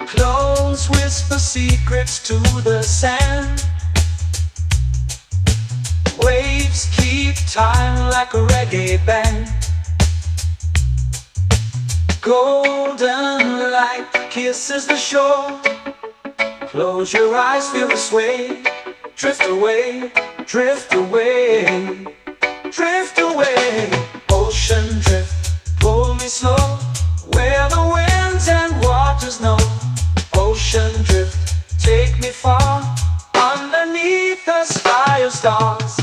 Close whisper secrets to the sand. Waves keep time like a reggae band. Golden light kisses the shore. Close your eyes, feel the sway. Drift away, drift away, drift away. Ocean drift, pull me slow, where the winds and waters know. Ocean drift, take me far, underneath the sky of stars.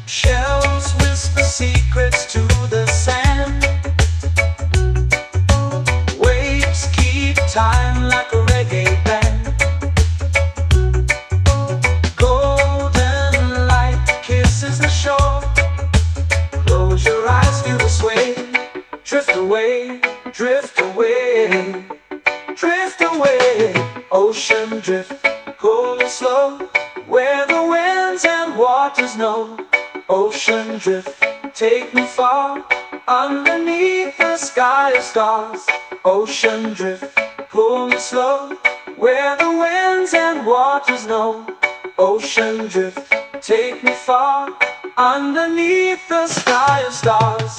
Shells whisper secrets to the sand. Waves keep time like a reggae band. Golden light kisses the shore. Close your eyes, feel the sway. Drift away, drift away, drift away. Ocean drift, pull me slow, where the winds and waters know. Ocean drift, take me far, underneath the sky of stars. Ocean drift, pull me slow, where the winds and waters know. Ocean drift, take me far, underneath the sky of stars.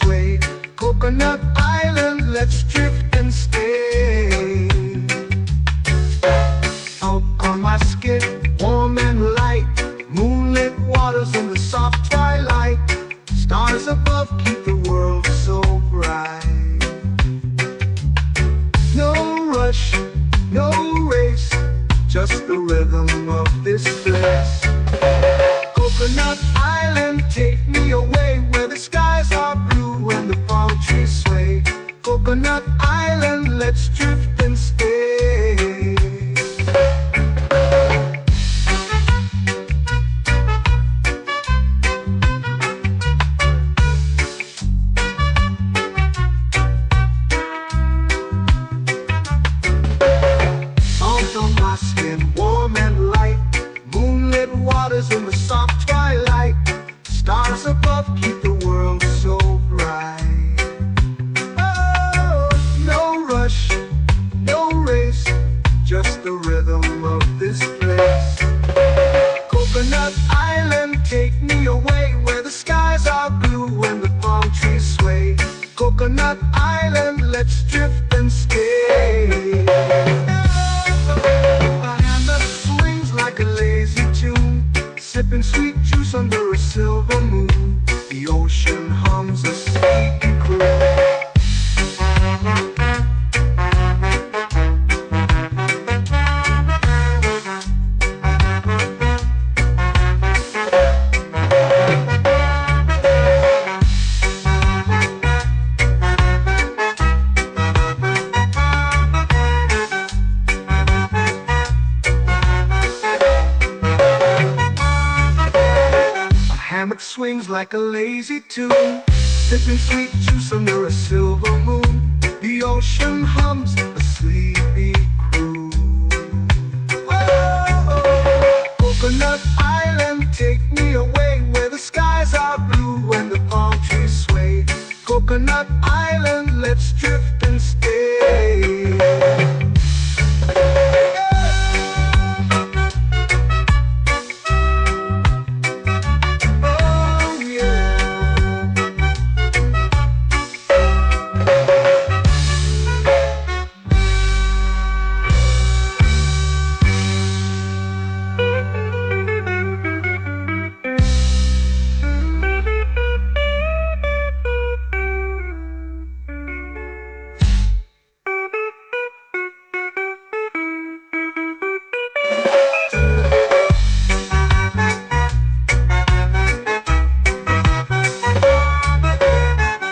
sway. Coconut Island, let's drift and stay. Out on my skin, warm and light, moonlit waters in the soft twilight. Stars above keep the world so bright. No rush, no race, just the rhythm of this place. Coconut Island, take me away where the skies are blue and the palm trees sway. Coconut Island, let's drift and stay. Salt on my skin, warm and light, moonlit waters in the soft twilight. Stars above keep the world so bright. Oh, no rush, no race, just the rhythm of this place. Coconut Island, take me away where the skies are blue and the palm trees sway. Coconut Island, let's drift and stay. A hand that swings like a lazy tune, sipping sweet juice under a silver moon. The ocean hums a sleepy croon. Hammock swings like a lazy tune, sipping sweet juice under a silver moon. The ocean hums a sleepy croon. Whoa, Coconut Island, take me away where the skies are blue and the palm trees sway. Coconut Island, let's drift and stay.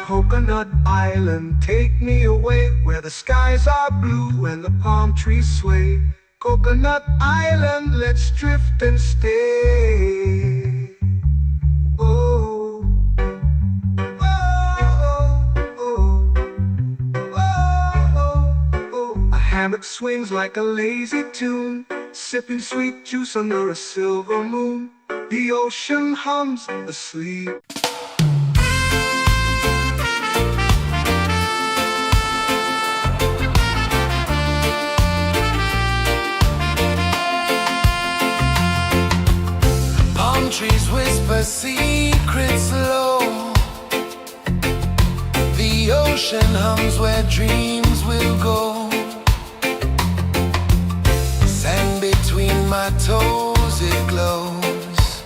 Coconut Island, take me away where the skies are blue and the palm trees sway. Coconut Island, let's drift and stay. Oh, oh, oh, oh, oh. A hammock swings like a lazy tune, sipping sweet juice under a silver moon. The ocean hums asleep. Trees whisper secrets low. The ocean hums where dreams will go. Sand between my toes, it glows.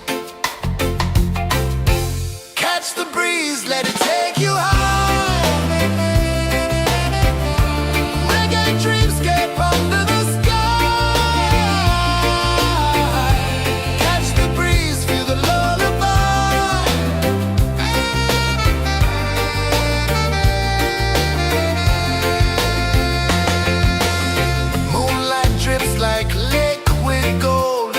Catch the breeze, let it take you high. Reggae dreamscape under the sky. Catch the breeze, feel the lullaby. Moonlight drips like liquid gold.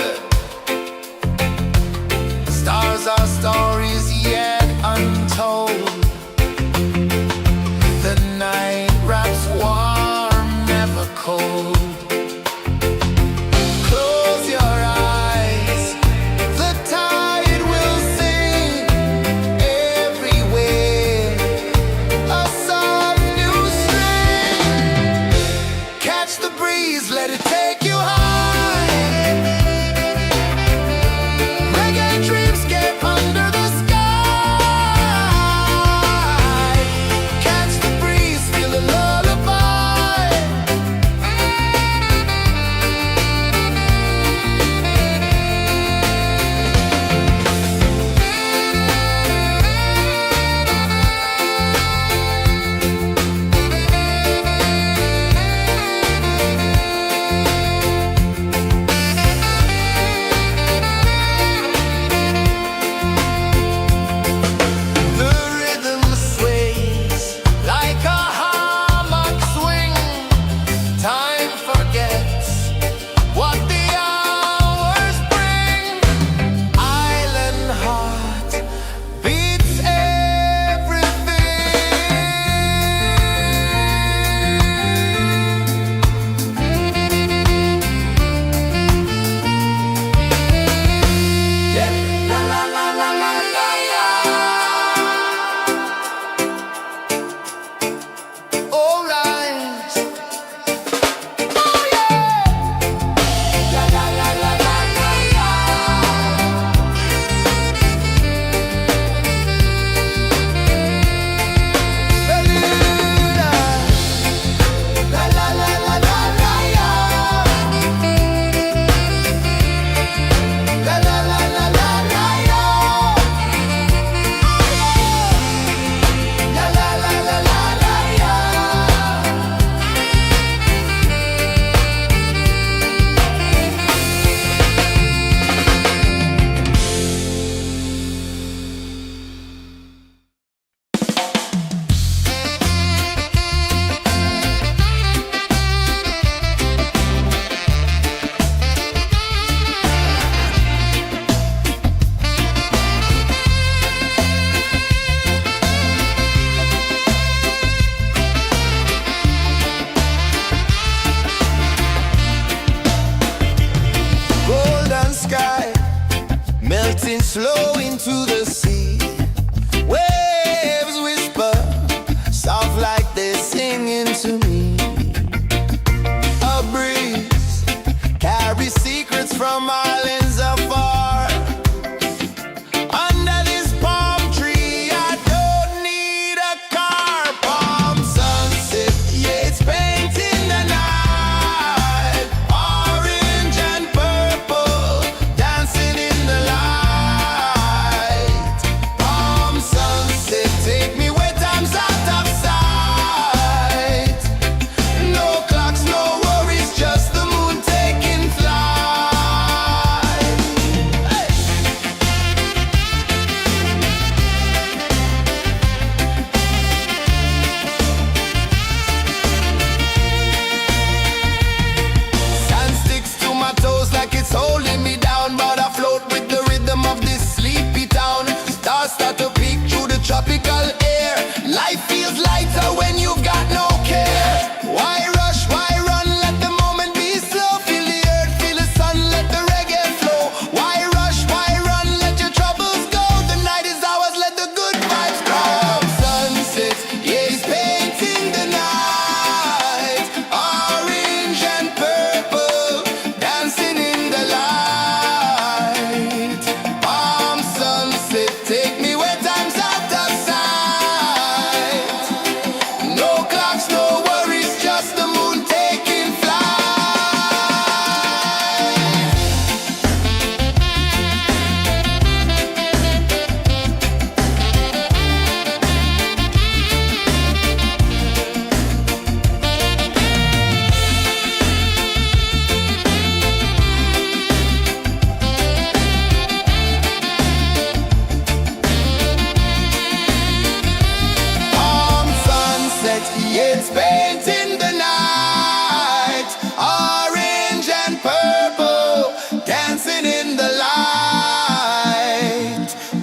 It's painting the night, orange and purple, dancing in the light.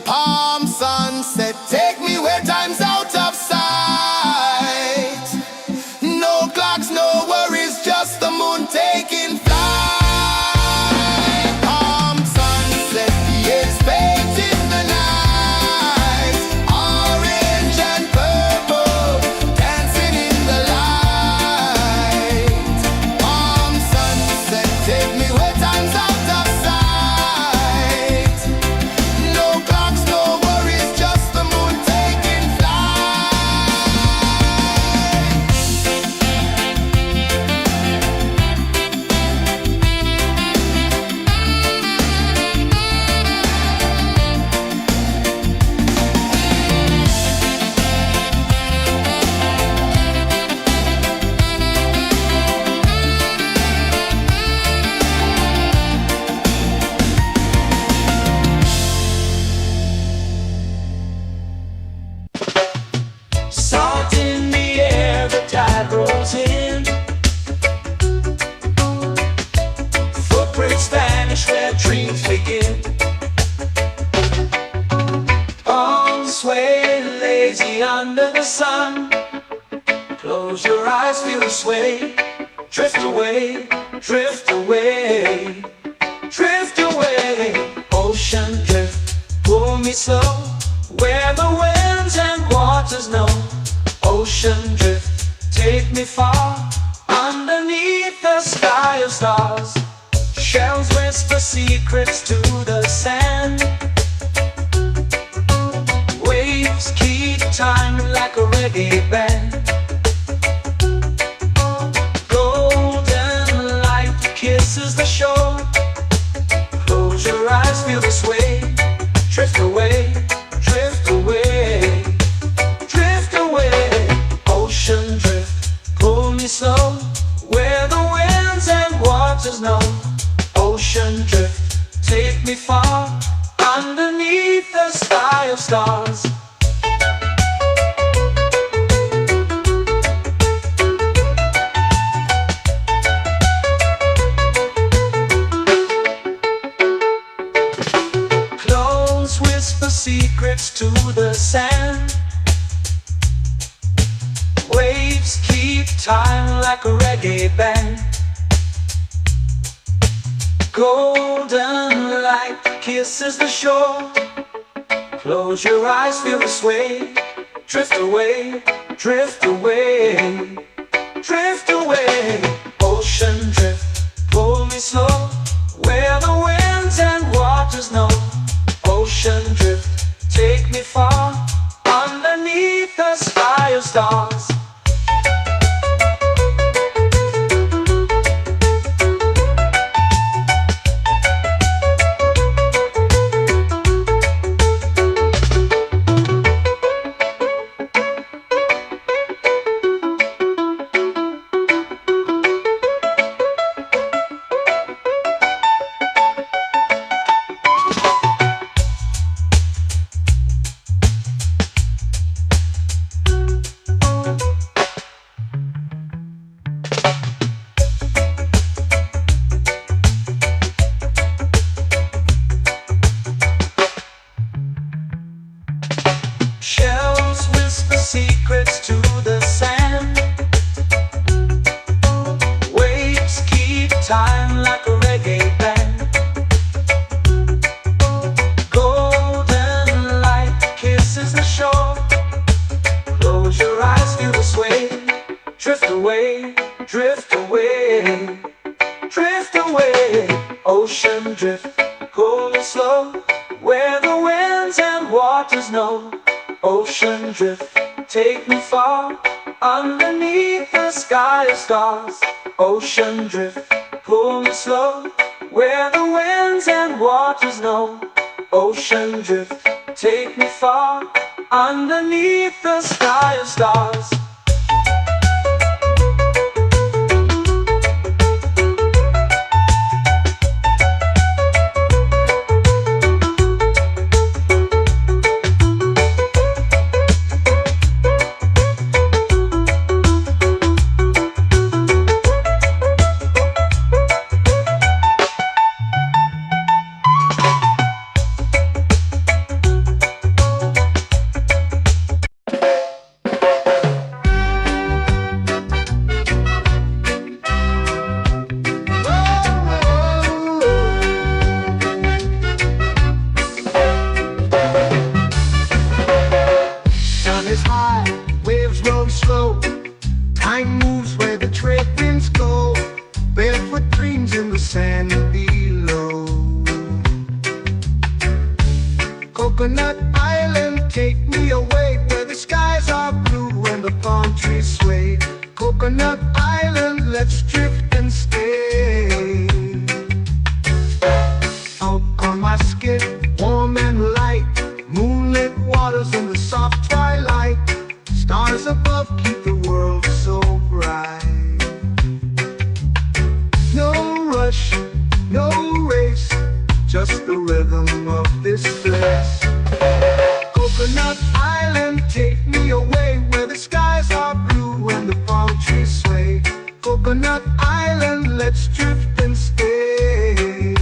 Palm sunset, take me where time's out of sight. No clocks, no worries, just the moon taking flight. Palm sunset, it's painting the night, orange and purple, dancing in the light. Palm sunset, take me where time's out of sight. No clocks, no worries, just the moon taking Salt in the air, the tide rolls in. Footprints vanish where dreams begin. Arms sway lazy under the sun. Close your eyes, feel the sway. Drift away, drift away, drift away. Ocean drift, pull me slow, where the winds and waters know. Ocean drift, take me far, underneath the sky of stars. Shells whisper secrets to the sand. Waves keep time like a reggae band. Golden light kisses the shore. Close your eyes, feel the sway. Drift away, drift away, drift away. Ocean drift, pull me slow, where the winds and waters know. Ocean drift, take me far, underneath the sky of stars. Close whisper secrets to the sand. Waves keep time like a reggae band. Golden light kisses the shore. Close your eyes, feel the sway. Drift away, drift away, drift away. Ocean drift, pull me slow, where the winds and waters know. Ocean drift, take me far, underneath the sky of stars. Shells whisper secrets to the sand. Waves keep time like a reggae band. Golden light kisses the shore. Close your eyes, feel the sway. Drift away, drift away, drift away. Ocean drift, pull me slow, where the winds and waters know. Ocean drift, take me far, underneath the sky of stars. Ocean drift, pull me slow, where the winds and waters know. Ocean drift, take me far, underneath the sky of stars. going slow. Time moves where the trade winds go. Barefoot dreams in the sand below. Coconut Island, take me away where the skies are blue and the palm trees sway. Coconut Island, let's drift and stay. Out on my skin, warm and light, moonlit waters in the soft twilight. Stars above keep the world so bright. No rush, no race, just the rhythm of this place. Coconut Island, take me away where the skies are blue and the palm trees sway. Coconut Island, let's drift and stay.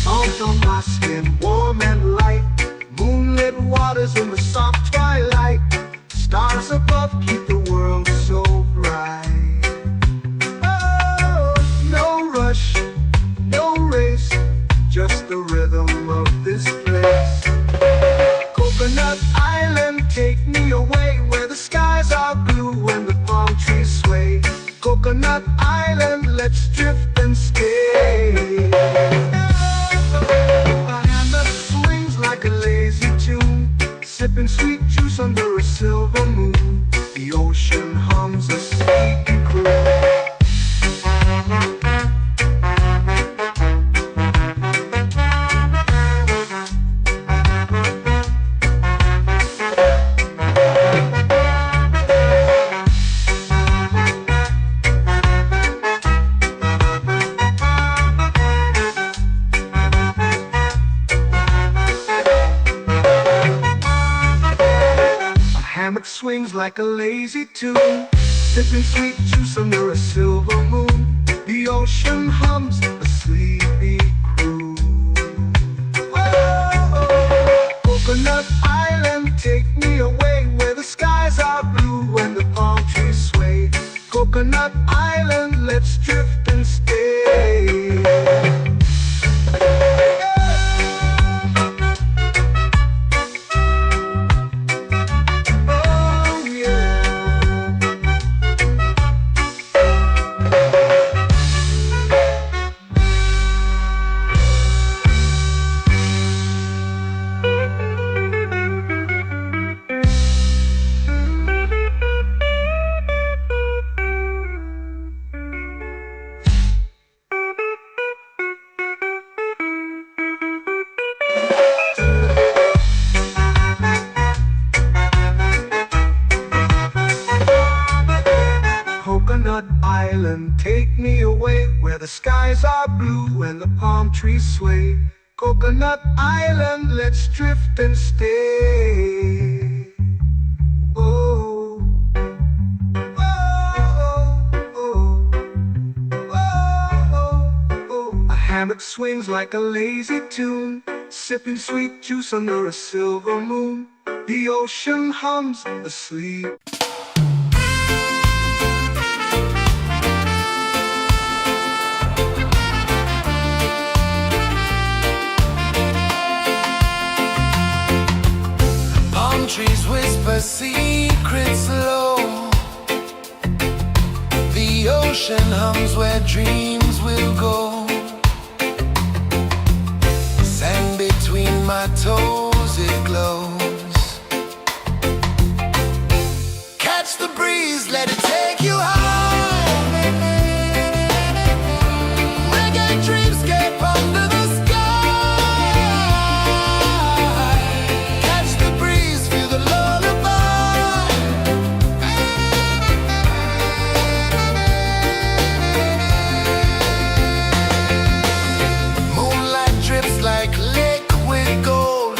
Salt on my skin, warm and light, moonlit waters in the soft twilight. Stars above keep the world so bright. Oh, no rush, no race, just the rhythm of this place. Coconut Island, take me away where the skies are blue and the palm trees sway. Coconut Island, let's drift and stay. A hand that swings like a lazy tune, sipping sweet juice under a silver moon. The ocean hums a sleepy croon. Hammock swings like a lazy tune, sipping sweet juice under a silver moon. The ocean hums a sleepy croon. Whoa, Coconut Island, take me away where the skies are blue and the palm trees sway. Coconut Island, let's drift and stay. Coconut Island, take me away where the skies are blue and the palm trees sway. Coconut Island, let's drift and stay. Oh, oh, oh, oh, oh. A hammock swings like a lazy tune, sipping sweet juice under a silver moon. The ocean hums asleep. Trees whisper secrets low. The ocean hums where dreams will go. Sand between my toes, it glows. Catch the breeze, let it take you high. Reggae dreamscape under the like liquid gold.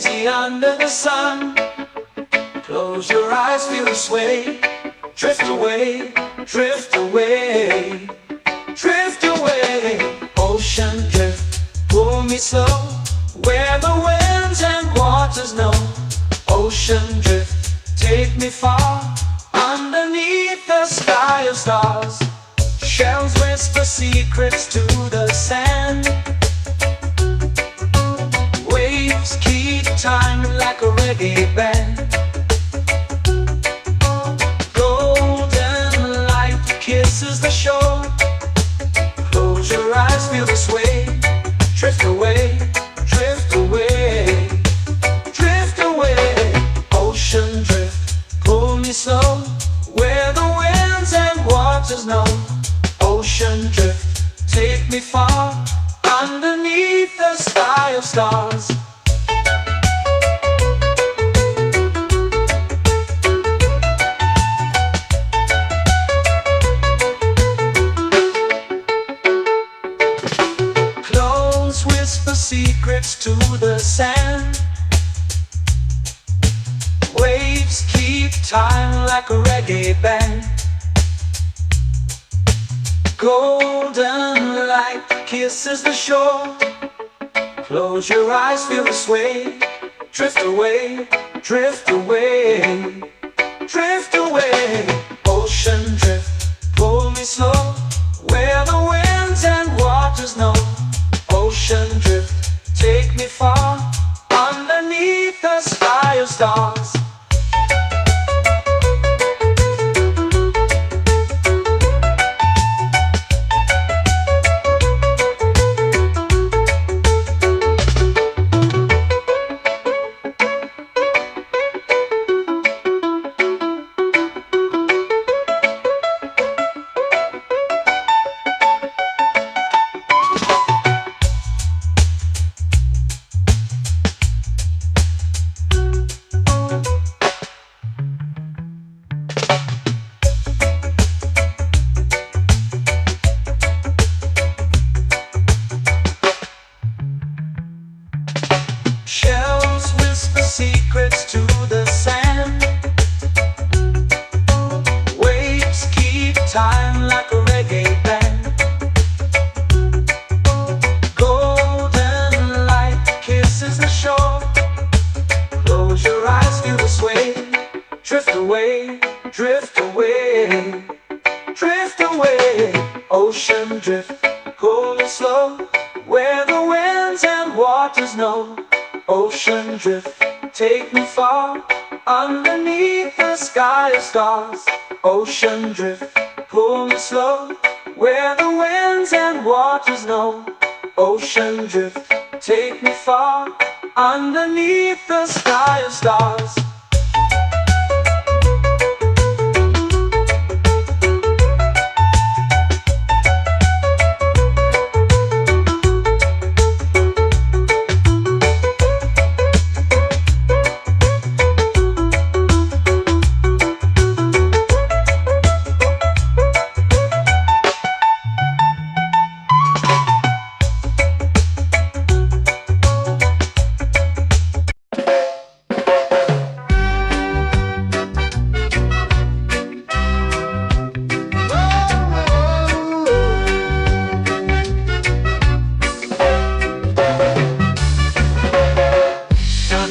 easy under the sun. Close your eyes, feel the sway. Drift away, drift away, drift away. Ocean drift, pull me slow, where the winds and waters know. Ocean drift, take me far, underneath the sky of stars. Shells whisper secrets to the sand. Waves keep time like a reggae band. Golden light kisses the shore. Close your eyes, feel the sway. Drift away, drift away, drift away. Ocean drift, pull me slow, where the winds and waters know. Ocean drift, take me far, underneath the sky of stars. Clones whisper secrets to the sand. Waves keep time like a reggae band. Golden light kisses the shore. Close your eyes, feel the sway. Drift away, drift away, drift away. Ocean drift, pull me slow, where the winds and waters know. Ocean drift, take me far, underneath the sky of stars. Shells whisper secrets to the sand. Waves keep time like a reggae band. Golden light kisses the shore. Close your eyes, feel the sway. Drift away, drift away, drift away. Ocean drift, pull me slow, where the winds and waters know. Ocean drift, take me far, underneath the sky of stars. Ocean drift, pull me slow, where the winds and waters know. Ocean drift, take me far, underneath the sky of stars.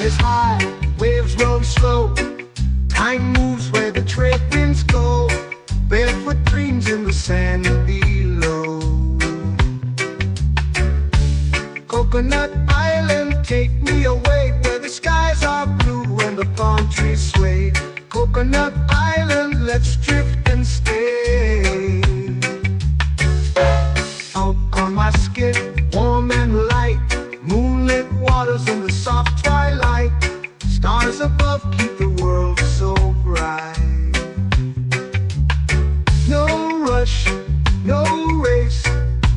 Is high, waves roll slow. Time moves where the trade winds go. Barefoot dreams in the sand below. Coconut Island, take me away, where the skies are blue and the palm trees sway. Coconut Island, let's drift and stay. Out on my skin, warm and light, moonlit waters in the soft twilight. Stars above keep the world so bright. No rush, no race,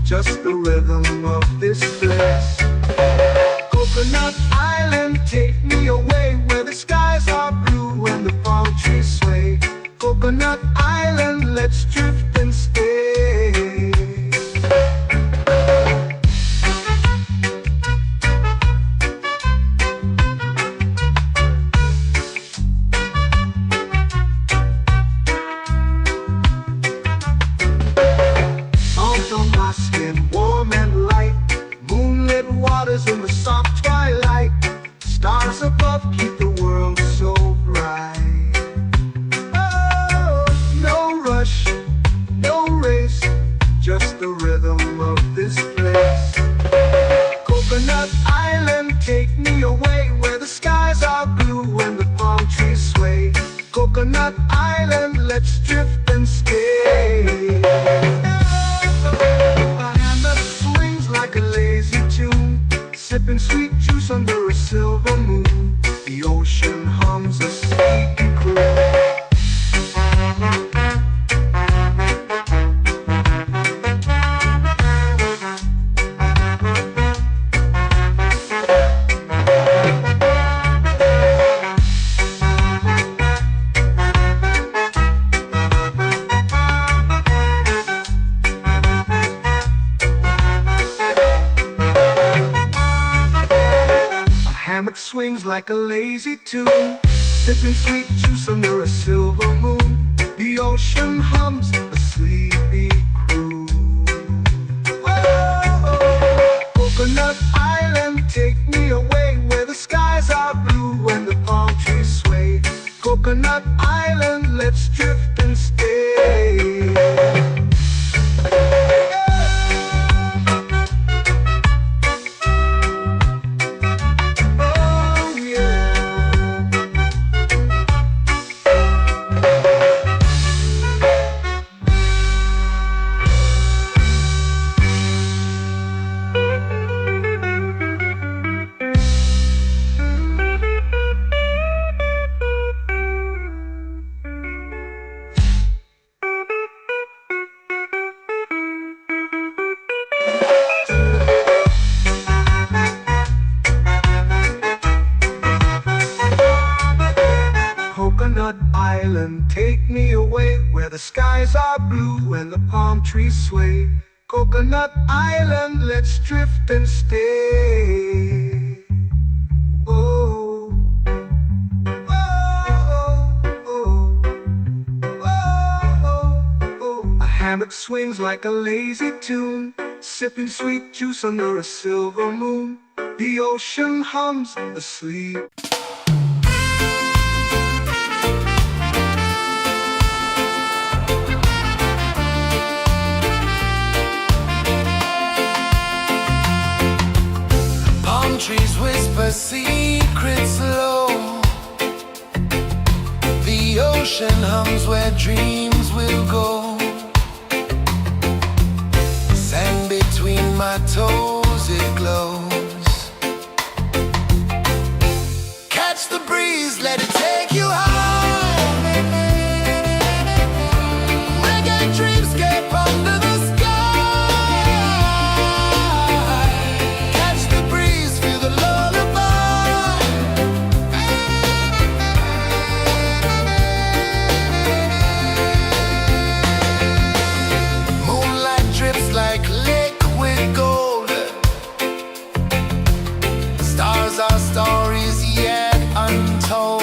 just the rhythm of this place. Coconut Island, take me away, where the skies are blue and the palm trees sway. Coconut Island. above keep the world so bright. Oh, no rush, no race, just the rhythm of this place. Coconut Island, take me away where the skies are blue and the palm trees sway. Coconut Island, let's drift and stay. A hand that swings like a lazy tune, sipping sweet juice under a silver moon. The ocean hums a sleepy croon. Hammock swings like a lazy tune, sipping sweet juice under a silver moon. The ocean hums a sleepy croon. Whoa, Coconut Island, take me away where the skies are blue and the palm trees sway. Coconut Island, let's drift and stay. Coconut Island, take me away where the skies are blue and the palm trees sway. Coconut Island, let's drift and stay. Oh, oh, oh, oh, oh. A hammock swings like a lazy tune, sipping sweet juice under a silver moon. The ocean hums asleep. Trees whisper secrets low. The ocean hums where dreams will go. Sand between my toes, it glows. Catch the breeze, let it take you high. Reggae dreamscape under the sky. Our stories yet untold.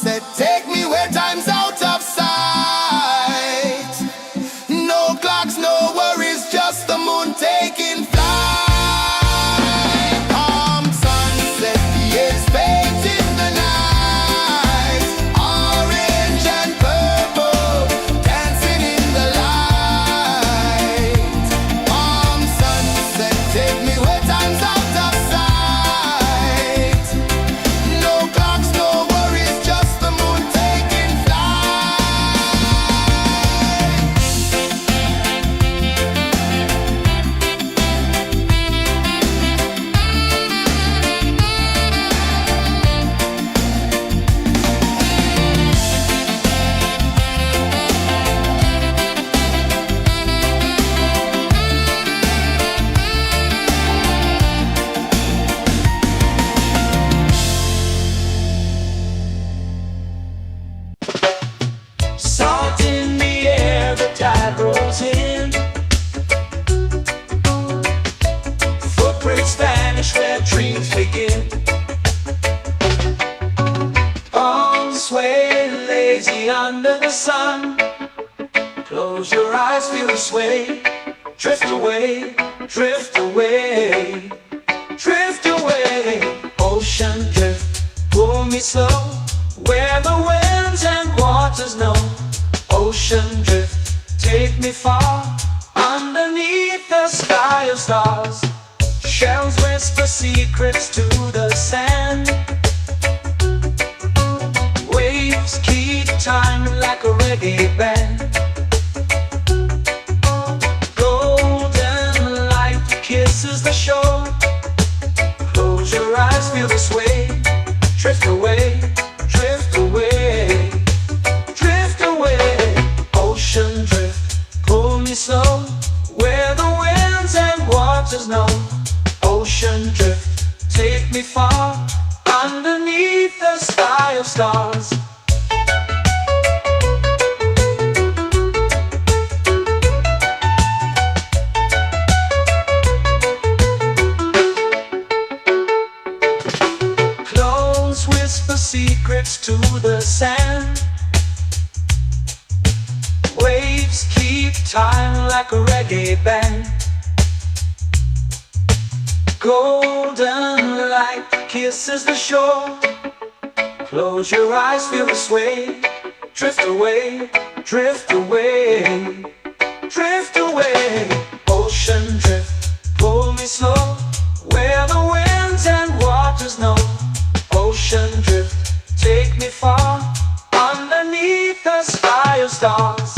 sunset, take me where time's out of sight. No clocks, no worries, just the moon taking flight. Palm sunset, yes, baked in the night. Orange and purple, dancing in the light. Palm sunset, take me where time's out of sight. No clocks, no worries, just the moon taking Salt in the air, the tide rolls in. Footprints vanish where dreams begin. Palms sway lazy under the sun. Close your eyes, feel the sway. Drift away, drift away, drift away. Ocean drift, pull me slow, where the winds and waters know. Ocean drift, take me far, underneath the sky of stars. Shells whisper secrets to the sand. Waves keep time like a reggae band. Golden light kisses the shore. Close your eyes, feel the sway. Drift away, drift away, drift away. Ocean drift, pull me slow, where the winds and waters know. Ocean drift, take me far, underneath the sky of stars. Clones whisper secrets to the sand. Waves keep time like a reggae band. Golden light kisses the shore. Close your eyes, feel the sway. Drift away, drift away, drift away. Ocean drift, pull me slow, where the winds and waters know. Ocean drift, take me far, underneath the sky of stars.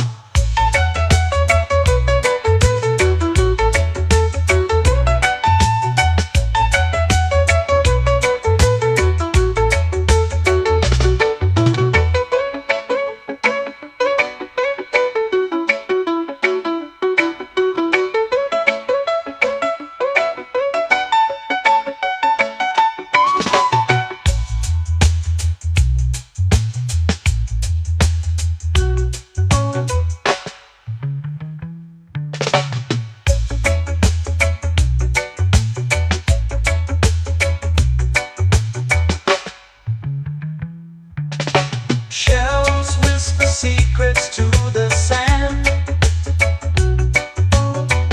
Shells whisper secrets to the sand.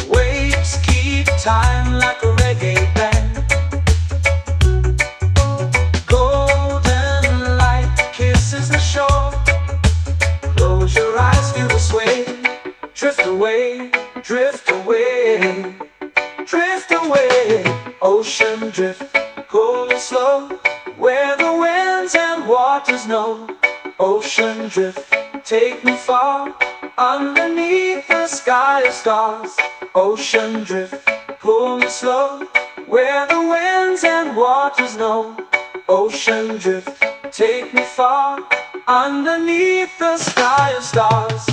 Waves keep time like a reggae band. Golden light kisses the shore. Close your eyes, feel the sway. Drift away, drift away, drift away. Ocean drift, cool and slow, where the winds and waters know. Ocean drift, take me far, underneath the sky of stars. Ocean drift, pull me slow, where the winds and waters know. Ocean drift, take me far, underneath the sky of stars.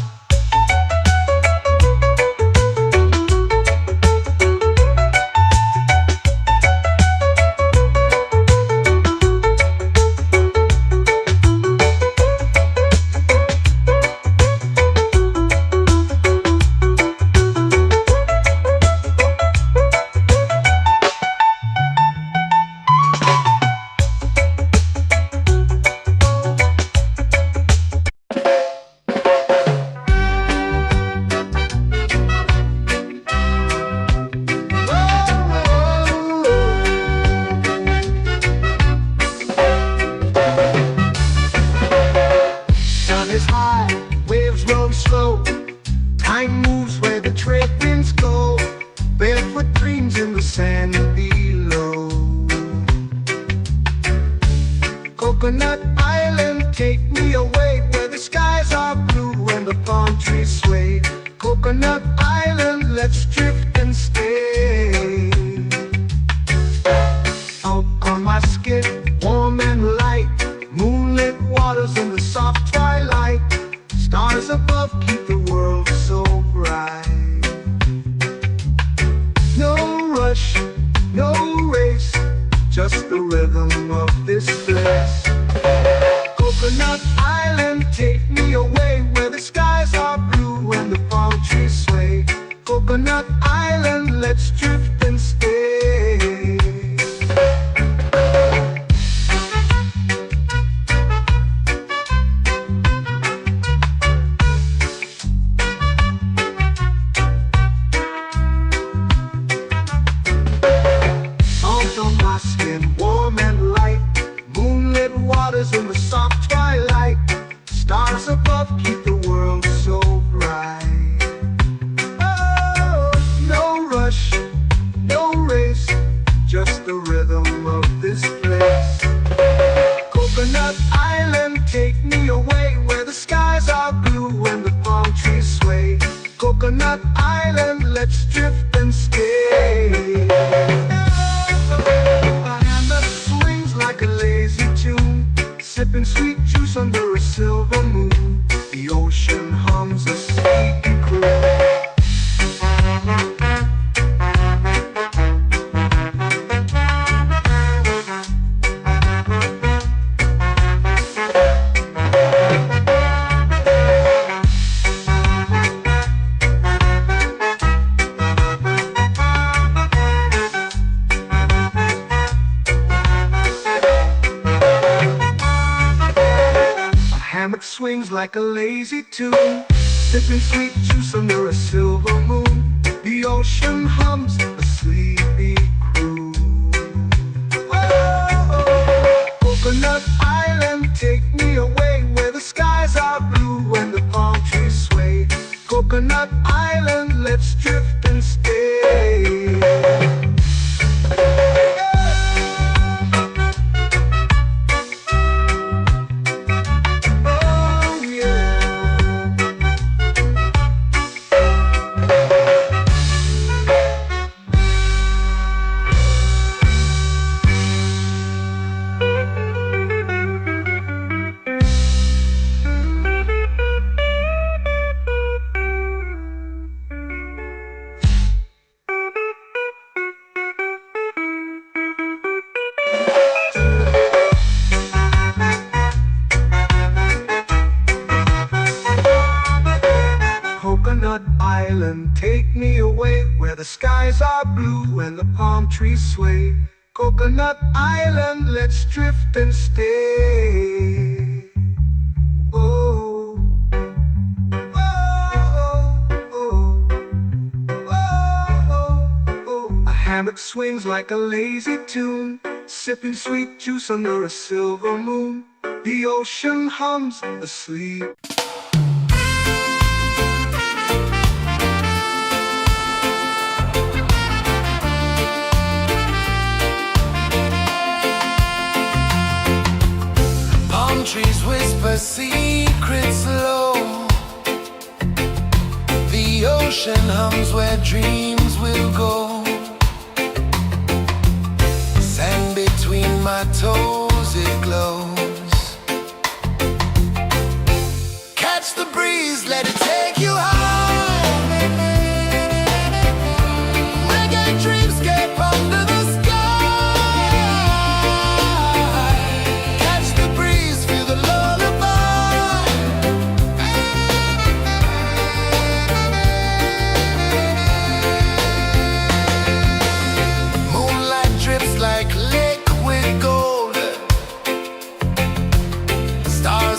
the palm trees sway. Coconut Island, let's drift and stay. Out on my skin, warm and light, moonlit waters in the soft twilight. Stars above keep the world so bright. No rush, no race, just the rhythm of this place. Coconut Island, take me away where the skies are blue and the palm trees sway. Coconut Island, let's drift and stay. Out on my skin, warm and light, moonlit waters in the soft twilight. Stars above keep the world so bright. Oh, no rush, no race, just the rhythm of this place. Coconut Island, take me away where the skies are blue and the palm trees sway. Coconut Island, let's drift and stay. A hand that swings like a lazy tune, sipping sweet juice under a silver moon. The ocean hums a sleepy croon. Hammock swings like a lazy tune, sipping sweet juice under a silver moon. The ocean hums a sleepy croon. Oh, Coconut Island, take me away where the skies are blue and the palm trees sway. Coconut Island, let's drift and stay. Coconut Island, take me away where the skies are blue and the palm trees sway. Coconut Island, let's drift and stay. Oh, oh, oh, oh, oh. A hammock swings like a lazy tune, sipping sweet juice under a silver moon. The ocean hums asleep. Trees whisper secrets low. The ocean hums where dreams will go. Sand between my toes, it glows. Catch the breeze, let it take you high. Reggae dreamscape under the sky.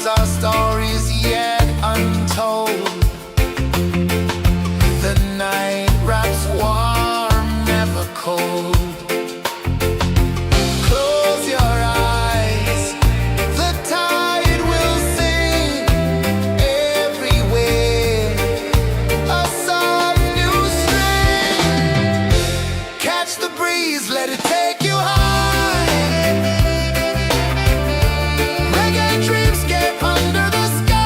Our stories yet untold. The night wraps warm, never cold. Close your eyes, the tide will sing everywhere. A soft new string. Catch the breeze, let it take you high. Reggae dreamscape under the sky.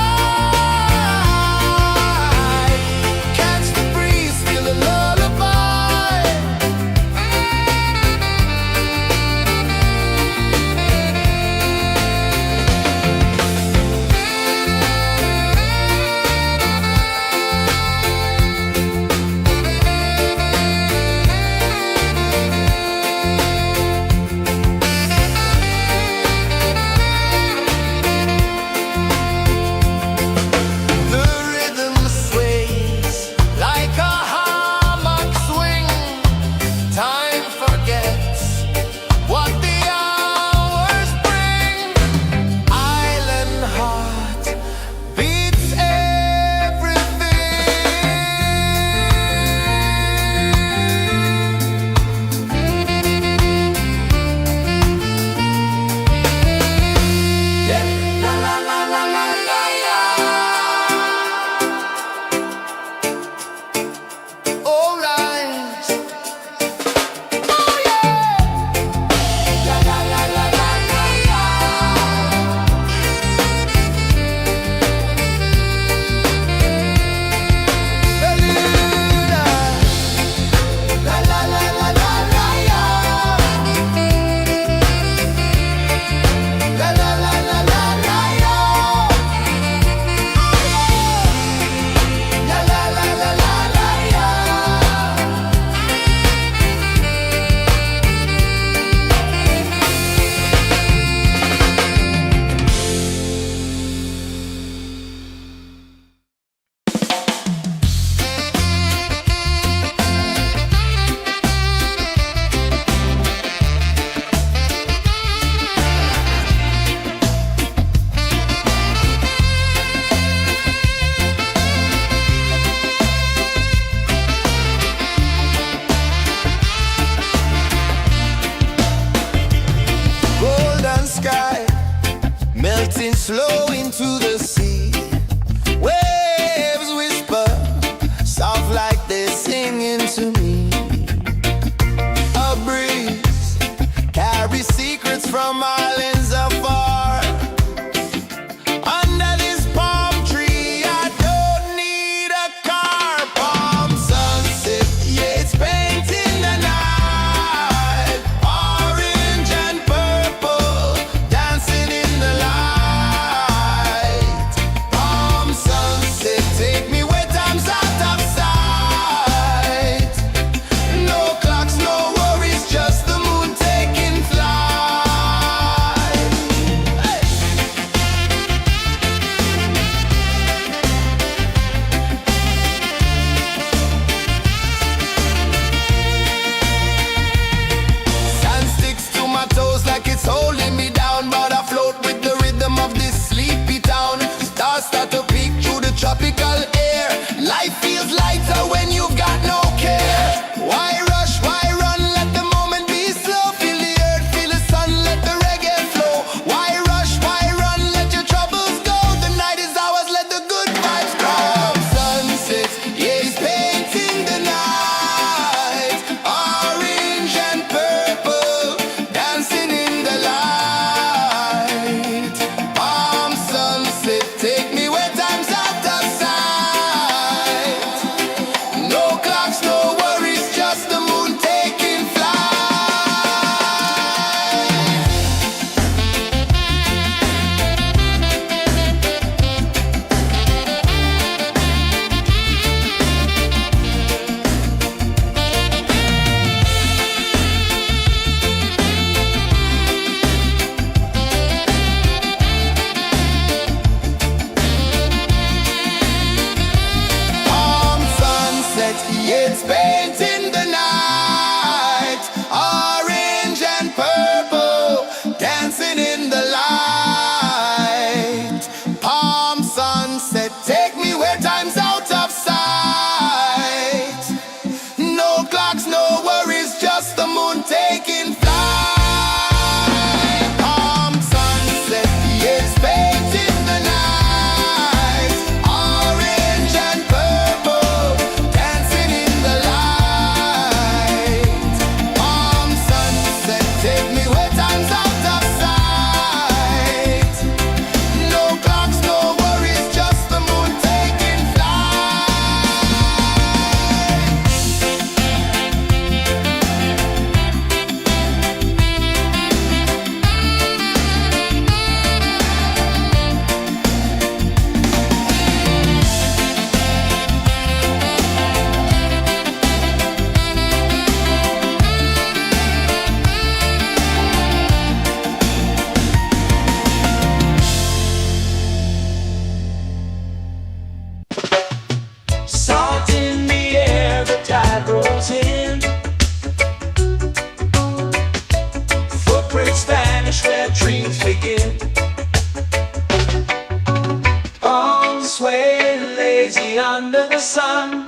sway, lazy under the sun.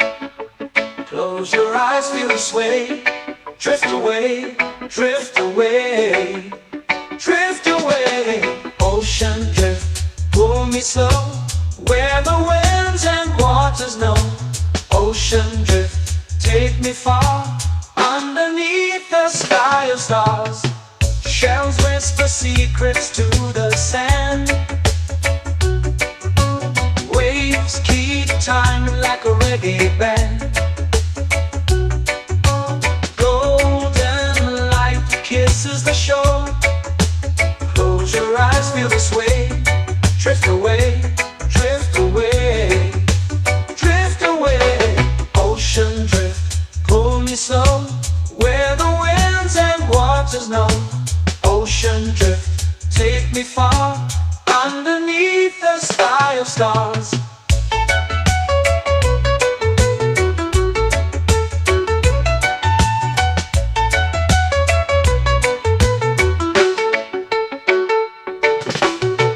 Close your eyes, feel the sway. Drift away, drift away, drift away. Ocean drift, pull me slow, where the winds and waters know. Ocean drift, take me far, underneath the sky of stars. Shells whisper secrets to the sand. Waves keep time like a reggae band. Golden light kisses the shore. Close your eyes, feel the sway. Drift away, drift away, drift away. Ocean drift, pull me slow, where the winds and waters know. Ocean drift, take me far, underneath the sky of stars.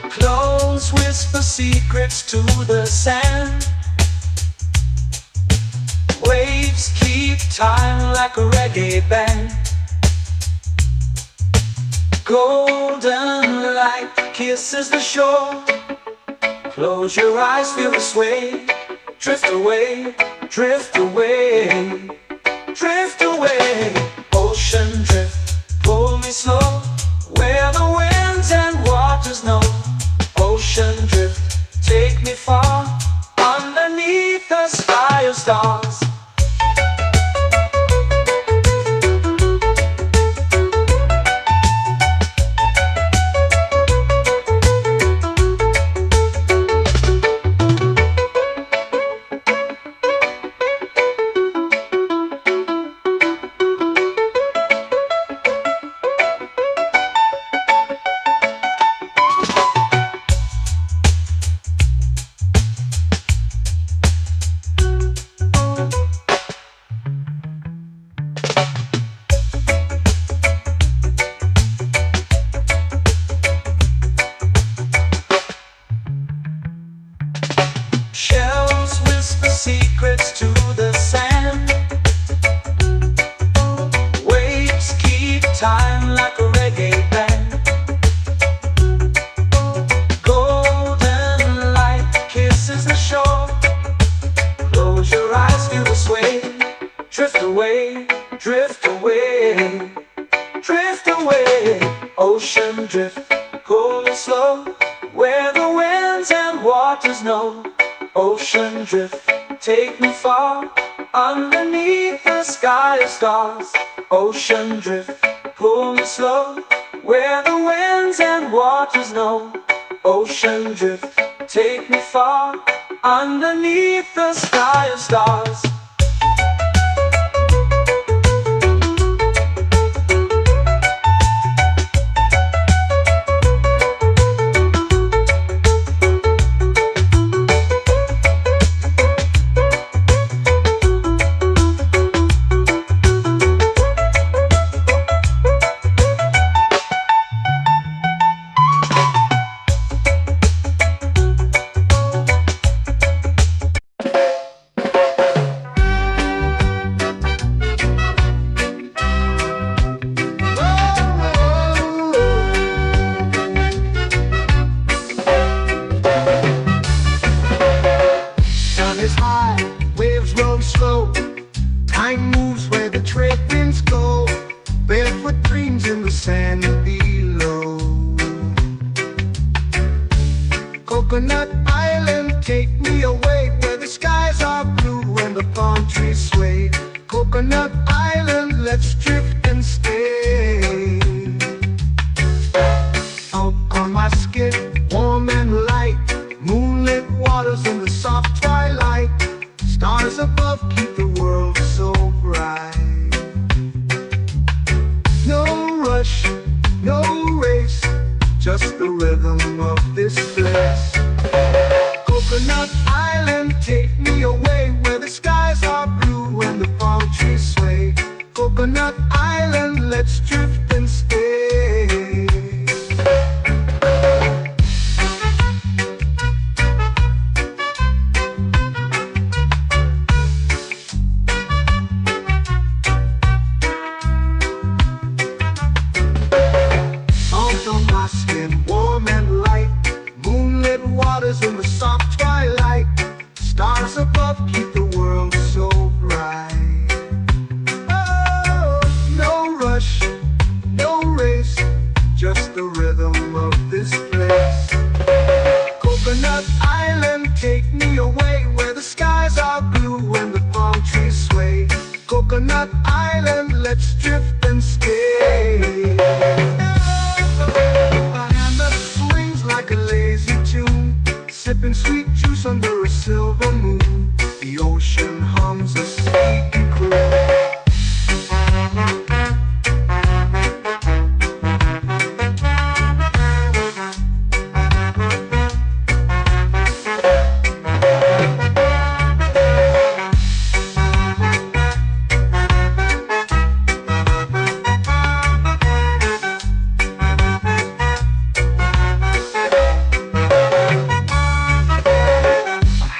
Close whisper secrets to the sand. Waves keep time like a reggae band. Golden light kisses the shore. Close your eyes, feel the sway. Drift away, drift away, drift away. Ocean drift, pull me slow, where the winds and waters know. Ocean drift, take me far, underneath the sky of stars. Shells whisper secrets to the sand. Waves keep time like a reggae band. Golden light kisses the shore. Close your eyes, feel the sway. Drift away, drift away, drift away. Ocean drift, pull me slow, where the winds and waters know. Ocean drift, take me far, underneath the sky of stars. Ocean drift, pull me slow, where the winds and waters know. Ocean drift, take me far, underneath the sky of stars. Time moves where the trade winds go. Barefoot dreams in the sand below. Coconut Island, take me away, where the skies are blue and the palm trees sway. Coconut Island, let's drift and stay. Out on my skin, warm and light, moonlit waters in the soft twilight. Stars above keep the world so bright. No rush, no race, just the rhythm of this place. Coconut island, take me away where the skies are blue and the palm trees sway. Coconut Island, let's drift and stay. A hand that swings like a lazy tune, sipping sweet juice under a silver moon. The ocean hums a sleepy croon.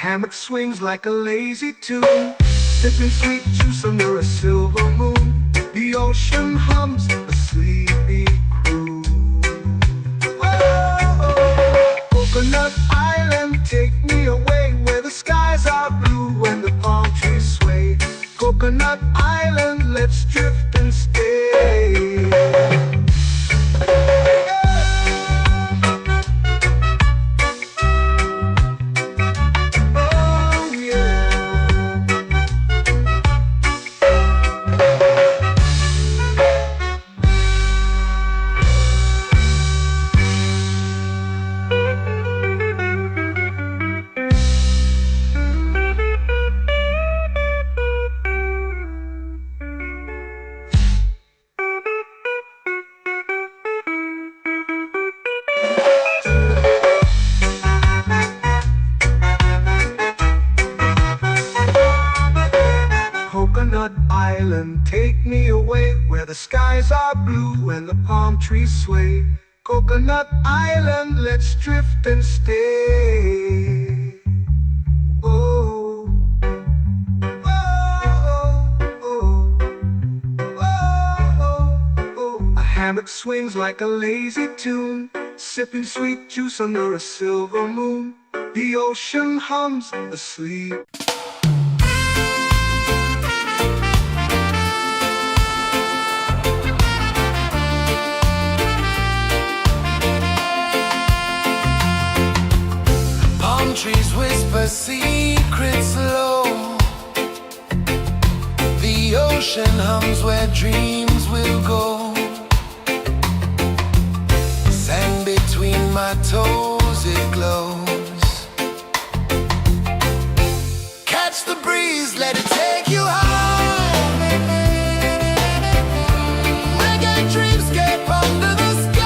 Hammock swings like a lazy tune, sipping sweet juice under a silver moon. The ocean hums a sleepy croon. Whoa, Coconut Island, take me away where the skies are blue and the palm trees sway. Coconut Island, let's drift and stay. Coconut Island, take me away where the skies are blue and the palm trees sway. Coconut Island, let's drift and stay. Oh, oh, oh, oh, oh. A hammock swings like a lazy tune, sipping sweet juice under a silver moon. The ocean hums asleep. Trees whisper secrets low. The ocean hums where dreams will go. Sand between my toes, it glows. Catch the breeze, let it take you high. Reggae dreamscape under the sky.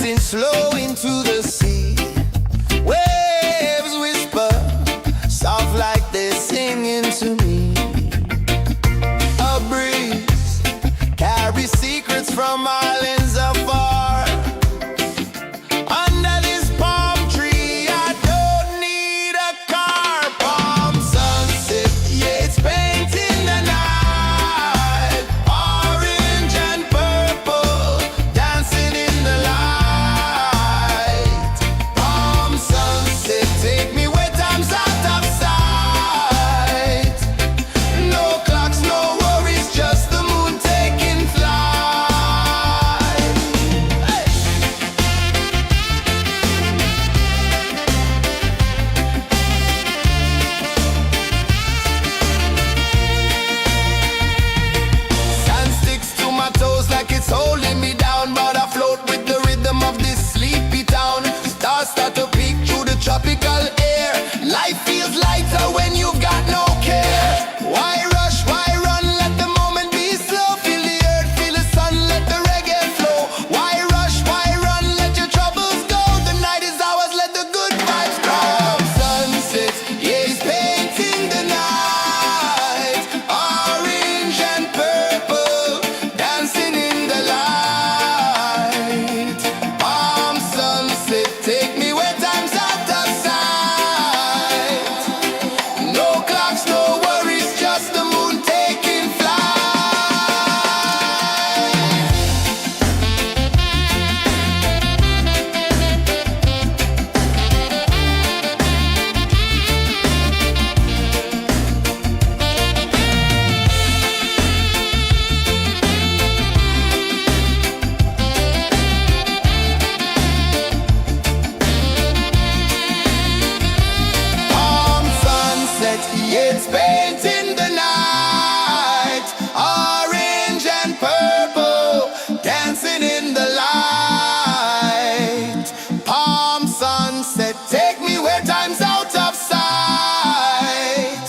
drifting slow into the sea. Waves whisper, soft like they're singing to me. A breeze carries secrets from islands afar. Under this palm tree, I don't need a car. Palm sunset, yeah, it's painting the night. Orange and purple, dancing in the light. Palm sunset, take me where time's out of sight. No clocks, no worries, just the moon taking flight. Hey! Sand sticks to my toes like it's holding me down, but I float with the rhythm of this sleepy town. Stars start to peek through the tropical air. Life feels lighter when you've got no care. Why rush, why run, let the moment be slow. Feel the earth, feel the sun, let the reggae flow. Why rush, why run, let your troubles go. The night is ours, let the good vibes grow. Sunset, yeah, it's painting the night. Orange and purple, dancing in the light. Palm sunset, take me where time's out of sight. No clocks, no worries, just the moon taking flight. Palm sunset, yeah, it's painting the night. Orange and purple, dancing in the light. Palm sunset, take me where time's out of sight.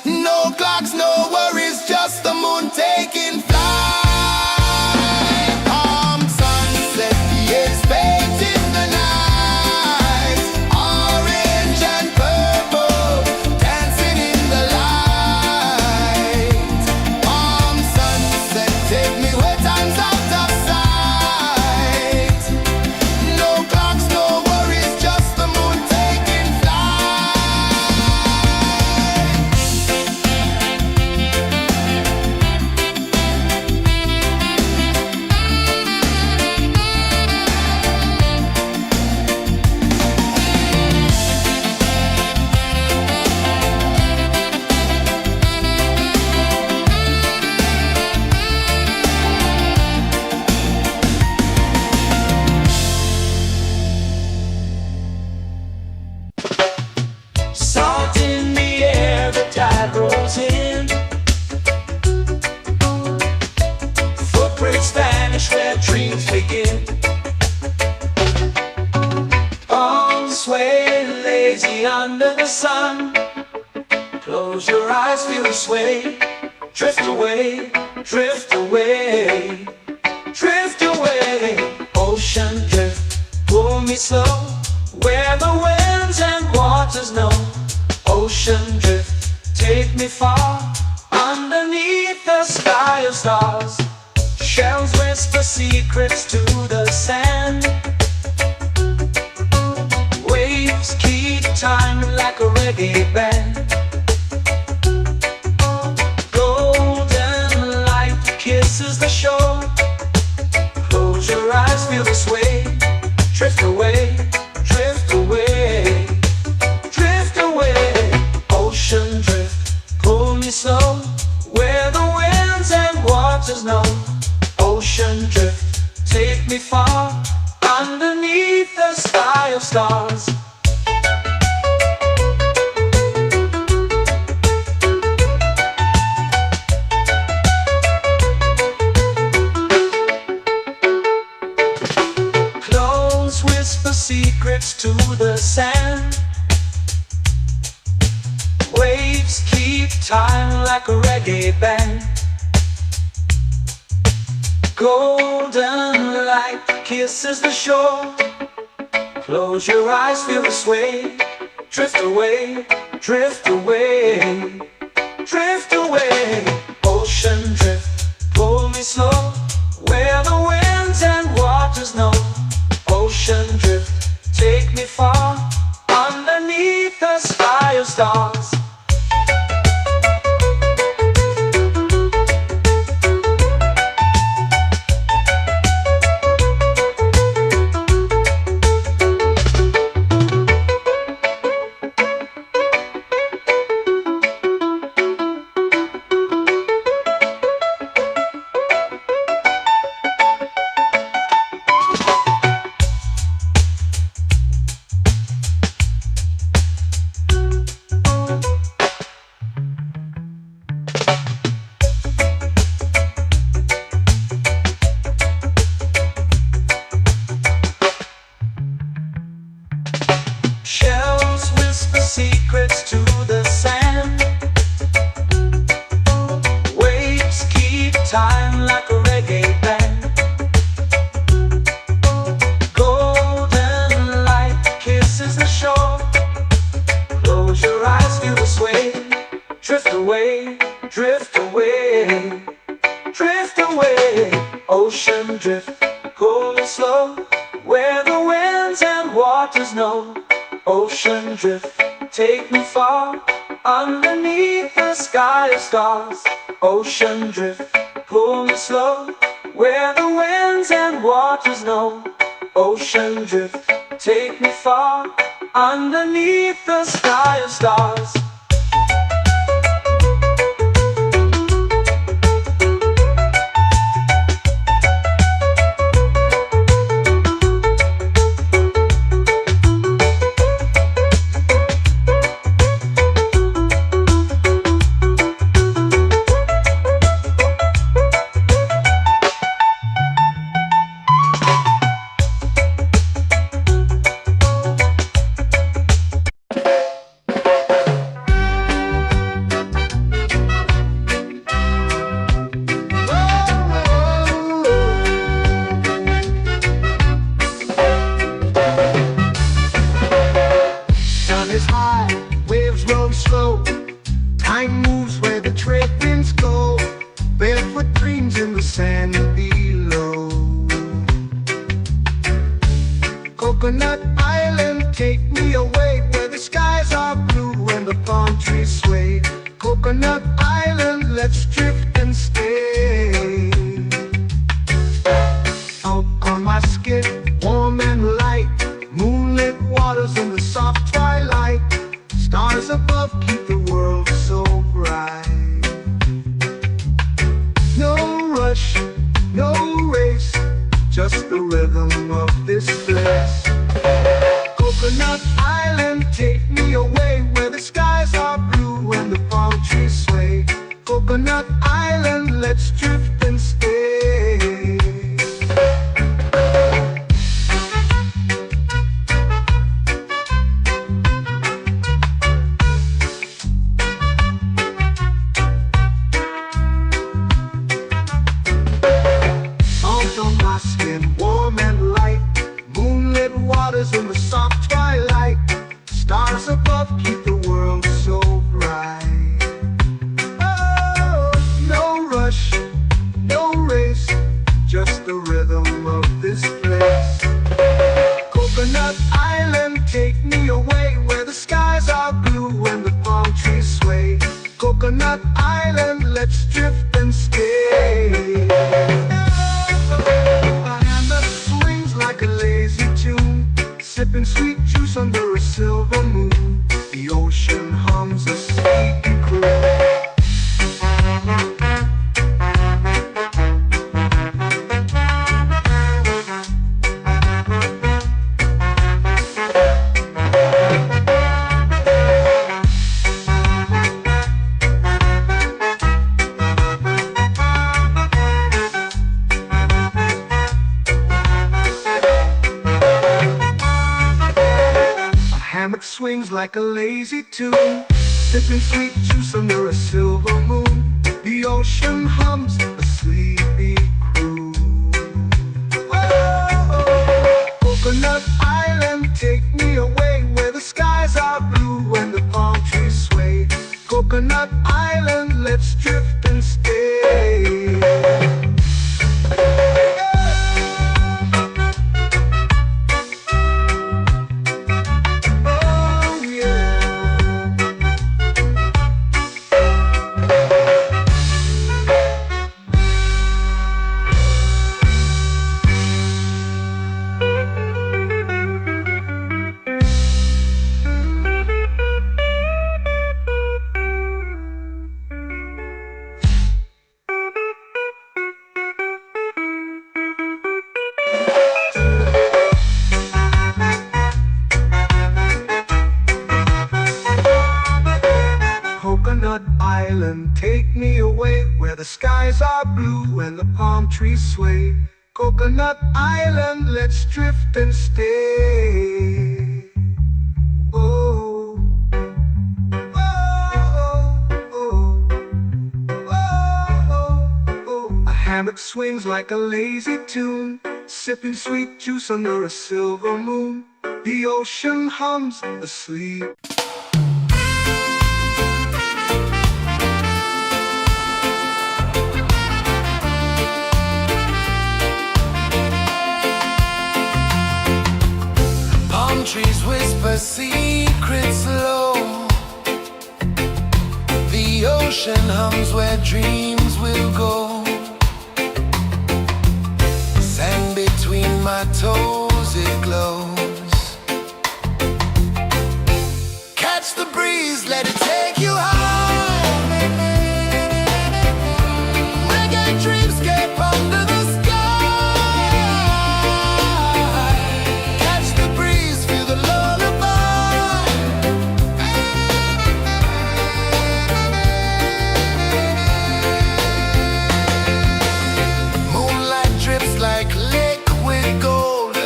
No clocks, no worries, just the moon taking flight. Palm sunset, yeah, it's painting the night. Orange and purple, dancing in the light. Palm sunset, take me where time's out of sight. No clocks, no worries, just the moon taking flight. Salt in the air, the tide rolls in. Footprints vanish where dreams begin. Arms sway lazy under the sun. Close your eyes, feel the sway. Drift away, drift away, drift away. Ocean drift, pull me slow, where the winds and waters know. Ocean drift, take me far, underneath the sky of stars. Shells whisper secrets to the sand. Waves keep time like a reggae band. Golden light kisses the shore. Close your eyes, feel the sway. Drift away, drift away, drift away. Ocean drift, pull me slow, where the winds and waters know. Ocean drift, take me far, underneath the sky of stars. Close whisper secrets to the sand. Waves keep time like a reggae band. Golden light kisses the shore. Close your eyes, feel the sway. Drift away, drift away, drift away. Ocean drift, pull me slow, where the winds and waters know. Ocean drift, take me far, underneath the sky of stars. Shells whisper secrets to the sand. Waves keep time like a reggae band. Golden light kisses the shore. Close your eyes, feel the sway. Drift away, drift away, drift away. Ocean drift, cool and slow, where the winds and waters know. Ocean drift, take me far, underneath the sky of stars. Ocean drift, pull me slow, where the winds and waters know. Ocean drift, take me far, underneath the sky of stars. Is high, waves roll slow. Time moves where the trade winds go. Barefoot dreams in the sand below. Coconut Island, take me away, where the skies are blue and the palm trees sway. Coconut Island, let's drift and stay. Out on my skin, warm and light, moonlit waters in the soft twilight. Stars above keep the world so bright. No rush, no race, just the rhythm of this place. Coconut Island, take me away, where the skies are blue and the palm trees sway. Coconut Island, let's drift and stay. Warm and light, moonlit waters in the soft twilight. Stars above keep the world so bright. Oh, no rush, no race, just the rhythm of this place. Coconut Island, take me away, where the skies are blue and the palm trees sway. Coconut Island, let's drift and stay. Like a lazy tune, sipping sweet juice under a silver moon. The ocean hums a sleepy croon. Swings like a lazy tune, sipping sweet juice under a silver moon. The ocean hums a sleepy croon. Coconut Island, take me away where the skies are blue and the palm trees sway. Coconut Island, let's drift and stay. Oh yeah. Coconut Island, take me away where the skies are blue and the palm trees sway. Coconut Island, let's drift and stay. Oh, oh, oh, oh, oh. A hammock swings like a lazy tune, sipping sweet juice under a silver moon. The ocean hums asleep. Palm trees whisper secrets low. The ocean hums where dreams will go. Sand between my toes, it glows. Catch the breeze, let it take you high. Reggae dreamscape under the sky. Catch the breeze, feel the lullaby. Moonlight drips like liquid gold.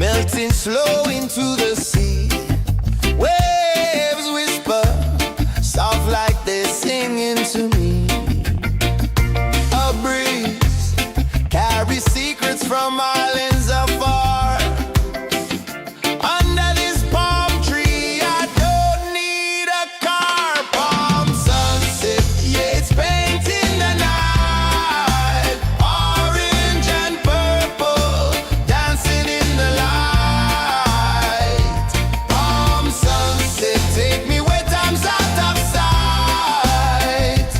melting slow into the sea. Waves whisper, soft like they're singing to me. A breeze carries secrets from islands afar. Under this palm tree, I don't need a car. Palm sunset, yeah, it's painting the night. Orange and purple, dancing in the light. Palm sunset, take me where time's out of sight.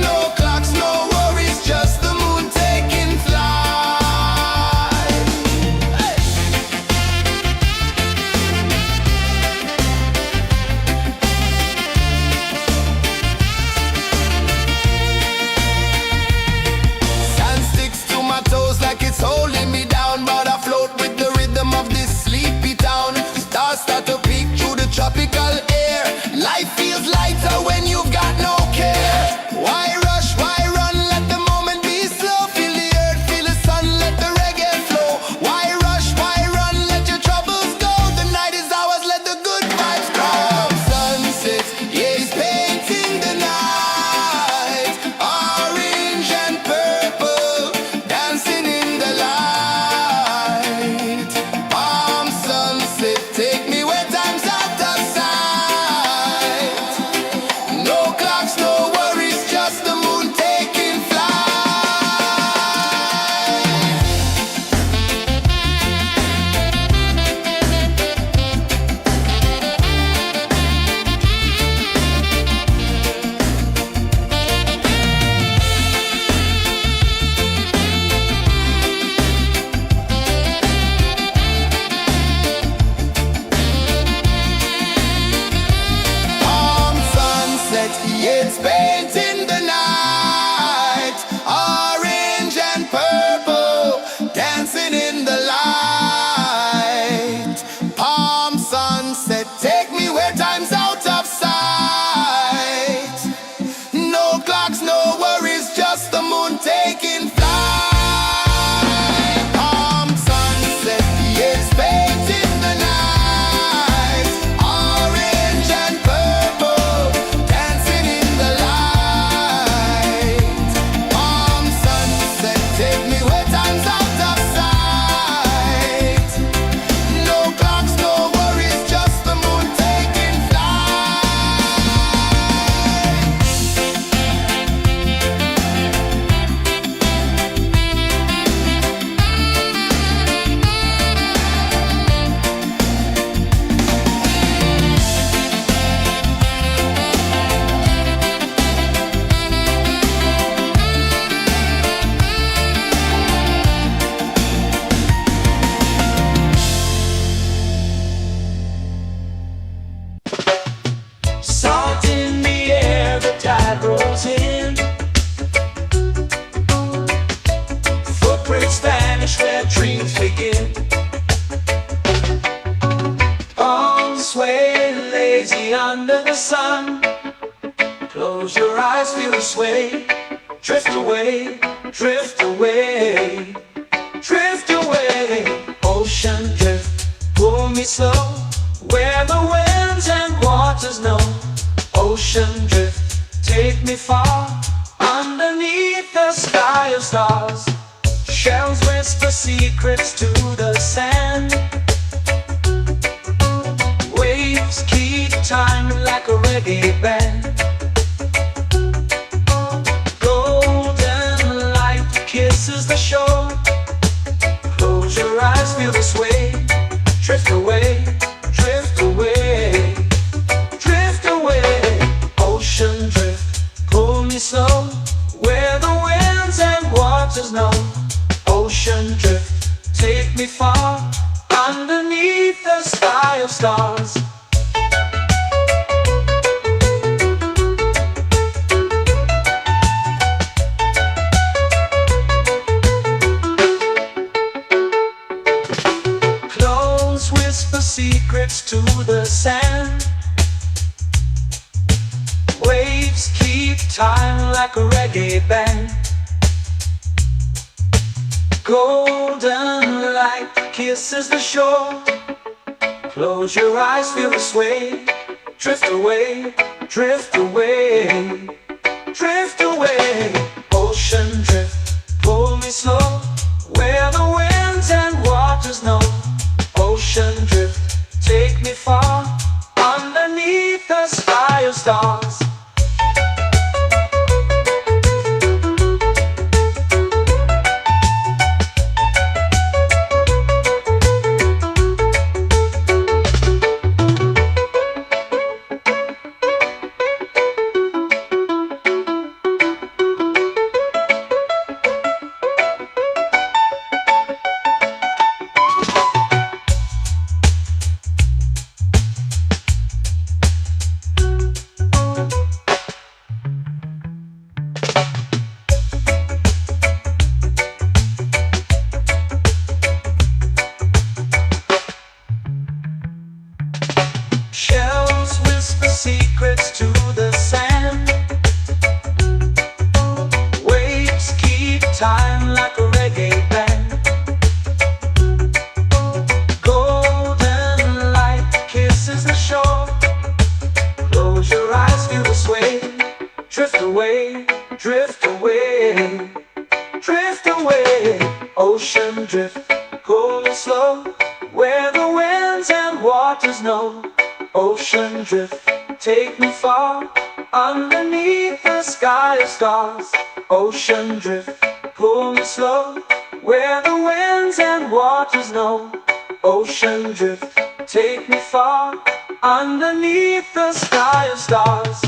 No clocks, no worries, just the moon taking flight. Hey! Sand sticks to my toes like it's holding me down, but I float with the rhythm of this sleepy town. Stars start to peek through the tropical air. Life feels lighter when you've got no care. Why rush, why run, let the moment be slow. Feel the earth, feel the sun, let the reggae flow. Why rush, why run, let your troubles go. The night is ours, let the good vibes come. Sunset, yeah, it's painting the night. Orange and purple, dancing in the light. Palm sunset, take me where time's out of sight. No clocks, no worries, just the moon taking flight. Palm sunset, yeah, it's painting the night. Orange and purple, dancing in the light. Palm sunset, take me where time's out of sight. No clocks, no worries, just the moon taking flight. Palm sunset, yeah, it's painting the night. Orange and purple, dancing in the light. Palm sunset, take me where time's out of sight. No clocks, no worries, just the moon taking flight. Salt in the air, the tide rolls in. Footprints vanish where dreams begin. Arms sway lazy under the sun. Close your eyes, feel the sway. Drift away, drift away, drift away. Ocean drift, pull me slow, where the winds and waters know. Ocean drift, take me far, underneath the sky of stars. Shells whisper secrets to the sand. Waves keep time like a reggae band. Golden light kisses the shore. Close your eyes, feel the sway. Drift away, drift away, drift away. Ocean drift, pull me slow, where the winds and waters know. Ocean drift, take me far, underneath the sky of stars. Close whisper secrets to the sand. Waves keep time like a reggae band. Golden light kisses the shore. Close your eyes, feel the sway. Drift away, drift away, drift away. Ocean drift, pull me slow, where the winds and waters know. Ocean drift, take me far, underneath the sky of stars. Shells whisper secrets to the sand. Waves keep time like a reggae band. Golden light kisses the shore. Close your eyes, feel the sway. Drift away, drift away, drift away. Ocean drift, cool and slow, where the winds and waters know. Ocean drift, take me far, underneath the sky of stars. Ocean drift, pull me slow, where the winds and waters know. Ocean drift, take me far, underneath the sky of stars.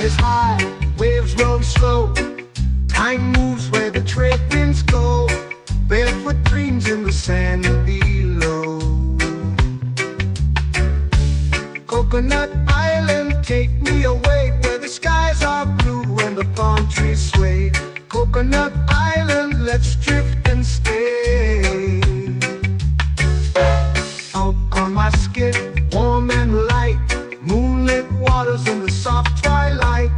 Is high, waves roll slow. Time moves where the trade winds go. Barefoot dreams in the sand below. Coconut Island, take me away, where the skies are blue and the palm trees sway. Coconut Island, let's drift and stay. Out on my skin, warm and light, moonlit waters in the soft twilight.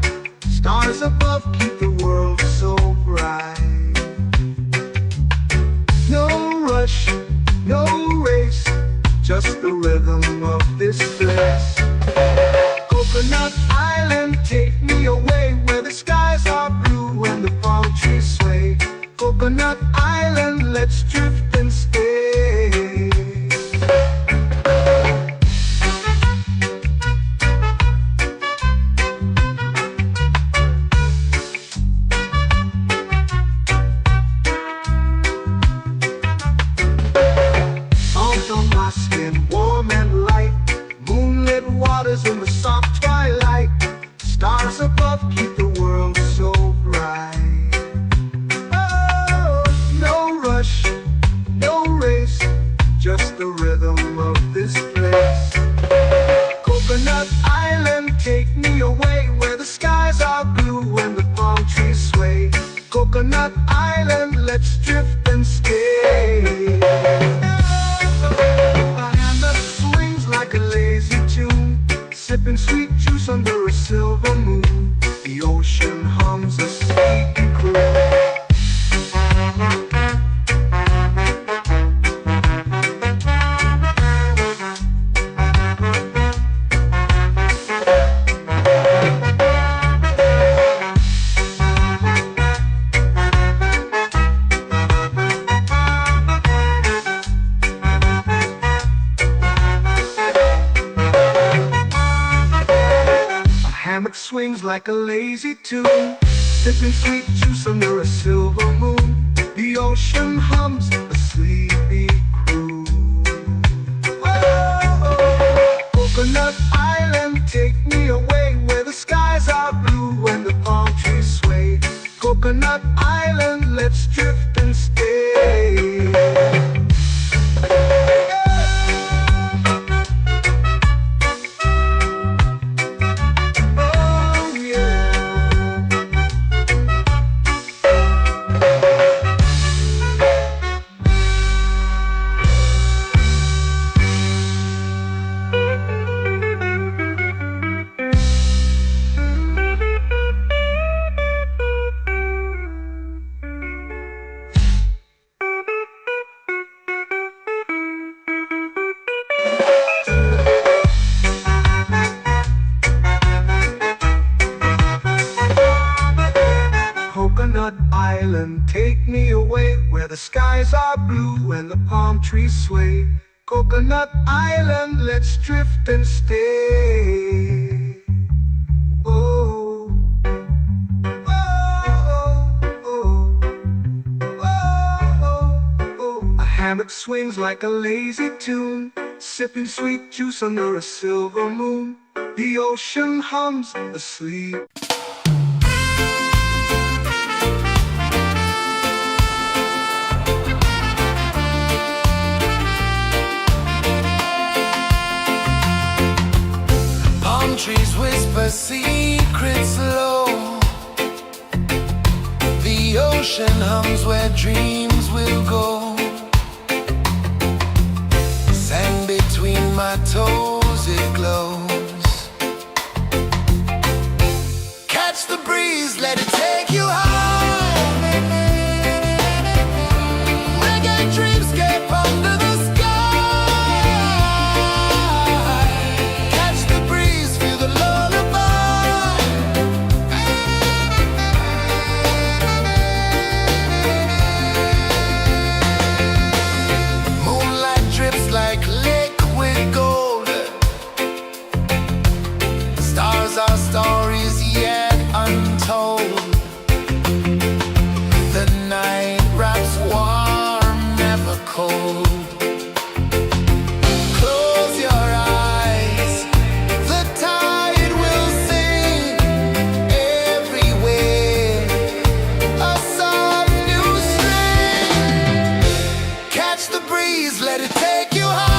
Stars above keep the world so bright. No rush, no race, just the rhythm of this place. Coconut Island, take me away, where the skies are blue and the palm trees sway. Coconut Island, let's drift and stay. Warm and light, moonlit waters in the soft twilight. Stars above keep the world so bright. Oh, no rush, no race, just the rhythm of this place. Coconut Island, take me away, where the skies are blue and the palm trees sway. Coconut Island, let's drift and stay. Like a lazy tune, sipping sweet juice under a silver moon. The ocean hums a sleepy croon. Swings like a lazy tune, sipping sweet juice under a silver moon. The ocean hums a sleepy croon. the skies are blue and the palm trees sway. Coconut Island, let's drift and stay. Oh, oh, oh, oh, oh. A hammock swings like a lazy tune, sipping sweet juice under a silver moon. The ocean hums asleep. Palm trees whisper secrets low. The ocean hums where dreams will go. Sand between my toes, it glows. Catch the breeze, let it take you high. Reggae dreamscape under the sky. Catch the breeze, feel the lullaby. Moonlight drips like liquid gold. Stars are stories yet untold. The night wraps warm, never cold. Close your eyes, the tide will sing everywhere. A soft new string. Catch the breeze, let it take you high.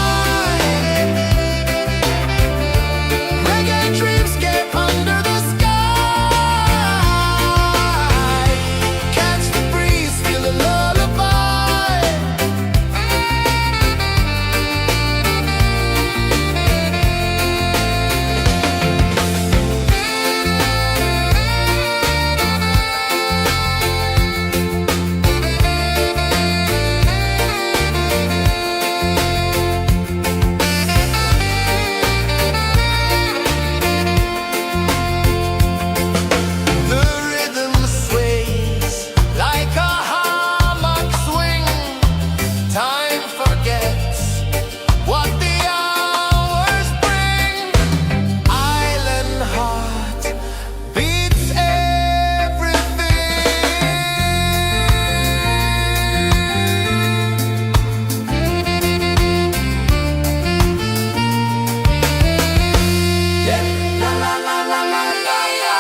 Reggae dreamscape under the sky. Catch the breeze, feel the lullaby. The rhythm sways like a hammock swing. Time forgets what the hours bring. Island heart beats everything. Yeah. La la la la la la la.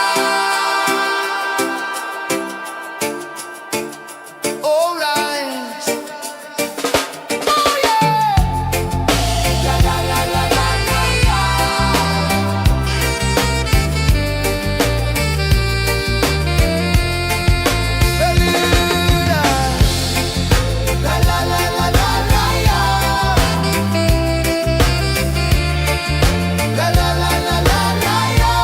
All rise. Oh yeah. La la la la la la la. Beluga. La la la la la la la. La la la la la la la.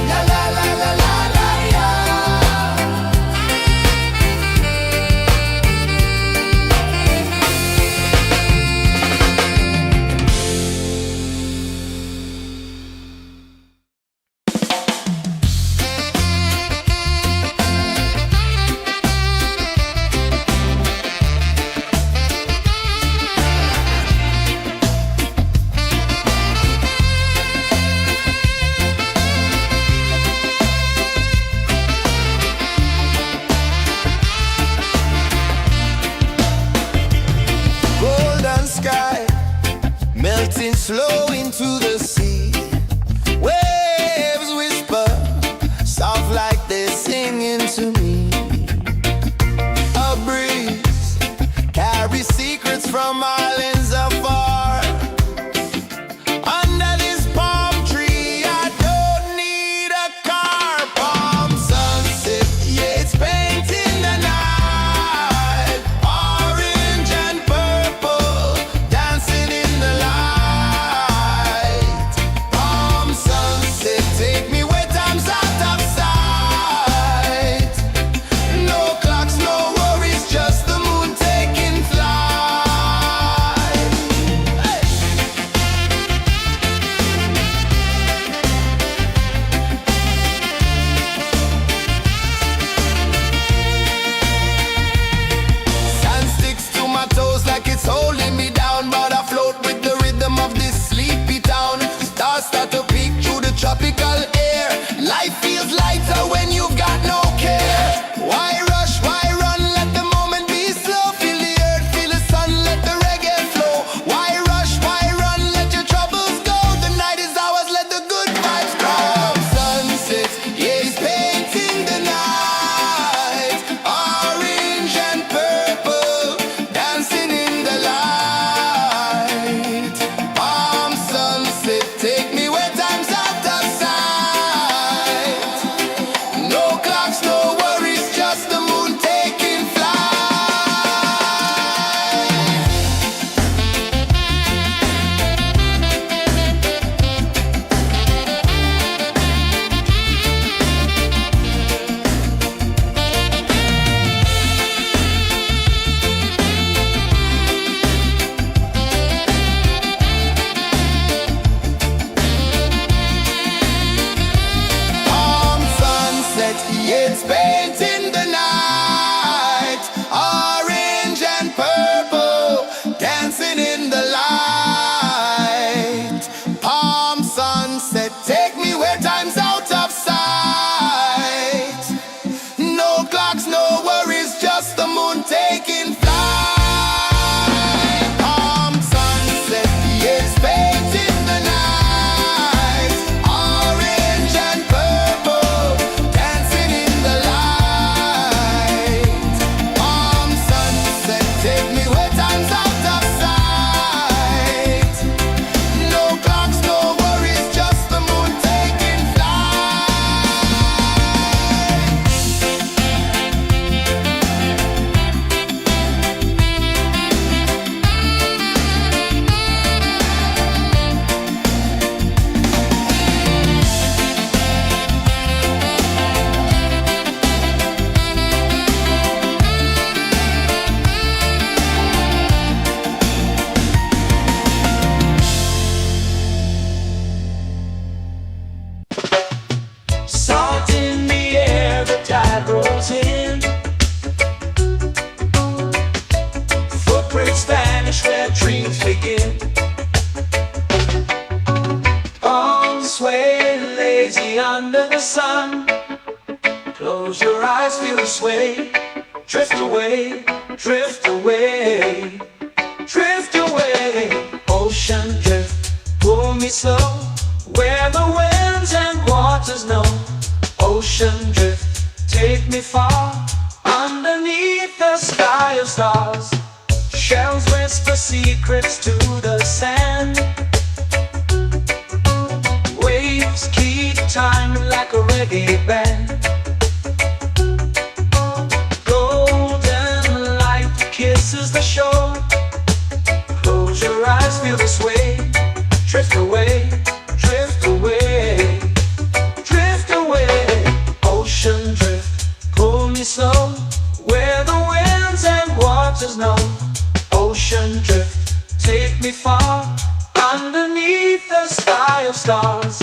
La la la la la la la. Golden sky melting slow into the sea. Waves whisper soft like they're singing to me. A breeze carries secrets from islands afar. Under this palm tree, I don't need a car. Palm sunset, yeah, it's painting the night. Orange and purple, dancing in the light. Palm sunset, take me where time's out of sight. No clocks, no worries, just the moon taking flight. the sun. Close your eyes, feel the sway. Drift away, drift away, drift away. Ocean drift, pull me slow, where the winds and waters know. Ocean drift, take me far, underneath the sky of stars. Shells whisper secrets to the sand. Waves keep time like a reggae band. Golden light kisses the shore. Close your eyes, feel the sway. Drift away, drift away, drift away. Ocean drift, pull me slow, where the winds and waters know. Ocean drift, take me far, underneath the sky of stars.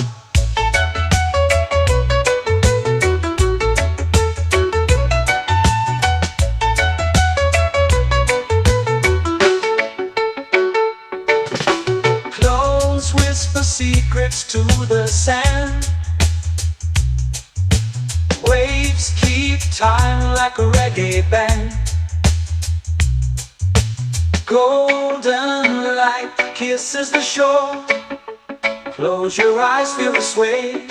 Close whisper secrets to the sand. Waves keep time like a reggae band. Golden light kisses the shore. Close your eyes, feel the sway.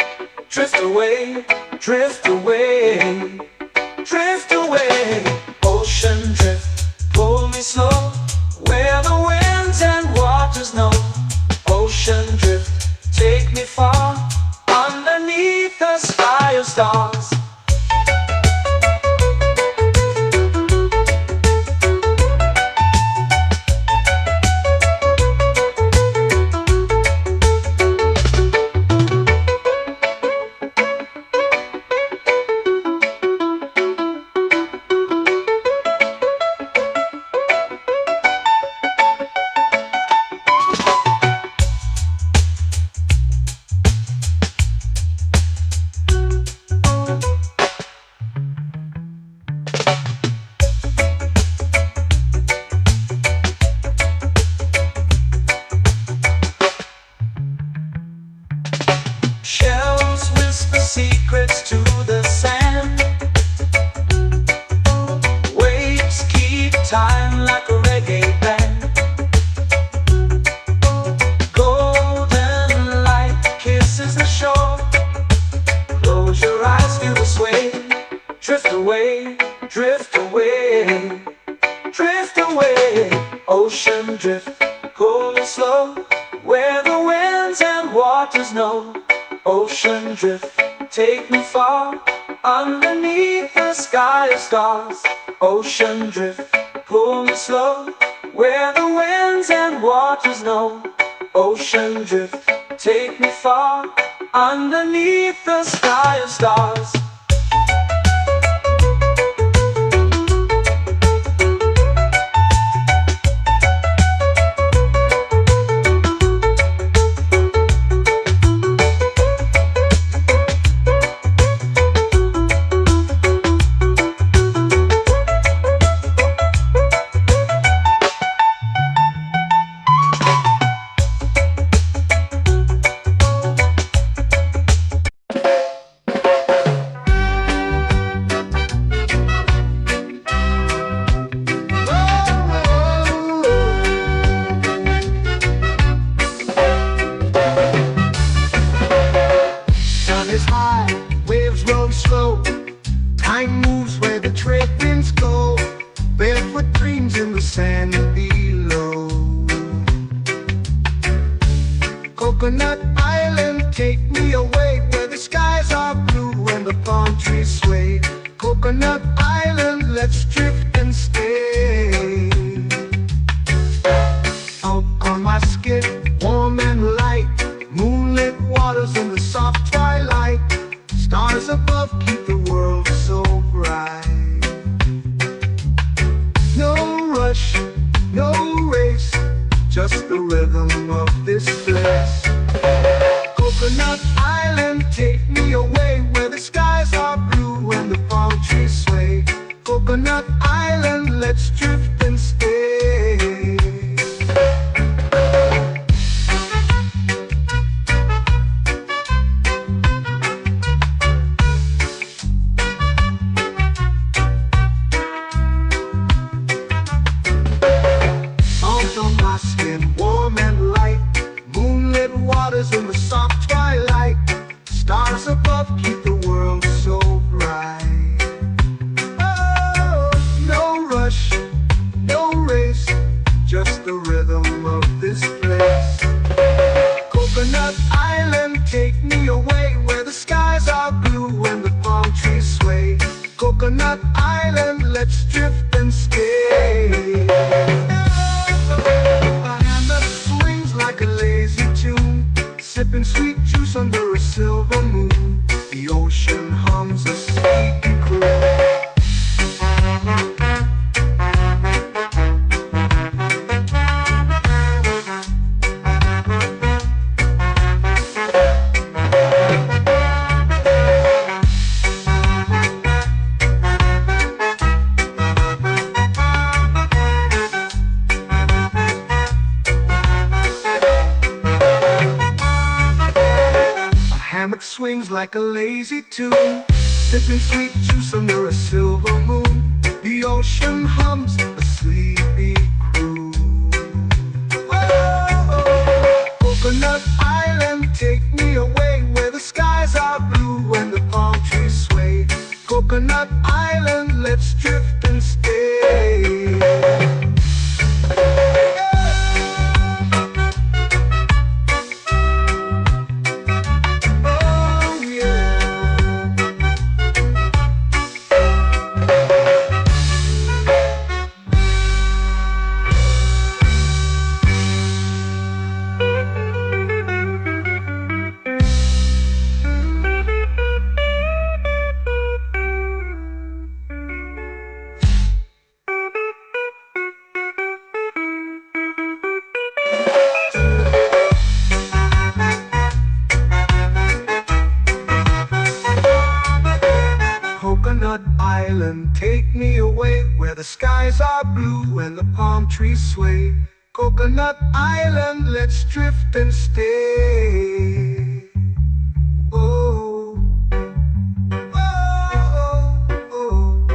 Drift away, drift away, drift away. Ocean drift, pull me slow, where the winds and waters know. Ocean drift, take me far, underneath the sky of stars. Shells whisper secrets to the sand. Waves keep time like a reggae band. Golden light kisses the shore. Close your eyes, feel the sway. Drift away, drift away, drift away. Ocean drift, pull me slow, where the winds and waters know. Ocean drift, take me far, underneath the sky of stars. Ocean drift, pull me slow, where the winds and waters know. Ocean drift, take me far, underneath the sky of stars. Is high, waves roll slow. Time moves where the trade winds go. Barefoot dreams in the sand below. Coconut Island, take me away, where the skies are blue and the palm trees sway. Coconut Island, let's drift and stay. Out on my skin, warm and light, moonlit waters in the soft twilight. Stars above keep the world so bright. No rush, no race, just the rhythm of this place. Coconut Island, take me away, where the skies are blue and the palm trees sway. Coconut Island, let's drift and stay. sipping sweet juice under a silver moon. The ocean hums a sleepy croon. Hammock swings like a lazy tune, sipping sweet juice under a silver moon. The ocean hums a sleepy croon. Whoa, Coconut Island, take me away where the skies are blue and the palm trees sway. Coconut Island, let's drift and stay. Coconut Island, take me away where the skies are blue and the palm trees sway. Coconut Island, let's drift and stay. Oh, oh, oh,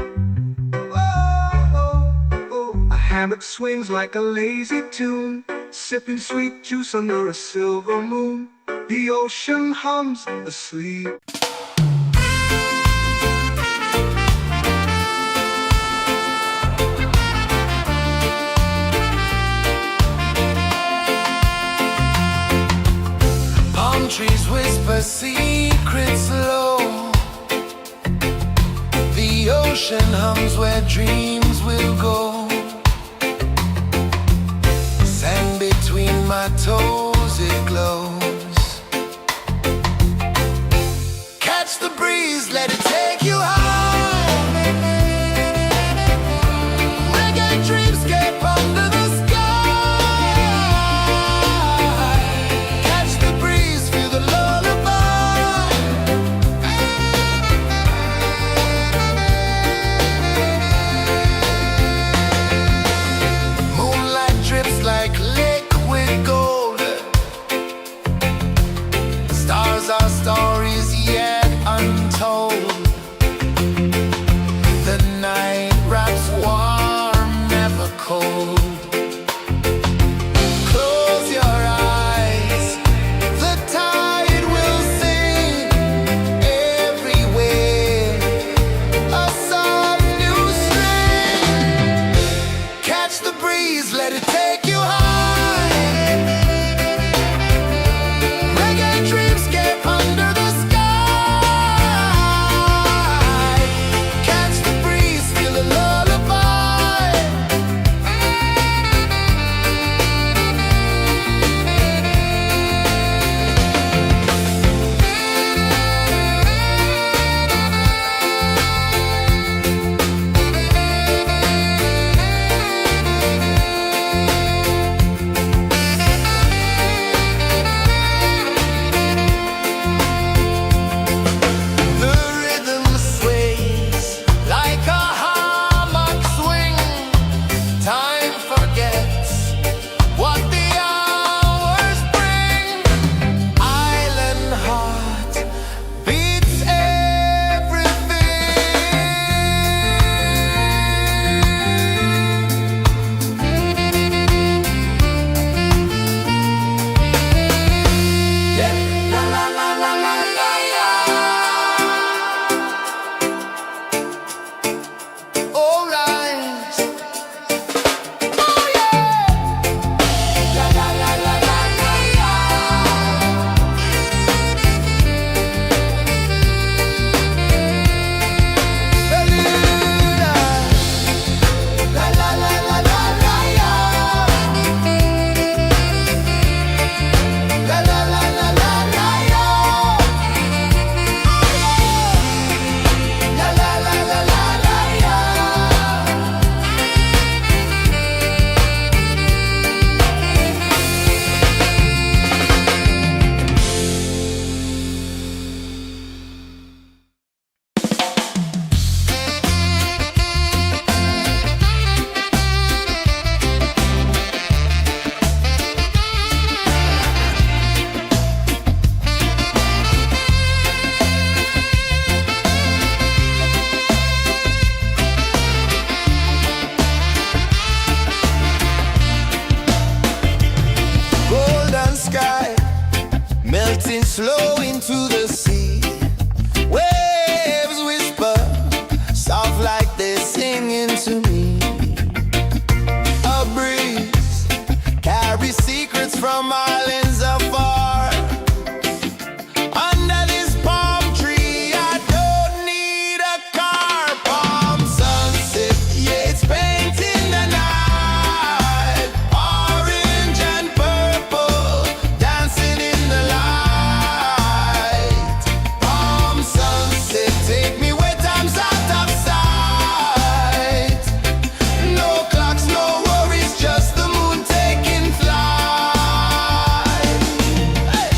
oh, oh. A hammock swings like a lazy tune, sipping sweet juice under a silver moon. The ocean hums asleep. Trees whisper secrets low. The ocean hums where dreams will go. Sand between my toes, it glows. Catch the breeze, let it take you high. Reggae dreamscape under the sky. flow into the sea. Waves whisper, soft like they're singing to me. A breeze carries secrets from islands afar. Under this palm tree, I don't need a car. Palm sunset, yeah, it's painting the night. Orange and purple, dancing in the light. Palm sunset, take me where time's out of sight. No clocks, no worries, just the moon taking flight. Hey!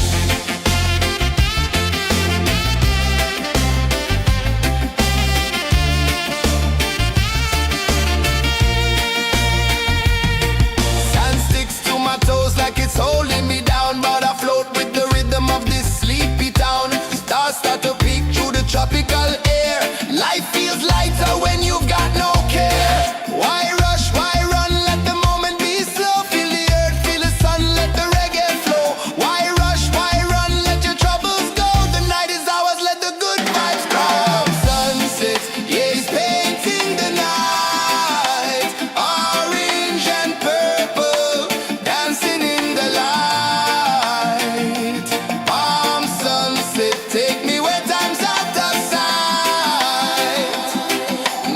Sand sticks to my toes like it's holding me down, but I float with the rhythm of this sleepy town. Stars start to peek through the tropical air. Life feels lighter when you've got no care. Why rush, why run, let the moment be slow. Feel the earth, feel the sun, let the reggae flow. Why rush, why run, let your troubles go. The night is ours, let the good vibes grow. Sunset, yeah, it's painting the night. Orange and purple, dancing in the light. Palm sunset, take me where time's out of sight.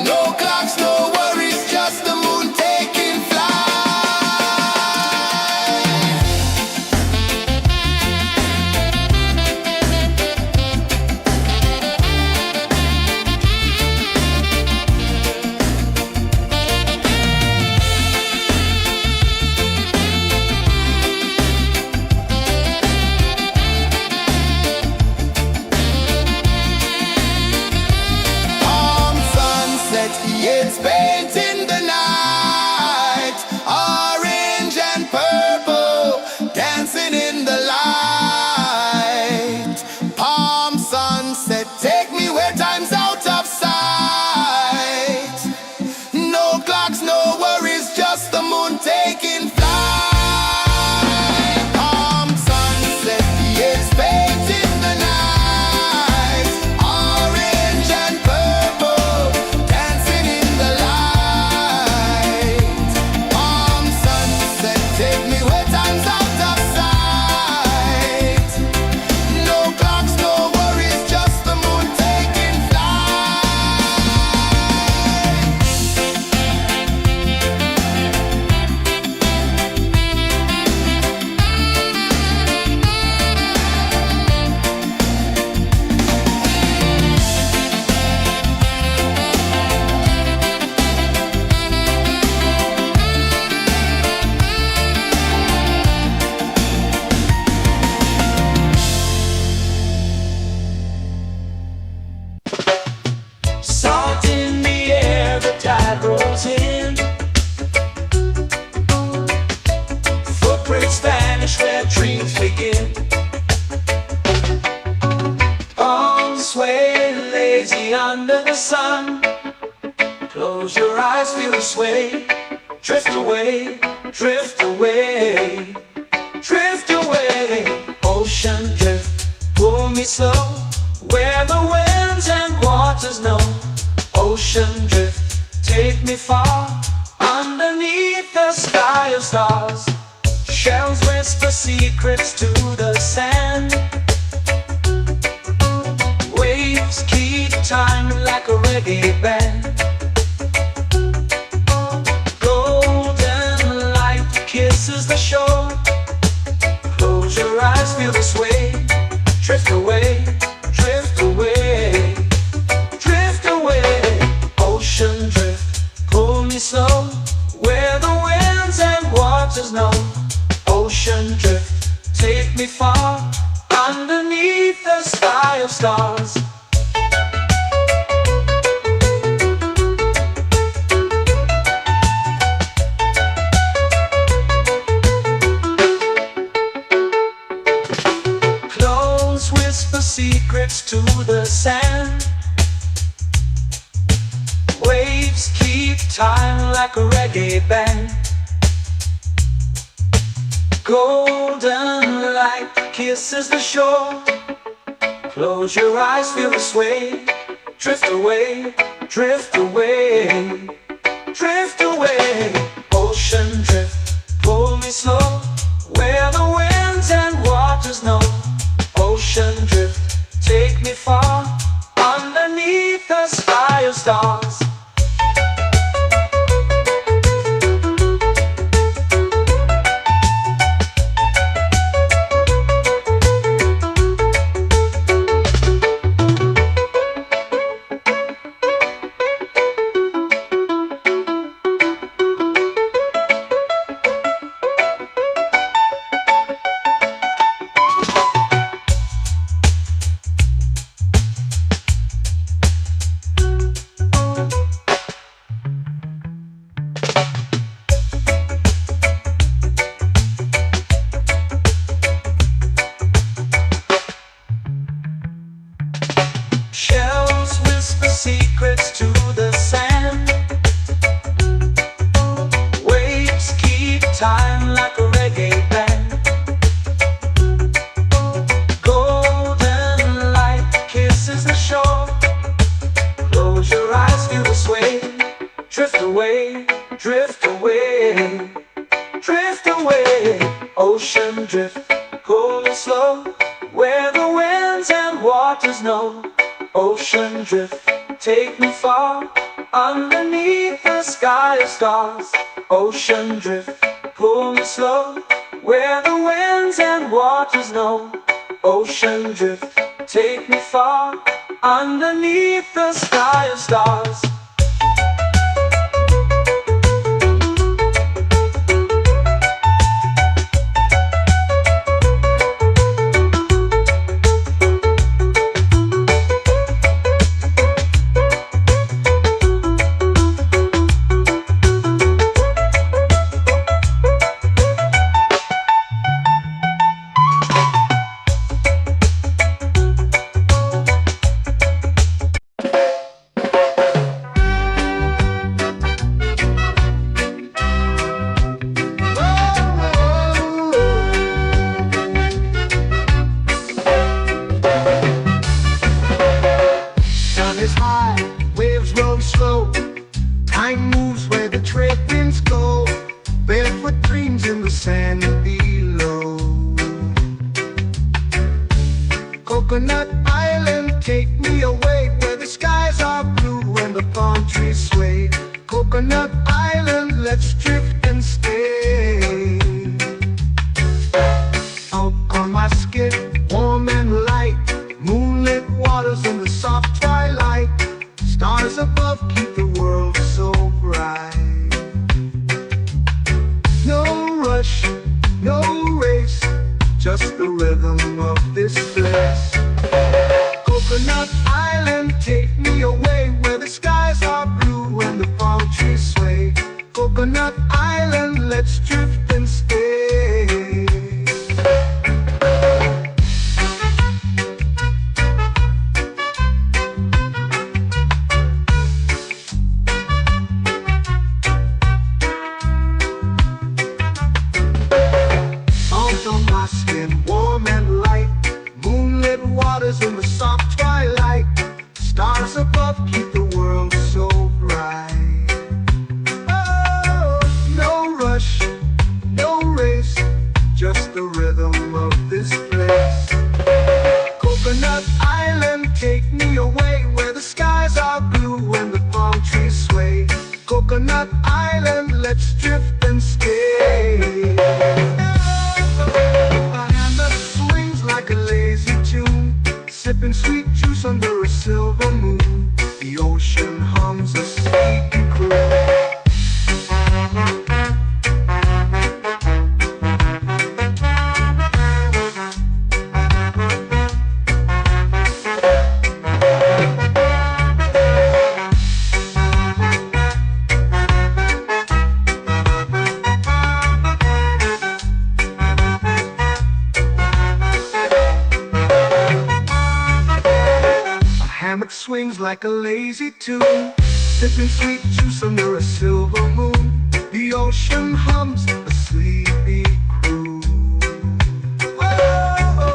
No clocks, no worries, just the moon taking flight. Palm sunset, yeah, it's painting the night. Orange and purple, dancing in the light. Palm sunset, take me where time's out of sight. No clocks, no worries, just the moon taking flight. Palm sunset, yeah, it's painting the night. Orange and purple, dancing in the light. Palm sunset, take me where time's out of sight. No clocks, no worries, just the moon taking flight. Salt in the air, the tide rolls in. Footprints vanish where dreams begin. Arms sway lazy under the sun. Close your eyes, feel the sway. Drift away, drift away, drift away. Ocean drift, pull me slow, where the winds and waters know. Ocean drift, take me far, underneath the sky of stars. Shells whisper secrets to the sand. Waves keep time like a reggae band. Golden light kisses the shore. Close your eyes, feel the sway. Drift away, drift away, drift away. Ocean drift, pull me slow, where the winds and waters know. Ocean drift, take me far, underneath the sky of stars. Clones whisper secrets to the sand. Waves keep time like a reggae band. Golden light kisses the shore. Close your eyes, feel the sway. Drift away, drift away, drift away. Ocean drift, pull me slow, where the winds and waters know. Ocean drift, take me far, underneath the sky of stars. Shells whisper secrets to the sand. Waves keep time like a reggae band. Golden light kisses the shore. Close your eyes, feel the sway. Drift away, drift away, drift away. Ocean drift, cool and slow, where the winds and waters know. Ocean drift, take me far, underneath the sky of stars. Ocean drift, pull me slow, where the winds and waters know. Ocean drift, take me far, underneath the sky of stars. Sun is high, waves roll slow. Time moves where the trade winds go. Barefoot dreams in the sand below. Coconut Island, take me away, where the skies are blue and the palm trees sway. Coconut Island, let's drift and stay. Out on my skin, warm and light, moonlit waters in the soft twilight. Stars above keep the world so bright. No rush, no race, just the rhythm of this place. Coconut Island, take me away, where the skies are blue and the palm trees sway. Coconut Island, let's drift and stay. Salt on my skin, warm and light, moonlit waters in the soft twilight. Stars above keep the world so bright. Oh, no rush, no race, just the rhythm of this place. Coconut Island, take me away, where the skies are blue and the palm trees sway. Coconut Island, let's drift and stay. A hand that swings like a lazy tune, sipping sweet juice under a silver moon. The ocean hums a sleepy croon. Hammock swings like a lazy tune, sipping sweet juice under a silver moon. The ocean hums a sleepy croon. Whoa,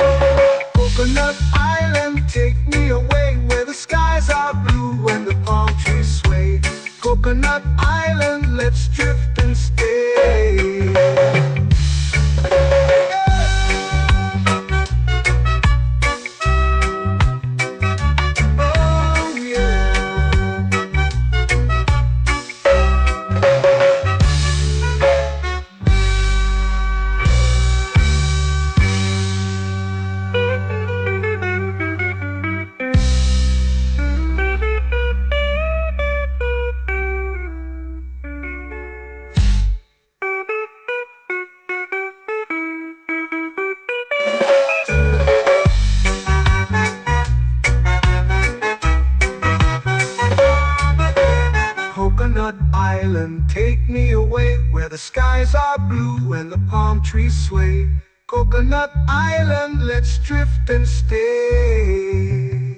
where the skies are blue and the palm trees sway. Coconut Island, let's drift and stay.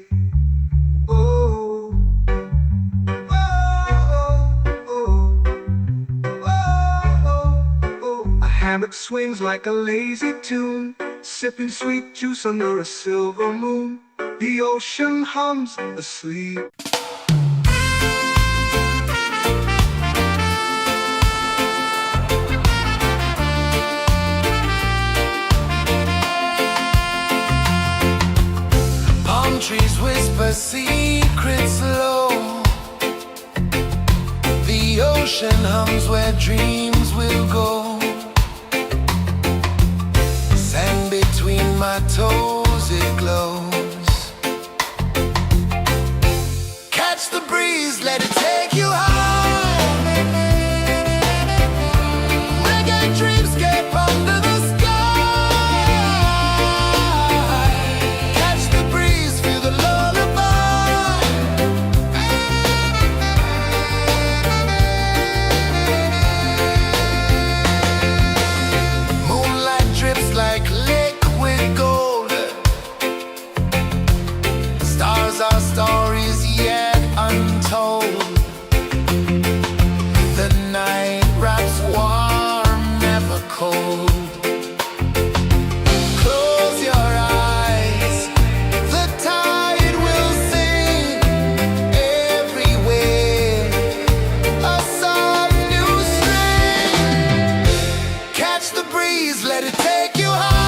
Oh, oh, oh, oh, oh. A hammock swings like a lazy tune, sipping sweet juice under a silver moon. The ocean hums asleep. Trees whisper secrets low. The ocean hums where dreams will go. Sand between my toes, it glows. Catch the breeze, let it take you high. Reggae dreamscape under the our stories yet untold. The night wraps warm, never cold. Close your eyes, the tide will sing everywhere. A soft new string. Catch the breeze, let it take you high.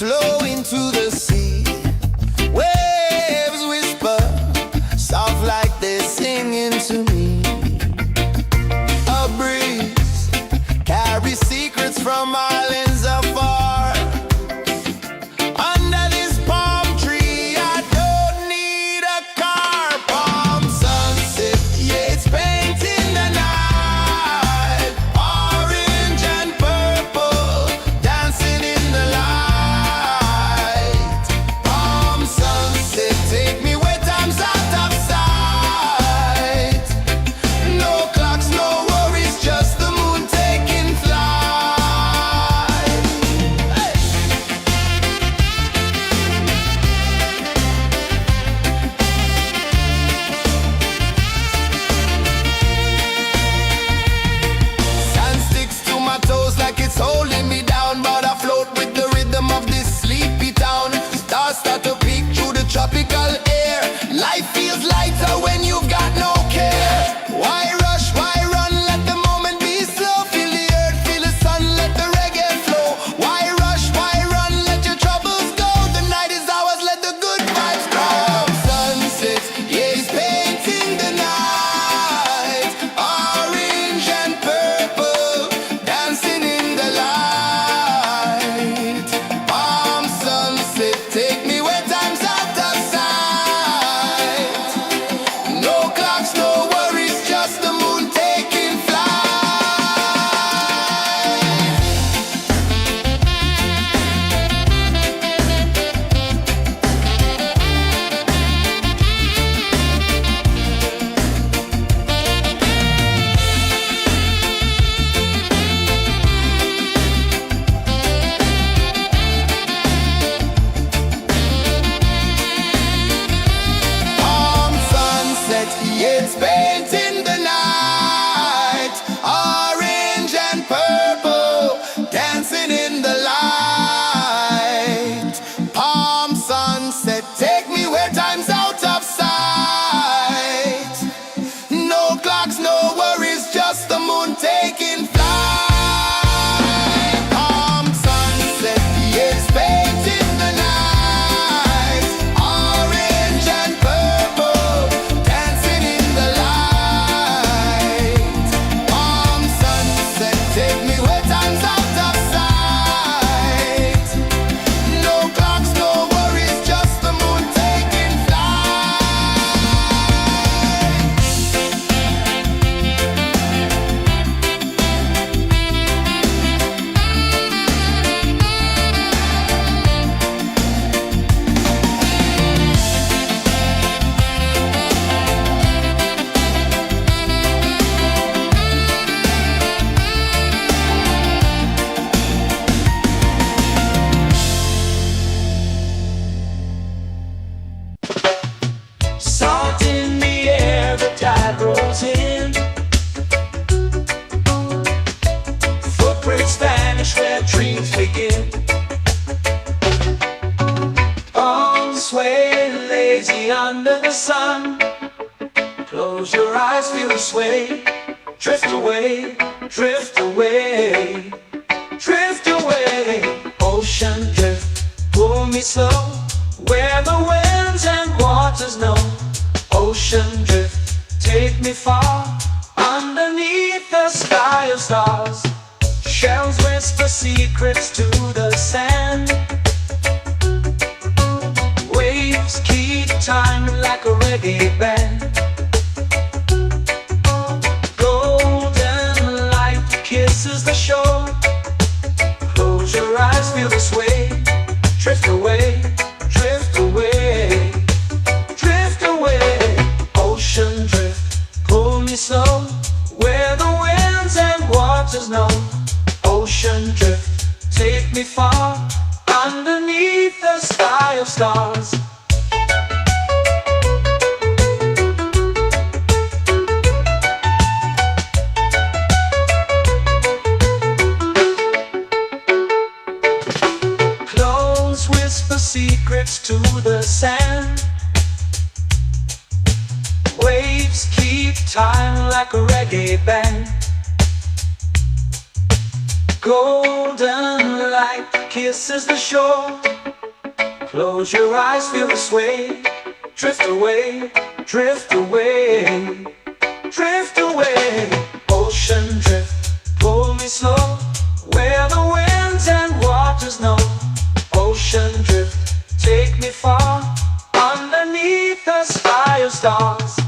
Slow into the sea. Waves whisper, soft like they're singing to me. A breeze carries secrets from islands afar. Under this palm tree, I don't need a car. Palm sunset, yeah, it's painting the night. Orange and purple, dancing in the light. Spirits vanish where dreams begin. Sway lazy under the sun. Close your eyes, feel the sway. Drift away, drift away, drift away. Ocean drift, pull me slow, where the winds and waters know. Ocean drift, take me far, underneath the sky of stars. Shells whisper secrets to the sand. Waves keep time like a reggae band. Golden light kisses the shore. Close your eyes, feel the sway. Drift away, drift away, drift away. Ocean drift, pull me slow, where the winds and waters know. Ocean drift, take me far, underneath the sky of stars. Close whisper secrets to the sand. Waves keep time like a reggae band. Golden light kisses the shore. Close your eyes, feel the sway. Drift away, drift away, drift away. Ocean drift, pull me slow, where the winds and waters know. Ocean drift, take me far, underneath the sky of stars.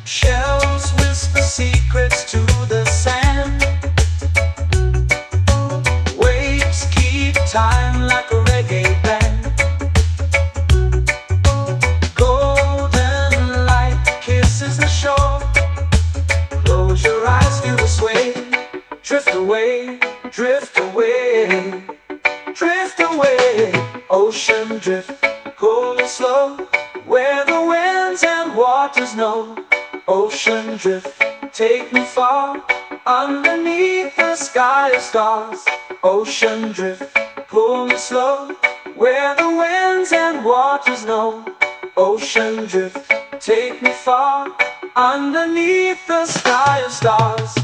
Shells whisper secrets to the sand. Waves keep time like a reggae band. Golden light kisses the shore. Close your eyes, feel the sway. Drift away, drift away, drift away. Ocean drift, pull me slow, where the winds and waters know. Ocean drift, take me far, underneath the sky of stars. Ocean drift, pull me slow, where the winds and waters know. Ocean drift, take me far, underneath the sky of stars.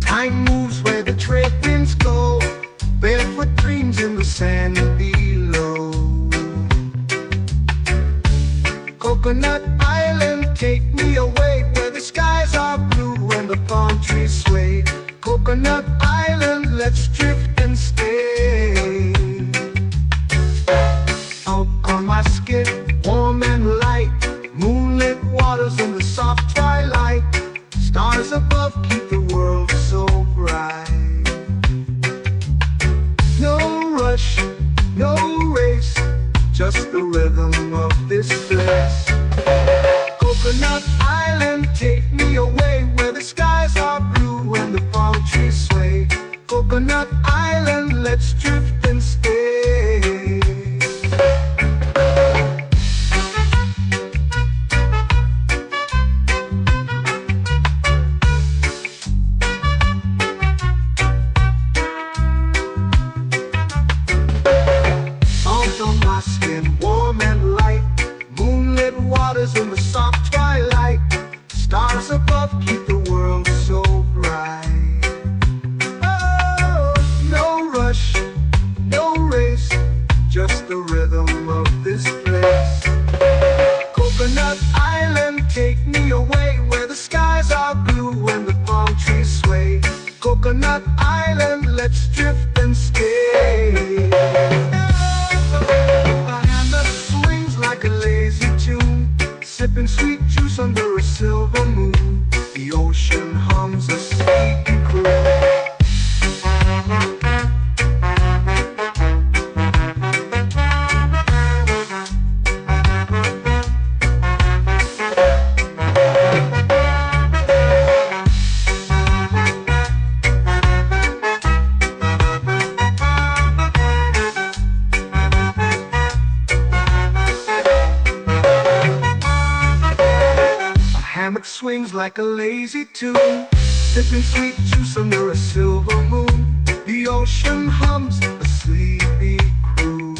Time moves where the trade winds go. Barefoot dreams in the sand below. Coconut Island, take me away, where the skies are blue and the palm trees sway. Coconut Island, let's drift and stay. Out on my skin, warm and light, moonlit waters in the soft twilight. Stars above keep the world so bright. No rush, no race, just the rhythm of this place. Coconut Island, take me away, where the skies are blue and the palm trees sway. Coconut Island, let's drift and stay. swings like a lazy tune, sipping sweet juice under a silver moon. The ocean hums a sleepy croon.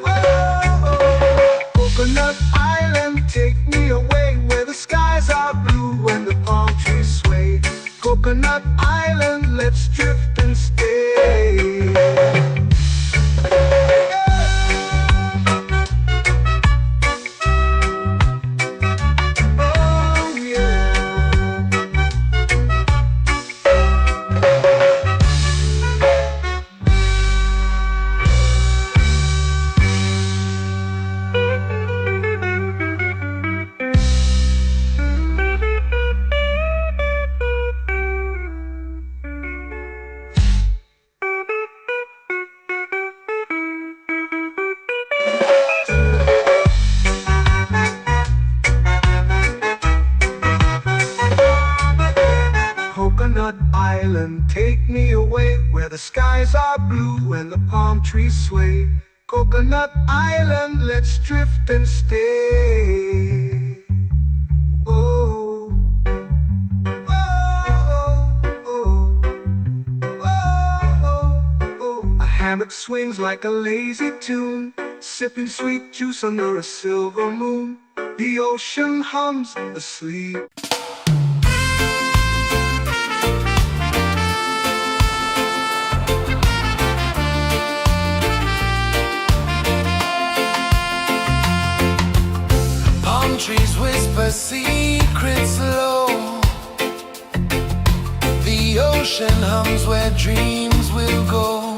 Whoa, Coconut Island, take me away where the skies are blue and the palm trees sway. Coconut Island, let's drift and stay. Coconut Island, take me away where the skies are blue and the palm trees sway. Coconut Island, let's drift and stay. Oh, oh, oh, oh, oh. A hammock swings like a lazy tune, sipping sweet juice under a silver moon. The ocean hums asleep. Trees whisper secrets low. The ocean hums where dreams will go.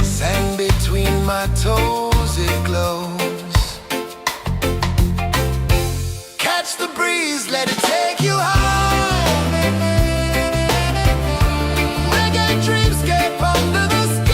Sand between my toes, it glows. Catch the breeze, let it take you high. Reggae dreamscape under the sky.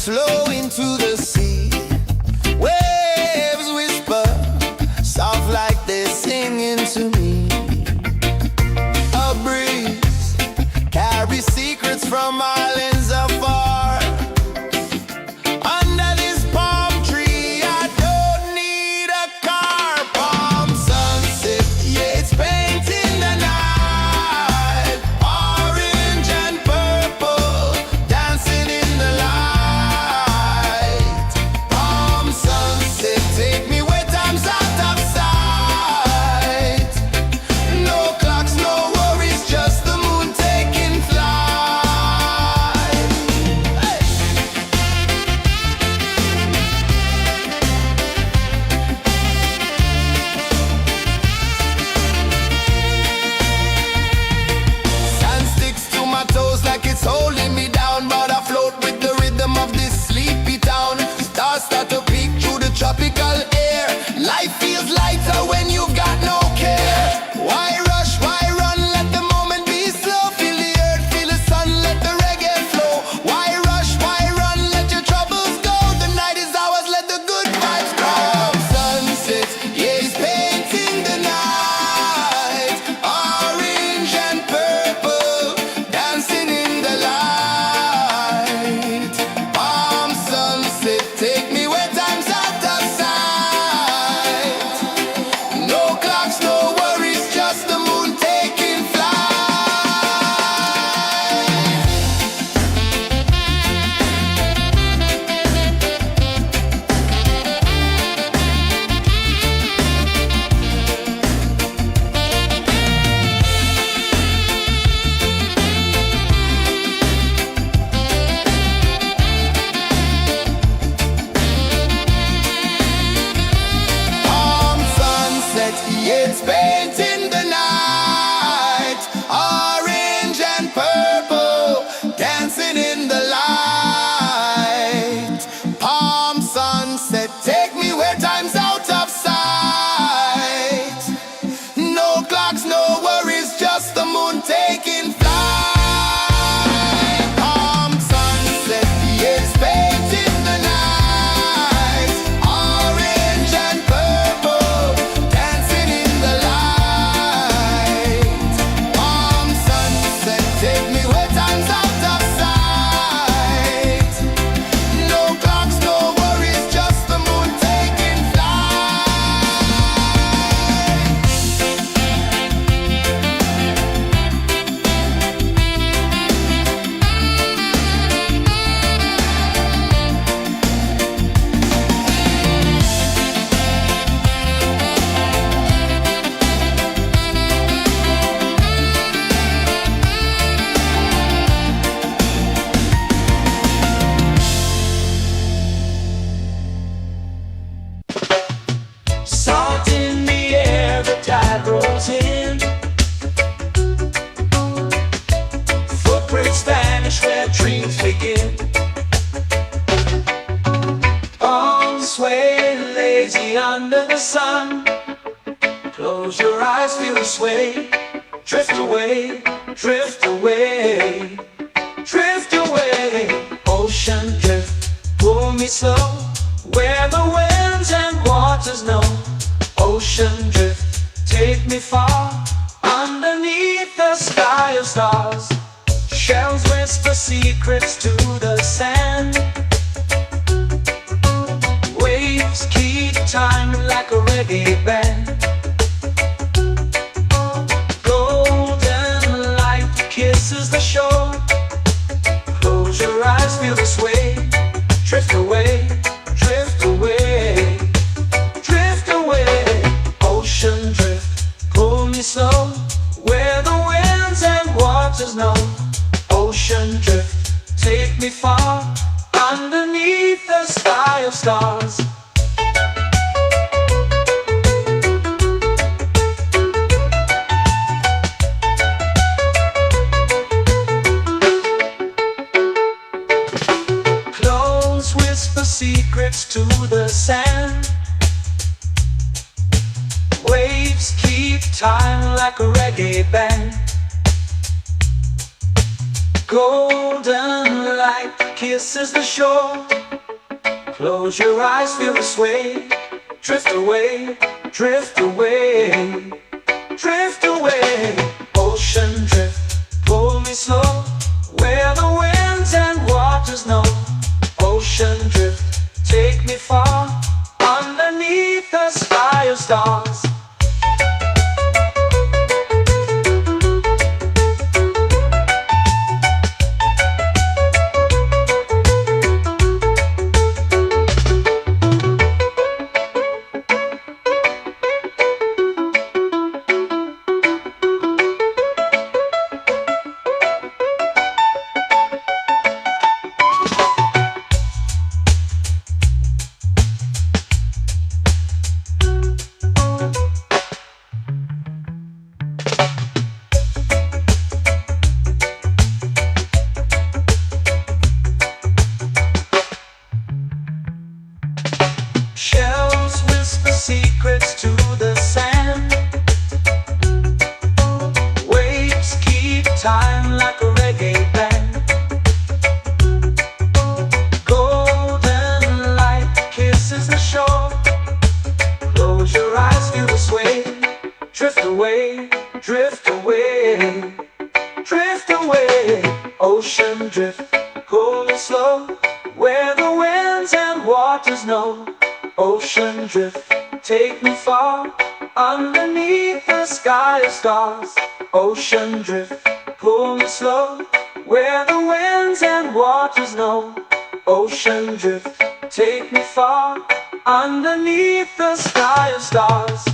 flow into the sea. Waves whisper, soft like they're singing to me. A breeze carries secrets from islands afar. Under this palm tree, I don't need a car. Palm sunset, yeah, it's painting the night. Orange and purple, dancing in the light. Palm sunset, take me where time's out of sight. No clocks, no worries, just the moon taking flight. Hey! Sand sticks to my toes like it's holding me down, but I float with the rhythm of this sleepy town. Stars start to peek through the tropical air. Life feels lighter when you've got no care. Why rush, why run, let the moment be slow. Feel the earth, feel the sun, let the reggae flow. Why rush, why run, let your troubles go. The night is ours, let the good vibes grow. Sunset, yeah, it's painting the night. Orange and purple, dancing in the light. Palm sunset, take me where time's out of sight. No clocks, no worries, just the moon taking flight. Palm sunset, yeah, it's painting the night. Orange and purple, dancing in the light. Palm sunset, take me where time's out of sight. No clocks, no worries, just the moon taking flight. Palm sunset, yeah, it's painting the night. Orange and purple, dancing in the light. Palm sunset, take me where time's out of sight. No clocks, no worries, just the moon taking flight. Salt in the air, the tide rolls in. Footprints vanish where dreams begin. Arms sway lazy under the sun. Close your eyes, feel the sway. Drift away, drift away, drift away. Ocean drift, pull me slow, where the winds and waters know. Ocean drift, take me far, underneath the sky of stars. Shells whisper secrets to the sand. Waves keep time like a reggae band. Golden light kisses the shore. Close your eyes, feel the sway. Drift away, drift away, drift away. Ocean drift, pull me slow, where the winds and waters know. Ocean drift, take me far, underneath the sky of stars. Close whisper secrets to the sand. Waves keep time like a reggae band. Golden light kisses the shore. Close your eyes, feel the sway. Drift away, drift away, drift away. Ocean drift, pull me slow, where the winds and waters know. Ocean drift, take me far, underneath the sky of stars. Shells whisper secrets to the sand. Waves keep time like a reggae band. Golden light kisses the shore. Close your eyes, feel the sway. Drift away, drift away, drift away. Ocean drift, pull me slow, where the winds and waters know. Ocean drift, take me far, underneath the sky of stars. Ocean drift, pull me slow, where the winds and waters know. Ocean drift, take me far, underneath the sky of stars.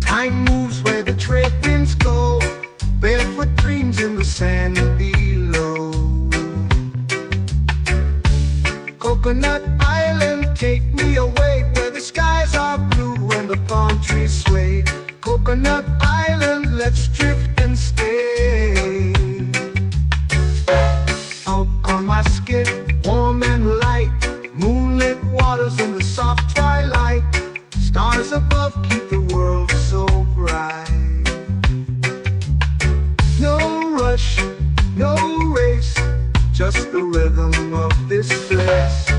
Time moves where the trade winds go. Barefoot dreams in the sand below. Coconut Island, take me away, where the skies are blue and the palm trees sway. Coconut Island, let's drift and stay. Out on my skin, warm and light, moonlit waters in the soft twilight. Stars above keep the world so bright. No rush, no race, just the rhythm of this place.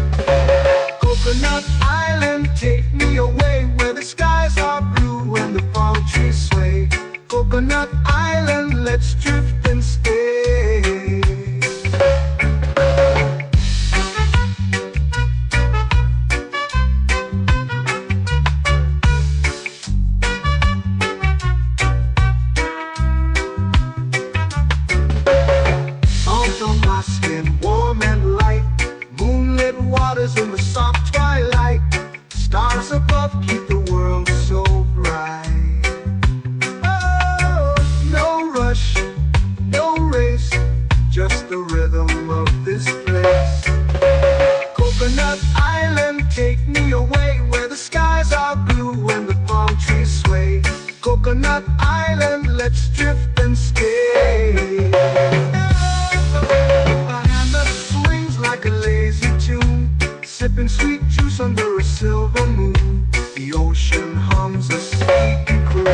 Coconut Island, take me away, where the skies are blue and the palm trees sway. Coconut Island, let's drift and stay. In the soft twilight, stars above keep the world so bright. Oh, no rush, no race, just the rhythm of this place. Coconut Island, take me away, where the skies are blue and the palm trees sway. Coconut Island, let's drift and stay. A hand that swings like a lazy tune, sipping sweet juice under a silver moon. The ocean hums a sleepy croon.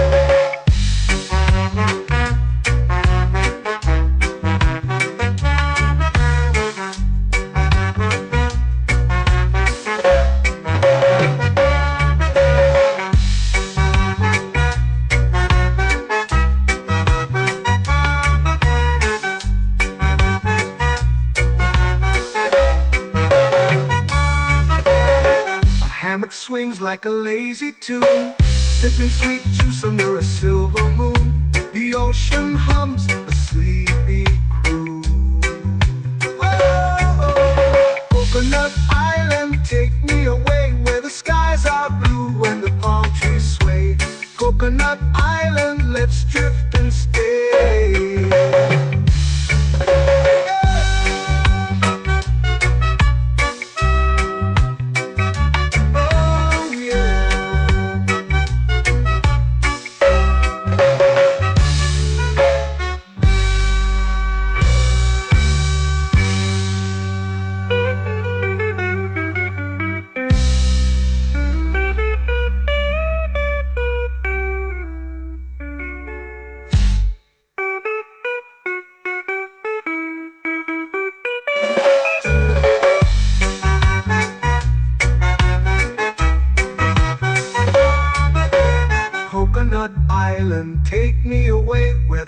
Hammock swings like a lazy tune, sipping sweet juice under a silver moon. The ocean hums a sleepy croon. Whoa!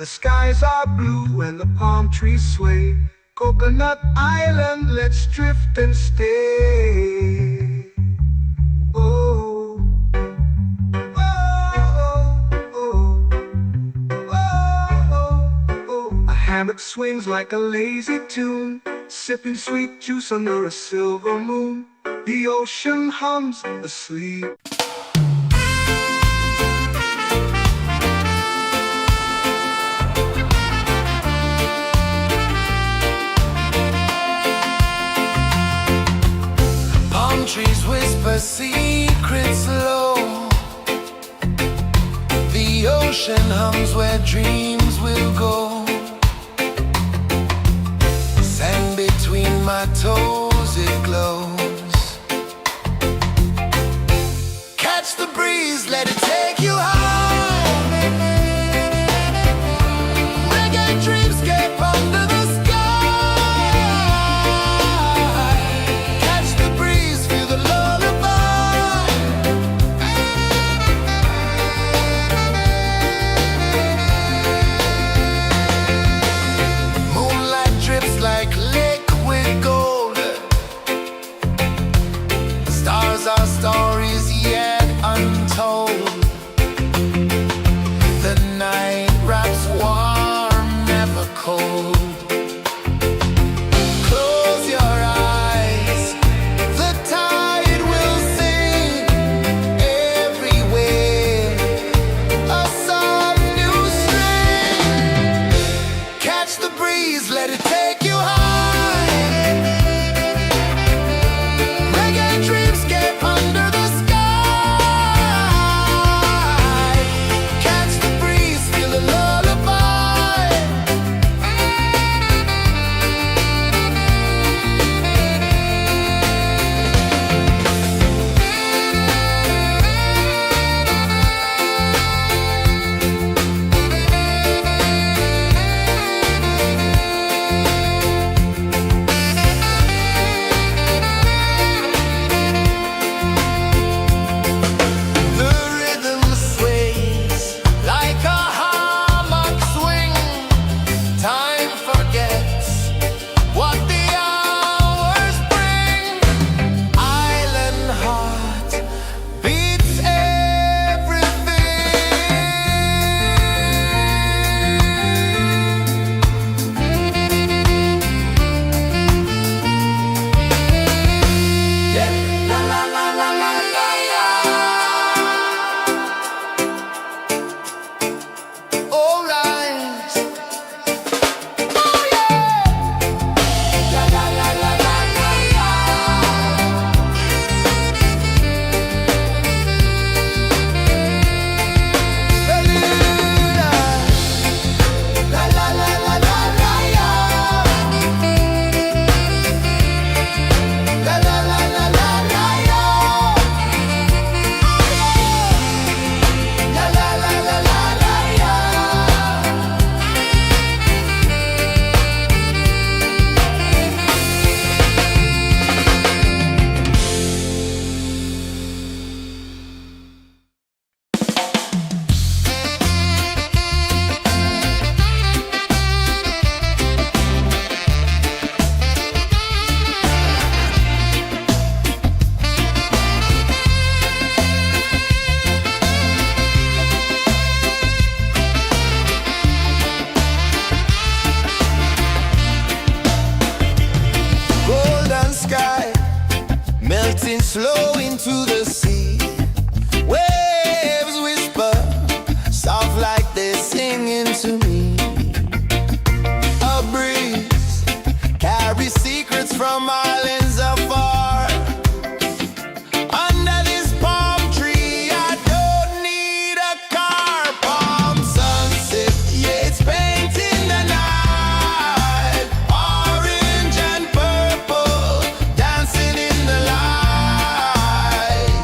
the skies are blue and the palm trees sway. Coconut Island, let's drift and stay. Oh, oh, oh, oh, oh. A hammock swings like a lazy tune, sipping sweet juice under a silver moon. The ocean hums asleep. Palm trees whisper secrets low. The ocean hums where dreams will go. Sand between my toes, it glows. Catch the breeze, let it take you high. Reggae dreamscape under the sky. Catch the breeze, feel the lullaby. Moonlight drips like liquid gold. Stars are stories yet untold. The night wraps warm, never cold. Close your eyes, the tide will sing everywhere. A soft new string. Catch the breeze, let it take you high. Reggae dreamscape under the sky. Catch the breeze, feel the lullaby. The rhythm sways like a hammock swing. Time forgets what the hours bring. Island heart beats everything. Yeah. La la la la la la la. All right. Oh yeah. La la la la la la la. Beluga. La la la la la la la. La la la la la la la. La la la la la la la. Golden sky melting slow into the sea. Waves whisper soft like they're singing to me. A breeze carries secrets from islands afar. Under this palm tree, I don't need a car. Palm sunset, yeah, it's painting the night. Orange and purple dancing in the light.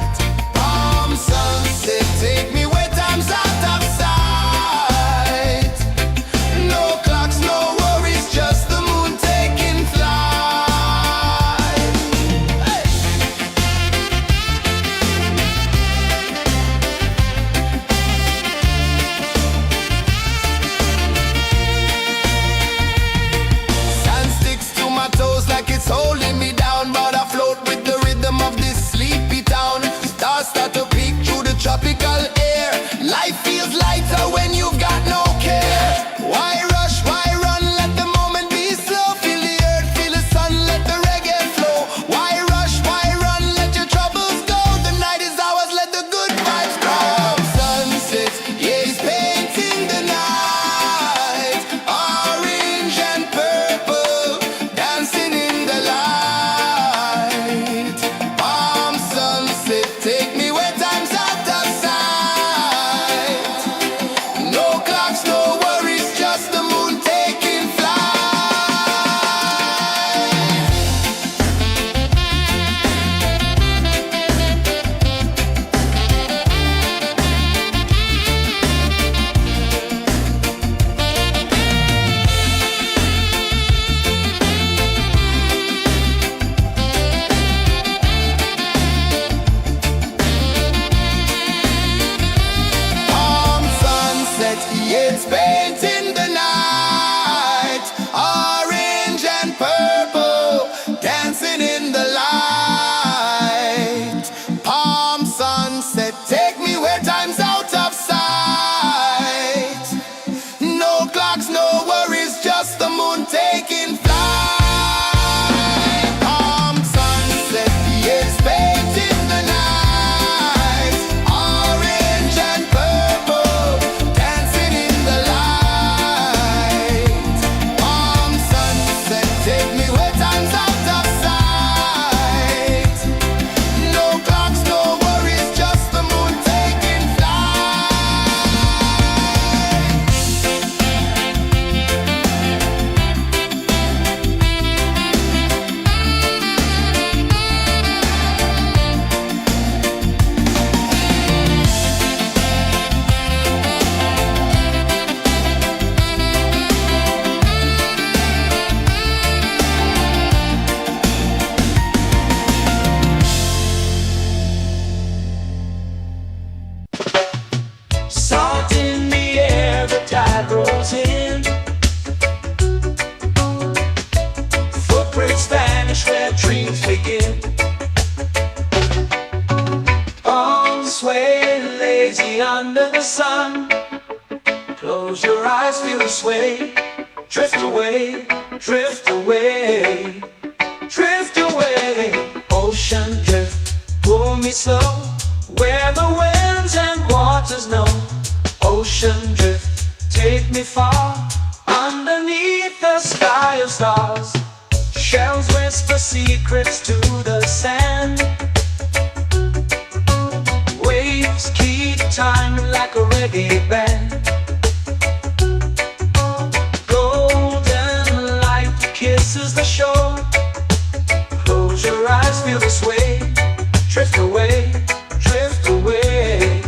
Take me where time's out of sight. No clocks, no worries, just the moon taking flight. Salt in the air, the tide rolls in. Footprints vanish where dreams begin. Arms sway lazy under the sun. Close your eyes, feel the sway. Drift away, drift away, drift away. Ocean drift, pull me slow, where the winds and waters know. Ocean drift, take me far, underneath the sky of stars. Shells whisper secrets to the sand. Waves keep time like a reggae band. Golden light kisses the shore. Close your eyes, feel the sway. Drift away, drift away,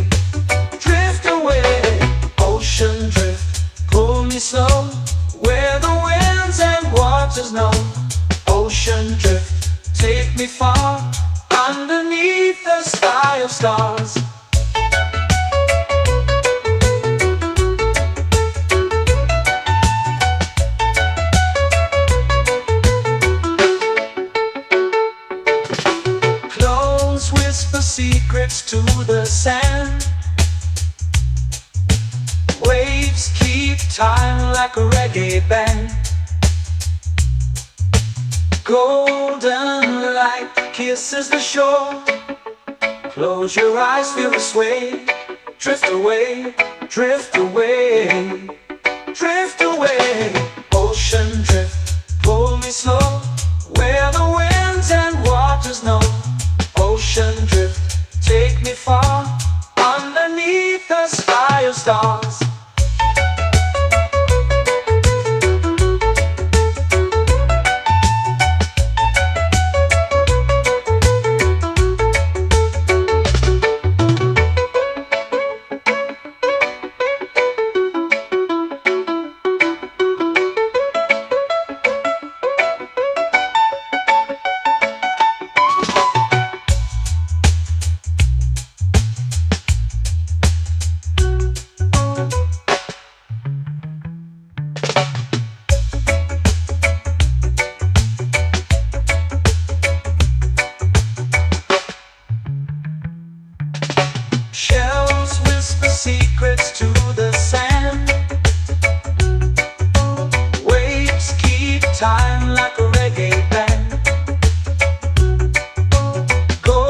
drift away. Ocean drift, pull me slow, where the winds and waters know. Ocean drift, take me far, underneath the sky of stars. Close whisper secrets to the sand. Waves keep time like a reggae band. Golden light kisses the shore. Close your eyes, feel the sway. Drift away, drift away, drift away. Ocean drift, pull me slow, where the winds and waters know. Ocean drift, take me far, underneath the sky of stars.